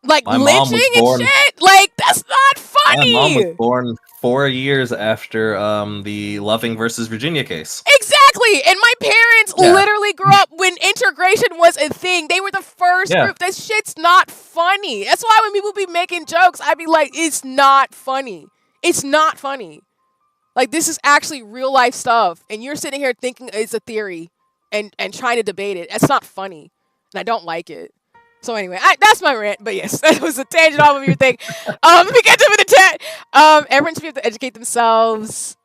lynching and shit. Like, that's not funny. My mom was born 4 years after the Loving versus Virginia case. Exactly. And my parents literally grew up when integration was a thing. They were the first group. That shit's not funny. That's why when people be making jokes, I'd be like, it's not funny. It's not funny. Like, this is actually real life stuff. And you're sitting here thinking it's a theory and trying to debate it. That's not funny. And I don't like it. So anyway, that's my rant. But yes, that was a tangent off of your thing. Let me get to the chat. Everyone should be able to educate themselves.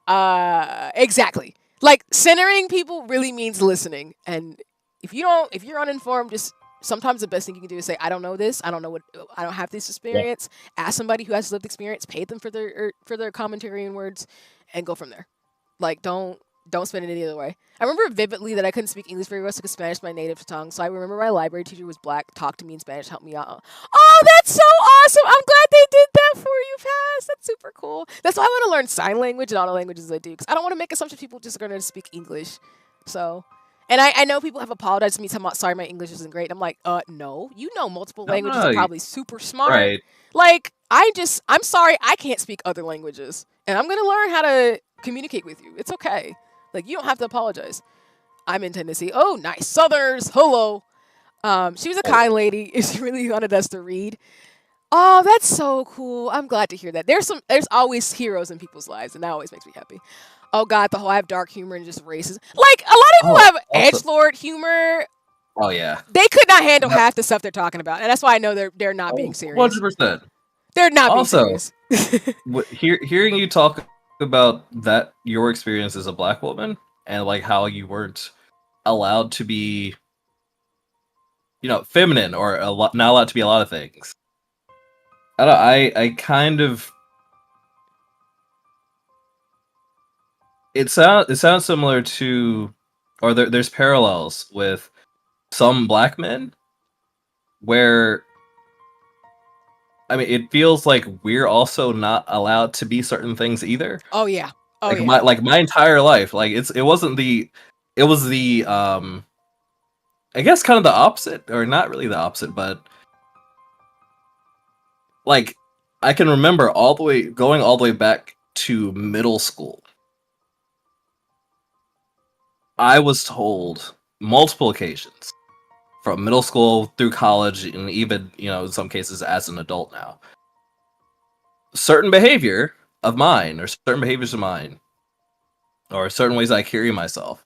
Exactly. Like, centering people really means listening. And if you're uninformed, just sometimes the best thing you can do is say, I don't know this. I don't have this experience. Ask somebody who has lived experience, pay them for their commentary and words, and go from there. Like, don't spend it any other way. I remember vividly that I couldn't speak English very well because Spanish is my native tongue. So I remember my library teacher was black, talked to me in Spanish, helped me out. Oh, that's so awesome. I'm glad they did that for you, Pass. That's super cool. That's why I want to learn sign language and all the languages I do. Because I don't want to make assumptions people just are going to speak English. So, and I know people have apologized to me talking about, sorry, my English isn't great. I'm like, no. You know multiple languages are probably super smart. Right. Like, I'm sorry, I can't speak other languages. And I'm going to learn how to communicate with you. It's okay. Like, you don't have to apologize. I'm in Tennessee. Oh, nice. Southerners. Hello. She was a kind lady. She really wanted us to read. Oh, that's so cool. I'm glad to hear that. There's always heroes in people's lives, and that always makes me happy. Oh, God, the whole I have dark humor and just racism. Like, a lot of people have edgelord humor. Oh, yeah. They could not handle half the stuff they're talking about, and that's why I know they're not being serious. 100%. They're not being serious. Hearing you talk about that, your experience as a black woman, and like how you weren't allowed to be, feminine or not allowed to be a lot of things. I kind of. It sounds similar to, or there's parallels with some black men, where. I mean, it feels like we're also not allowed to be certain things either. Oh, yeah. Oh Like yeah. my entire life. Like it wasn't the it was the I guess kind of the opposite, or not really the opposite, but like I can remember going all the way back to middle school. I was told multiple occasions from middle school through college, and even, in some cases as an adult now, certain behavior of mine, or certain behaviors of mine, or certain ways I carry myself,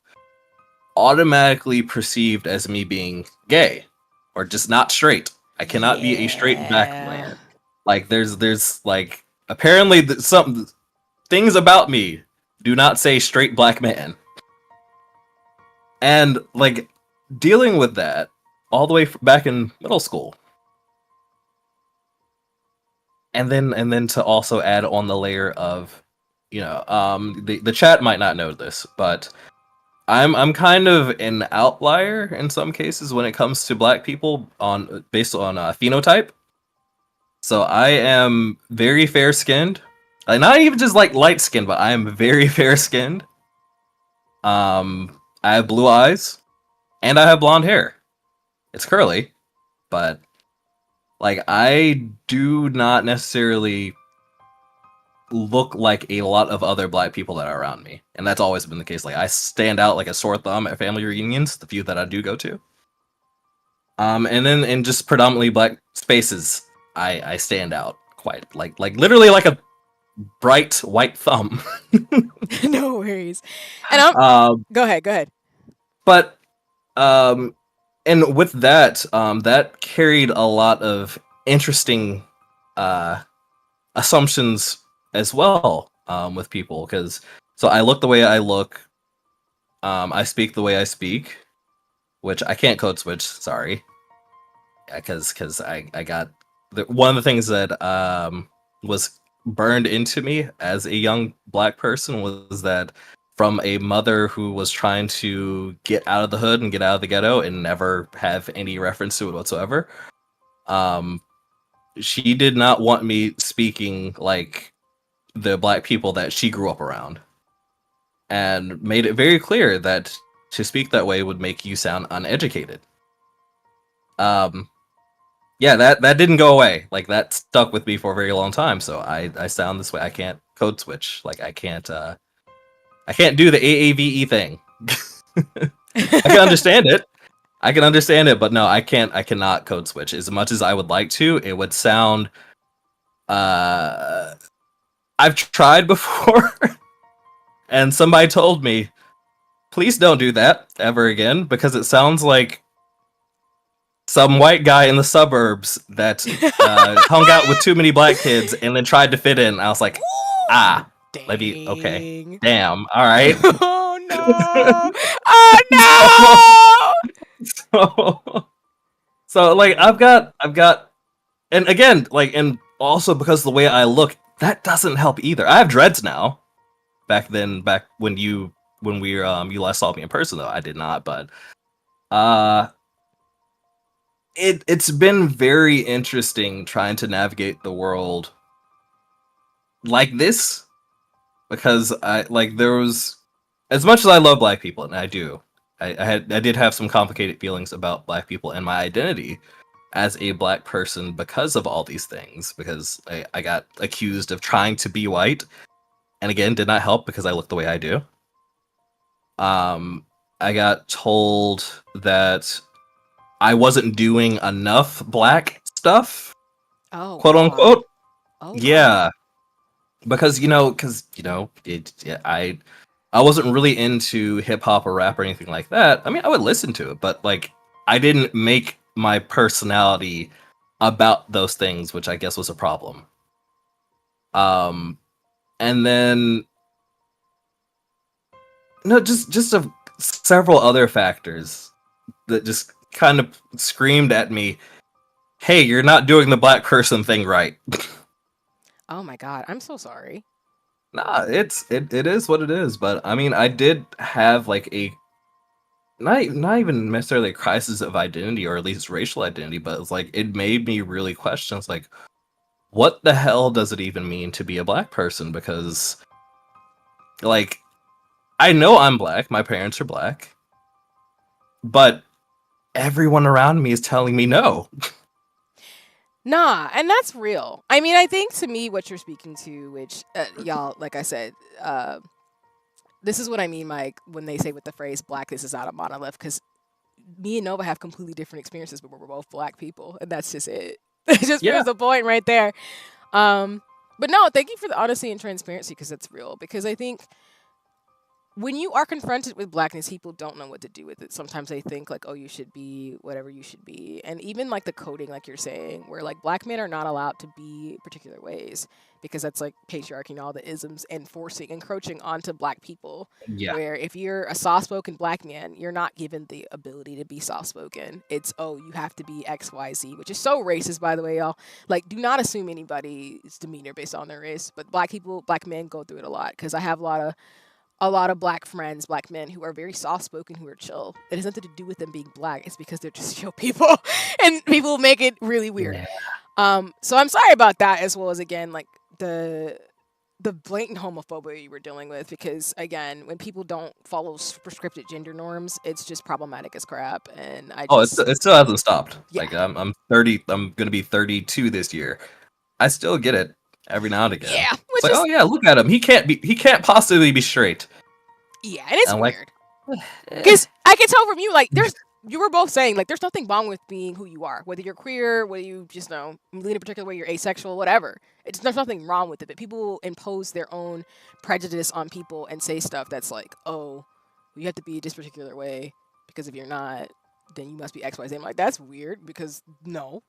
automatically perceived as me being gay or just not straight. I cannot be a straight black Yeah. man. Like there's like apparently some things about me do not say straight black man. And like dealing with that all the way back in middle school. And then to also add on the layer of, the chat might not know this, but I'm kind of an outlier in some cases when it comes to black people based on phenotype. So I am very fair skinned, like not even just like light skinned, but I am very fair skinned. I have blue eyes, and I have blonde hair. It's curly, but like I do not necessarily look like a lot of other black people that are around me, and that's always been the case. Like I stand out like a sore thumb at family reunions, the few that I do go to. And then in just predominantly black spaces, I stand out quite like literally like a bright white thumb. No worries. And go ahead. But and with that, that carried a lot of interesting assumptions as well, with people, because so I look the way I look, I speak the way I speak, which I can't code switch, sorry, because I got one of the things that was burned into me as a young black person was that from a mother who was trying to get out of the hood and get out of the ghetto and never have any reference to it whatsoever. She did not want me speaking like the black people that she grew up around, and made it very clear that to speak that way would make you sound uneducated. Yeah, that didn't go away. Like that stuck with me for a very long time. So I sound this way. I can't code switch. Like I can't do the AAVE thing. I can understand it. But no, I can't. I cannot code switch as much as I would like to. It would sound. I've tried before, and somebody told me, "Please don't do that ever again," because it sounds like some white guy in the suburbs that hung out with too many black kids and then tried to fit in. I was like, maybe okay, damn, all right. Oh no! Oh no! So like I've got, and again, like, and also because the way I look, that doesn't help either. I have dreads now. Back when you last saw me in person, though, I did not. But it's been very interesting trying to navigate the world like this, because there was, as much as I love black people, and I do, I did have some complicated feelings about black people and my identity as a black person because of all these things, because I got accused of trying to be white, and again did not help because I look the way I do. I got told that I wasn't doing enough black stuff, quote unquote. Oh, yeah, because I wasn't really into hip hop or rap or anything like that. I mean, I would listen to it, but like I didn't make my personality about those things, which I guess was a problem. And then just several other factors that just kind of screamed at me, "Hey, you're not doing the black person thing right." Oh my god, I'm so sorry. Nah, it is what it is. But I mean, I did have like a not even necessarily a crisis of identity, or at least racial identity, but it's like it made me really question. It's like, what the hell does it even mean to be a black person? Because like, I know I'm black. My parents are black, but everyone around me is telling me no. Nah, and that's real. I mean, I think to me, what you're speaking to, which y'all, like I said, this is what I mean, Mike, when they say with the phrase "blackness is not a monolith," because me and Nova have completely different experiences, but we're both black people, and that's just it. It just Yeah. proves the point right there. But no, thank you for the honesty and transparency because it's real. Because I think when you are confronted with blackness, people don't know what to do with it. Sometimes they think like, oh, you should be whatever you should be. And even like the coding, like you're saying, where like black men are not allowed to be particular ways because that's like patriarchy and all the isms encroaching onto black people. Yeah. Where if you're a soft spoken black man, you're not given the ability to be soft spoken. It's, oh, you have to be XYZ, which is so racist, by the way, y'all. Like, do not assume anybody's demeanor based on their race. But black people, black men go through it a lot because I have a lot of black friends, black men who are very soft spoken, who are chill. It has nothing to do with them being black. It's because they're just chill people, and people make it really weird. Yeah. So I'm sorry about that, as well as again like the blatant homophobia you were dealing with, because again, when people don't follow prescripted gender norms, it's just problematic as crap. And I Oh, just it still hasn't stopped. Yeah. Like I'm 30. I'm gonna be 32 this year. I still get it every now and again. yeah, It's which like, is oh yeah, look at him. He can't possibly be straight. yeah, and it's I'm like, weird. Because I can tell from you, like, you were both saying, like, there's nothing wrong with being who you are. Whether you're queer, whether you just lean a particular way, you're asexual, whatever. There's nothing wrong with it. But people impose their own prejudice on people and say stuff that's like, oh, you have to be this particular way because if you're not, then you must be XYZ. I'm like, that's weird because no.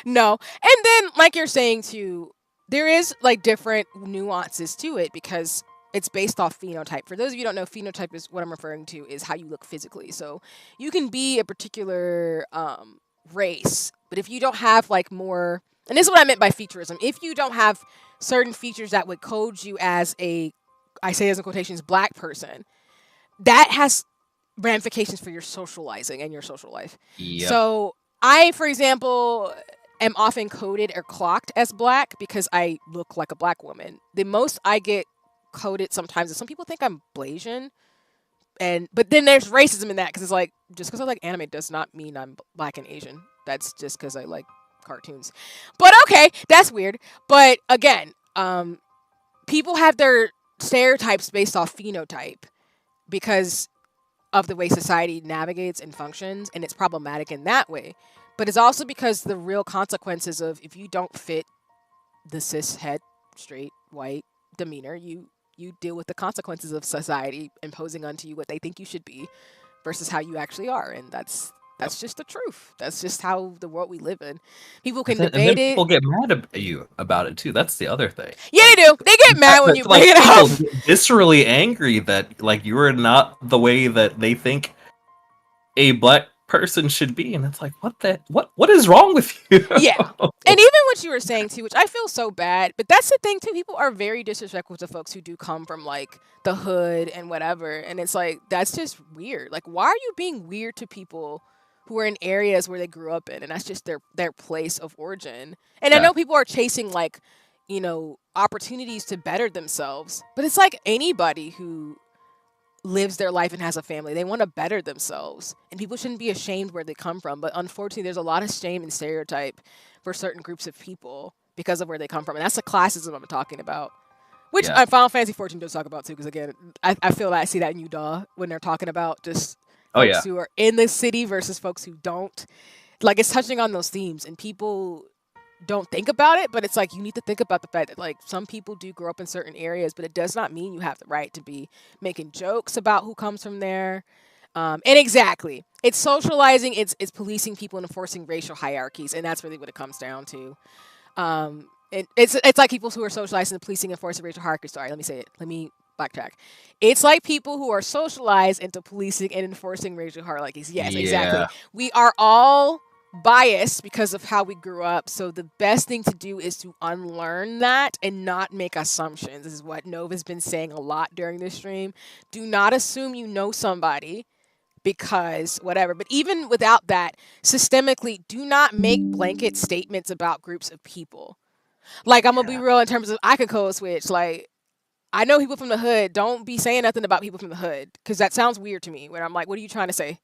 No. And then, like you're saying, too, there is, like, different nuances to it because it's based off phenotype. For those of you who don't know, phenotype is what I'm referring to is how you look physically. So you can be a particular race, but if you don't have like more, and this is what I meant by featureism, if you don't have certain features that would code you as a, I say as in quotations, black person, that has ramifications for your socializing and your social life. Yep. So I, for example, am often coded or clocked as black because I look like a black woman. The most I get coded sometimes is some people think I'm Blasian, but then there's racism in that because it's like just because I like anime does not mean I'm black and Asian. That's just because I like cartoons. But okay, that's weird. But again, people have their stereotypes based off phenotype because of the way society navigates and functions, and it's problematic in that way. But it's also because the real consequences of if you don't fit the cis het straight white demeanor, you deal with the consequences of society imposing onto you what they think you should be versus how you actually are. And that's just the truth. That's just how the world we live in. People can debate it. People get mad at you about it too. That's the other thing. Yeah, they do. They get mad when you bring it up. People get viscerally angry that like you are not the way that they think a black person should be, and it's like, what is wrong with you? Yeah. And even what you were saying too, which I feel so bad, but that's the thing too, people are very disrespectful to folks who do come from like the hood and whatever, and it's like that's just weird. Like, why are you being weird to people who are in areas where they grew up in, and that's just their place of origin? And I know people are chasing like, opportunities to better themselves, but it's like anybody who lives their life and has a family, they want to better themselves, and people shouldn't be ashamed where they come from. But unfortunately, there's a lot of shame and stereotype for certain groups of people because of where they come from, and that's the classism I'm talking about, which Final Fantasy 14 does talk about too, because again, I feel that I see that in UDAW when they're talking about just folks who are in the city versus folks who don't. Like, it's touching on those themes, and people don't think about it, but it's like you need to think about the fact that like some people do grow up in certain areas, but it does not mean you have the right to be making jokes about who comes from there. And exactly, it's socializing, it's policing people and enforcing racial hierarchies, and that's really what it comes down to. It's like people who are socializing and policing and enforcing racial hierarchies. Sorry, let me backtrack. It's like people who are socialized into policing and enforcing racial hierarchies. Yes, exactly. We are all biased because of how we grew up, so the best thing to do is to unlearn that and not make assumptions. This is what Nova's been saying a lot during this stream. Do not assume you know somebody because whatever, but even without that, systemically, do not make blanket statements about groups of people. Like, I'm gonna be real in terms of I could code switch. Like, I know people from the hood. Don't be saying nothing about people from the hood because that sounds weird to me. When I'm like, what are you trying to say?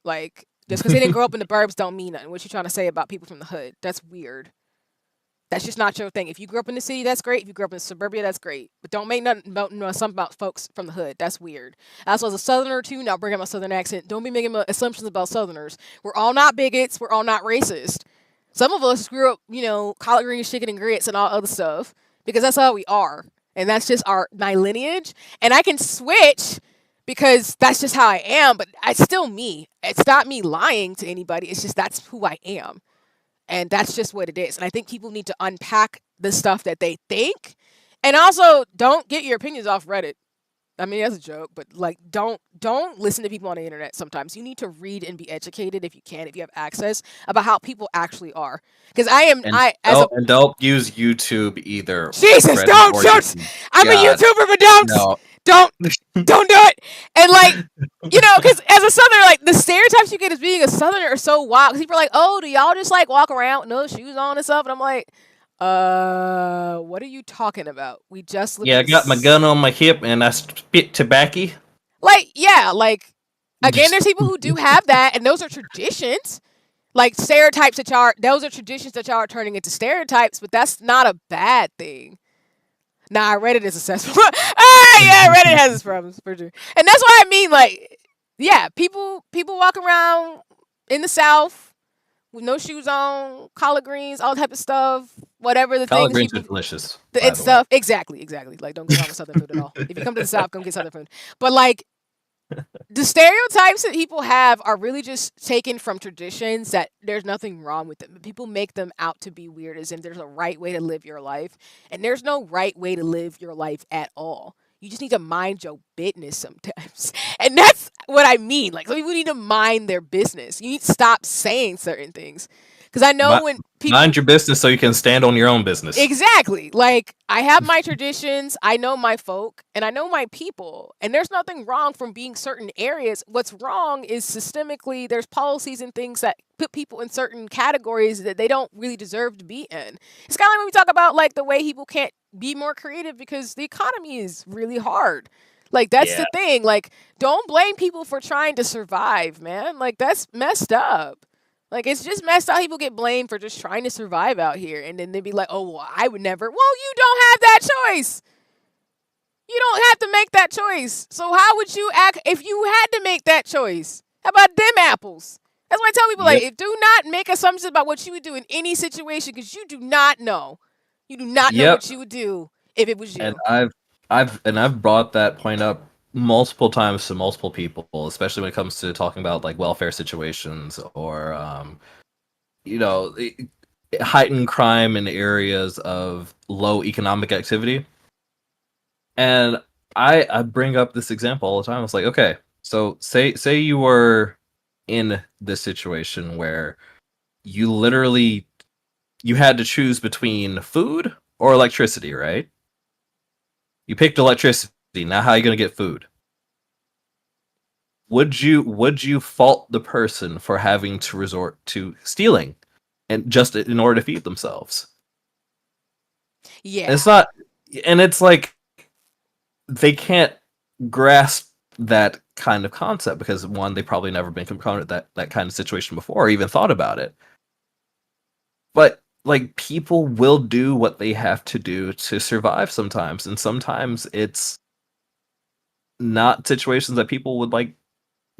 Like, just because they didn't grow up in the burbs don't mean nothing. What you trying to say about people from the hood? That's weird. That's just not your thing. If you grew up in the city, that's great. If you grew up in suburbia, that's great. But don't make nothing about something about folks from the hood. That's weird. Also, as a southerner too, now bring up my southern accent. Don't be making assumptions about southerners. We're all not bigots. We're all not racist. Some of us grew up, collard greens, chicken and grits, and all other stuff because that's how we are, and that's just my lineage. And I can switch because that's just how I am. But it's still me. It's not me lying to anybody. It's just that's who I am. And that's just what it is. And I think people need to unpack the stuff that they think. And also, don't get your opinions off Reddit. I mean, that's a joke, but like, don't listen to people on the internet. Sometimes you need to read and be educated if you can, if you have access about how people actually are. Because And don't use YouTube either. Jesus, Reddit don't. or YouTube. I'm a God, YouTuber, but don't no. don't do it. And like, because as a southerner, like the stereotypes you get as being a southerner are so wild. 'Cause people are like, oh, do y'all just like walk around with no shoes on and stuff? And I'm like, what are you talking about? We just live Yeah, I in got my gun on my hip and I spit tobacco. Like, yeah, like again, there's people who do have that, and those are traditions. Like stereotypes those are traditions that y'all are turning into stereotypes, but that's not a bad thing. Nah, Reddit is successful. Yeah, Reddit has its problems for sure. And that's why I mean, like, yeah, people walk around in the South with no shoes on, collard greens, all type of stuff, whatever the Collard things greens are delicious. it's stuff. Exactly. Like, don't go wrong with Southern food at all. If you come to the South, come get Southern food. But like, the stereotypes that people have are really just taken from traditions that there's nothing wrong with them. People make them out to be weird as in there's a right way to live your life. And there's no right way to live your life at all. You just need to mind your business sometimes. And that's what I mean. Like, some people need to mind their business. You need to stop saying certain things. Because I know when people mind your business so you can stand on your own business. Exactly. Like, I have my traditions, I know my folk, and I know my people. And there's nothing wrong from being certain areas. What's wrong is systemically there's policies and things that put people in certain categories that they don't really deserve to be in. It's kind of like when we talk about like the way people can't be more creative because the economy is really hard. Like, that's the thing. Like, don't blame people for trying to survive, man. Like, that's messed up. Like, it's just messed up. People get blamed for just trying to survive out here. And then they'd be like, oh, well, I would never. Well, you don't have that choice. You don't have to make that choice. So how would you act if you had to make that choice? How about them apples? That's why I tell people, like, do not make assumptions about what you would do in any situation because you do not know. You do not know what you would do if it was you. And I've brought that point up multiple times to multiple people, especially when it comes to talking about like welfare situations or heightened crime in areas of low economic activity. And I bring up this example all the time. It's like, okay, so say you were in this situation where you literally had to choose between food or electricity, right? You picked electricity. Now how are you going to get food? Would you fault the person for having to resort to stealing and just in order to feed themselves? Yeah. And it's not, and it's like they can't grasp that kind of concept because one, they probably never been confronted that kind of situation before or even thought about it. But like, people will do what they have to do to survive sometimes, and sometimes it's not situations that people would like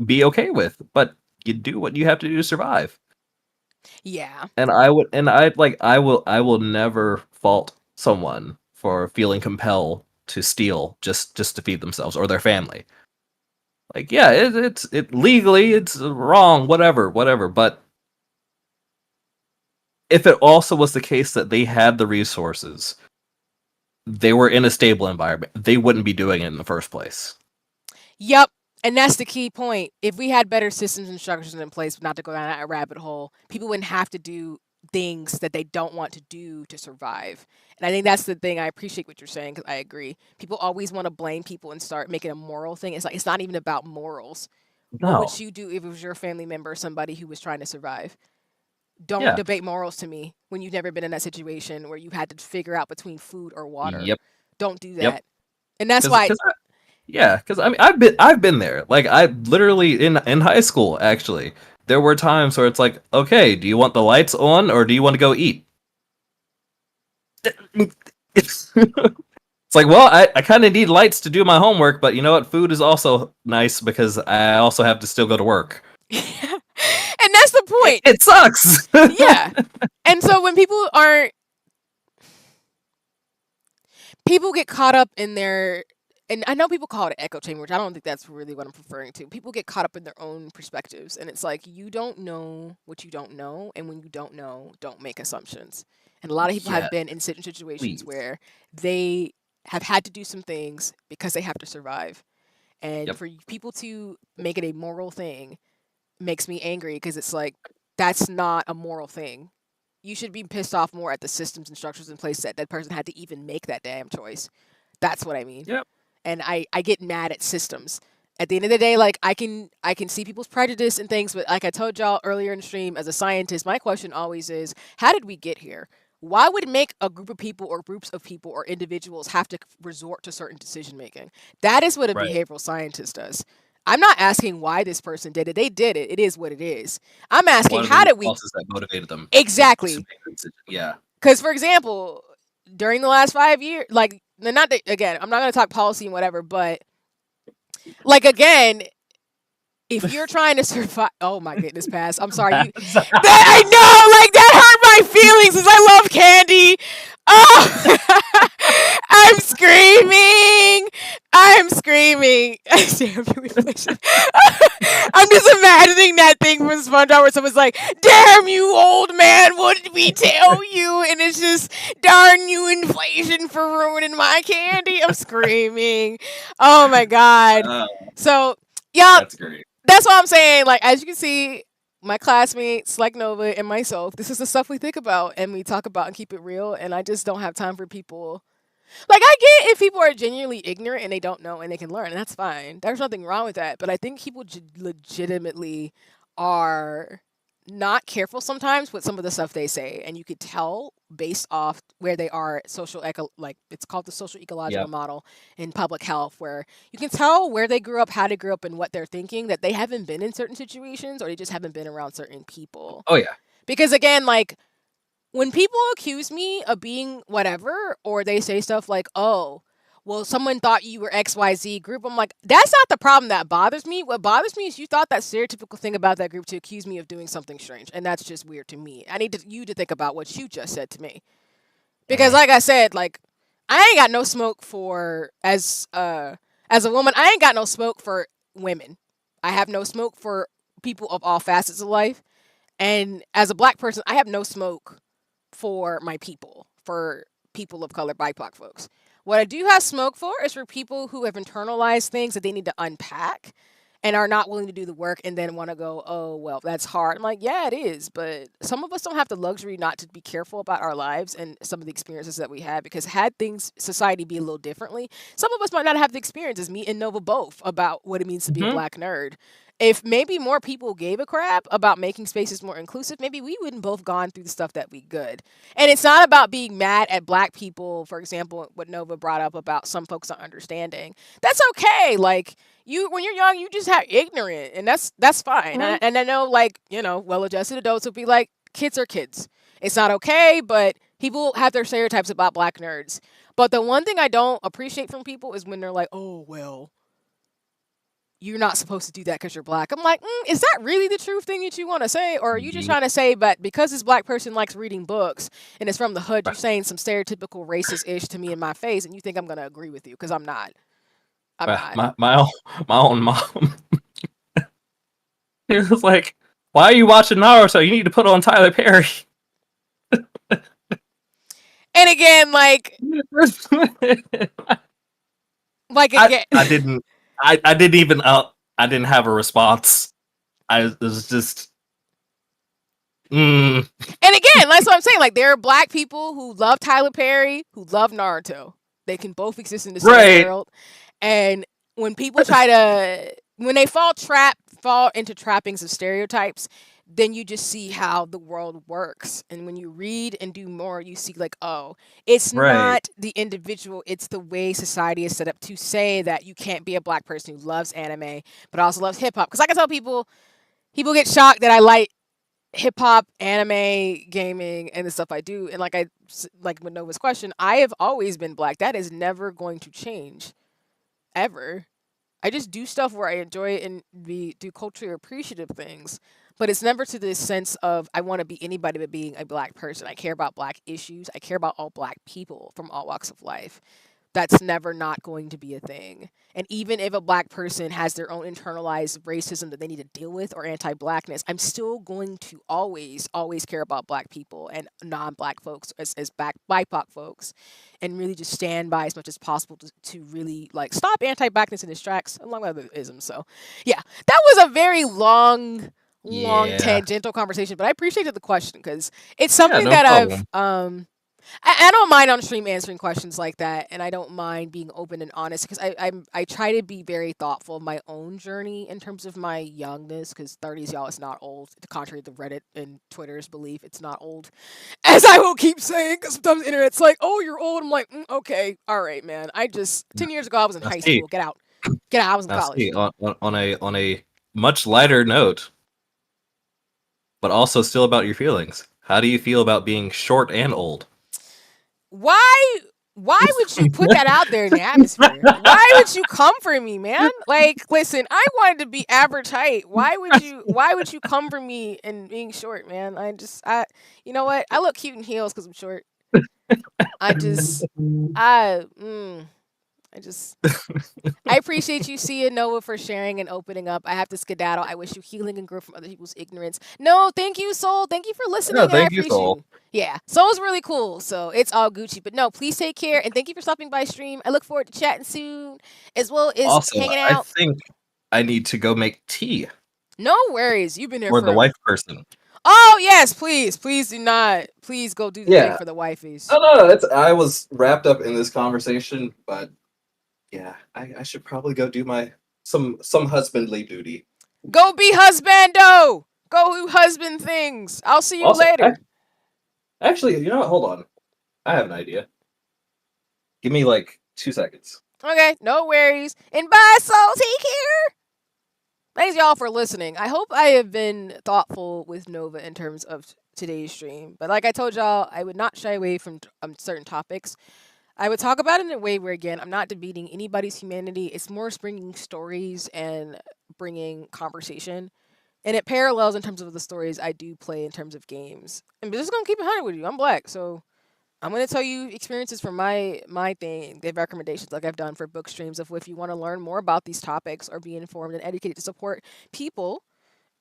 be okay with, but you do what you have to do to survive. Yeah. And I will never fault someone for feeling compelled to steal just to feed themselves or their family. Like, yeah, it's legally it's wrong, whatever, but if it also was the case that they had the resources, they were in a stable environment, they wouldn't be doing it in the first place. Yep. And that's the key point. If we had better systems and structures in place, not to go down that rabbit hole, people wouldn't have to do things that they don't want to do to survive. And I think that's the thing. I appreciate what you're saying because I agree. People always want to blame people and start making a moral thing. It's like, it's not even about morals. No. What would you do if it was your family member or somebody who was trying to survive? Don't debate morals to me when you've never been in that situation where you had to figure out between food or water. Yep. Don't do Yep. that. And that's why. Because I mean, I've been there. Like, I literally in high school, actually, there were times where it's like, okay, do you want the lights on or do you want to go eat? It's like, well, I kind of need lights to do my homework, but you know what? Food is also nice because I also have to still go to work. And that's the point. It sucks. Yeah. And so when people get caught up in their, and I know people call it an echo chamber, which I don't think that's really what I'm referring to. People get caught up in their own perspectives, and it's like, you don't know what you don't know, and when you don't know, don't make assumptions. And a lot of people Yeah, have been in certain situations please. where they have had to do some things because they have to survive. And Yep. for people to make it a moral thing makes me angry, because it's like, that's not a moral thing. You should be pissed off more at the systems and structures in place that that person had to even make that damn choice. That's what I mean. Yep. And I get mad at systems. At the end of the day, like, I can see people's prejudice and things, but like I told y'all earlier in the stream, as a scientist, my question always is, how did we get here? Why would it make a group of people or groups of people or individuals have to resort to certain decision making? That is what a Right. behavioral scientist does. I'm not asking why this person did it. They did it. It is what it is. I'm asking, What are how the did we impulses that motivated them? exactly? To make the decision? Yeah. Because, for example, during the last 5 years, like, not that, again, I'm not going to talk policy and whatever, but like, again, if you're trying to survive, oh my goodness, Pass, I'm sorry. That, I know, like, that hurt my feelings because I love candy. Oh, I'm screaming. I'm screaming. Damn you, inflation. I'm just imagining that thing from SpongeBob where someone's like, damn you, old man, what did we tell you? And it's just, darn you, inflation, for ruining my candy. I'm screaming. Oh my God. So, yeah, That's great. that's what I'm saying. Like, as you can see, my classmates, like Nova and myself, this is the stuff we think about and we talk about and keep it real. And I just don't have time for people. Like, I get if people are genuinely ignorant and they don't know and they can learn, and that's fine. There's nothing wrong with that. But I think people legitimately are not careful sometimes with some of the stuff they say, and you could tell based off where they are like, it's called the social ecological Yep. model in public health, where you can tell where they grew up, how they grew up, and what they're thinking, that they haven't been in certain situations or they just haven't been around certain people. Oh yeah. Because again, like, when people accuse me of being whatever, or they say stuff like, oh, well, someone thought you were XYZ group, I'm like, that's not the problem that bothers me. What bothers me is you thought that stereotypical thing about that group to accuse me of doing something strange. And that's just weird to me. I need you to think about what you just said to me. Because like I said, like, I ain't got no smoke for, as a woman, I ain't got no smoke for women. I have no smoke for people of all facets of life. And as a black person, I have no smoke for my people, for people of color, BIPOC folks. What I do have smoke for is for people who have internalized things that they need to unpack and are not willing to do the work and then want to go, oh, well, that's hard. I'm like, yeah, it is. But some of us don't have the luxury not to be careful about our lives and some of the experiences that we had, because had things, society be a little differently, some of us might not have the experiences, me and Nova both, about what it means to be a black nerd. If maybe more people gave a crap about making spaces more inclusive, maybe we wouldn't both gone through the stuff that we could. And it's not about being mad at black people, for example, what Nova brought up about some folks not understanding. That's okay. Like, you, when you're young, you just have ignorant, and that's fine. And I know, like, you know, well-adjusted adults will be like, kids are kids. It's not okay, but people have their stereotypes about black nerds. But the one thing I don't appreciate from people is when they're like, oh, well, you're not supposed to do that because you're black. I'm like, is that really the true thing that you want to say? Or are you just trying to say, but because this black person likes reading books and it's from the hood, you're saying some stereotypical racist-ish to me in my face, and you think I'm going to agree with you, because I'm not. I'm not. My own mom. It was like, why are you watching Naruto? You need to put on Tyler Perry. And again, like again, I didn't even I didn't have a response. It was just And again, that's what I'm saying. Like, there are black people who love Tyler Perry, who love Naruto. They can both exist in the same world. And when people try to, when they fall into trappings of stereotypes, then you just see how the world works. And when you read and do more, you see like, oh, it's Right. not the individual, it's the way society is set up to say that you can't be a black person who loves anime but also loves hip hop. Because I can tell people get shocked that I like hip hop, anime, gaming, and the stuff I do. And like with Nova's question, I have always been black. That is never going to change ever. I just do stuff where I enjoy it and do culturally appreciative things. But it's never to this sense of I want to be anybody but being a black person. I care about black issues. I care about all black people from all walks of life. That's never not going to be a thing. And even if a black person has their own internalized racism that they need to deal with or anti-blackness, I'm still going to always care about black people and non-black folks as black BIPOC folks, and really just stand by as much as possible to really like stop anti-blackness in its tracks, along with other isms. So, yeah, that was a very long Yeah. tangential conversation, but I appreciated the question because it's Yeah, something no that I've problem. I don't mind on stream answering questions like that, and I don't mind being open and honest because I try to be very thoughtful of my own journey in terms of my youngness, because 30s, y'all, is not old. Contrary to Reddit and Twitter's belief, it's not old, as I will keep saying. Because sometimes the internet's like, "Oh, you're old." I'm like, okay, all right, man. I just Now 10 years ago I was in now high see, school. Get out, get out. I was in now college. see, on a much lighter note, but also still about your feelings. How do you feel about being short and old? Why would you put that out there in the atmosphere? Why would you come for me, man? Like, listen, I wanted to be average height. Why would you come for me and being short, man? You know what? I look cute in heels because I'm short. I just I mm, I just I appreciate you, Sia Noah, for sharing and opening up. I have to skedaddle. I wish you healing and growth from other people's ignorance. No, thank you, Soul. Thank you for No, listening, and I thank you, appreciate Soul. you. Yeah, Soul's really cool, so it's all Gucci. But no, please take care, and thank you for stopping by stream. I look forward to chatting soon, as well as Also, hanging I out. think I need to go make tea No worries. You've been here for the forever. wife person. Oh, yes, please do not. Please go do the thing Yeah. for the wifeys. Oh no, I was wrapped up in this conversation, but yeah, I should probably go do my some husbandly duty. Go be husbando. Go do husband things. I'll see you Also, later. actually, you know what? Hold on. I have an idea. Give me like 2 seconds. Okay, no worries. And bye, Soul. Take care. Thanks, y'all, for listening. I hope I have been thoughtful with Nova in terms of today's stream. But like I told y'all, I would not shy away from certain topics. I would talk about it in a way where, again, I'm not debating anybody's humanity. It's more bringing stories and bringing conversation. And it parallels in terms of the stories I do play in terms of games. And just gonna keep it 100 with you. I'm black, so I'm gonna tell you experiences from my thing, give recommendations like I've done for book streams of if you want to learn more about these topics or be informed and educated to support people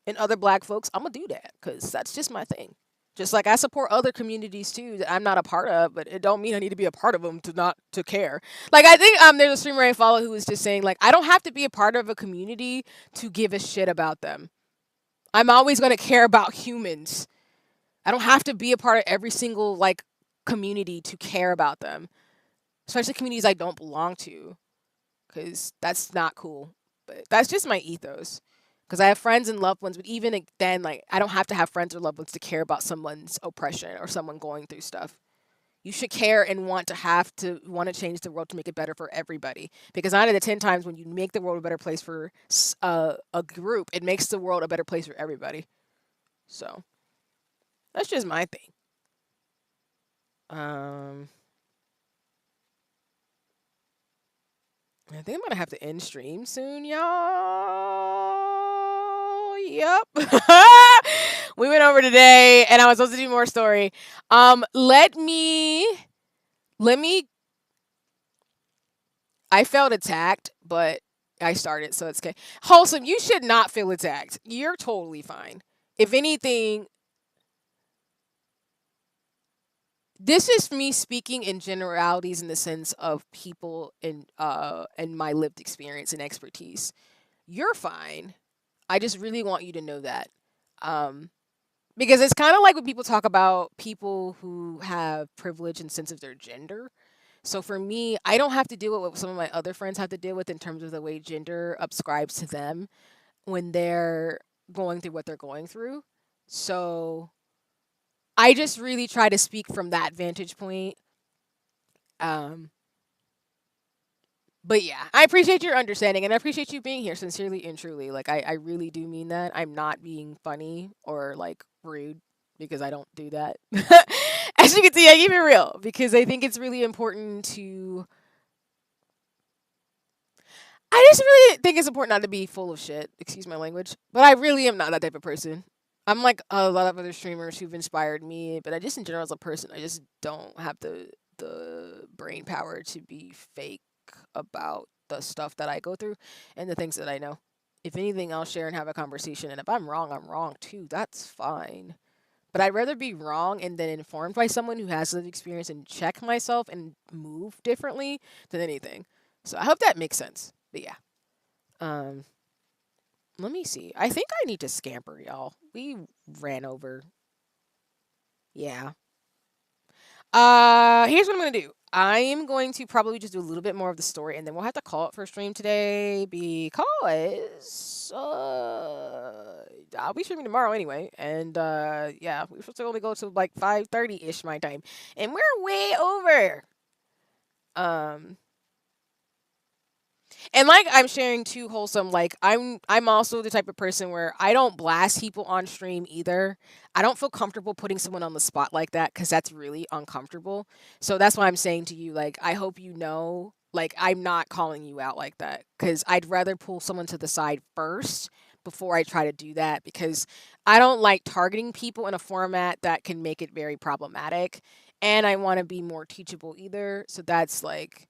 and other black folks, I'm gonna do that because that's just my thing. Just like I support other communities too that I'm not a part of, but it don't mean I need to be a part of them to not to care. Like I think there's a streamer I follow who is just saying like I don't have to be a part of a community to give a shit about them. I'm always gonna care about humans. I don't have to be a part of every single like community to care about them, especially communities I don't belong to, because that's not cool. But that's just my ethos. Because I have friends and loved ones, but even then, like I don't have to have friends or loved ones to care about someone's oppression or someone going through stuff. You should care and want to change the world to make it better for everybody. Because 9 out of 10 times, when you make the world a better place for a group, it makes the world a better place for everybody. So that's just my thing. Um, I think I'm gonna have to end stream soon, y'all. Yep. We went over today, and I was supposed to do more story. Let me. I felt attacked, but I started, so it's okay. Wholesome, you should not feel attacked. You're totally fine. If anything, this is me speaking in generalities in the sense of people and my lived experience and expertise. You're fine. I just really want you to know that. Um, because it's kind of like when people talk about people who have privilege and sense of their gender. So for me, I don't have to deal with what some of my other friends have to deal with in terms of the way gender ascribes to them when they're going through what they're going through. So I just really try to speak from that vantage point. Um, but yeah, I appreciate your understanding and I appreciate you being here sincerely and truly. Like I really do mean that. I'm not being funny or like rude because I don't do that. As you can see, I keep it real because I think it's really important to I just really think it's important not to be full of shit. Excuse my language. But I really am not that type of person. I'm like a lot of other streamers who've inspired me, but I just in general as a person, I just don't have the brain power to be fake about the stuff that I go through and the things that I know. If anything, I'll share and have a conversation. And if I'm wrong too. That's fine. But I'd rather be wrong and then informed by someone who has lived experience and check myself and move differently than anything. So I hope that makes sense. But yeah. Um, let me see. I think I need to scamper, y'all. We ran over. Yeah. Here's what I'm gonna do. I am going to probably just do a little bit more of the story, and then we'll have to call it for stream today because I'll be streaming tomorrow anyway. And yeah, we're supposed to only go to like 5:30 ish my time, and we're way over. Um, and like I'm sharing too wholesome, like I'm also the type of person where I don't blast people on stream either. I don't feel comfortable putting someone on the spot like that because that's really uncomfortable. So that's why I'm saying to you, like, I hope you know, like, I'm not calling you out like that because I'd rather pull someone to the side first before I try to do that because I don't like targeting people in a format that can make it very problematic. And I want to be more teachable either. So that's like,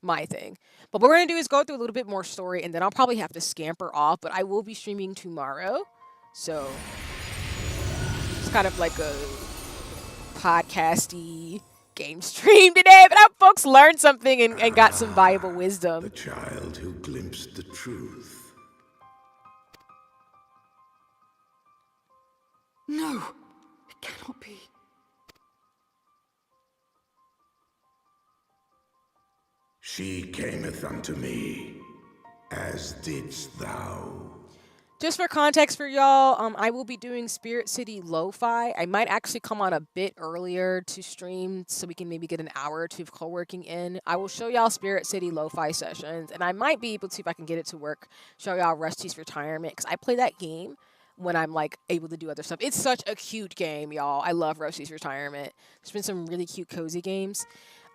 my thing. But what we're gonna do is go through a little bit more story, and then I'll probably have to scamper off. But I will be streaming tomorrow, so it's kind of like a podcasty game stream today. But I hope folks learned something and got some valuable The wisdom. child who glimpsed the truth. No, it cannot be. She cameth unto me, as didst thou. Just for context for y'all, I will be doing Spirit City Lo-Fi. I might actually come on a bit earlier to stream so we can maybe get an hour or two of co-working in. I will show y'all Spirit City Lo-Fi sessions, and I might be able to, if I can get it to work, show y'all Rusty's Retirement, because I play that game when I'm, like, able to do other stuff. It's such a cute game, y'all. I love Rusty's Retirement. There's been some really cute, cozy games.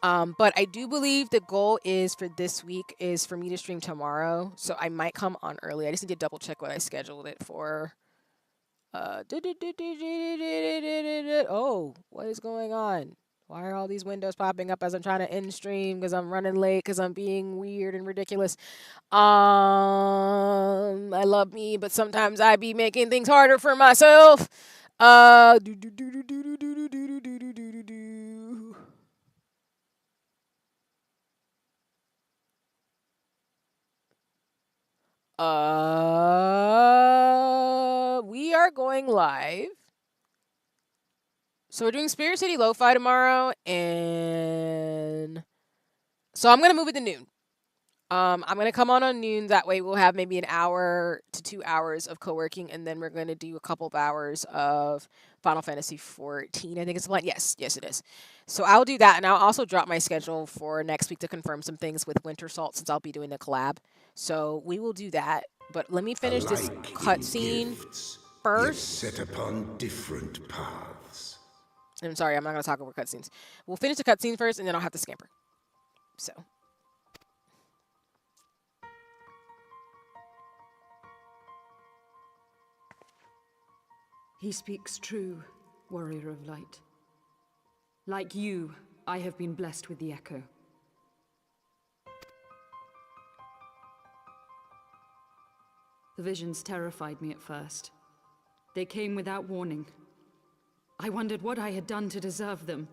But I do believe the goal is for this week is for me to stream tomorrow. So I might come on early. I just need to double check what I scheduled it for. Oh, what is going on? Why are all these windows popping up as I'm trying to end stream because I'm running late because I'm being weird and ridiculous? I love me, but sometimes I be making things harder for myself. Do do do do do do do do do do do do do. We are going live. So we're doing Spirit City Lo-Fi tomorrow, and so I'm gonna move it to noon. I'm gonna come on noon. That way we'll have maybe an hour to 2 hours of co-working, and then we're gonna do a couple of hours of Final Fantasy 14. I think it's the plan. Yes, it is. So I'll do that, and I'll also drop my schedule for next week to confirm some things with Winter Salt since I'll be doing a collab. So we will do that. But let me finish this Alike in cutscene gifts, yet first. set upon different paths. I'm sorry, I'm not gonna talk over cutscenes. We'll finish the cutscene first, and then I'll have to scamper. So. He speaks true, warrior of light. Like you, I have been blessed with the echo. The visions terrified me at first. They came without warning. I wondered what I had done to deserve them.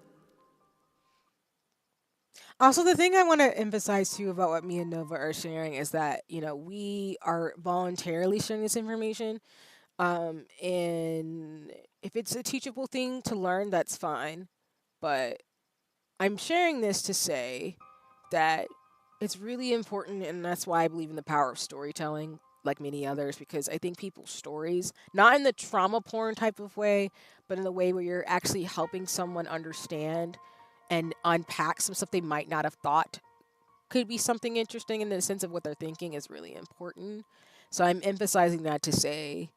Also, the thing I want to emphasize too about what me and Nova are sharing is that, we are voluntarily sharing this information. And if it's a teachable thing to learn, that's fine. But I'm sharing this to say that it's really important, and that's why I believe in the power of storytelling. like many others, because I think people's stories, not in the trauma porn type of way, but in the way where you're actually helping someone understand and unpack some stuff they might not have thought could be something interesting in the sense of what they're thinking, is really important. So I'm emphasizing that to say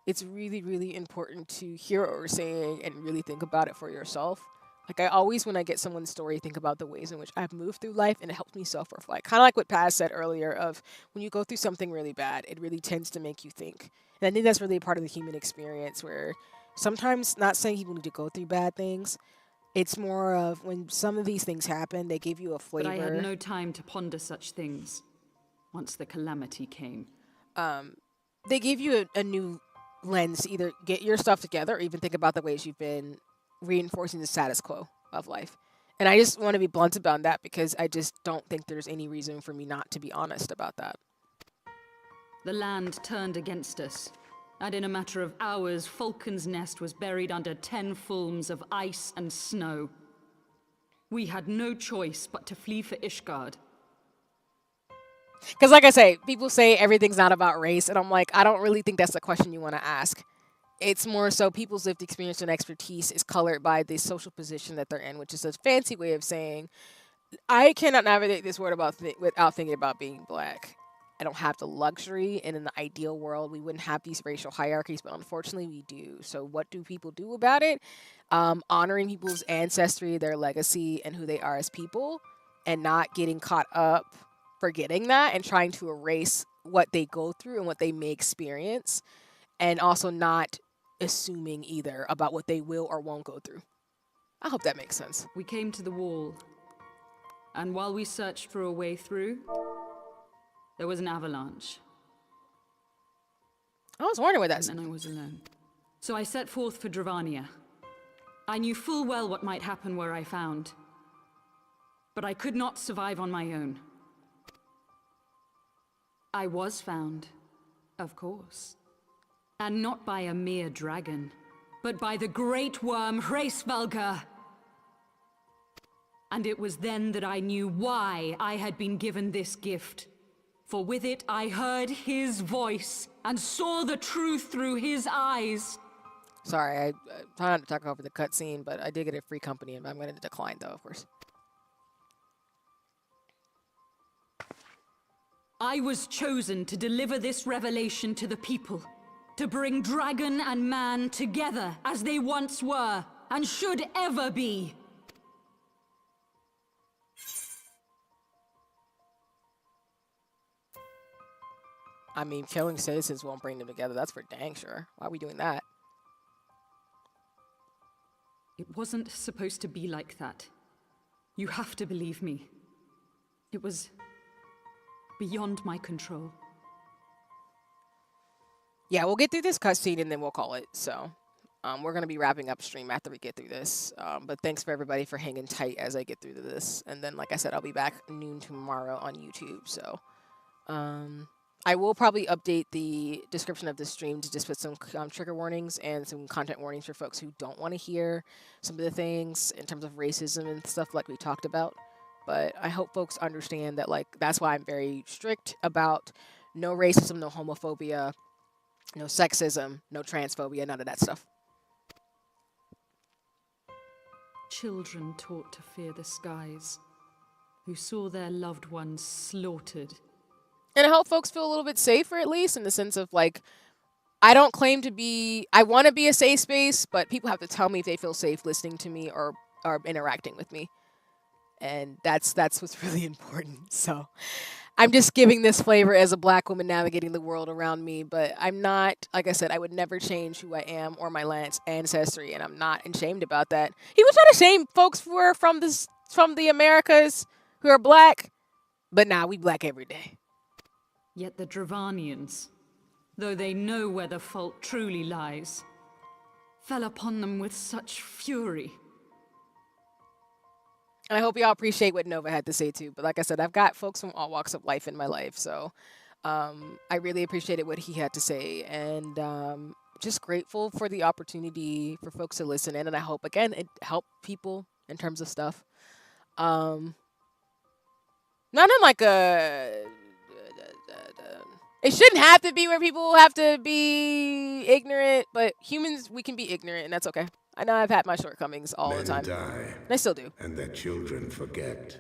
it's really, really important to hear what we're saying and really think about it for yourself. Like, I always, when I get someone's story, think about the ways in which I've moved through life, and it helps me self-reflect. Kind of like what Paz said earlier of when you go through something really bad, it really tends to make you think. And I think that's really a part of the human experience, where sometimes, not saying people need to go through bad things, it's more of when some of these things happen, they give you a But I had flavor. no time to ponder such things once the calamity came. They give you a new lens to either get your stuff together or even think about the ways you've been reinforcing the status quo of life. And I just want to be blunt about that, because I just don't think there's any reason for me not to be honest about that. The land turned against us, and in a matter of hours, Falcon's Nest was buried under 10 fulms of ice and snow. We had no choice but to flee for Ishgard. Because, like I say, people say everything's not about race, and I'm like, I don't really think that's the question you want to ask. It's more so people's lived experience and expertise is colored by the social position that they're in, which is a fancy way of saying, I cannot navigate this world without thinking about being black. I don't have the luxury, and in the ideal world, we wouldn't have these racial hierarchies, but unfortunately, we do. So, what do people do about it? Honoring people's ancestry, their legacy, and who they are as people, and not getting caught up forgetting that and trying to erase what they go through and what they may experience, and also not assuming either about what they will or won't go through. I hope that makes sense. We came to the wall, and while we searched for a way through, there was an avalanche. I was wondering what that's. And I was alone. So I set forth for Dravania. I knew full well what might happen where I found, but I could not survive on my own. I was found, of course. And not by a mere dragon, but by the great worm Hraesvelgr. And it was then that I knew why I had been given this gift. For with it I heard his voice, and saw the truth through his eyes. Sorry, I try not to talk over the cutscene, but I did get a free company, and I'm going to decline, though, of course. I was chosen to deliver this revelation to the people, to bring dragon and man together as they once were, and should ever be. I mean, killing citizens won't bring them together. That's for dang sure. Why are we doing that? It wasn't supposed to be like that. You have to believe me. It was beyond my control. Yeah, we'll get through this cutscene and then we'll call it. So, we're going to be wrapping up stream after we get through this. But thanks for everybody for hanging tight as I get through to this. And then, like I said, I'll be back noon tomorrow on YouTube. So, I will probably update the description of the stream to just put some trigger warnings and some content warnings for folks who don't want to hear some of the things in terms of racism and stuff like we talked about. But I hope folks understand that, like, that's why I'm very strict about no racism, no homophobia, no sexism, no transphobia, none of that stuff. Children taught to fear the skies, who saw their loved ones slaughtered. And I hope folks feel a little bit safer, at least, in the sense of, like, I don't claim to be, I want to be a safe space, but people have to tell me if they feel safe listening to me or interacting with me. And that's what's really important. So I'm just giving this flavor as a black woman navigating the world around me, but I'm not, like I said, I would never change who I am or my ancestry, and I'm not ashamed about that. He was trying to shame folks who are from the Americas who are black, but nah, we black every day. Yet the Dravanians, though they know where the fault truly lies, fell upon them with such fury. And I hope y'all appreciate what Nova had to say too. But like I said, I've got folks from all walks of life in my life. So I really appreciated what he had to say. And just grateful for the opportunity for folks to listen in. And I hope, again, it helped people in terms of stuff. Not in like a It shouldn't have to be where people have to be ignorant, but humans, we can be ignorant, and that's okay. I know I've had my shortcomings all the Men time. die, And I still do. and their children forget.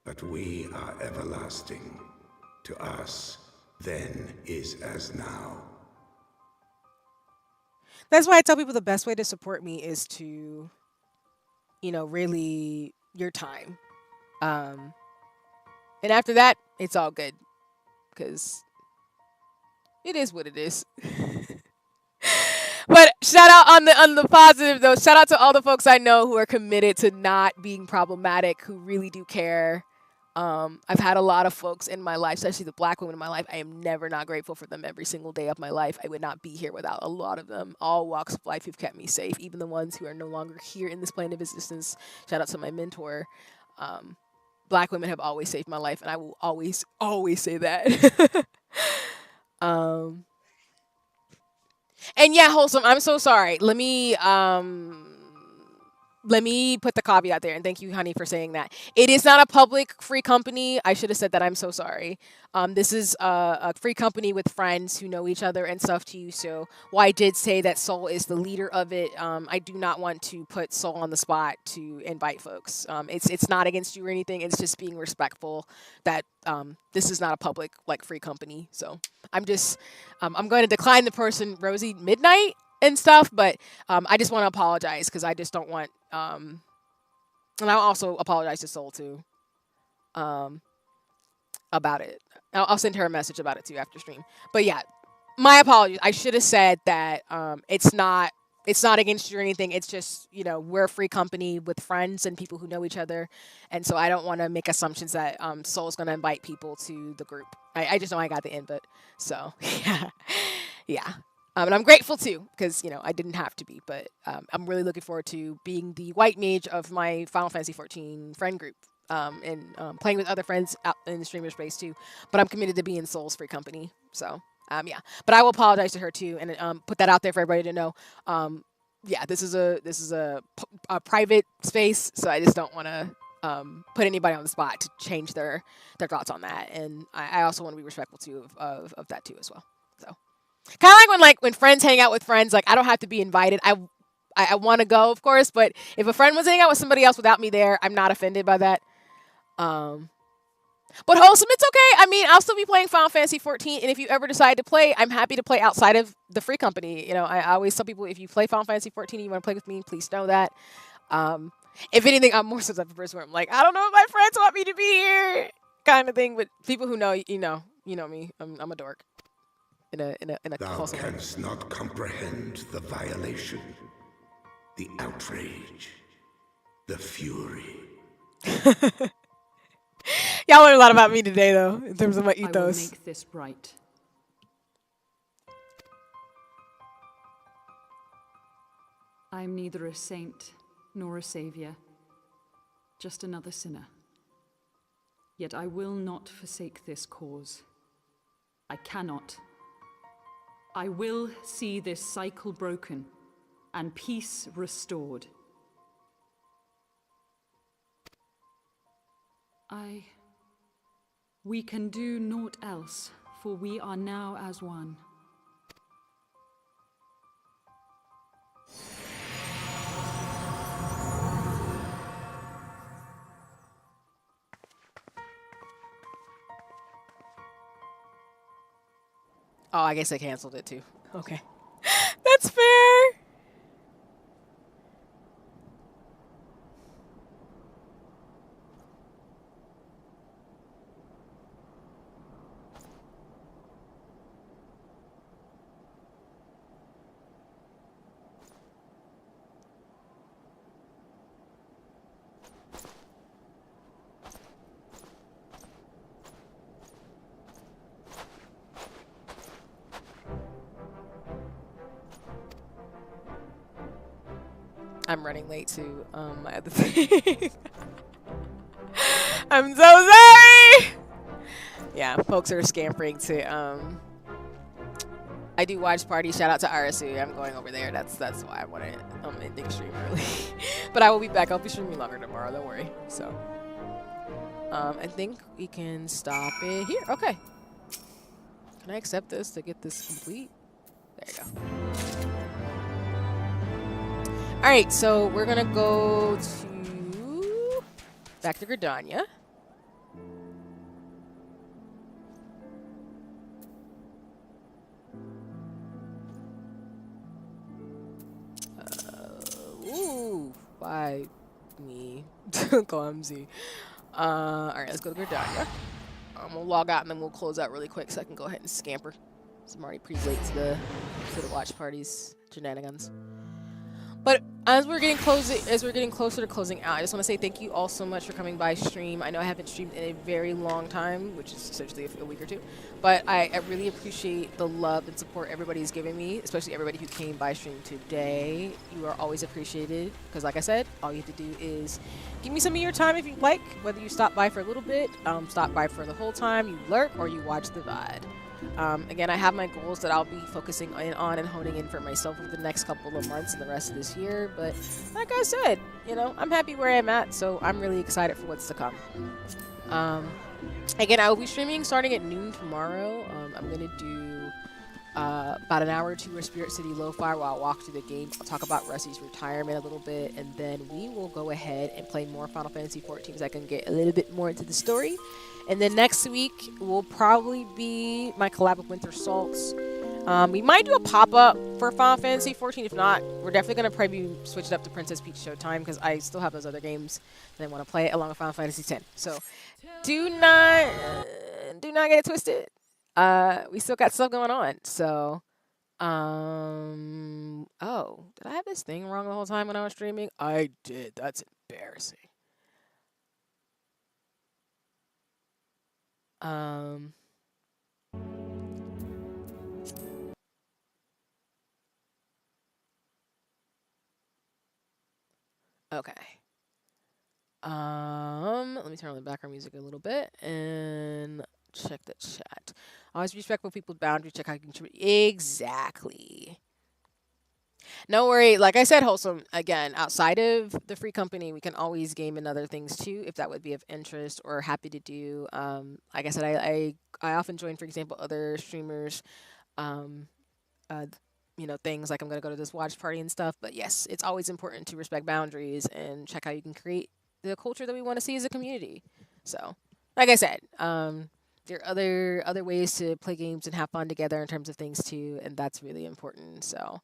But we are everlasting. To us, then is as now. That's why I tell people the best way to support me is to, really your time. And after that, it's all good. Because it is what it is. But shout out on the positive though. Shout out to all the folks I know who are committed to not being problematic, who really do care. I've had a lot of folks in my life, especially the black women in my life. I am never not grateful for them every single day of my life. I would not be here without a lot of them. All walks of life who've kept me safe, even the ones who are no longer here in this plane of existence. Shout out to my mentor. Black women have always saved my life, and I will always, always say that. And yeah, Wholesome, I'm so sorry. Let me put the caveat there, and thank you, honey, for saying that. It is not a public free company. I should have said that. I'm so sorry. This is a free company with friends who know each other and stuff too. So while I did say that Soul is the leader of it, I do not want to put Soul on the spot to invite folks. It's not against you or anything. It's just being respectful that this is not a public free company. So I'm just I'm going to decline the person Rosie Midnight and stuff, but I just want to apologize because I just don't want and I'll also apologize to Soul too about it. I'll send her a message about it too after stream. But yeah, my apologies. I should have said that it's not against you or anything. It's just, we're a free company with friends and people who know each other, and so I don't want to make assumptions that Soul's going to invite people to the group. I just know I got the invite, so yeah. And I'm grateful too, because I didn't have to be, but I'm really looking forward to being the white mage of my Final Fantasy 14 friend group, and playing with other friends out in the streamer space too. But I'm committed to being Soul's free company, so yeah. But I will apologize to her too, and put that out there for everybody to know. Yeah, this is a private space, so I just don't want to put anybody on the spot to change their thoughts on that, and I also want to be respectful too of that too as well. So. Kind of like when friends hang out with friends, I don't have to be invited. I want to go, of course, but if a friend was hanging out with somebody else without me there, I'm not offended by that. But Wholesome, it's okay. I mean, I'll still be playing Final Fantasy 14, and if you ever decide to play, I'm happy to play outside of the free company. I always tell people, if you play Final Fantasy 14 and you want to play with me, please know that. If anything, I'm more so the type of person where I'm like, I don't know if my friends want me to be here, kind of thing. But people who know, you know me. I'm a dork. In a Thou canst not comprehend the violation, the outrage, the fury. Y'all learned a lot about me today, though, in terms of my I will ethos. make this right. I am neither a saint nor a savior, just another sinner. Yet I will not forsake this cause. I cannot. I will see this cycle broken and peace restored. We can do naught else, for we are now as one. Oh, I guess I canceled it too. Okay. That's fair. I'm running late to my other thing. I'm so sorry. Yeah, folks are scampering to I do watch party. Shout out to RSU. I'm going over there. That's why I want to end the stream early. But I will be back. I'll be streaming longer tomorrow. Don't worry. So I think we can stop it here. Okay. Can I accept this to get this complete? There you go. All right, so we're gonna go to back to Gridania. Ooh, why me? Clumsy. All right, let's go to Gridania. We'll log out and then we'll close out really quick so I can go ahead and scamper. So I'm already pretty late to the watch party's shenanigans. But as we're getting closer to closing out, I just want to say thank you all so much for coming by stream. I know I haven't streamed in a very long time, which is essentially a week or two, but I really appreciate the love and support everybody's giving me, especially everybody who came by stream today. You are always appreciated because, like I said, all you have to do is give me some of your time if you like, whether you stop by for a little bit, stop by for the whole time, you lurk, or you watch the VOD. Again, I have my goals that I'll be focusing on and honing in for myself over the next couple of months and the rest of this year. But like I said, you know, I'm happy where I'm at, so I'm really excited for what's to come. Again, I will be streaming starting at noon tomorrow. I'm going to do about an hour or two of Spirit City Lo-Fi while I walk through the game. I'll talk about Rusty's retirement a little bit, and then we will go ahead and play more Final Fantasy XIV so I can get a little bit more into the story. And then next week will probably be my collab with Winter Salts. We might do a pop-up for Final Fantasy XIV. If not, we're definitely going to probably switch it up to Princess Peach Showtime because I still have those other games that I want to play along with Final Fantasy X. So do not get it twisted. We still got stuff going on. So, oh, did I have this thing wrong the whole time when I was streaming? I did. That's embarrassing. Okay. Let me turn on the background music a little bit and check the chat. Always respectful people's boundaries. Check how you can contribute. Exactly. No worry. Like I said, Wholesome, again, outside of the free company, we can always game in other things too, if that would be of interest or happy to do. Like I said, I often join, for example, other streamers, you know, things like I'm going to go to this watch party and stuff. But yes, it's always important to respect boundaries and check how you can create the culture that we want to see as a community. So, like I said, there are other ways to play games and have fun together in terms of things too, and that's really important. So,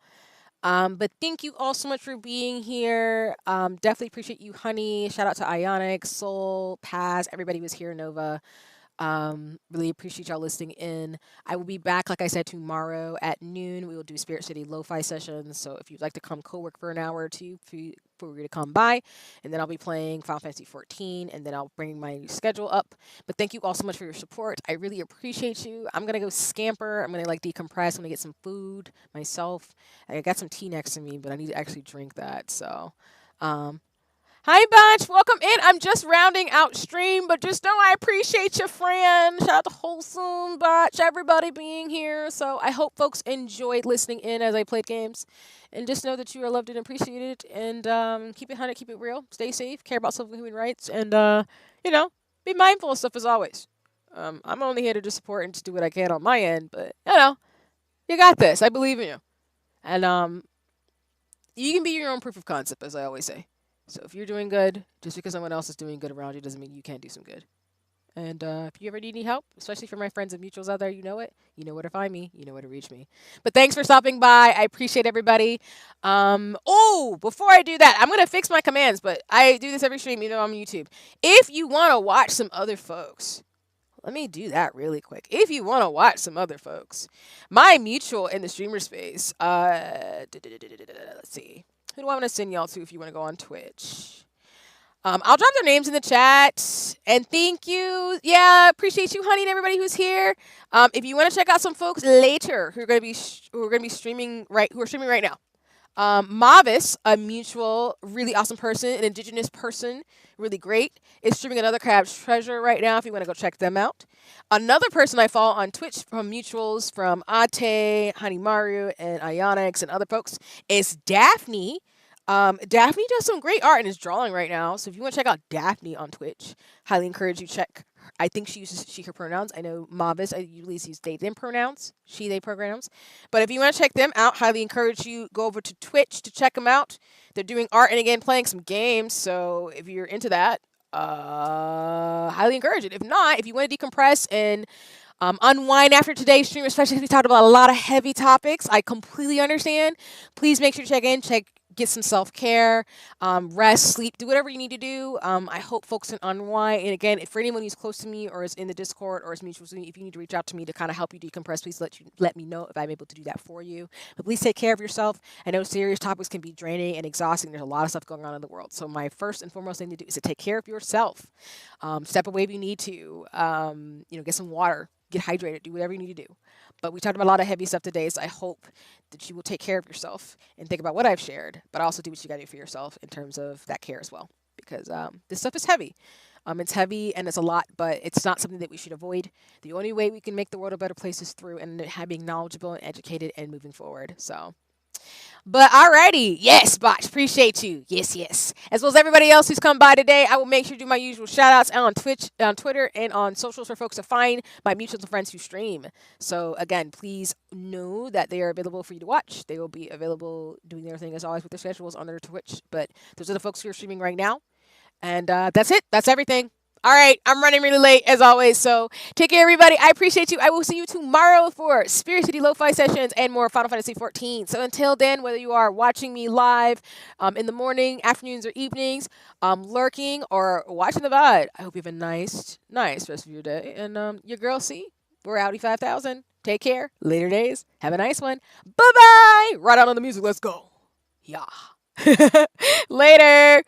but thank you all so much for being here. Definitely appreciate you, Honey. Shout out to Ionic, Soul, Paz, everybody who was here, Nova. Really appreciate y'all listening in. I will be back, like I said, tomorrow at noon. We will do Spirit City Lo-Fi sessions. So if you'd like to come co-work for an hour or two, feel free to come by. And then I'll be playing Final Fantasy XIV, and then I'll bring my schedule up. But thank you all so much for your support. I really appreciate you. I'm gonna go scamper. I'm gonna like decompress. I'm gonna get some food myself. I got some tea next to me, but I need to actually drink that. So, hi, Bunch. Welcome in. I'm just rounding out stream, but just know I appreciate you, friend. Shout out to Wholesome, Bunch, everybody being here. So I hope folks enjoyed listening in as I played games. And just know that you are loved and appreciated. And keep it 100, keep it real. Stay safe. Care about civil human rights. And, you know, be mindful of stuff as always. I'm only here to just support and just do what I can on my end. But, you know, you got this. I believe in you. And you can be your own proof of concept, as I always say. So if you're doing good, just because someone else is doing good around you doesn't mean you can't do some good. And if you ever need any help, especially for my friends and mutuals out there, you know it. You know where to find me. You know where to reach me. But thanks for stopping by. I appreciate everybody. Oh, before I do that, I'm going to fix my commands, but I do this every stream, I'm on YouTube. If you want to watch some other folks, let me do that really quick. If you want to watch some other folks, my mutual in the streamer space, let's see. Who do I want to send y'all to if you want to go on Twitch? I'll drop their names in the chat. And thank you. Yeah, appreciate you, Honey, and everybody who's here. If you want to check out some folks later who are going to be streaming right now. Mavis, a mutual, really awesome person, an indigenous person, really great, is streaming another Crab's Treasure right now if you want to go check them out. Another person I follow on Twitch from mutuals from Ate, Honey Maru, and Ionix, and other folks is Daphne. Daphne does some great art and is drawing right now. So if you want to check out Daphne on Twitch, highly encourage you check. I think she uses she, her pronouns. I know Mavis, I usually use they, them pronouns, she, they pronouns. But if you want to check them out, highly encourage you go over to Twitch to check them out. They're doing art and again playing some games. So if you're into that, highly encourage it. If not, if you want to decompress and unwind after today's stream, especially if we talked about a lot of heavy topics, I completely understand. Please make sure to check in, get some self-care, rest, sleep, do whatever you need to do. I hope folks can unwind. And again, if for anyone who's close to me or is in the Discord or is mutual to me, if you need to reach out to me to kind of help you decompress, please let me know if I'm able to do that for you. But please take care of yourself. I know serious topics can be draining and exhausting. There's a lot of stuff going on in the world. So my first and foremost thing to do is to take care of yourself. Step away if you need to. Get some water, get hydrated, do whatever you need to do. But we talked about a lot of heavy stuff today, so I hope that you will take care of yourself and think about what I've shared, but also do what you got to do for yourself in terms of that care as well. Because this stuff is heavy. It's heavy and it's a lot, but it's not something that we should avoid. The only way we can make the world a better place is through and being knowledgeable and educated and moving forward. So. But alrighty, yes, Botch, appreciate you. Yes. As well as everybody else who's come by today, I will make sure to do my usual shout outs on Twitch, on Twitter, and on socials for folks to find my mutuals and friends who stream. So again, please know that they are available for you to watch. They will be available doing their thing as always with their schedules on their Twitch. But those are the folks who are streaming right now. And that's it. That's everything. All right, I'm running really late as always, so take care, everybody. I appreciate you. I will see you tomorrow for Spirit City Lo-Fi sessions and more Final Fantasy 14. So until then, whether you are watching me live in the morning, afternoons, or evenings, lurking, or watching the VOD, I hope you have a nice rest of your day. And your girl C, we're Audi 5000. Take care. Later days. Have a nice one. Bye-bye. Right out on the music. Let's go. Yeah. Later.